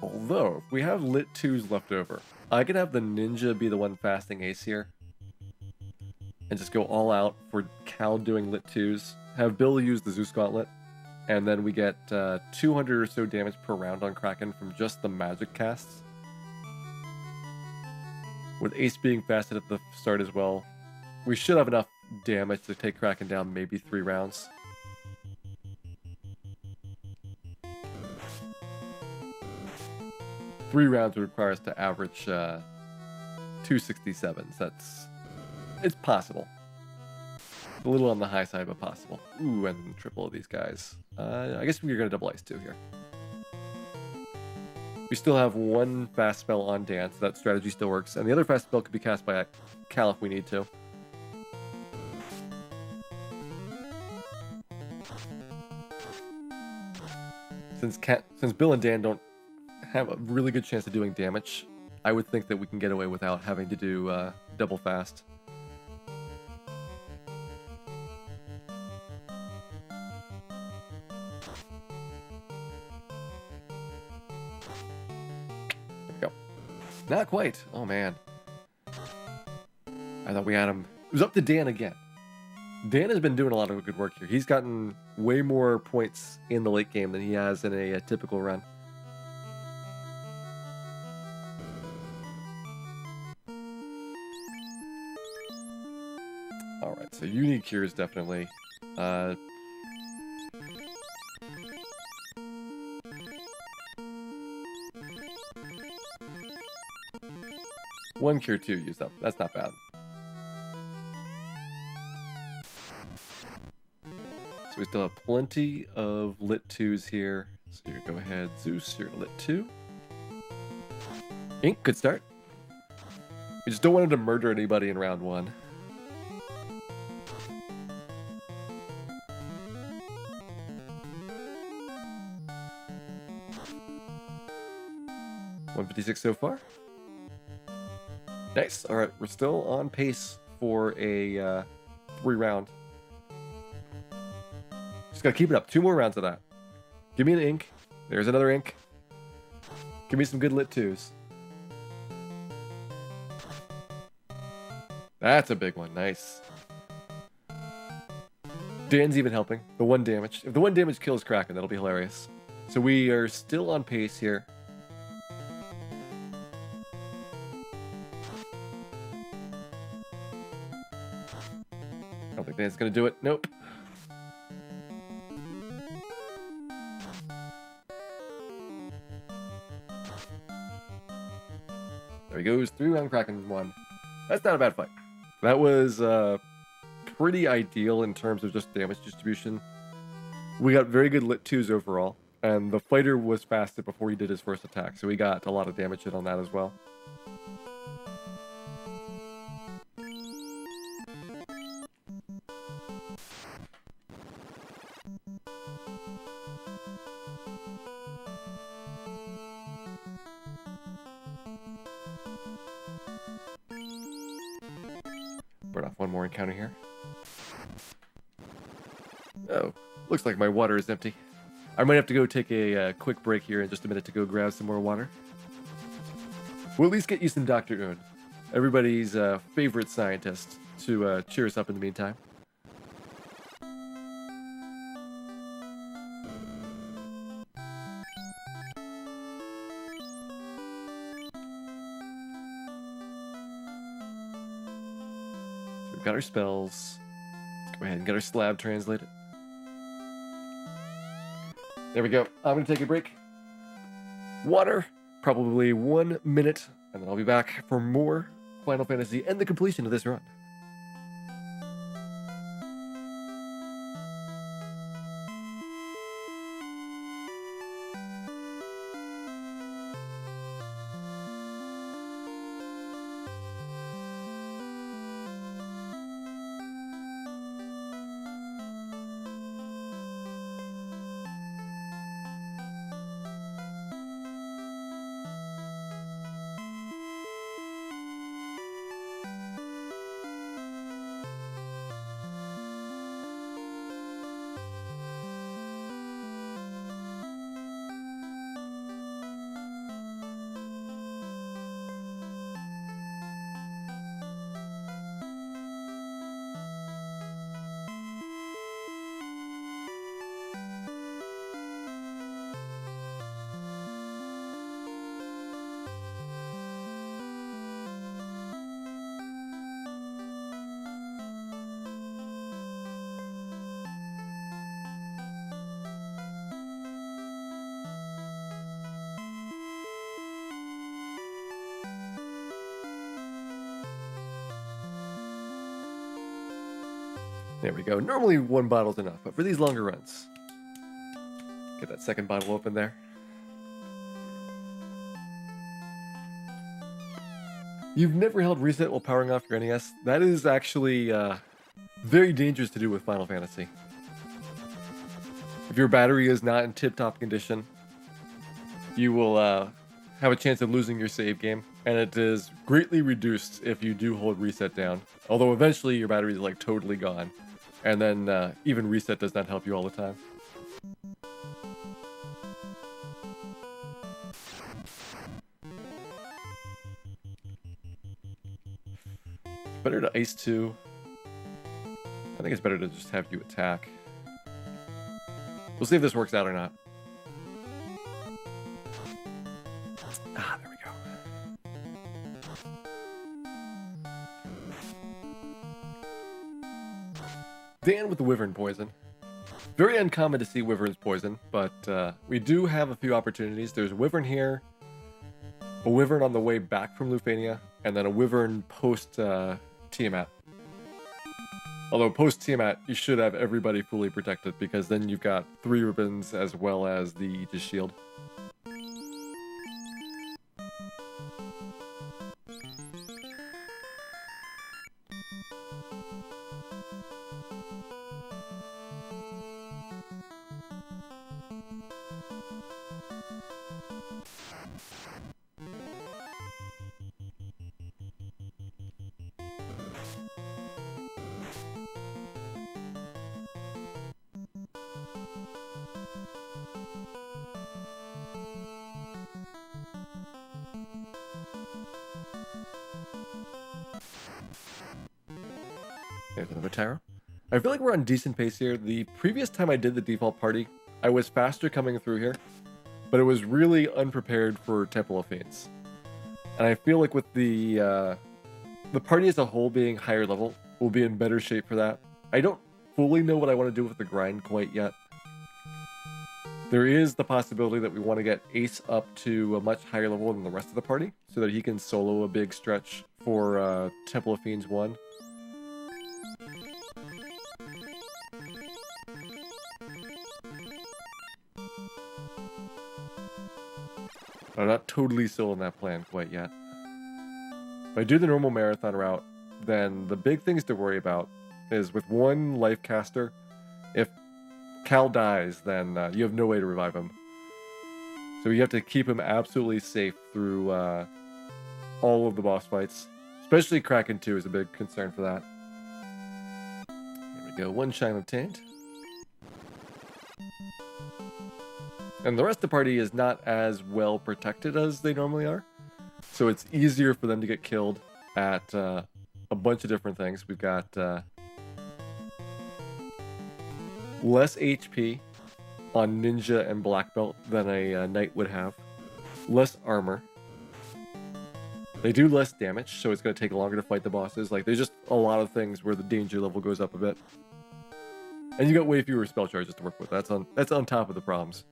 S1: Although, if we have lit 2s left over, I could have the ninja be the one fasting Ace here. And just go all out for Cal doing lit 2s. Have Bill use the Zeus Gauntlet. And then we get 200 or so damage per round on Kraken from just the magic casts. With Ace being fasted at the start as well, we should have enough damage to take Kraken down maybe 3 rounds. Three rounds would require us to average 267s. It's possible. A little on the high side, but possible. Ooh, and triple of these guys. I guess we're gonna double ice 2 here. We still have 1 fast spell on Dan, so that strategy still works. And the other fast spell could be cast by Cal if we need to. Since Bill and Dan don't have a really good chance of doing damage, I would think that we can get away without having to do double fast. There we go. Not quite. Oh man. I thought we had him. It was up to Dan again. Dan has been doing a lot of good work here. He's gotten way more points in the late game than he has in a typical run. Alright, so unique cures definitely. One cure 2 used up. That's not bad. So we still have plenty of lit 2s here. So you go ahead, Zeus, you're lit 2. Ink, good start. We just don't want him to murder anybody in round 1. $156 so far. Nice. All right, we're still on pace for a 3 round. Just gotta keep it up. 2 more rounds of that. Give me an ink. There's another ink. Give me some good lit 2s. That's a big one. Nice. Dan's even helping. The 1 damage. If the 1 damage kills Kraken, that'll be hilarious. So we are still on pace here. I don't think Dan's gonna do it. Nope. There he goes. 3 round Kraken 1. That's not a bad fight. That was pretty ideal in terms of just damage distribution. We got very good lit 2s overall, and the fighter was fasted before he did his first attack, so we got a lot of damage hit on that as well. Burn off one more encounter here. Oh, looks like my water is empty. I might have to go take a quick break here in just a minute to go grab some more water. We'll at least get you some Dr. Un, everybody's favorite scientist, to cheer us up in the meantime. So we've got our spells. Let's go ahead and get our slab translated. There we go. I'm going to take a break. Water, probably 1 minute, and then I'll be back for more Final Fantasy and the completion of this run. There we go. Normally 1 bottle's enough, but for these longer runs, get that second bottle open there. You've never held reset while powering off your NES? That is actually very dangerous to do with Final Fantasy. If your battery is not in tip-top condition, you will have a chance of losing your save game, and it is greatly reduced if you do hold reset down. Although eventually your battery is like totally gone. And then even reset does not help you all the time. Better to ice 2. I think it's better to just have you attack. We'll see if this works out or not. Ah, there we go. Dan with the Wyvern Poison. Very uncommon to see Wyvern's Poison, but we do have a few opportunities. There's a Wyvern here, a Wyvern on the way back from Lufania, and then a Wyvern post Tiamat. Although post Tiamat, you should have everybody fully protected, because then you've got 3 ribbons as well as the Aegis Shield. There's another Tyro. I feel like we're on decent pace here. The previous time I did the default party, I was faster coming through here, but it was really unprepared for Temple of Fates. And I feel like with the party as a whole being higher level, we'll be in better shape for that. I don't fully know what I want to do with the grind quite yet. There is the possibility that we want to get Ace up to a much higher level than the rest of the party, so that he can solo a big stretch for Temple of Fiends 1. I'm not totally sold on that plan quite yet. If I do the normal marathon route, then the big things to worry about is with 1 life caster, if Cal dies, then you have no way to revive him. So you have to keep him absolutely safe through all of the boss fights. Especially Kraken 2 is a big concern for that. we go, 1 shine obtained. And the rest of the party is not as well protected as they normally are. So it's easier for them to get killed at a bunch of different things. We've got less HP on Ninja and Black Belt than a Knight would have. Less armor. They do less damage, so it's going to take longer to fight the bosses. Like, there's just a lot of things where the danger level goes up a bit. And you got way fewer spell charges to work with. That's on top of the problems.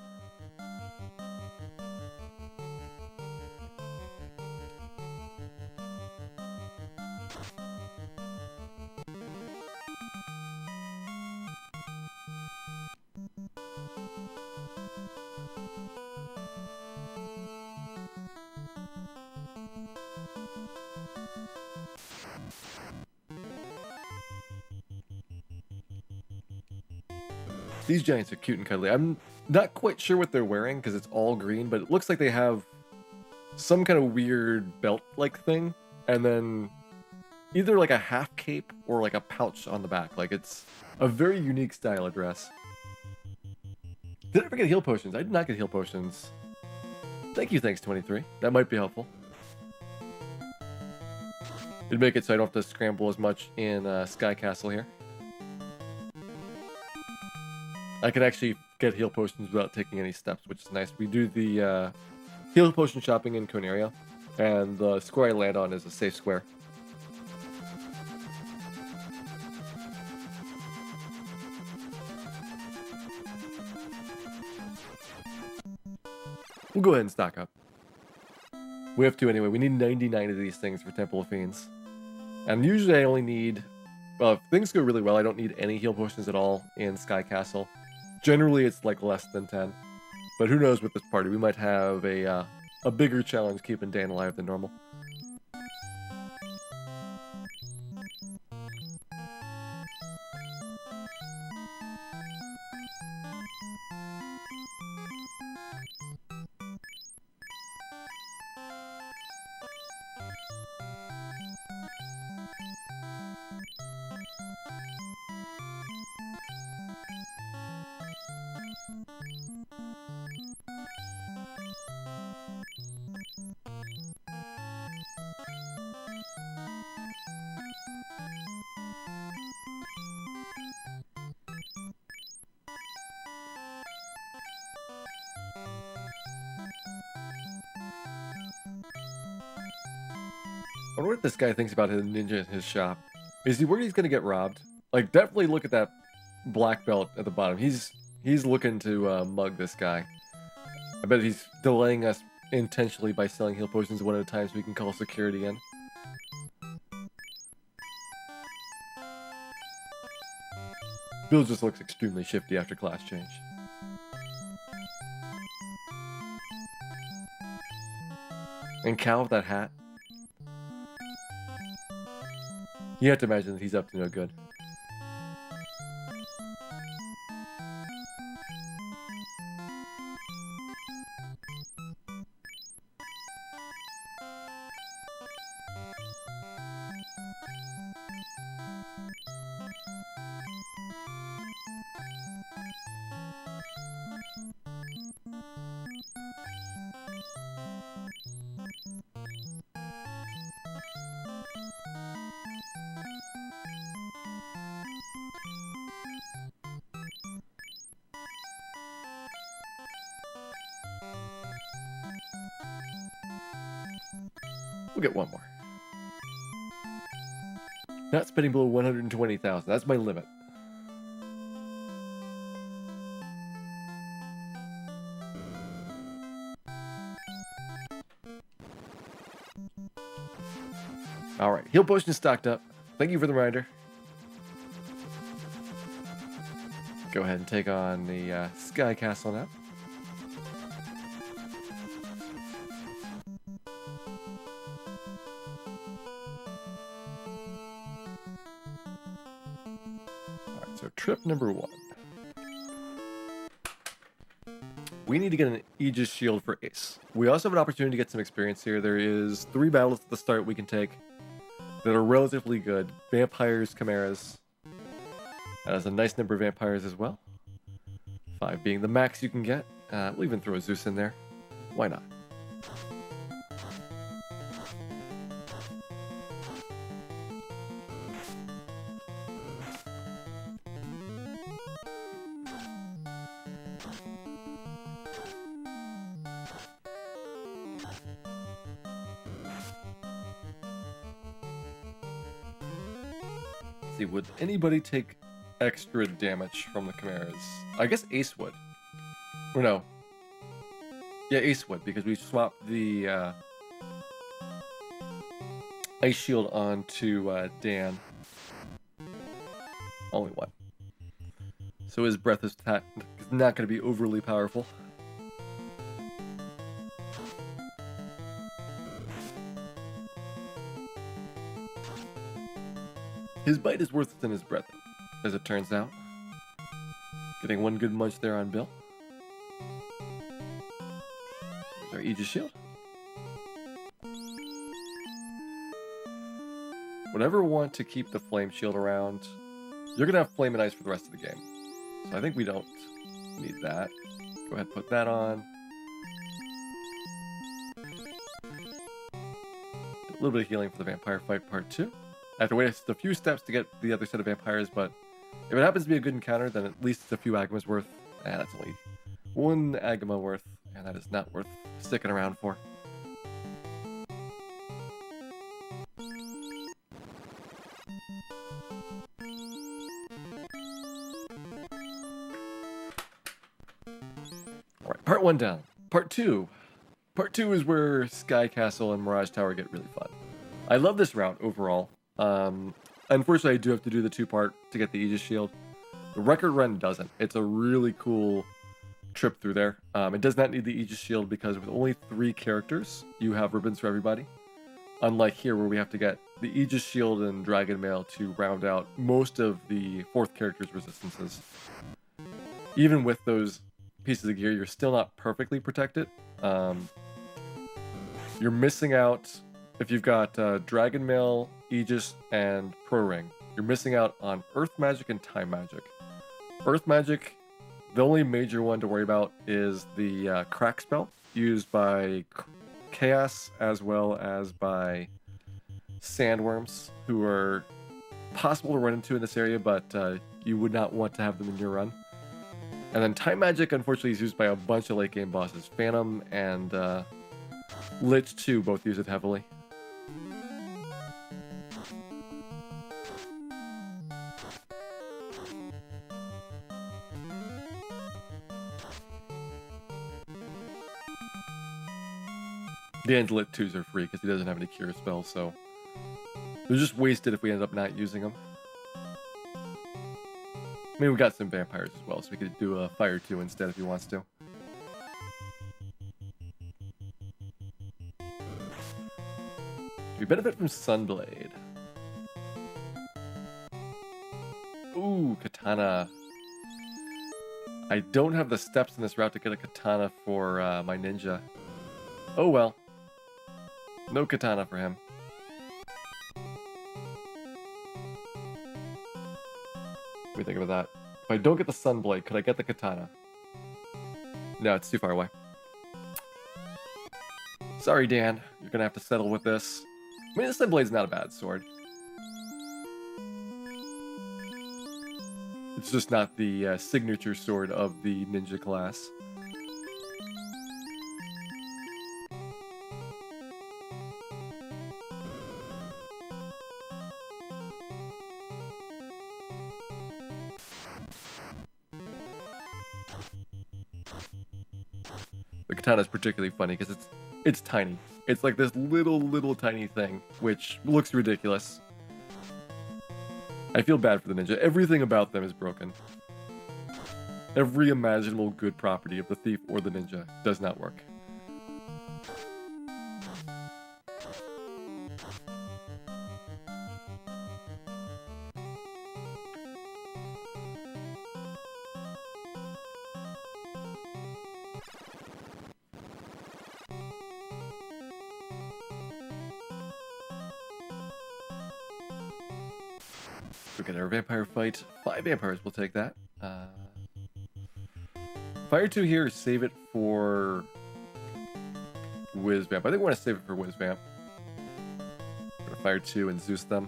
S1: These giants are cute and cuddly. I'm not quite sure what they're wearing because it's all green, but it looks like they have some kind of weird belt-like thing, and then either like a half cape or like a pouch on the back. Like, it's a very unique style of dress. Did I ever get heal potions? I did not get heal potions. Thank you, thanks 23. That might be helpful. It'd make it so I don't have to scramble as much in Sky Castle here. I can actually get heal potions without taking any steps, which is nice. We do the heal potion shopping in Conaria, and the square I land on is a safe square. We'll go ahead and stock up. We have to anyway. We need 99 of these things for Temple of Fiends. And usually I only need... Well, if things go really well, I don't need any heal potions at all in Sky Castle. Generally, it's like less than 10. But who knows with this party? We might have a bigger challenge keeping Dan alive than normal. I wonder what this guy thinks about his ninja in his shop. Is he worried he's gonna get robbed? Like, definitely look at that black belt at the bottom. He's looking to mug this guy. I bet he's delaying us intentionally by selling heal potions one at a time so we can call security in. Bill just looks extremely shifty after class change. And Cal with that hat. You have to imagine that he's up to no good. We'll get one more. Not spending below 120,000. That's my limit. Alright, heal potion is stocked up. Thank you for the reminder. Go ahead and take on the Sky Castle now. Alright, so trip number 1. We need to get an Aegis Shield for Ace. We also have an opportunity to get some experience here. There is 3 battles at the start we can take that are relatively good. Vampires, Chimeras. That has a nice number of vampires as well. 5 being the max you can get. We'll even throw a Zeus in there. Why not? Let's see, would anybody take extra damage from the chimeras? I guess Ace would. Or no. Yeah, Ace would, because we swapped the Ice Shield onto Dan. Only one. So his breath is not going to be overly powerful. His bite is worse than his breath, as it turns out. Getting one good munch there on Bill. There's our Aegis Shield. Whatever want to keep the Flame Shield around, you're going to have Flame and Ice for the rest of the game. So I think we don't need that. Go ahead and put that on. A little bit of healing for the Vampire Fight Part 2. I have to wait just a few steps to get the other set of vampires, but if it happens to be a good encounter, then at least it's a few Agama's worth. That's only one Agama worth, and that is not worth sticking around for. Alright, part 1 down. Part 2. Part 2 is where Sky Castle and Mirage Tower get really fun. I love this route overall. Unfortunately, I do have to do the 2-part to get the Aegis Shield. The Record Run doesn't. It's a really cool trip through there. It does not need the Aegis Shield because with only 3 characters, you have ribbons for everybody. Unlike here, where we have to get the Aegis Shield and Dragon Mail to round out most of the 4th character's resistances. Even with those pieces of gear, you're still not perfectly protected. You're missing out if you've got Dragon Mail, Aegis, and Pro Ring. You're missing out on Earth Magic and Time Magic. Earth Magic, the only major one to worry about is the Crack spell used by Chaos as well as by Sandworms, who are possible to run into in this area, but you would not want to have them in your run. And then Time Magic, unfortunately, is used by a bunch of late game bosses. Phantom and Lich 2 both use it heavily. The Lit 2s are free because he doesn't have any cure spells, so they're just wasted if we end up not using them. I mean, we got some vampires as well, so we could do a Fire 2 instead if he wants to. We benefit from Sunblade. Ooh, Katana. I don't have the steps in this route to get a Katana for my ninja. Oh well. No Katana for him. What do you think about that? If I don't get the Sunblade, could I get the Katana? No, it's too far away. Sorry, Dan. You're gonna have to settle with this. I mean, the Sunblade's not a bad sword. It's just not the signature sword of the ninja class. The katana is particularly funny because it's tiny. It's like this little tiny thing, which looks ridiculous. I feel bad for the ninja. Everything about them is broken. Every imaginable good property of the thief or the ninja does not work. We'll get our vampire fight. 5 vampires, we'll take that. Fire 2 here, save it for Whiz Vamp. I think we want to save it for Whiz Vamp. Fire 2 and Zeus them.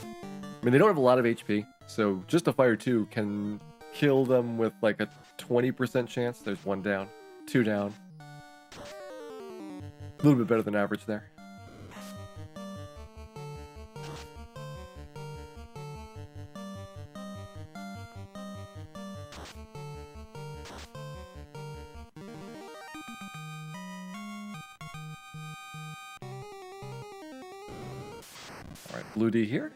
S1: I mean, they don't have a lot of HP, so just a Fire 2 can kill them with like a 20% chance. There's 1 down, 2 down. A little bit better than average there. Alright, Blue D here.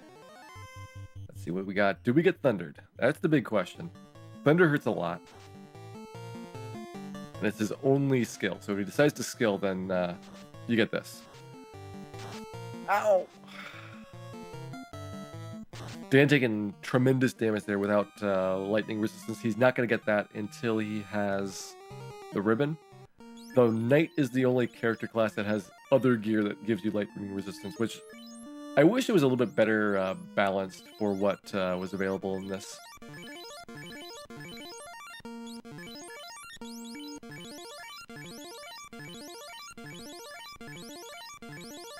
S1: Let's see what we got. Do we get thundered? That's the big question. Thunder hurts a lot. And it's his only skill. So if he decides to skill, then you get this. Ow! Dan taking tremendous damage there without lightning resistance. He's not going to get that until he has the ribbon. Though Knight is the only character class that has other gear that gives you lightning resistance, which I wish it was a little bit better balanced for what was available in this.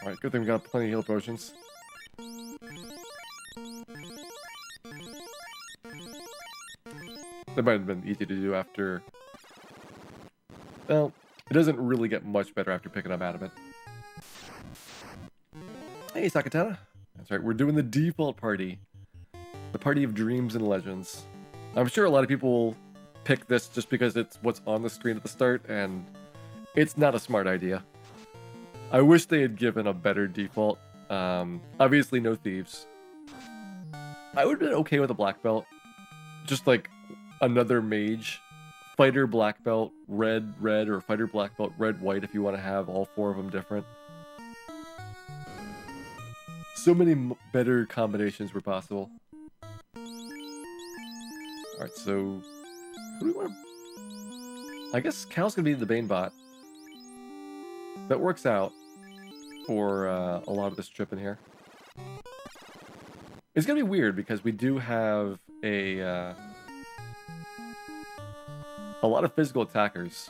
S1: Alright, good thing we got plenty of heal potions. That might have been easy to do after... Well, it doesn't really get much better after picking up Adamant. Hey, Sakatana. That's right, we're doing the default party. The party of dreams and legends. I'm sure a lot of people will pick this just because it's what's on the screen at the start, and it's not a smart idea. I wish they had given a better default. Obviously, no thieves. I would have been okay with a black belt. Just like another mage. Fighter black belt, red, red, or fighter black belt, red, white, if you want to have all 4 of them different. So many better combinations were possible. Alright, so... Who do we want to... I guess Cal's going to be the Bane bot. That works out for a lot of this trip in here. It's going to be weird because we do have a lot of physical attackers.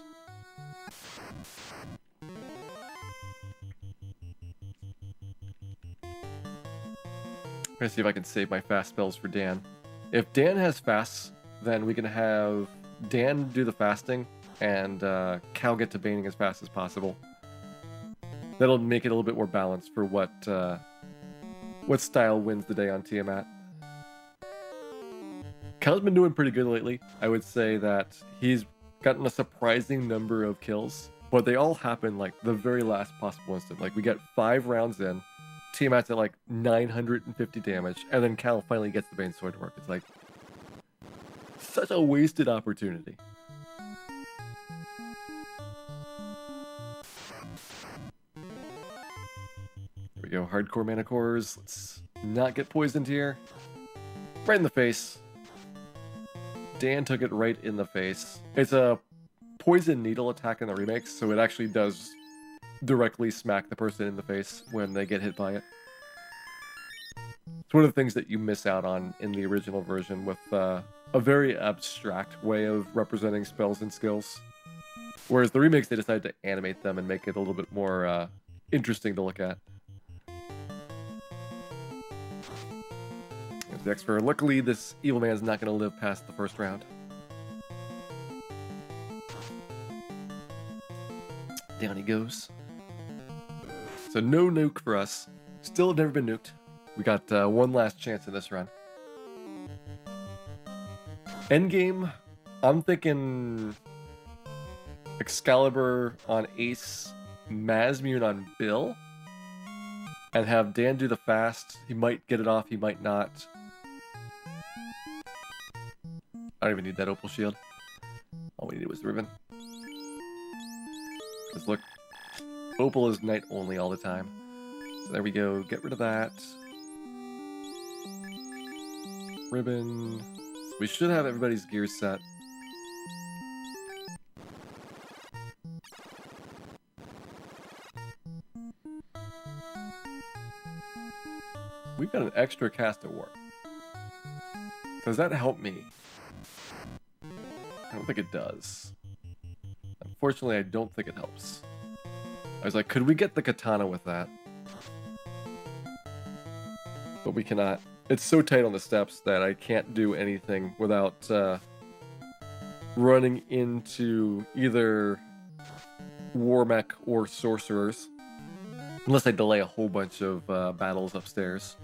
S1: I'm gonna see if I can save my fast spells for Dan. If Dan has fasts, then we can have Dan do the fasting and Cal get to baning as fast as possible. That'll make it a little bit more balanced for what style wins the day on Tiamat. Cal's been doing pretty good lately. I would say that he's gotten a surprising number of kills, but they all happen like the very last possible instant. Like we get 5 rounds in, Tiamat's at like 950 damage, and then Cal finally gets the Bane Sword to work. It's like such a wasted opportunity. Here we go, hardcore mana cores. Let's not get poisoned here. Right in the face. Dan took it right in the face. It's a poison needle attack in the remakes, so it actually does directly smack the person in the face when they get hit by it. It's one of the things that you miss out on in the original version with a very abstract way of representing spells and skills. Whereas the remakes, they decided to animate them and make it a little bit more interesting to look at. There's the X-Fer. Luckily, this evil man's not going to live past the first round. Down he goes. So no nuke for us. Still have never been nuked. We got one last chance in this run. Endgame, I'm thinking Excalibur on Ace, Mazmune on Bill, and have Dan do the fast. He might get it off, he might not. I don't even need that Opal Shield. All we needed was the ribbon. Because look, Opal is night only all the time. So there we go, get rid of that. Ribbon. We should have everybody's gear set. We've got an extra cast at work. Does that help me? I don't think it does. Unfortunately, I don't think it helps. I was like, could we get the katana with that? But we cannot. It's so tight on the steps that I can't do anything without running into either war mech or sorcerers. Unless I delay a whole bunch of battles upstairs.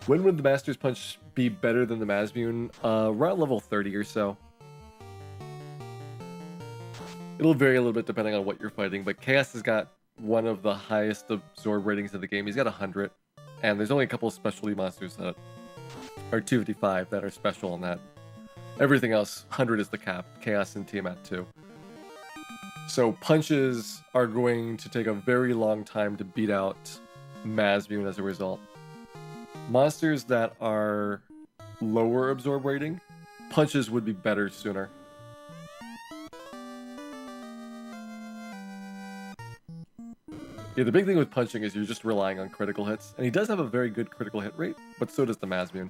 S1: When would the Master's Punch be better than the Mazmune? Around level 30 or so. It'll vary a little bit depending on what you're fighting, but Chaos has got one of the highest absorb ratings of the game. He's got 100, and there's only a couple of specialty monsters that are 255 that are special on that. Everything else, 100 is the cap. Chaos and Tiamat too. So punches are going to take a very long time to beat out Mazmune as a result. Monsters that are lower absorb rating, punches would be better sooner. Yeah, the big thing with punching is you're just relying on critical hits, and he does have a very good critical hit rate, but so does the Mazmune.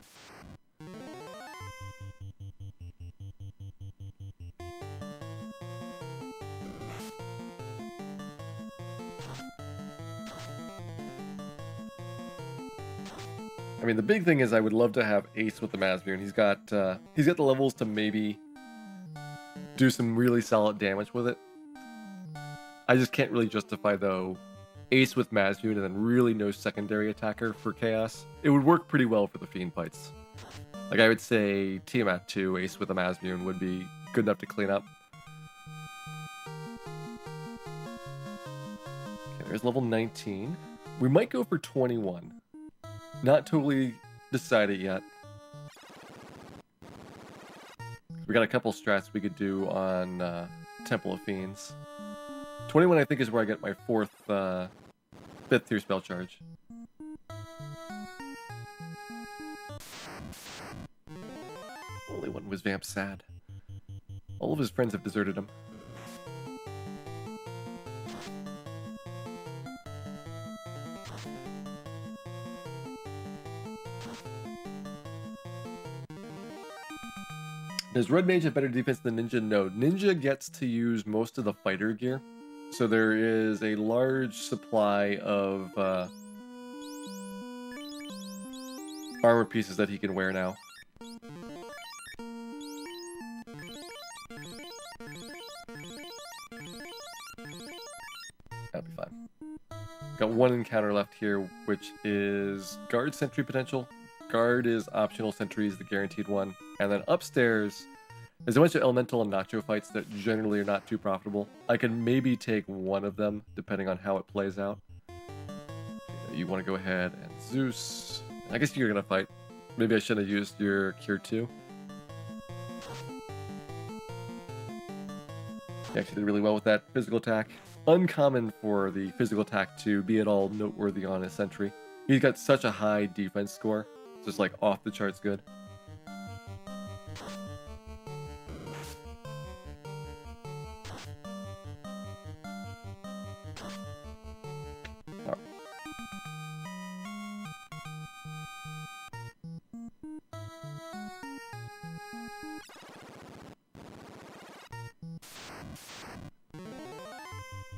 S1: I mean, the big thing is I would love to have Ace with the Mazmune. He's got the levels to maybe do some really solid damage with it. I just can't really justify, though, Ace with Mazmune and then really no secondary attacker for Chaos. It would work pretty well for the Fiend fights. Like, I would say Tiamat 2, Ace with the Mazmune would be good enough to clean up. Okay, there's level 19. We might go for 21. Not totally decided yet. We got a couple strats we could do on Temple of Fiends. 21, I think, is where I get my 5th tier spell charge. Only one was Vamp sad. All of his friends have deserted him. Does Red Mage have better defense than Ninja? No. Ninja gets to use most of the fighter gear. So there is a large supply of armor pieces that he can wear now. That'll be fine. Got one encounter left here, which is Guard Sentry potential. Guard is optional, Sentry is the guaranteed one. And then upstairs, there's a bunch of Elemental and Nacho fights that generally are not too profitable. I can maybe take one of them, depending on how it plays out. You want to go ahead and Zeus. I guess you're going to fight. Maybe I should have used your Cure 2. You actually did really well with that physical attack. Uncommon for the physical attack to be at all noteworthy on his Sentry. He's got such a high defense score. It's just like off the charts good.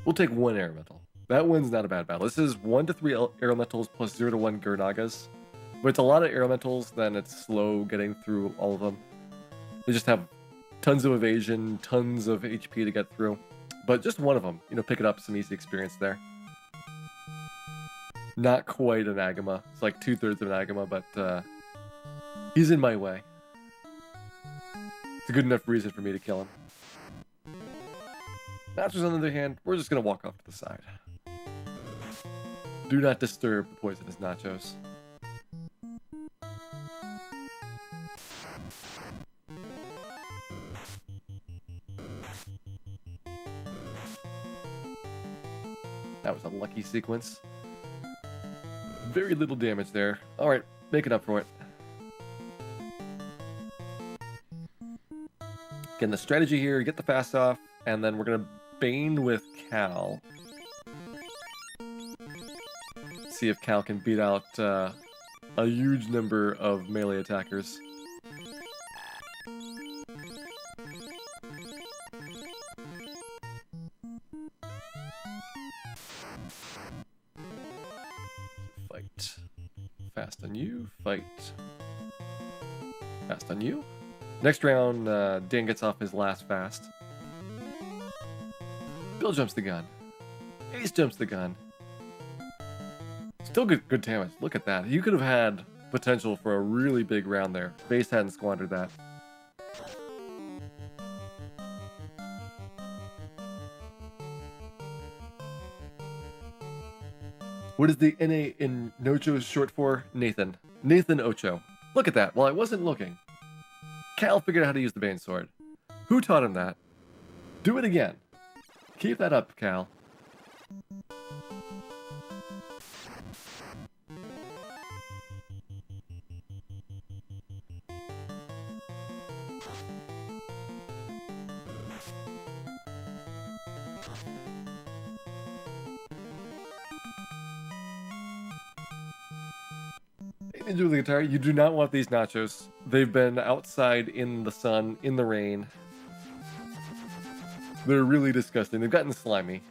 S1: We'll take one Elemental. That one's not a bad battle. This is 1 to 3 Elementals plus 0 to 1 Gurnagas. But it's a lot of Elementals, then it's slow getting through all of them. They just have tons of evasion, tons of HP to get through. But just one of them, pick it up, some easy experience there. Not quite an Agama. It's like 2/3 of an Agama, but he's in my way. It's a good enough reason for me to kill him. Nachos, on the other hand, we're just going to walk off to the side. Do not disturb the poisonous Nachos. That was a lucky sequence. Very little damage there. Alright, making up for it. Again, the strategy here, get the fast off, and then we're going to Bane with Cal. Let's see if Cal can beat out a huge number of melee attackers. Fight. Fast on you. Fight. Fast on you. Next round, Dan gets off his last fast. Bill jumps the gun. Ace jumps the gun. Still good damage. Look at that. You could have had potential for a really big round there. Base hadn't squandered that. What is the NA in Nocho short for? Nathan. Nathan Ocho. Look at that. Well, I wasn't looking. Cal figured out how to use the Bane Sword. Who taught him that? Do it again. Keep that up, Cal. Ninja with the guitar, you do not want these nachos. They've been outside in the sun, in the rain. They're really disgusting. They've gotten slimy.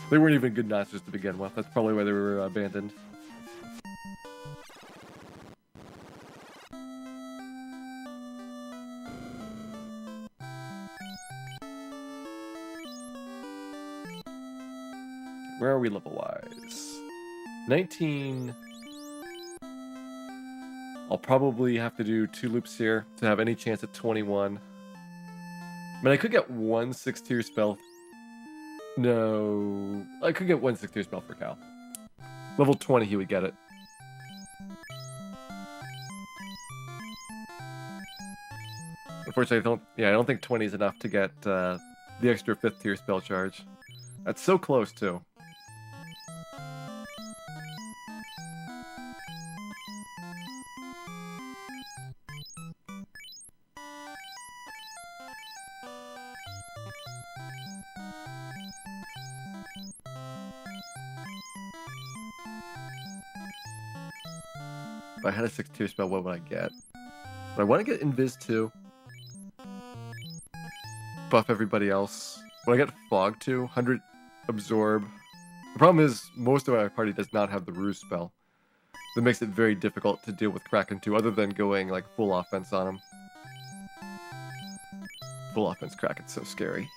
S1: They weren't even good nachos to begin with. That's probably why they were abandoned. Where are we level-wise? 19. I'll probably have to do 2 loops here to have any chance at 21. I mean, I could get 1 6-tier spell. No. I could get 1 6-tier spell for Cal. Level 20, he would get it. Unfortunately, I don't think 20 is enough to get the extra 5th-tier spell charge. That's so close, too. If I had a 6-tier spell, what would I get? But I want to get Invis too. Buff everybody else. When I get Fog too, 100 Absorb. The problem is, most of my party does not have the Ruse spell. That makes it very difficult to deal with Kraken 2, other than going like full offense on him. Full offense Kraken's so scary.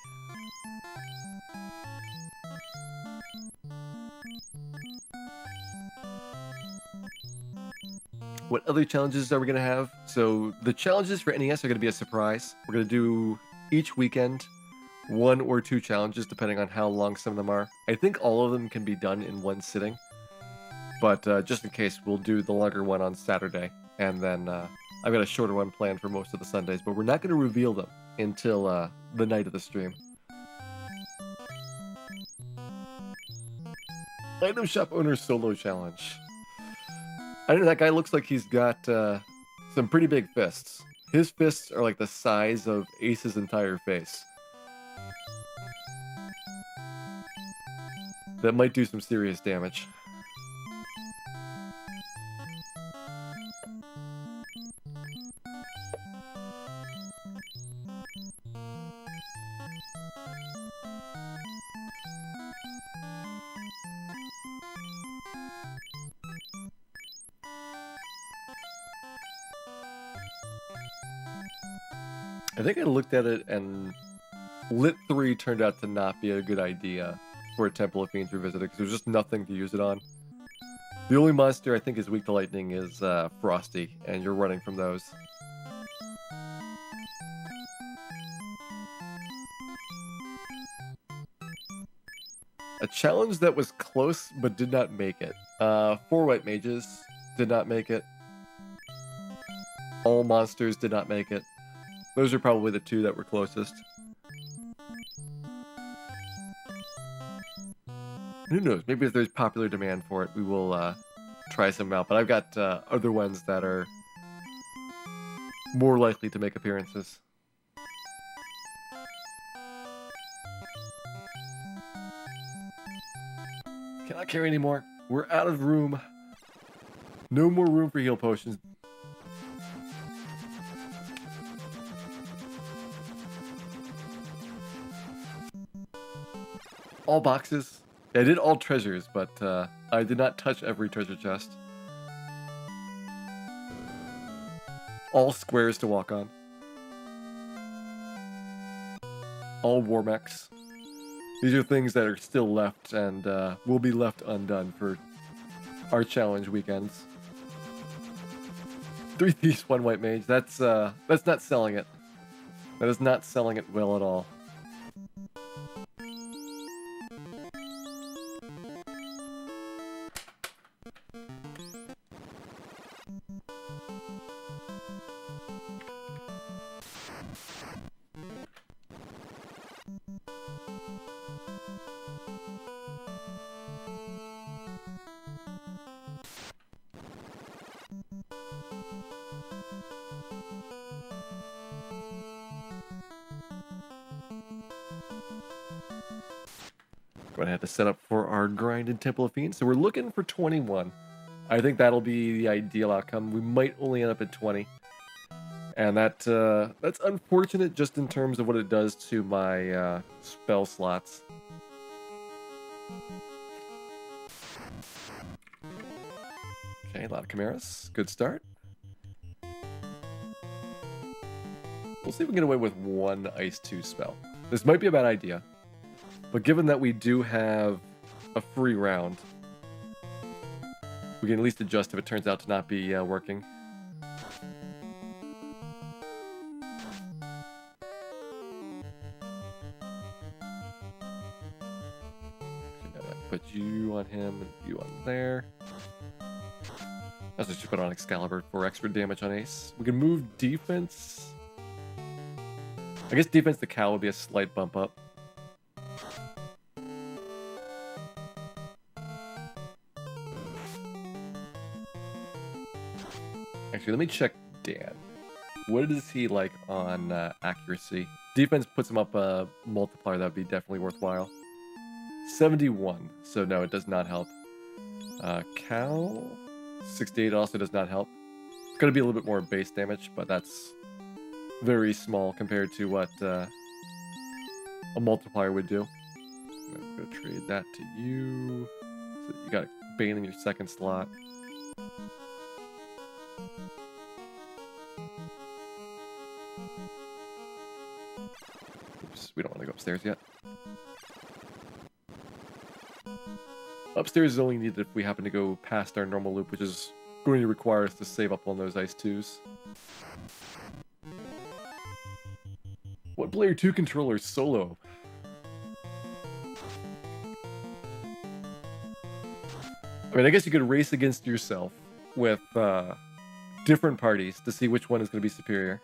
S1: What other challenges are we going to have? So the challenges for NES are going to be a surprise. We're going to do each weekend 1 or 2 challenges depending on how long some of them are. I think all of them can be done in one sitting. But just in case, we'll do the longer one on Saturday. And then I've got a shorter one planned for most of the Sundays. But we're not going to reveal them until the night of the stream. Item Shop Owner Solo Challenge. I don't know, that guy looks like he's got some pretty big fists. His fists are like the size of Ace's entire face. That might do some serious damage. I think I looked at it and Lit 3 turned out to not be a good idea for a Temple of Fiends Revisited because there's just nothing to use it on. The only monster I think is weak to lightning is Frosty, and you're running from those. A challenge that was close but did not make it. 4 white mages did not make it. All monsters did not make it. Those are probably the 2 that were closest. Who knows? Maybe if there's popular demand for it, we will try some out. But I've got other ones that are more likely to make appearances. Cannot carry anymore. We're out of room. No more room for heal potions. All boxes. I did all treasures, but I did not touch every treasure chest. All squares to walk on. All war mechs. These are things that are still left and will be left undone for our challenge weekends. 3 thieves, 1 white mage. That's not selling it. That is not selling it well at all. Going to have to set up for our grind in Temple of Fiends. So we're looking for 21. I think that'll be the ideal outcome. We might only end up at 20. And that's unfortunate just in terms of what it does to my spell slots. Okay, a lot of chimeras. Good start. We'll see if we can get away with 1 Ice 2 spell. This might be a bad idea. But given that we do have a free round, we can at least adjust if it turns out to not be working. Put you on him and you on there. Let's just put on Excalibur for extra damage on Ace. We can move defense. I guess defense to Cow would be a slight bump up. Actually, let me check Dan. What is he like on accuracy? Defense puts him up a multiplier that would be definitely worthwhile. 71, so no, it does not help. Cal, 68 also does not help. It's going to be a little bit more base damage, but that's very small compared to what a multiplier would do. I'm going to trade that to you. So you got Bane in your second slot. Oops, we don't want to go upstairs yet. Upstairs is only needed if we happen to go past our normal loop, which is going to require us to save up on those Ice 2s. What player 2 controller solo? I mean, I guess you could race against yourself with different parties to see which one is going to be superior.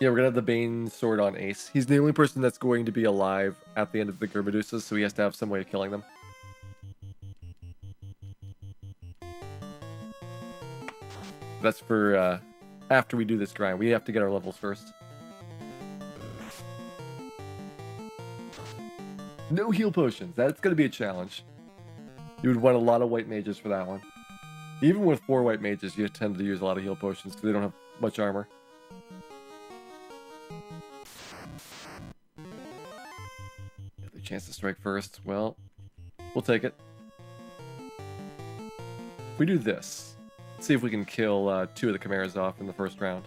S1: Yeah, we're gonna have the Bane sword on Ace. He's the only person that's going to be alive at the end of the Germadusas, so he has to have some way of killing them. That's for after we do this grind. We have to get our levels first. No heal potions. That's gonna be a challenge. You would want a lot of white mages for that one. Even with 4 white mages, you tend to use a lot of heal potions because they don't have much armor. Chance to strike first. Well, we'll take it. If we do this, let's see if we can kill 2 of the chimeras off in the first round.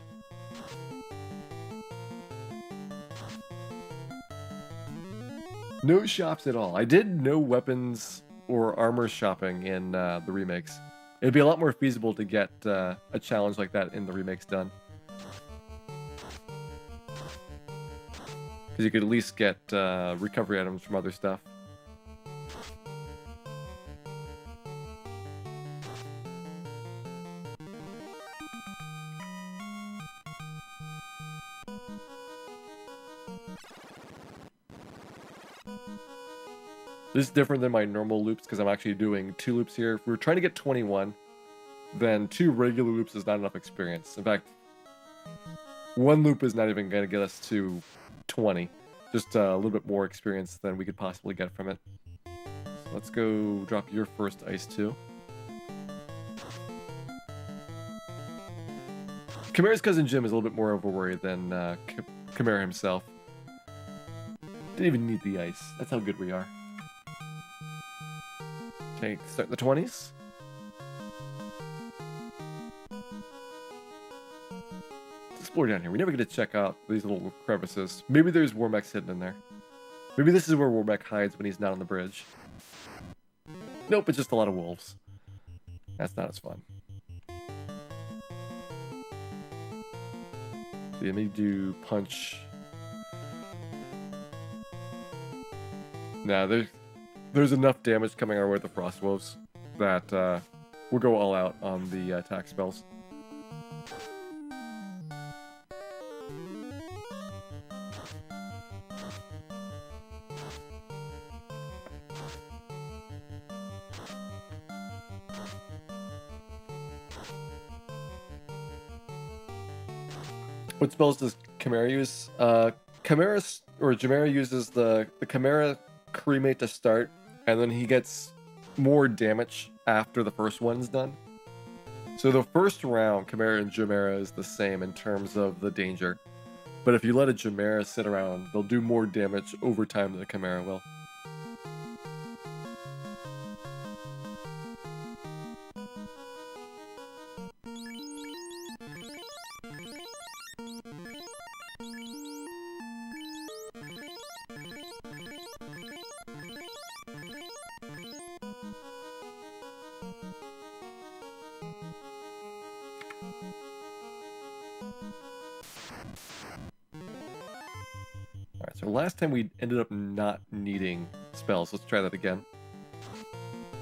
S1: No shops at all. I did no weapons or armor shopping in the remakes. It'd be a lot more feasible to get a challenge like that in the remakes done. Because you could at least get recovery items from other stuff. This is different than my normal loops because I'm actually doing 2 loops here. If we're trying to get 21, then 2 regular loops is not enough experience. In fact, One loop is not even going to get us to 20. Just a little bit more experience than we could possibly get from it. So let's go drop your first ice too. Chimera's cousin Jim is a little bit more of a worry than Chimera himself. Didn't even need the ice. That's how good we are. Okay, start in the 20s. Let's explore down here. We never get to check out these little crevices. Maybe there's Wormex hidden in there. Maybe this is where Wormek hides when he's not on the bridge. Nope, it's just a lot of wolves. That's not as fun. So let me do punch. Nah, there's enough damage coming our way with the Frost Wolves that we'll go all out on the attack spells. What spells does Chimera use? Chimera uses the Chimera cremate to start, and then he gets more damage after the first one's done. So the first round, Chimera and Chimera is the same in terms of the danger. But if you let a Chimera sit around, they'll do more damage over time than a Chimera will. Alright, so last time we ended up not needing spells. Let's try that again.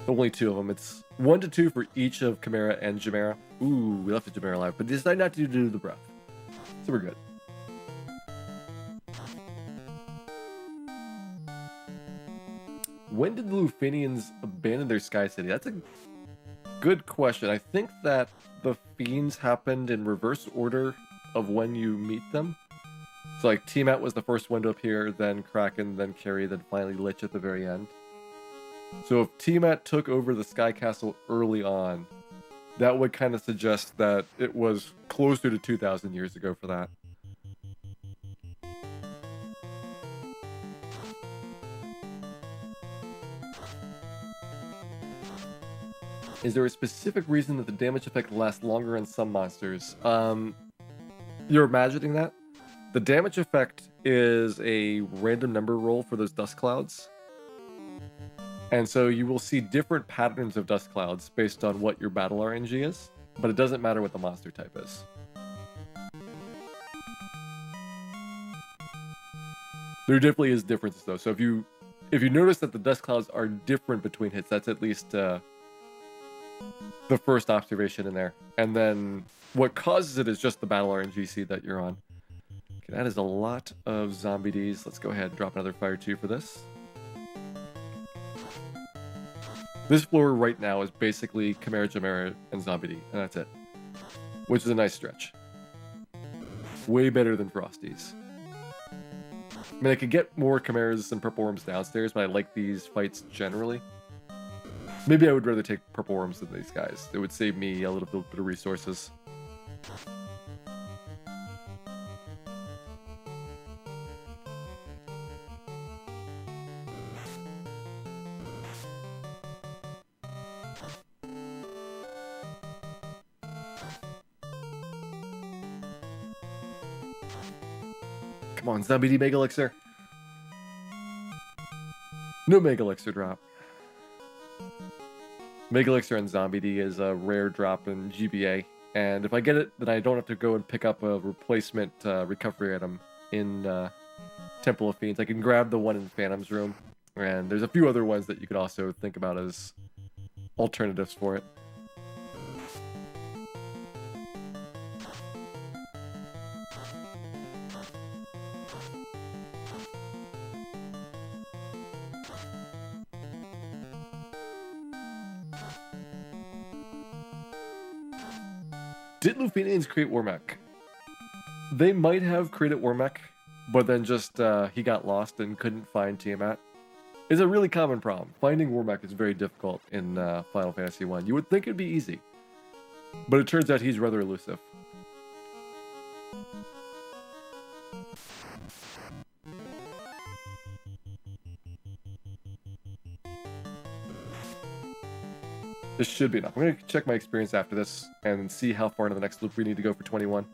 S1: Only 2 of them. It's 1 to 2 for each of Chimera and Chimera. Ooh, we left the Chimera alive, but decided not to do the breath. So we're good. When did the Lufinians abandon their Sky City? That's a good question. I think that the Fiends happened in reverse order of when you meet them. So like Tiamat was the first one to appear, then Kraken, then Carrie, then finally Lich at the very end. So if Tiamat took over the Sky Castle early on, that would kind of suggest that it was closer to 2,000 years ago for that. Is there a specific reason that the damage effect lasts longer on some monsters? You're imagining that? The damage effect is a random number roll for those dust clouds. And so you will see different patterns of dust clouds based on what your battle RNG is, but it doesn't matter what the monster type is. There definitely is differences though. So if you notice that the dust clouds are different between hits, that's at least the first observation in there. And then what causes it is just the battle RNG that you're on. Okay, that is a lot of zombie Ds. Let's go ahead and drop another fire 2 for this. This floor right now is basically Chimera, Chimera, and Zombie D, and that's it. Which is a nice stretch. Way better than Frosty's. I mean, I could get more Chimeras and Purple Worms downstairs, but I like these fights generally. Maybe I would rather take Purple Worms than these guys. It would save me a little bit of resources. Come on, Zombie D Mega Elixir. No Mega Elixir drop. Mega Elixir and Zombie D is a rare drop in GBA, and if I get it, then I don't have to go and pick up a replacement recovery item in Temple of Fiends. I can grab the one in Phantom's room, and there's a few other ones that you could also think about as alternatives for it. Did Lufinians create Wormek? They might have created Wormek, but then just he got lost and couldn't find Tiamat. It's a really common problem. Finding Wormek is very difficult in Final Fantasy 1. You would think it'd be easy, but it turns out he's rather elusive. This should be enough. I'm going to check my experience after this and see how far into the next loop we need to go for 21.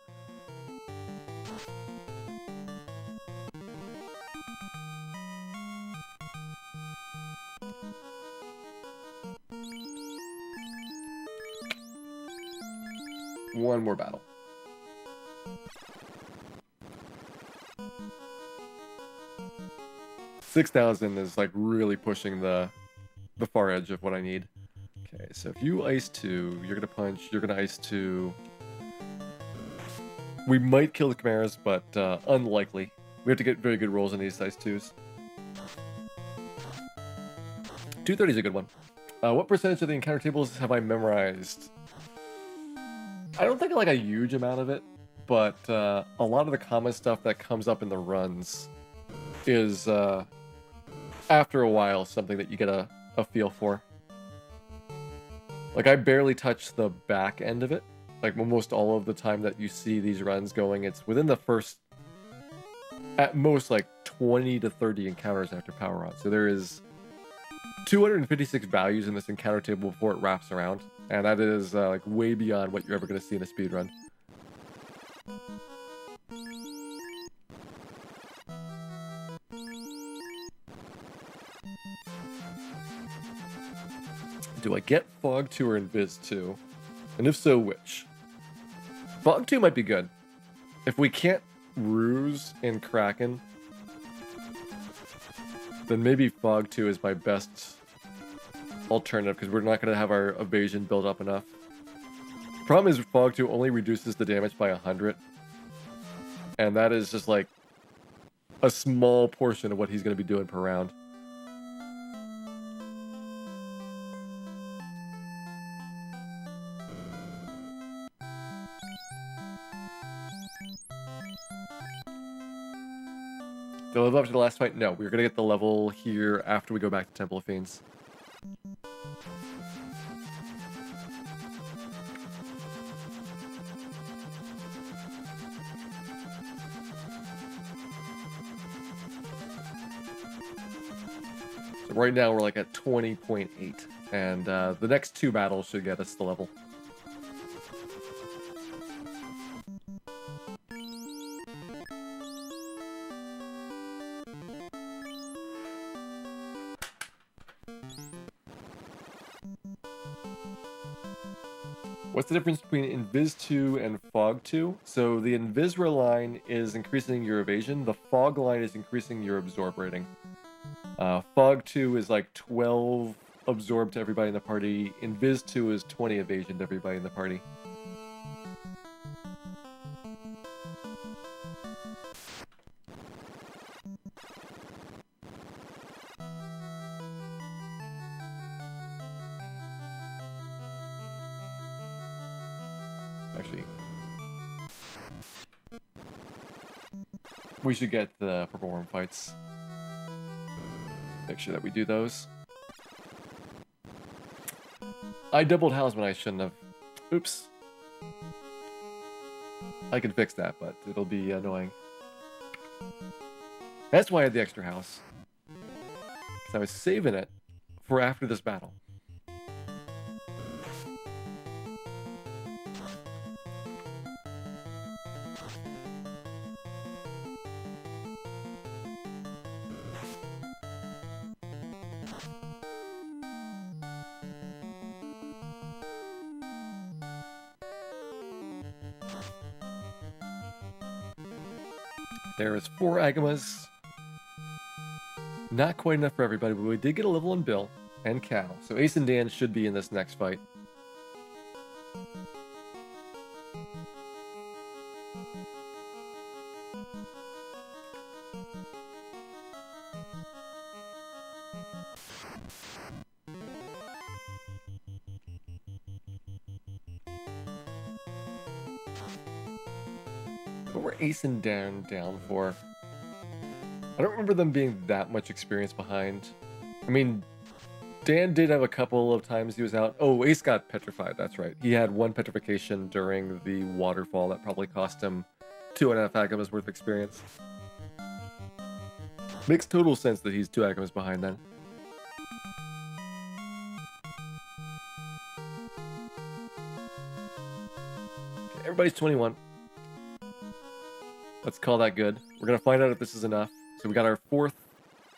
S1: One more battle. 6,000 is like really pushing the far edge of what I need. Okay, so if you ice 2, you're gonna punch, you're gonna ice 2. We might kill the Chimeras, but unlikely. We have to get very good rolls on these ice 2s. 230 is a good one. What percentage of the encounter tables have I memorized? I don't think like a huge amount of it, but a lot of the common stuff that comes up in the runs is, after a while, something that you get a feel for. Like, I barely touch the back end of it. Like, almost all of the time that you see these runs going, it's within the first, at most, like, 20 to 30 encounters after power on. So there is 256 values in this encounter table before it wraps around. And that is, like, way beyond what you're ever going to see in a speedrun. Do I get Fog 2 or Invis 2? And if so, which? Fog 2 might be good. If we can't ruse in Kraken, then maybe Fog 2 is my best alternative, because we're not going to have our evasion build up enough. Problem is, Fog 2 only reduces the damage by 100. And that is just like a small portion of what he's going to be doing per round. Do I live up to the last fight? No, we're going to get the level here after we go back to Temple of Fiends. So right now we're like at 20.8, and the next 2 battles should get us the level. What's the difference between Invis 2 and Fog 2? So the Invisra line is increasing your evasion. The Fog line is increasing your absorb rating. Fog 2 is like 12 absorb to everybody in the party. Invis 2 is 20 evasion to everybody in the party. Actually, we should get the Purple Worm fights. Make sure that we do those. I doubled house when I shouldn't have. Oops. I can fix that, but it'll be annoying. That's why I had the extra house. Because I was saving it for after this battle. There is 4 Agamas. Not quite enough for everybody, but we did get a level on Bill and Cal. So Ace and Dan should be in this next fight. What were Ace and Dan down for? I don't remember them being that much experience behind. I mean, Dan did have a couple of times he was out. Oh, Ace got petrified, that's right. He had one petrification during the waterfall that probably cost him 2.5 Agamas worth of experience. Makes total sense that he's 2 Agamas behind then. Okay, everybody's 21. Let's call that good. We're gonna find out if this is enough. So we got our 4th,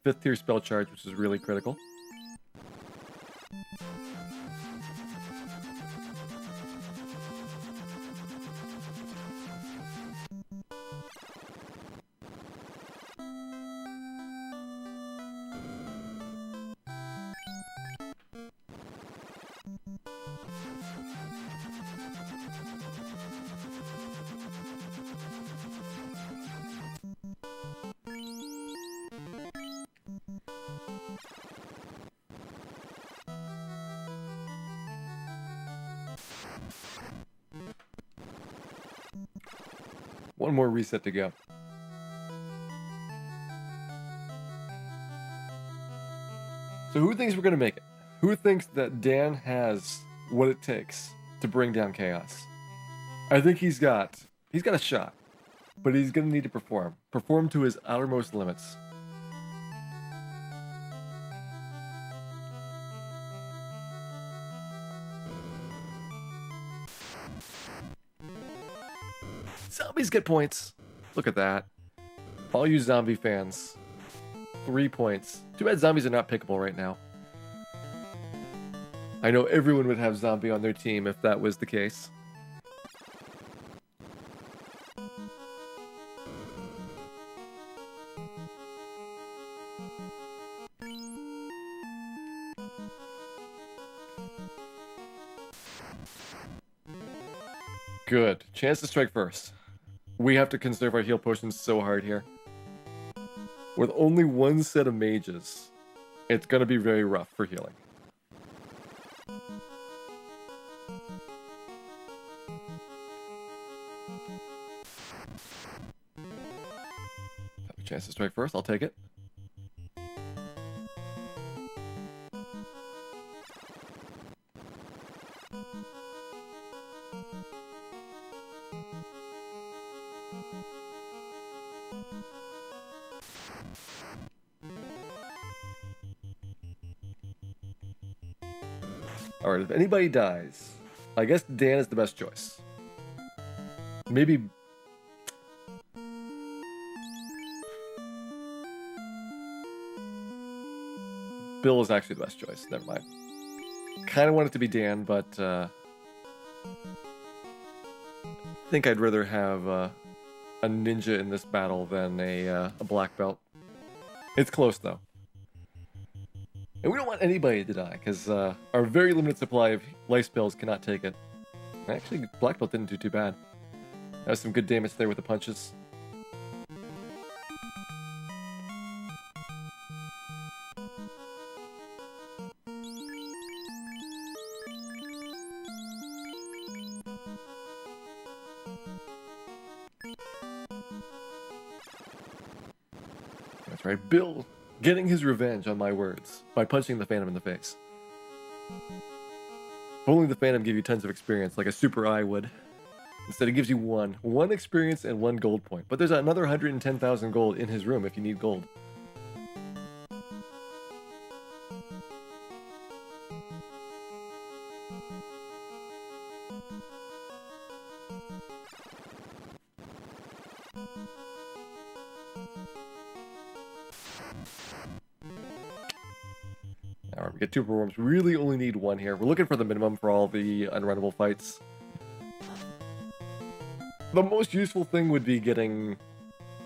S1: 5th tier spell charge, which is really critical. One more reset to go. So who thinks we're gonna make it? Who thinks that Dan has what it takes to bring down chaos? I think he's got a shot, but he's gonna need to perform to his outermost limits. Zombies get points. Look at that. All you zombie fans. 3 points. Too bad zombies are not pickable right now. I know everyone would have zombie on their team if that was the case. Good. Chance to strike first. We have to conserve our heal potions so hard here. With only one set of mages, it's gonna be very rough for healing. Have a chance to strike first, I'll take it. Alright, if anybody dies, I guess Dan is the best choice. Maybe... Bill is actually the best choice, never mind. Kinda want it to be Dan, but I think I'd rather have a ninja in this battle than a black belt. It's close though. And we don't want anybody to die, because our very limited supply of life spells cannot take it. Actually, black belt didn't do too bad. That was some good damage there with the punches. That's right, Bill getting his revenge on my words by punching the Phantom in the face. If only the Phantom gave you tons of experience like a Super Eye would. Instead, it gives you one experience and 1 gold point. But there's another 110,000 gold in his room if you need gold. Alright, we get 2 performs. We really only need 1 here. We're looking for the minimum for all the unrunnable fights. The most useful thing would be getting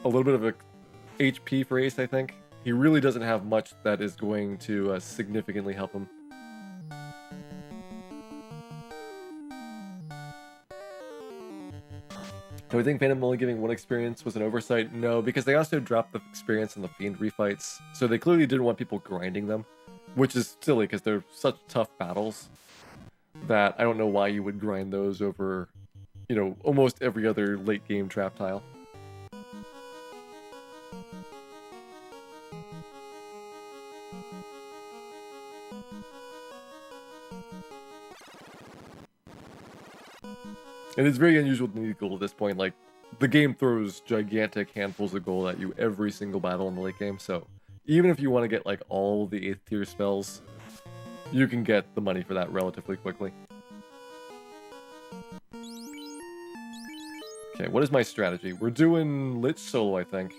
S1: a little bit of a HP for Ace, I think. He really doesn't have much that is going to significantly help him. Do I think Phantom only giving 1 experience was an oversight? No, because they also dropped the experience in the Fiend refights, so they clearly didn't want people grinding them. Which is silly, because they're such tough battles that I don't know why you would grind those over, you know, almost every other late game trap tile. And it's very unusual to need gold at this point. Like, the game throws gigantic handfuls of gold at you every single battle in the late game, so even if you want to get, like, all the 8th tier spells, you can get the money for that relatively quickly. Okay, what is my strategy? We're doing Lich solo, I think.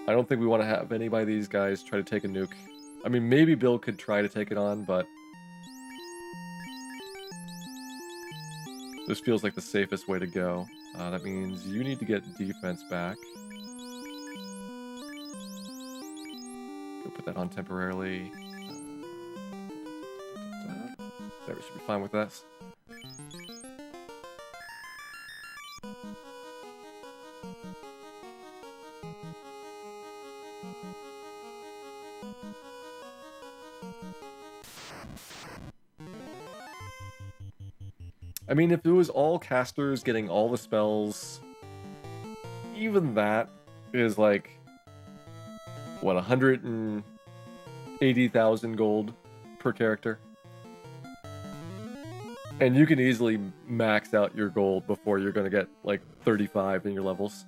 S1: I don't think we want to have any by these guys try to take a nuke. I mean, maybe Bill could try to take it on, but this feels like the safest way to go. That means you need to get defense back. Go put that on temporarily. There, we should be fine with this. I mean, if it was all casters getting all the spells, even that is like, what, 180,000 gold per character? And you can easily max out your gold before you're going to get like 35 in your levels.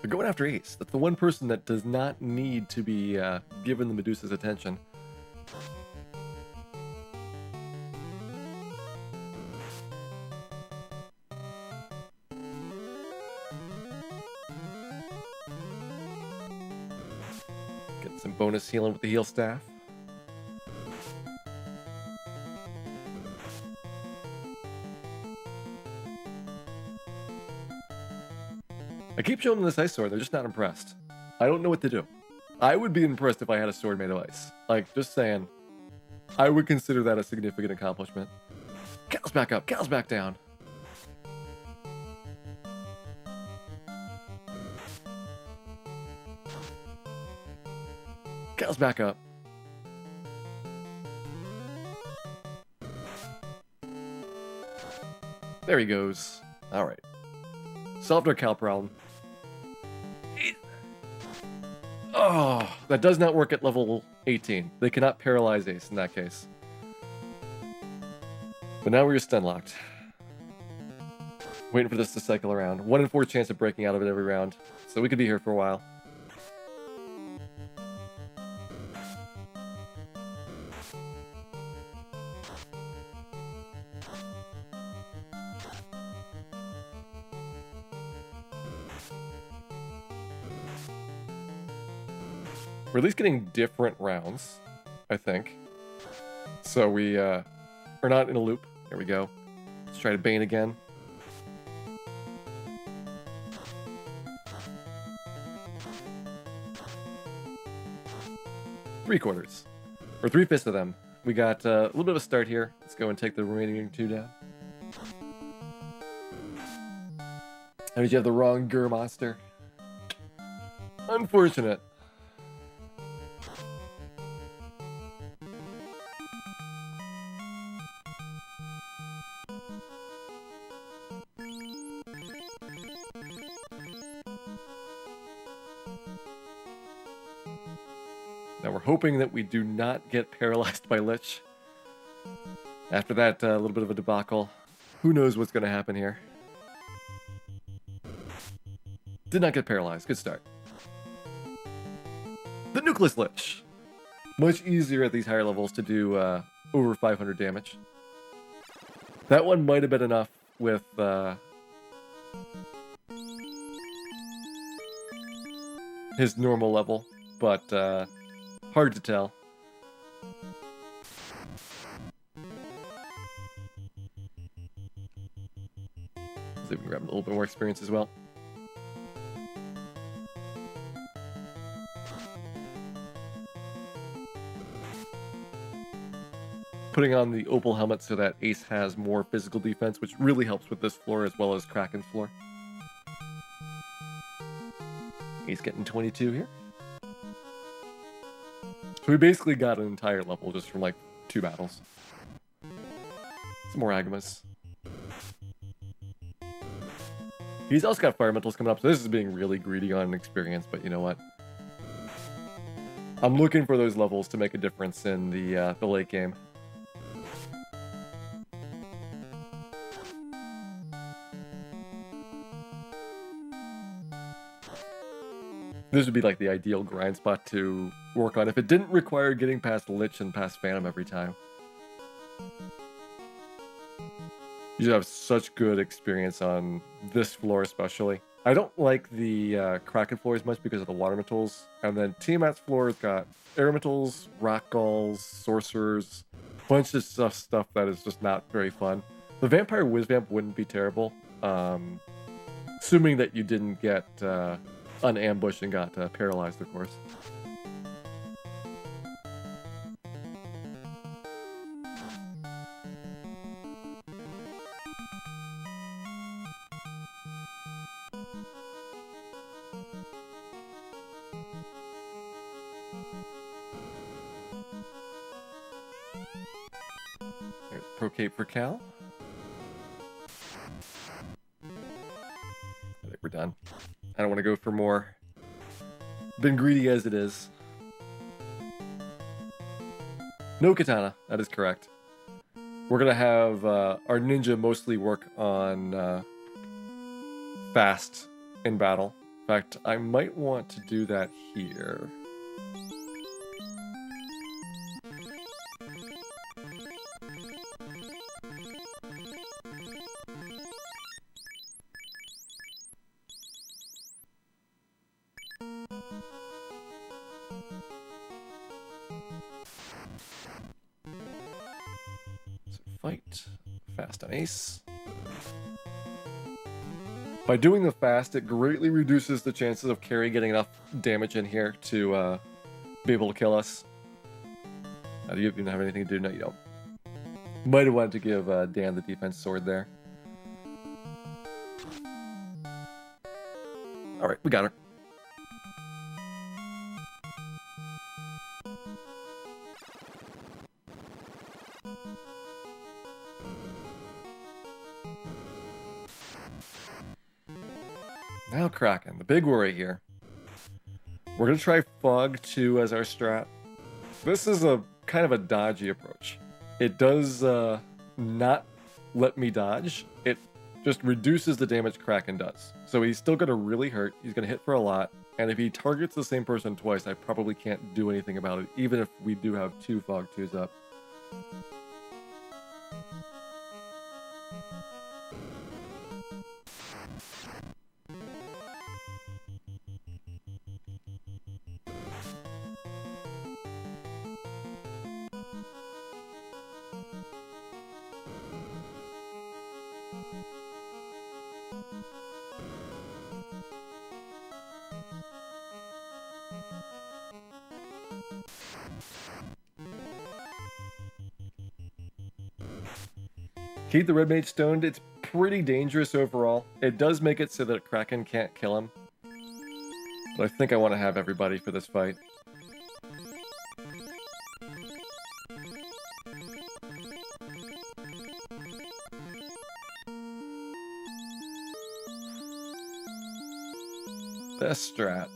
S1: They're going after Ace. That's the one person that does not need to be given the Medusa's attention. Get some bonus healing with the heal staff. I keep showing them this ice sword, they're just not impressed. I don't know what to do. I would be impressed if I had a sword made of ice. Like, just saying. I would consider that a significant accomplishment. Cal's back up, Cal's back down. Cal's back up. There he goes. Alright. Solved our Cal problem. Oh, that does not work at level 18. They cannot paralyze Ace in that case. But now we're stun locked. Waiting for this to cycle around. 1 in 4 chance of breaking out of it every round. So we could be here for a while. We're at least getting different rounds, I think. So we are not in a loop. There we go. Let's try to Bane again. Three-quarters. Or 3/5 of them. We got a little bit of a start here. Let's go and take the remaining 2 down. How did you have the wrong Gur monster? Unfortunate. Now we're hoping that we do not get paralyzed by Lich. After that little bit of a debacle, who knows what's going to happen here. Did not get paralyzed. Good start. The Nucleus Lich. Much easier at these higher levels to do over 500 damage. That one might have been enough with his normal level, but hard to tell. See if we can grab a little bit more experience as well. Putting on the opal helmet so that Ace has more physical defense, which really helps with this floor as well as Kraken's floor. Ace getting 22 here. So we basically got an entire level just from like 2 battles. Some more Agamas. He's also got fire metals coming up, so this is being really greedy on experience, but you know what? I'm looking for those levels to make a difference in the late game. This would be like the ideal grind spot to work on if it didn't require getting past Lich and past Phantom every time. You should have such good experience on this floor especially. I don't like the Kraken floor as much because of the water metals. And then Tiamat's floor has got air metals, rock galls, sorcerers, bunch of stuff that is just not very fun. The Vampire Whizvamp wouldn't be terrible, assuming that you didn't get unambushed and got paralyzed, of course. There's Pro Cape for Cal. I think we're done. I don't want to go for more. Been greedy as it is. No katana, that is correct. We're going to have our ninja mostly work on fast in battle. In fact, I might want to do that here. Fight. Fast on Ace. By doing the fast, it greatly reduces the chances of Carrie getting enough damage in here to be able to kill us. Do you even have anything to do? No, you don't. Might have wanted to give Dan the defense sword there. Alright, we got her. Now Kraken, the big worry here. We're going to try Fog 2 as our strat. This is a kind of a dodgy approach. It does not let me dodge. It just reduces the damage Kraken does. So he's still going to really hurt. He's going to hit for a lot. And if he targets the same person twice, I probably can't do anything about it, even if we do have 2 Fog 2s up. Keep the Red Mage stoned. It's pretty dangerous overall. It does make it so that Kraken can't kill him. But I think I want to have everybody for this fight. Best strat.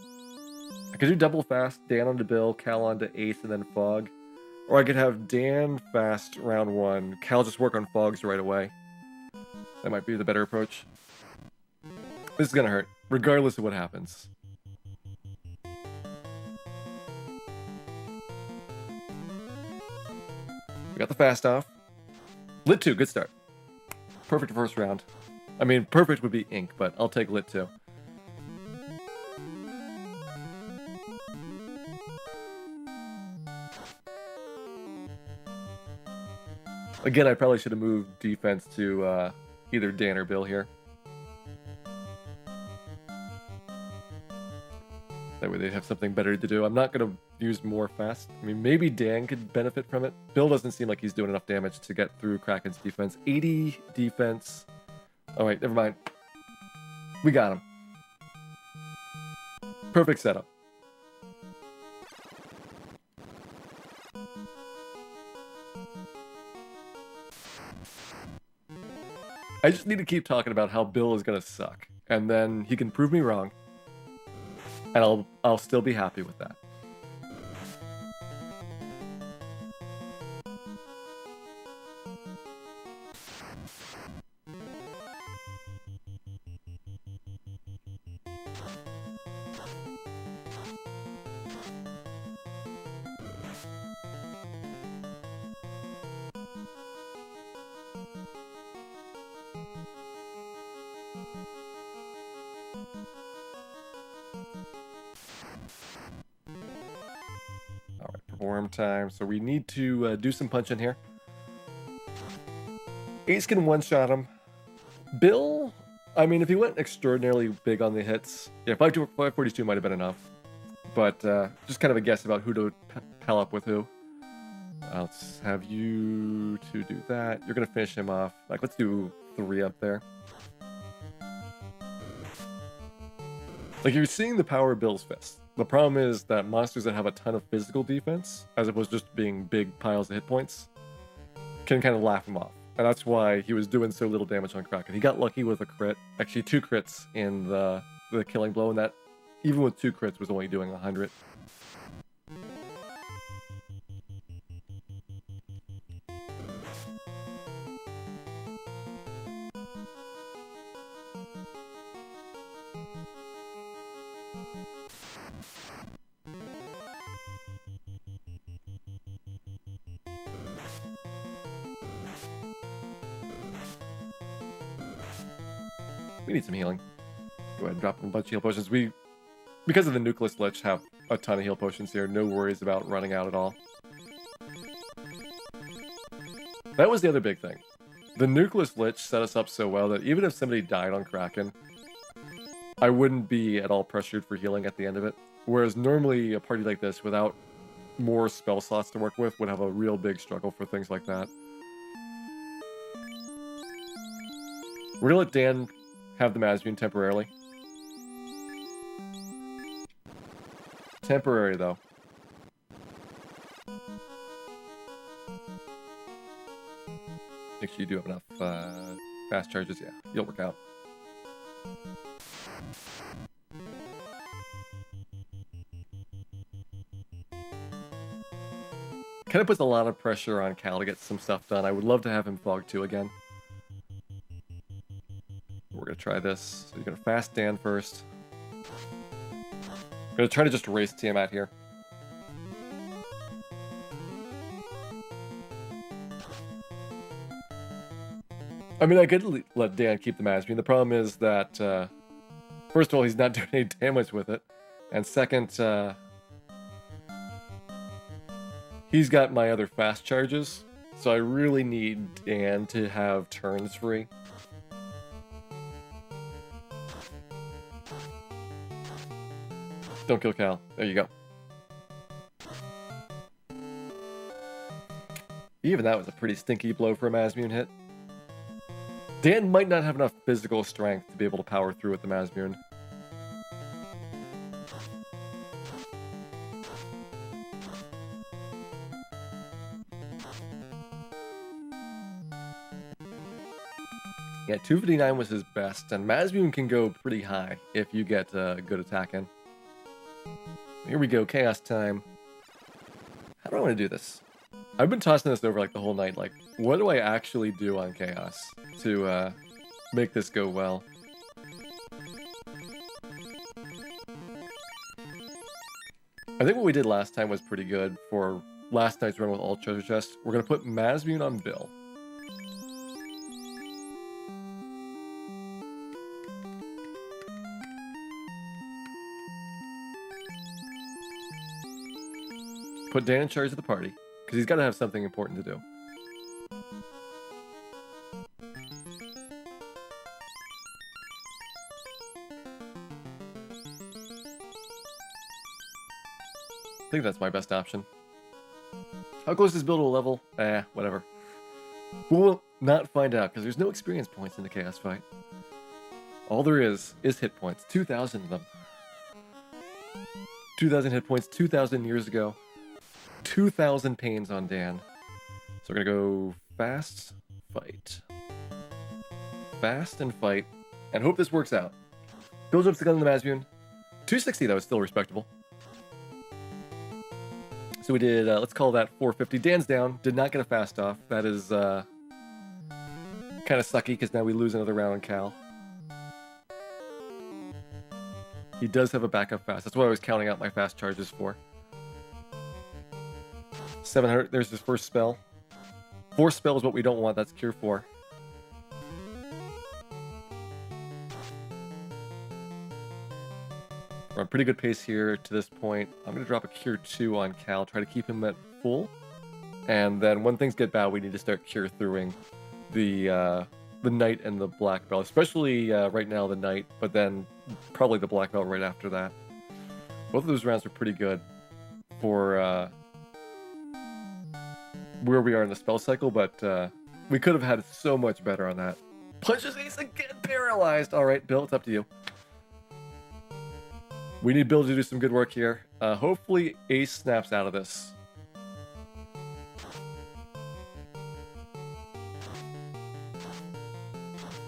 S1: I could do double fast, Dan onto Bill, Cal onto Ace, and then Fog. Or I could have Dan fast round 1, Cal just work on Fogs right away. That might be the better approach. This is gonna hurt, regardless of what happens. We got the fast off. Lit 2, good start. Perfect first round. I mean, perfect would be Ink, but I'll take Lit 2. Again, I probably should have moved defense to either Dan or Bill here. That way they'd have something better to do. I'm not going to use more fast. I mean, maybe Dan could benefit from it. Bill doesn't seem like he's doing enough damage to get through Kraken's defense. 80 defense. Oh, wait, never mind. We got him. Perfect setup. I just need to keep talking about how Bill is gonna suck, and then he can prove me wrong, and I'll still be happy with that. Alright, perform time. So we need to do some punching here. Ace can one-shot him. Bill, I mean, if he went extraordinarily big on the hits, yeah, 542 might have been enough. But just kind of a guess about who to pal up with who. Let's have you to do that. You're going to finish him off. Like, let's do 3 up there. Like, you're seeing the power of Bill's fist. The problem is that monsters that have a ton of physical defense, as opposed to just being big piles of hit points, can kind of laugh him off. And that's why he was doing so little damage on Kraken. He got lucky with a crit. Actually, 2 crits in the killing blow, and that, even with 2 crits, was only doing 100. We need some healing. Go ahead and drop a bunch of heal potions. We, because of the Nucleus Lich, have a ton of heal potions here. No worries about running out at all. That was the other big thing. The Nucleus Lich set us up so well that even if somebody died on Kraken, I wouldn't be at all pressured for healing at the end of it. Whereas normally a party like this, without more spell slots to work with, would have a real big struggle for things like that. We're gonna let Dan have the Mazmune temporarily. Temporary, though. Make sure you do have enough fast charges. Yeah, you'll work out. Kind of puts a lot of pressure on Cal to get some stuff done. I would love to have him Fog 2 again. We're going to try this. So you're going to fast Dan first. I'm going to try to just race Tiamat here. I mean, I could let Dan keep the Mazmune. The problem is that, first of all, he's not doing any damage with it. And second, he's got my other fast charges. So I really need Dan to have turns free. Don't kill Cal. There you go. Even that was a pretty stinky blow for a Mazmune hit. Dan might not have enough physical strength to be able to power through with the Mazmune. Yeah, 259 was his best, and Mazmune can go pretty high if you get good attack in. Here we go, Chaos time. How do I want to do this? I've been tossing this over like the whole night, like, what do I actually do on Chaos to make this go well? I think what we did last time was pretty good for last night's run with all treasure chests. We're going to put Mazmune on Bill. Put Dan in charge of the party, because he's got to have something important to do. I think that's my best option. How close is Bill to a level? Whatever. We'll not find out, because there's no experience points in the Chaos fight. All there is hit points. 2,000 of them. 2,000 hit points, 2,000 years ago. 2,000 pains on Dan. So we're gonna go fast, fight. Fast and fight. And hope this works out. Builds up the gun in the Mazmune. 260 though is still respectable. So we did, let's call that 450. Dan's down. Did not get a fast off. That is kind of sucky because now we lose another round on Cal. He does have a backup fast. That's what I was counting out my fast charges for. 700, there's his first spell. 4 spell is what we don't want, that's Cure 4. We're on pretty good pace here to this point. I'm going to drop a Cure 2 on Cal, try to keep him at full. And then when things get bad, we need to start Cure throughing the Knight and the Black Belt. Especially right now, the Knight, but then probably the Black Belt right after that. Both of those rounds are pretty good for where we are in the spell cycle, but we could have had so much better on that. Punches Ace again, paralyzed! Alright, Bill, it's up to you. We need Bill to do some good work here. Hopefully Ace snaps out of this.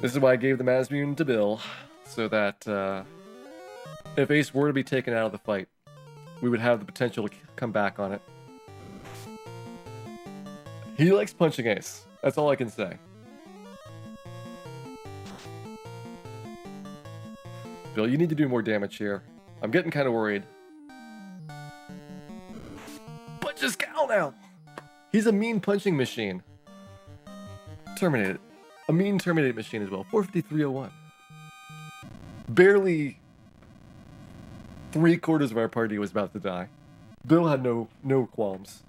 S1: This is why I gave the Mazmune to Bill, so that if Ace were to be taken out of the fight, we would have the potential to come back on it. He likes punching Ace. That's all I can say. Bill, you need to do more damage here. I'm getting kind of worried. Punches Cal now! He's a mean punching machine. Terminated. A mean terminated machine as well. 453.01. Barely 3/4 of our party was about to die. Bill had no qualms.